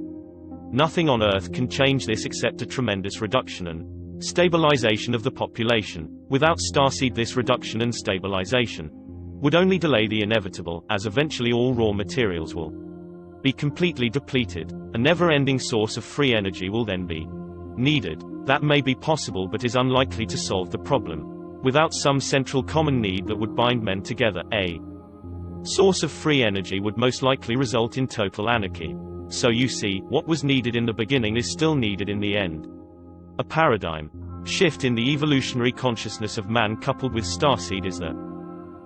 Speaker 1: Nothing on Earth can change this except a tremendous reduction and stabilization of the population. Without Starseed, this reduction and stabilization would only delay the inevitable, as eventually all raw materials will be completely depleted. A never-ending source of free energy will then be needed. That may be possible but is unlikely to solve the problem. Without some central common need that would bind men together, a source of free energy would most likely result in total anarchy. So you see, what was needed in the beginning is still needed in the end. A paradigm shift in the evolutionary consciousness of man coupled with Starseed is the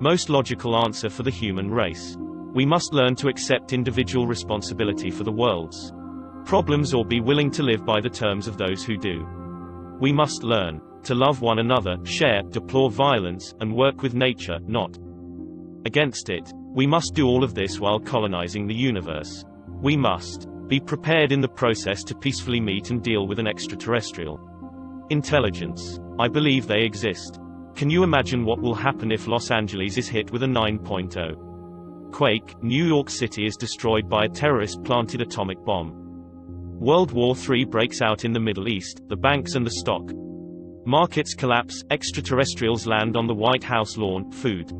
Speaker 1: most logical answer for the human race. We must learn to accept individual responsibility for the world's problems or be willing to live by the terms of those who do. We must learn to love one another, share, deplore violence, and work with nature, not against it. We must do all of this while colonizing the universe. We must be prepared in the process to peacefully meet and deal with an extraterrestrial intelligence. I believe they exist. Can you imagine what will happen if Los Angeles is hit with a 9.0 quake, New York City is destroyed by a terrorist-planted atomic bomb, World War III breaks out in the Middle East, the banks and the stock markets collapse, extraterrestrials land on the White House lawn, food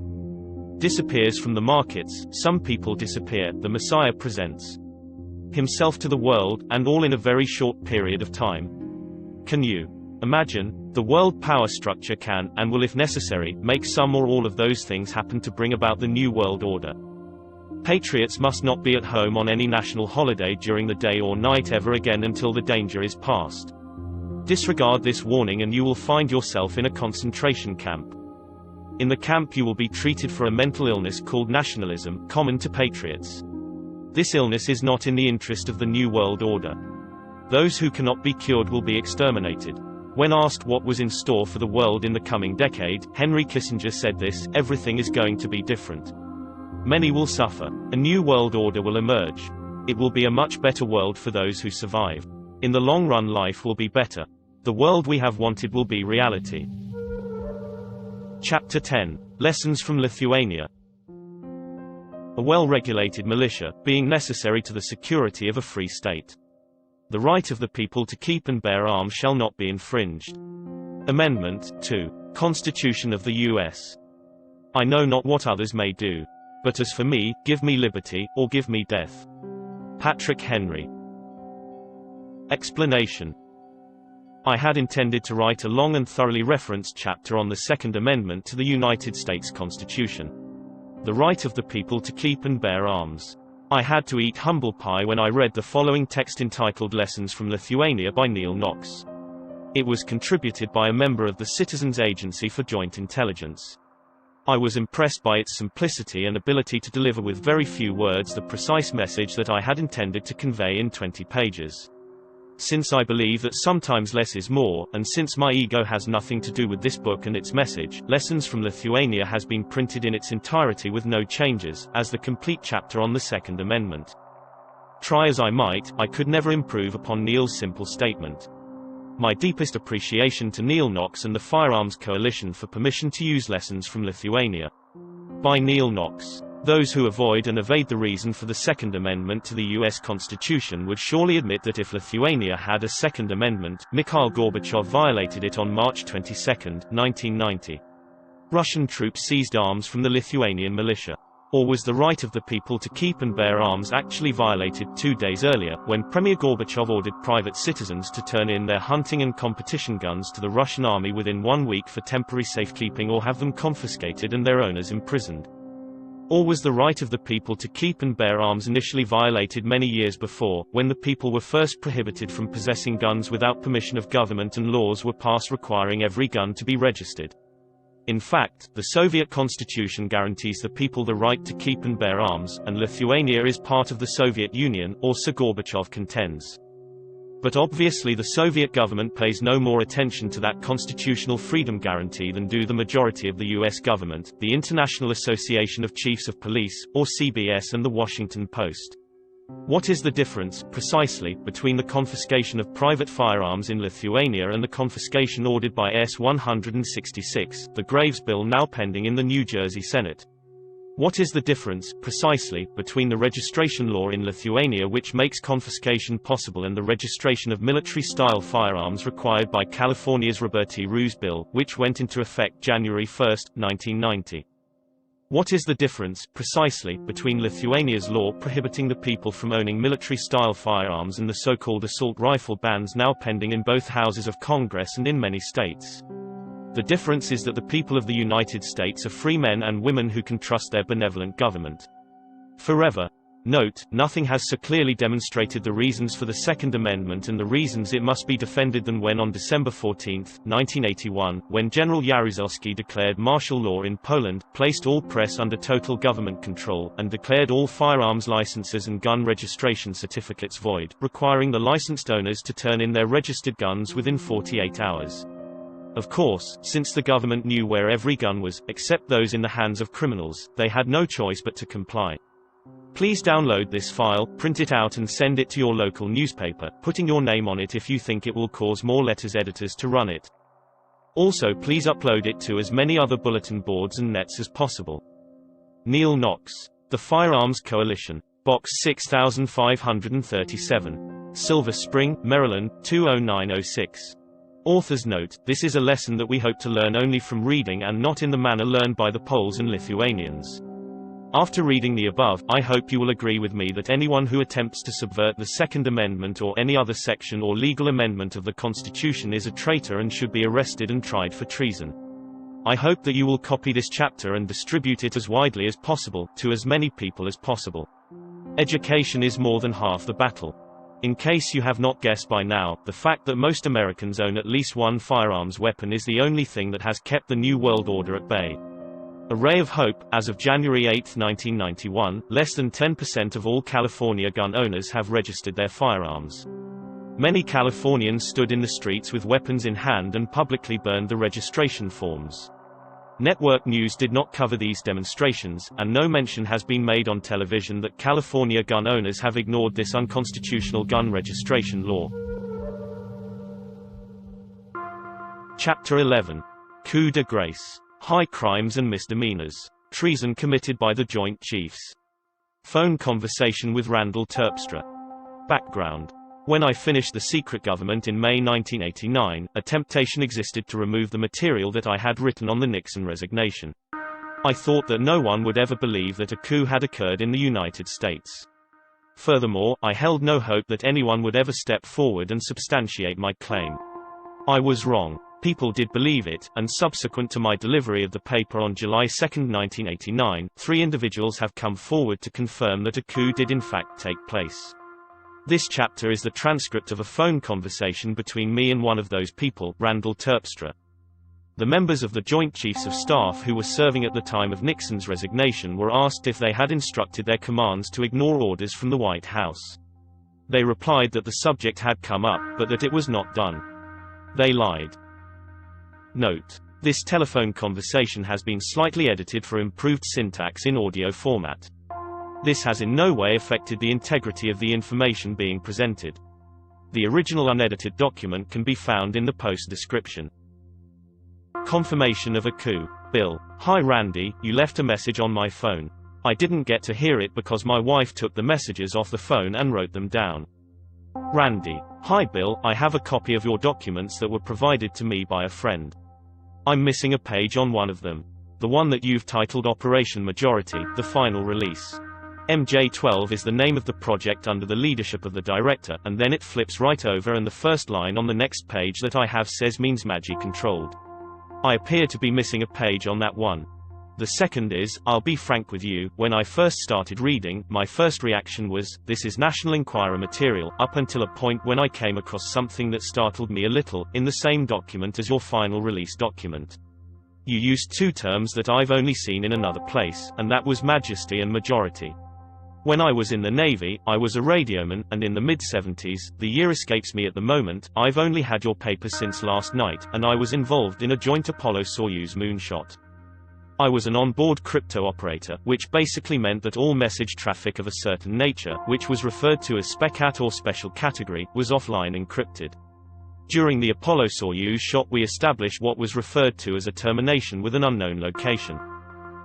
Speaker 1: disappears from the markets, some people disappear, the Messiah presents himself to the world, and all in a very short period of time. Can you imagine? The world power structure can, and will if necessary, make some or all of those things happen to bring about the new world order. Patriots must not be at home on any national holiday during the day or night ever again until the danger is past. Disregard this warning and you will find yourself in a concentration camp. In the camp you will be treated for a mental illness called nationalism, common to patriots. This illness is not in the interest of the New World Order. Those who cannot be cured will be exterminated. When asked what was in store for the world in the coming decade, Henry Kissinger said this: everything is going to be different. Many will suffer. A new world order will emerge. It will be a much better world for those who survive. In the long run, life will be better. The world we have wanted will be reality. Chapter 10. Lessons from Lithuania. A well-regulated militia, being necessary to the security of a free state. The right of the people to keep and bear arms shall not be infringed. Amendment 2. Constitution of the U.S. I know not what others may do. But as for me, give me liberty, or give me death. Patrick Henry. Explanation. I had intended to write a long and thoroughly referenced chapter on the Second Amendment to the United States Constitution. The right of the people to keep and bear arms. I had to eat humble pie when I read the following text entitled Lessons from Lithuania by Neil Knox. It was contributed by a member of the Citizens Agency for Joint Intelligence. I was impressed by its simplicity and ability to deliver with very few words the precise message that I had intended to convey in 20 pages. Since I believe that sometimes less is more, and since my ego has nothing to do with this book and its message, Lessons from Lithuania has been printed in its entirety with no changes, as the complete chapter on the Second Amendment. Try as I might, I could never improve upon Neil's simple statement. My deepest appreciation to Neil Knox and the Firearms Coalition for permission to use Lessons from Lithuania. By Neil Knox. Those who avoid and evade the reason for the Second Amendment to the U.S. Constitution would surely admit that if Lithuania had a Second Amendment, Mikhail Gorbachev violated it on March 22, 1990. Russian troops seized arms from the Lithuanian militia. Or was the right of the people to keep and bear arms actually violated 2 days earlier, when Premier Gorbachev ordered private citizens to turn in their hunting and competition guns to the Russian army within 1 week for temporary safekeeping or have them confiscated and their owners imprisoned? Or was the right of the people to keep and bear arms initially violated many years before, when the people were first prohibited from possessing guns without permission of government and laws were passed requiring every gun to be registered? In fact, the Soviet constitution guarantees the people the right to keep and bear arms, and Lithuania is part of the Soviet Union, or so Gorbachev contends. But obviously the Soviet government pays no more attention to that constitutional freedom guarantee than do the majority of the US government, the International Association of Chiefs of Police, or CBS, and the Washington Post. What is the difference, precisely, between the confiscation of private firearms in Lithuania and the confiscation ordered by S-166, the Graves bill now pending in the New Jersey Senate? What is the difference, precisely, between the registration law in Lithuania which makes confiscation possible and the registration of military-style firearms required by California's Roberti-Roos bill, which went into effect January 1, 1990? What is the difference, precisely, between Lithuania's law prohibiting the people from owning military-style firearms and the so-called assault rifle bans now pending in both houses of Congress and in many states? The difference is that the people of the United States are free men and women who can trust their benevolent government. Forever. Note, nothing has so clearly demonstrated the reasons for the Second Amendment and the reasons it must be defended than when on December 14, 1981, when General Jaruzelski declared martial law in Poland, placed all press under total government control, and declared all firearms licenses and gun registration certificates void, requiring the licensed owners to turn in their registered guns within 48 hours. Of course, since the government knew where every gun was, except those in the hands of criminals, they had no choice but to comply. Please download this file, print it out and send it to your local newspaper, putting your name on it if you think it will cause more letters editors to run it. Also please upload it to as many other bulletin boards and nets as possible. Neil Knox. The Firearms Coalition. Box 6537. Silver Spring, Maryland, 20906. Author's note, this is a lesson that we hope to learn only from reading and not in the manner learned by the Poles and Lithuanians. After reading the above, I hope you will agree with me that anyone who attempts to subvert the Second Amendment or any other section or legal amendment of the Constitution is a traitor and should be arrested and tried for treason. I hope that you will copy this chapter and distribute it as widely as possible, to as many people as possible. Education is more than half the battle. In case you have not guessed by now, the fact that most Americans own at least one firearms weapon is the only thing that has kept the New World Order at bay. A ray of hope, as of January 8, 1991, less than 10% of all California gun owners have registered their firearms. Many Californians stood in the streets with weapons in hand and publicly burned the registration forms. Network news did not cover these demonstrations, and no mention has been made on television that California gun owners have ignored this unconstitutional gun registration law. Chapter 11. Coup de grace. High crimes and misdemeanors. Treason committed by the Joint Chiefs. Phone conversation with Randall Terpstra. Background. When I finished The Secret Government in May 1989, a temptation existed to remove the material that I had written on the Nixon resignation. I thought that no one would ever believe that a coup had occurred in the United States. Furthermore, I held no hope that anyone would ever step forward and substantiate my claim. I was wrong. People did believe it, and subsequent to my delivery of the paper on July 2, 1989, 3 individuals have come forward to confirm that a coup did in fact take place. This chapter is the transcript of a phone conversation between me and one of those people, Randall Terpstra. The members of the Joint Chiefs of Staff who were serving at the time of Nixon's resignation were asked if they had instructed their commands to ignore orders from the White House. They replied that the subject had come up, but that it was not done. They lied. Note: this telephone conversation has been slightly edited for improved syntax in audio format. This has in no way affected the integrity of the information being presented. The original unedited document can be found in the post description. Confirmation of a coup. Bill: Hi Randy, you left a message on my phone. I didn't get to hear it because my wife took the messages off the phone and wrote them down. Randy: Hi Bill, I have a copy of your documents that were provided to me by a friend. I'm missing a page on one of them. The one that you've titled Operation Majority, the final release. MJ12 is the name of the project under the leadership of the director, and then it flips right over and the first line on the next page that I have says means Magic Controlled. I appear to be missing a page on that one. The second is, I'll be frank with you, when I first started reading, my first reaction was, this is National Enquirer material, up until a point when I came across something that startled me a little, in the same document as your final release document. You used 2 terms that I've only seen in another place, and that was majesty and majority. When I was in the Navy, I was a radioman, and in the mid-70s, the year escapes me at the moment, I've only had your paper since last night, and I was involved in a joint Apollo-Soyuz moonshot. I was an on-board crypto operator, which basically meant that all message traffic of a certain nature, which was referred to as SPECAT or Special Category, was offline encrypted. During the Apollo-Soyuz shot we established what was referred to as a termination with an unknown location.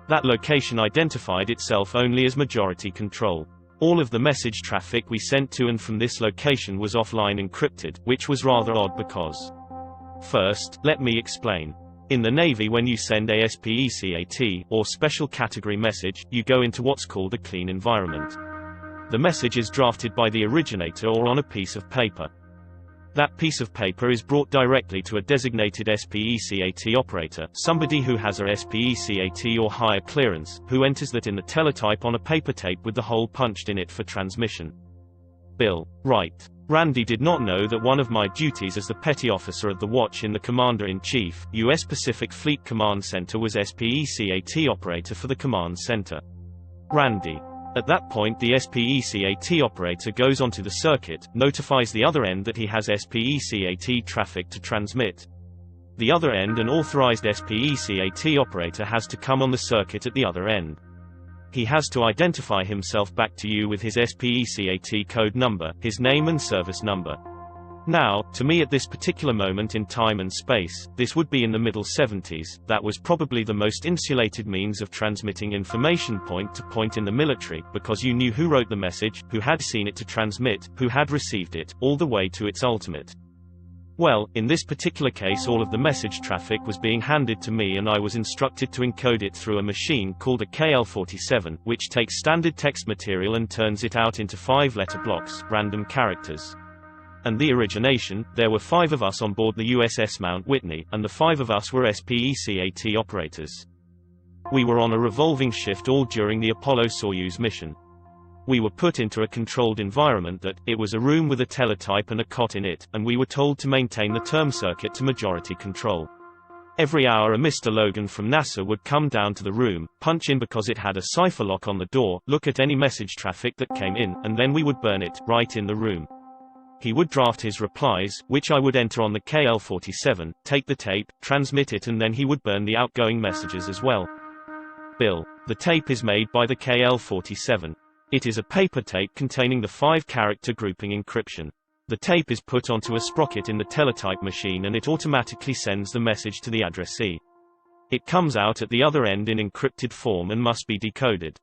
Speaker 1: That location identified itself only as majority control. All of the message traffic we sent to and from this location was offline encrypted, which was rather odd because... First, let me explain. In the Navy, when you send a SPECAT, or Special Category message, you go into what's called a clean environment. The message is drafted by the originator or on a piece of paper. That piece of paper is brought directly to a designated SPECAT operator, somebody who has a SPECAT or higher clearance, who enters that in the teletype on a paper tape with the hole punched in it for transmission. Bill. Right. Randy did not know that one of my duties as the petty officer of the watch in the Commander-in-Chief, U.S. Pacific Fleet Command Center was SPECAT operator for the command center. Randy. At that point the SPECAT operator goes onto the circuit, notifies the other end that he has SPECAT traffic to transmit. The other end, an authorized SPECAT operator, has to come on the circuit at the other end. He has to identify himself back to you with his SPECAT code number, his name and service number. Now, to me at this particular moment in time and space, this would be in the middle 70s, that was probably the most insulated means of transmitting information point to point in the military, because you knew who wrote the message, who had seen it to transmit, who had received it, all the way to its ultimate. Well, in this particular case all of the message traffic was being handed to me and I was instructed to encode it through a machine called a KL-47, which takes standard text material and turns it out into 5-letter blocks, random characters. And the origination, there were 5 of us on board the USS Mount Whitney, and the 5 of us were SPECAT operators. We were on a revolving shift all during the Apollo-Soyuz mission. We were put into a controlled environment that, it was a room with a teletype and a cot in it, and we were told to maintain the term circuit to majority control. Every hour a Mr. Logan from NASA would come down to the room, punch in because it had a cipher lock on the door, look at any message traffic that came in, and then we would burn it, right in the room. He would draft his replies, which I would enter on the KL-47, take the tape, transmit it, and then he would burn the outgoing messages as well. Bill. The tape is made by the KL-47. It is a paper tape containing the 5-character grouping encryption. The tape is put onto a sprocket in the teletype machine and it automatically sends the message to the addressee. It comes out at the other end in encrypted form and must be decoded.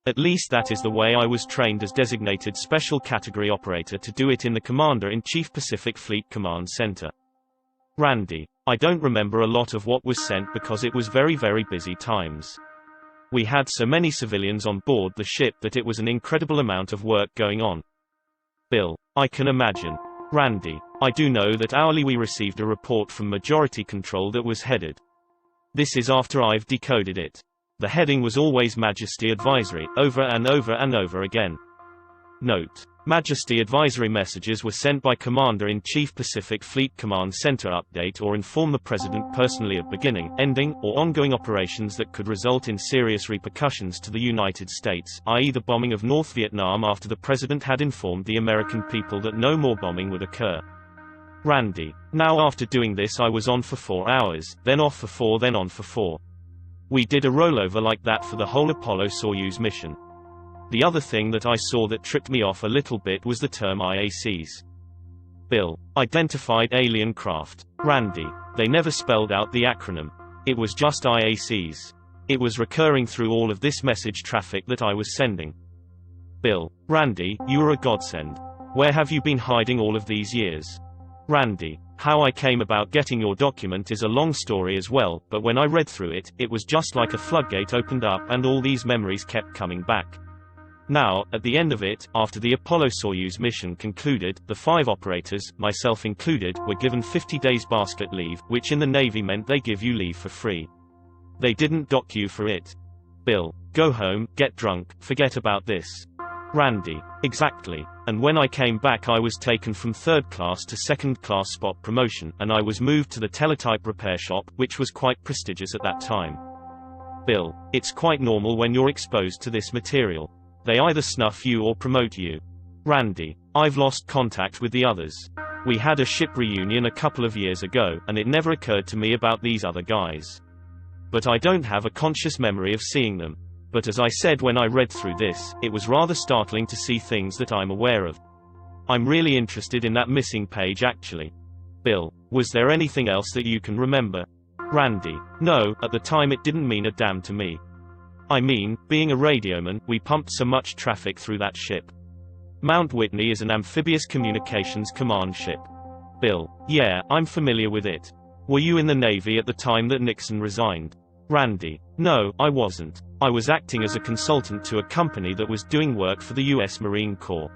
Speaker 1: At least that is the way I was trained as designated Special Category Operator to do it in the Commander-in-Chief Pacific Fleet Command Center. Randy. I don't remember a lot of what was sent because it was very busy times. We had so many civilians on board the ship that it was an incredible amount of work going on. Bill. I can imagine. Randy. I do know that hourly we received a report from Majority Control that was headed. This is after I've decoded it. The heading was always Majesty Advisory, over and over and over again. Note. Majesty Advisory messages were sent by Commander-in-Chief Pacific Fleet Command Center update or inform the President personally of beginning, ending, or ongoing operations that could result in serious repercussions to the United States, i.e. the bombing of North Vietnam after the President had informed the American people that no more bombing would occur. Randy. Now after doing this I was on for 4 hours, then off for 4, then on for 4. We did a rollover like that for the whole Apollo-Soyuz mission. The other thing that I saw that tripped me off a little bit was the term IACs. Bill. Identified Alien Craft. Randy. They never spelled out the acronym. It was just IACs. It was recurring through all of this message traffic that I was sending. Bill. Randy, you are a godsend. Where have you been hiding all of these years? Randy. How I came about getting your document is a long story as well, but when I read through it, it was just like a floodgate opened up and all these memories kept coming back. Now, at the end of it, after the Apollo-Soyuz mission concluded, the 5 operators, myself included, were given 50 days basket leave, which in the Navy meant they give you leave for free. They didn't dock you for it. Bill. Go home, get drunk, forget about this. Randy. Exactly. And when I came back I was taken from 3rd class to 2nd class spot promotion, and I was moved to the teletype repair shop, which was quite prestigious at that time. Bill. It's quite normal when you're exposed to this material. They either snuff you or promote you. Randy: I've lost contact with the others. We had a ship reunion a couple of years ago, and it never occurred to me about these other guys. But I don't have a conscious memory of seeing them. But as I said when I read through this, it was rather startling to see things that I'm aware of. I'm really interested in that missing page actually. Bill: Was there anything else that you can remember? Randy: No, at the time it didn't mean a damn to me. I mean, being a radioman, we pumped so much traffic through that ship. Mount Whitney is an amphibious communications command ship. Bill: Yeah, I'm familiar with it. Were you in the Navy at the time that Nixon resigned? Randy: No, I wasn't. I was acting as a consultant to a company that was doing work for the U.S. Marine Corps.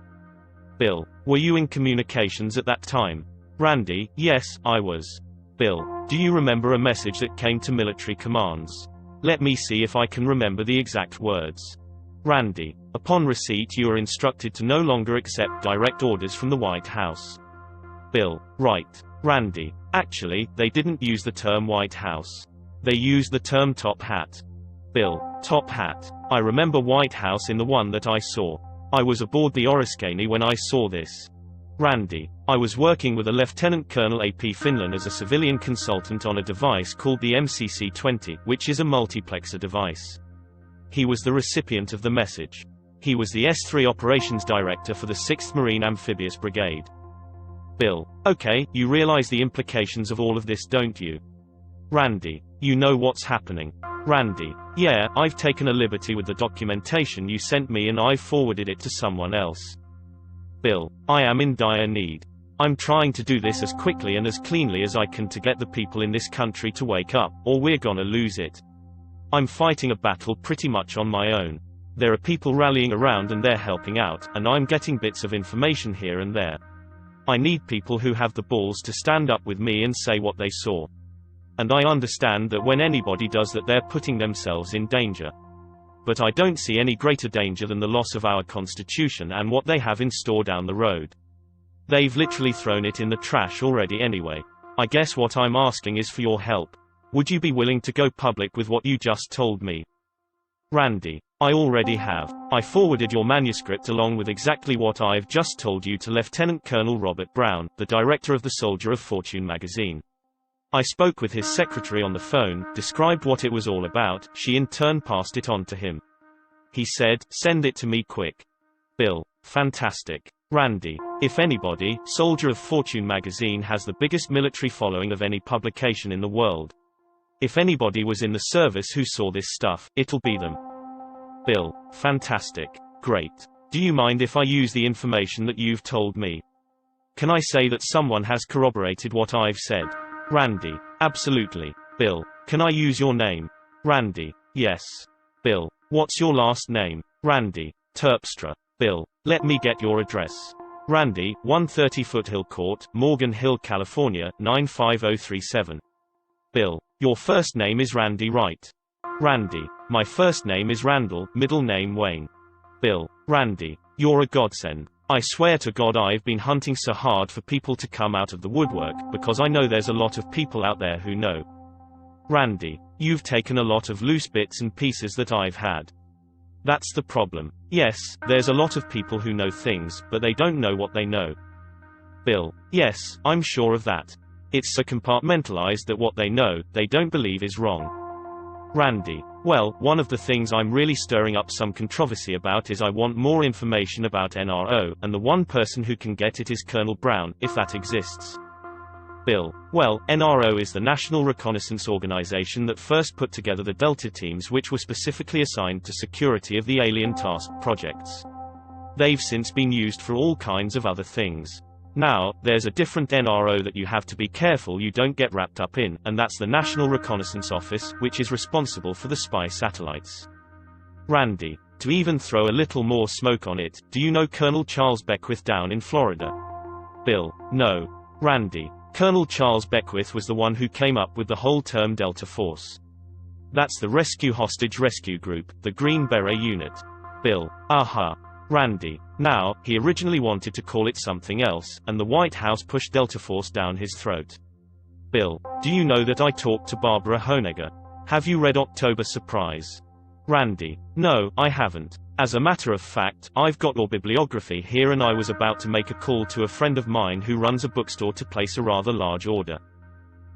Speaker 1: Bill: Were you in communications at that time? Randy: Yes, I was. Bill: Do you remember a message that came to military commands? Let me see if I can remember the exact words. Randy: Upon receipt you are instructed to no longer accept direct orders from the White House. Bill: Right. Randy: Actually, they didn't use the term White House. They used the term top hat. Bill: Top hat. I remember White House in the one that I saw. I was aboard the Oriskany when I saw this. Randy: I was working with a Lieutenant Colonel A.P. Finlan as a civilian consultant on a device called the MCC-20, which is a multiplexer device. He was the recipient of the message. He was the S-3 Operations Director for the 6th Marine Amphibious Brigade. Bill: Okay, you realize the implications of all of this, don't you? Randy: You know what's happening. Randy: Yeah, I've taken a liberty with the documentation you sent me and I've forwarded it to someone else. Bill: I am in dire need. I'm trying to do this as quickly and as cleanly as I can to get the people in this country to wake up, or we're gonna lose it. I'm fighting a battle pretty much on my own. There are people rallying around and they're helping out, and I'm getting bits of information here and there. I need people who have the balls to stand up with me and say what they saw. And I understand that when anybody does that they're putting themselves in danger. But I don't see any greater danger than the loss of our Constitution and what they have in store down the road. They've literally thrown it in the trash already anyway. I guess what I'm asking is for your help. Would you be willing to go public with what you just told me? Randy: I already have. I forwarded your manuscript along with exactly what I've just told you to Lieutenant Colonel Robert Brown, the director of the Soldier of Fortune magazine. I spoke with his secretary on the phone, described what it was all about, she in turn passed it on to him. He said, send it to me quick. Bill: Fantastic. Randy: If anybody, Soldier of Fortune magazine has the biggest military following of any publication in the world. If anybody was in the service who saw this stuff, it'll be them. Bill: Fantastic. Great. Do you mind if I use the information that you've told me? Can I say that someone has corroborated what I've said? Randy: Absolutely. Bill: Can I use your name? Randy: Yes. Bill: What's your last name? Randy: Terpstra. Bill: Let me get your address. Randy: 130 Foothill Court, Morgan Hill, California, 95037. Bill: Your first name is Randy, right? Randy: My first name is Randall, middle name Wayne. Bill: Randy: You're a godsend. I swear to God I've been hunting so hard for people to come out of the woodwork, because I know there's a lot of people out there who know. Randy: You've taken a lot of loose bits and pieces that I've had. That's the problem. Yes, there's a lot of people who know things, but they don't know what they know. Bill: Yes, I'm sure of that. It's so compartmentalized that what they know, they don't believe is wrong. Randy: Well, one of the things I'm really stirring up some controversy about is I want more information about NRO, and the one person who can get it is Colonel Brown, if that exists. Bill: Well, NRO is the National Reconnaissance Organization that first put together the Delta teams which were specifically assigned to security of the alien task projects. They've since been used for all kinds of other things. Now, there's a different NRO that you have to be careful you don't get wrapped up in, and that's the National Reconnaissance Office, which is responsible for the spy satellites. Randy: To even throw a little more smoke on it, do you know Colonel Charles Beckwith down in Florida? Bill: No. Randy: Colonel Charles Beckwith was the one who came up with the whole term Delta Force. That's the Rescue Hostage Rescue Group, the Green Beret Unit. Bill: Aha. Randy: Now, he originally wanted to call it something else, and the White House pushed Delta Force down his throat. Bill: Do you know that I talked to Barbara Honegger? Have you read October Surprise? Randy: No, I haven't. As a matter of fact, I've got your bibliography here and I was about to make a call to a friend of mine who runs a bookstore to place a rather large order.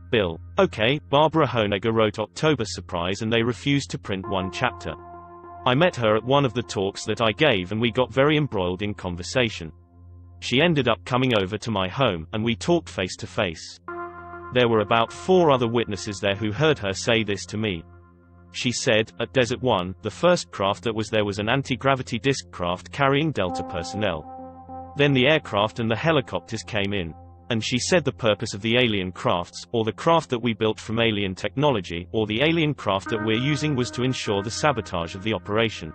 Speaker 1: Bill: Okay, Barbara Honegger wrote October Surprise and they refused to print one chapter. I met her at one of the talks that I gave and we got very embroiled in conversation. She ended up coming over to my home, and we talked face to face. There were about 4 other witnesses there who heard her say this to me. She said, at Desert One, the first craft that was there was an anti-gravity disc craft carrying Delta personnel. Then the aircraft and the helicopters came in. And she said the purpose of the alien crafts, or the craft that we built from alien technology, or the alien craft that we're using was to ensure the sabotage of the operation.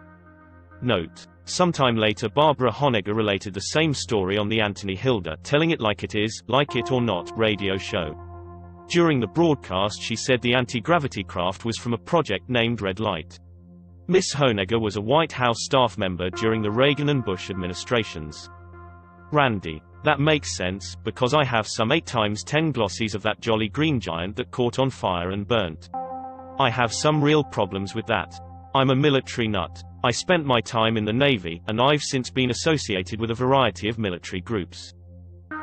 Speaker 1: Note: sometime later Barbara Honegger related the same story on the Anthony Hilda Telling It Like It Is, Like It or Not radio show. During the broadcast she said the anti-gravity craft was from a project named Red Light. Miss Honegger was a White House staff member during the Reagan and Bush administrations. Randy: That makes sense, because I have some 8x10 glossies of that Jolly Green Giant that caught on fire and burnt. I have some real problems with that. I'm a military nut. I spent my time in the Navy, and I've since been associated with a variety of military groups.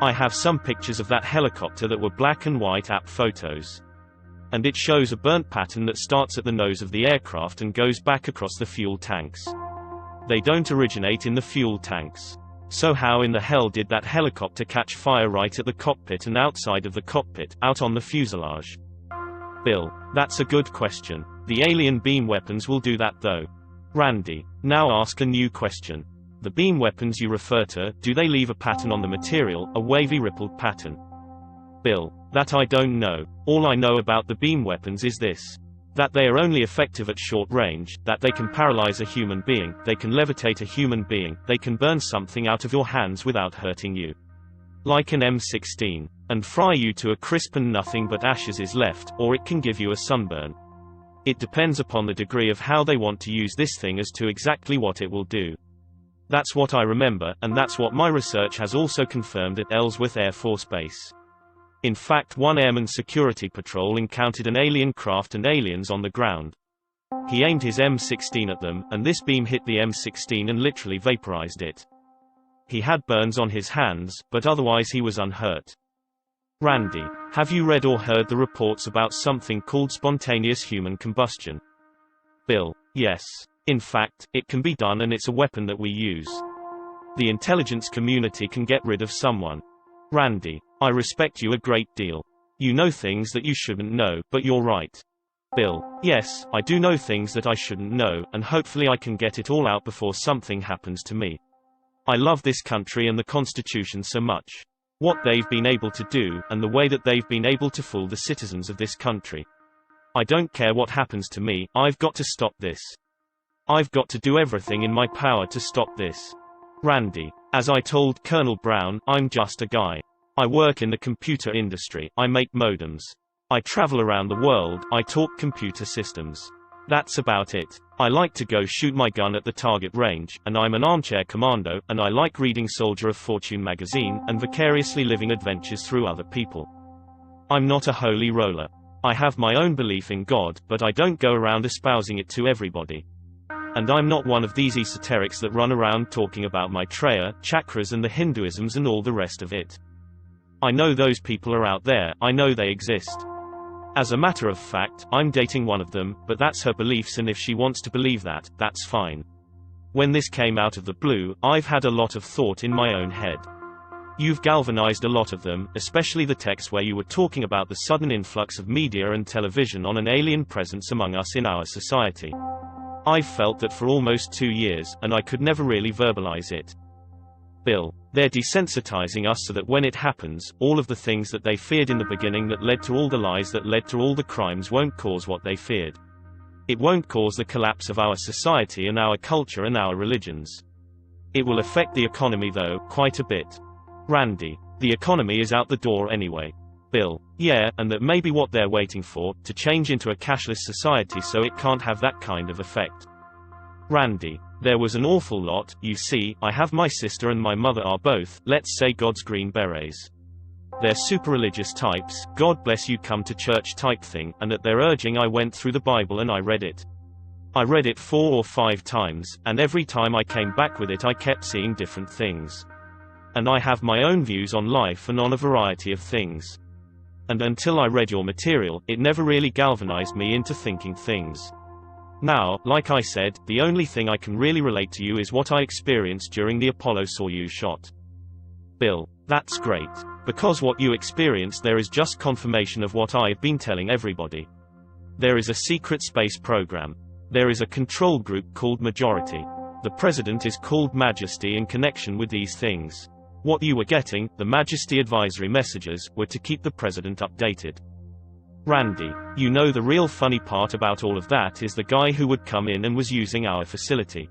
Speaker 1: I have some pictures of that helicopter that were black and white app photos. And it shows a burnt pattern that starts at the nose of the aircraft and goes back across the fuel tanks. They don't originate in the fuel tanks. So how in the hell did that helicopter catch fire right at the cockpit and outside of the cockpit, out on the fuselage? Bill: That's a good question. The alien beam weapons will do that though. Randy: Now ask a new question. The beam weapons you refer to, do they leave a pattern on the material, a wavy rippled pattern? Bill: That I don't know. All I know about the beam weapons is this. That they are only effective at short range, that they can paralyze a human being, they can levitate a human being, they can burn something out of your hands without hurting you. Like an M16. And fry you to a crisp and nothing but ashes is left, or it can give you a sunburn. It depends upon the degree of how they want to use this thing as to exactly what it will do. That's what I remember, and that's what my research has also confirmed at Ellsworth Air Force Base. In fact, one airman security patrol encountered an alien craft and aliens on the ground. He aimed his M16 at them, and this beam hit the M16 and literally vaporized it. He had burns on his hands, but otherwise he was unhurt. Randy: Have you read or heard the reports about something called spontaneous human combustion? Bill: Yes. In fact, it can be done and it's a weapon that we use. The intelligence community can get rid of someone. Randy: I respect you a great deal. You know things that you shouldn't know, but you're right. Bill: Yes, I do know things that I shouldn't know, and hopefully I can get it all out before something happens to me. I love this country and the Constitution so much. What they've been able to do, and the way that they've been able to fool the citizens of this country. I don't care what happens to me, I've got to stop this. I've got to do everything in my power to stop this. Randy: As I told Colonel Brown, I'm just a guy. I work in the computer industry, I make modems. I travel around the world, I talk computer systems. That's about it. I like to go shoot my gun at the target range, and I'm an armchair commando, and I like reading Soldier of Fortune magazine, and vicariously living adventures through other people. I'm not a holy roller. I have my own belief in God, but I don't go around espousing it to everybody. And I'm not one of these esoterics that run around talking about Maitreya, chakras and the Hinduisms and all the rest of it. I know those people are out there, I know they exist. As a matter of fact, I'm dating one of them, but that's her beliefs and if she wants to believe that, that's fine. When this came out of the blue, I've had a lot of thought in my own head. You've galvanized a lot of them, especially the text where you were talking about the sudden influx of media and television on an alien presence among us in our society. I've felt that for almost 2 years, and I could never really verbalize it. Bill: They're desensitizing us so that when it happens, all of the things that they feared in the beginning that led to all the lies that led to all the crimes won't cause what they feared. It won't cause the collapse of our society and our culture and our religions. It will affect the economy though, quite a bit. Randy: The economy is out the door anyway. Bill: Yeah, and that may be what they're waiting for, to change into a cashless society so it can't have that kind of effect. Randy: There was an awful lot, you see, I have my sister and my mother are both, let's say God's Green Berets. They're super religious types, God bless you come to church type thing, and at their urging I went through the Bible and I read it. I read it 4 or 5 times, and every time I came back with it I kept seeing different things. And I have my own views on life and on a variety of things. And until I read your material, it never really galvanized me into thinking things. Now, like I said, the only thing I can really relate to you is what I experienced during the Apollo-Soyuz shot. Bill: That's great. Because what you experienced there is just confirmation of what I've been telling everybody. There is a secret space program. There is a control group called Majority. The President is called Majesty in connection with these things. What you were getting, the Majesty advisory messages, were to keep the President updated. Randy: You know the real funny part about all of that is the guy who would come in and was using our facility.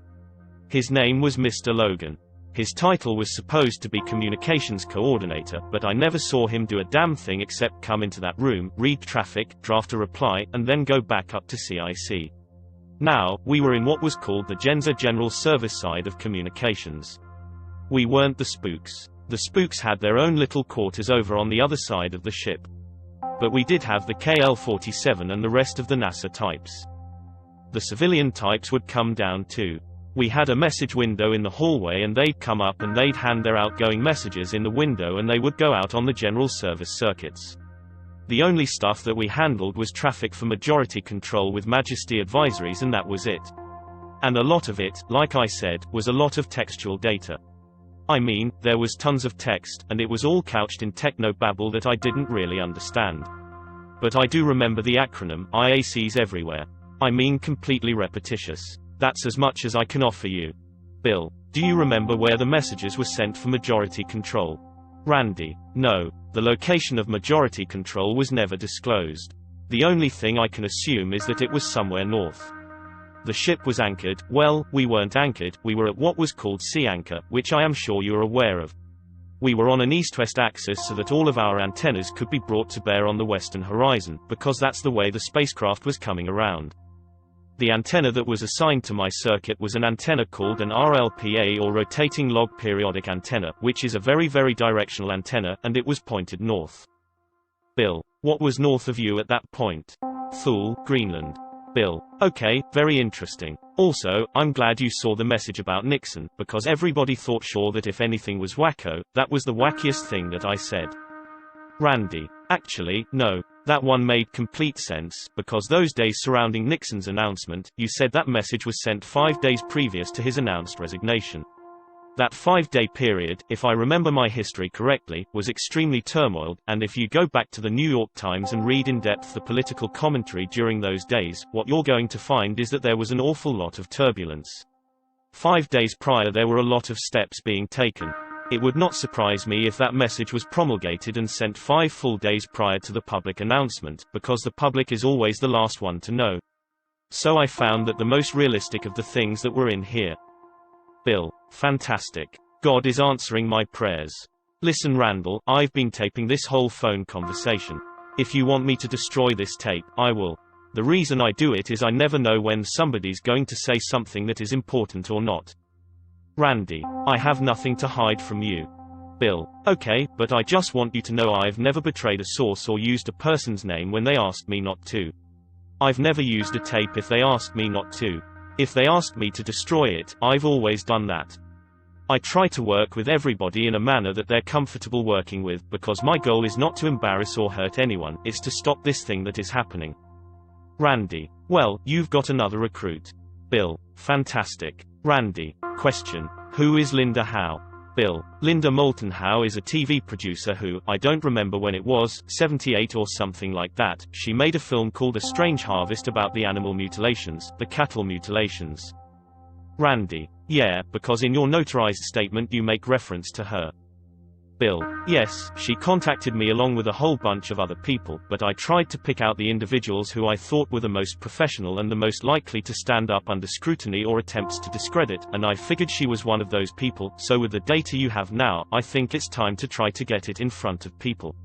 Speaker 1: His name was Mr. Logan. His title was supposed to be Communications Coordinator, but I never saw him do a damn thing except come into that room, read traffic, draft a reply, and then go back up to CIC. Now, we were in what was called the Genza General Service side of communications. We weren't the spooks. The spooks had their own little quarters over on the other side of the ship. But we did have the KL-47 and the rest of the NASA types. The civilian types would come down too. We had a message window in the hallway and they'd come up and they'd hand their outgoing messages in the window and they would go out on the general service circuits. The only stuff that we handled was traffic for Majority control with Majesty advisories, and that was it. And a lot of it, like I said, was a lot of textual data. I mean, there was tons of text, and it was all couched in techno-babble that I didn't really understand. But I do remember the acronym, IACs everywhere. I mean completely repetitious. That's as much as I can offer you. Bill: Do you remember where the messages were sent for Majority control? Randy: No. The location of Majority control was never disclosed. The only thing I can assume is that it was somewhere north. The ship was anchored. Well, we weren't anchored, we were at what was called sea anchor, which I am sure you're aware of. We were on an east-west axis so that all of our antennas could be brought to bear on the western horizon, because that's the way the spacecraft was coming around. The antenna that was assigned to my circuit was an antenna called an RLPA, or rotating log periodic antenna, which is a very directional antenna, and it was pointed north. Bill: What was north of you at that point? Thule, Greenland. Bill: Okay, very interesting. Also, I'm glad you saw the message about Nixon, because everybody thought sure that if anything was wacko, that was the wackiest thing that I said. Randy: Actually, no. That one made complete sense, because those days surrounding Nixon's announcement, you said that message was sent 5 days previous to his announced resignation. That 5-day period, if I remember my history correctly, was extremely turmoiled, and if you go back to the New York Times and read in depth the political commentary during those days, what you're going to find is that there was an awful lot of turbulence. 5 days prior there were a lot of steps being taken. It would not surprise me if that message was promulgated and sent 5 full days prior to the public announcement, because the public is always the last one to know. So I found that the most realistic of the things that were in here. Bill: Fantastic. God is answering my prayers. Listen Randall, I've been taping this whole phone conversation. If you want me to destroy this tape, I will. The reason I do it is I never know when somebody's going to say something that is important or not. Randy: I have nothing to hide from you. Bill: Okay, but I just want you to know I've never betrayed a source or used a person's name when they asked me not to. I've never used a tape if they asked me not to. If they asked me to destroy it, I've always done that. I try to work with everybody in a manner that they're comfortable working with, because my goal is not to embarrass or hurt anyone, it's to stop this thing that is happening. Randy: Well, you've got another recruit. Bill: Fantastic. Randy: Question: Who is Linda Howe? Bill: Linda Moulton Howe is a TV producer who, I don't remember when it was, 78 or something like that, she made a film called A Strange Harvest about the animal mutilations, the cattle mutilations. Randy: Yeah, because in your notarized statement you make reference to her. Bill: Yes, she contacted me along with a whole bunch of other people, but I tried to pick out the individuals who I thought were the most professional and the most likely to stand up under scrutiny or attempts to discredit, and I figured she was one of those people, so with the data you have now, I think it's time to try to get it in front of people.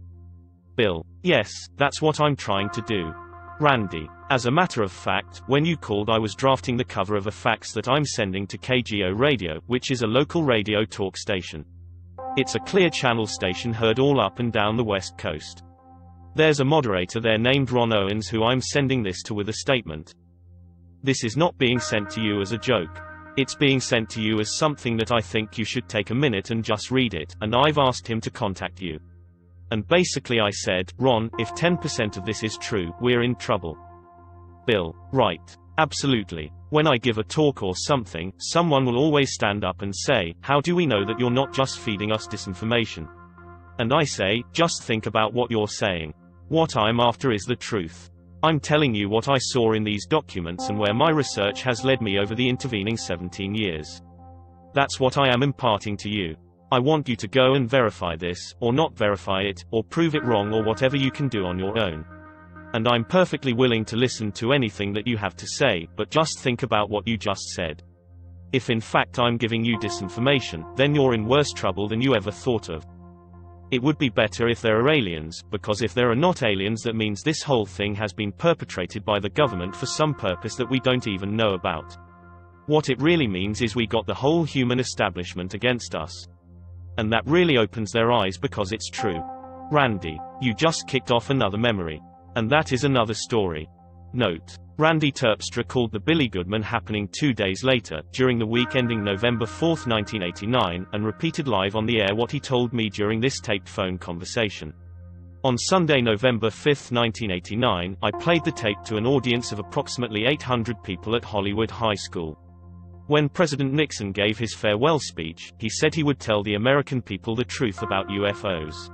Speaker 1: Bill: Yes, that's what I'm trying to do. Randy: As a matter of fact, when you called I was drafting the cover of a fax that I'm sending to KGO Radio, which is a local radio talk station. It's a clear channel station heard all up and down the West Coast. There's a moderator there named Ron Owens who I'm sending this to with a statement. This is not being sent to you as a joke. It's being sent to you as something that I think you should take a minute and just read it, and I've asked him to contact you. And basically I said, Ron, if 10% of this is true, we're in trouble. Bill: Right. Absolutely. When I give a talk or something, someone will always stand up and say, how do we know that you're not just feeding us disinformation? And I say, just think about what you're saying. What I'm after is the truth. I'm telling you what I saw in these documents and where my research has led me over the intervening 17 years. That's what I am imparting to you. I want you to go and verify this, or not verify it, or prove it wrong, or whatever you can do on your own. And I'm perfectly willing to listen to anything that you have to say, but just think about what you just said. If in fact I'm giving you disinformation, then you're in worse trouble than you ever thought of. It would be better if there are aliens, because if there are not aliens, that means this whole thing has been perpetrated by the government for some purpose that we don't even know about. What it really means is we got the whole human establishment against us. And that really opens their eyes, because it's true. Randy, you just kicked off another memory. And that is another story. Note: Randy Terpstra called the Billy Goodman happening 2 days later, during the week ending November 4, 1989, and repeated live on the air what he told me during this taped phone conversation. On Sunday, November 5, 1989, I played the tape to an audience of approximately 800 people at Hollywood High School. When President Nixon gave his farewell speech, he said he would tell the American people the truth about UFOs.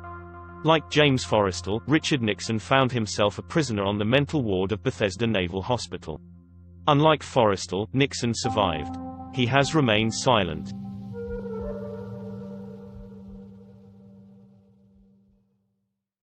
Speaker 1: Like James Forrestal, Richard Nixon found himself a prisoner on the mental ward of Bethesda Naval Hospital. Unlike Forrestal, Nixon survived. He has remained silent.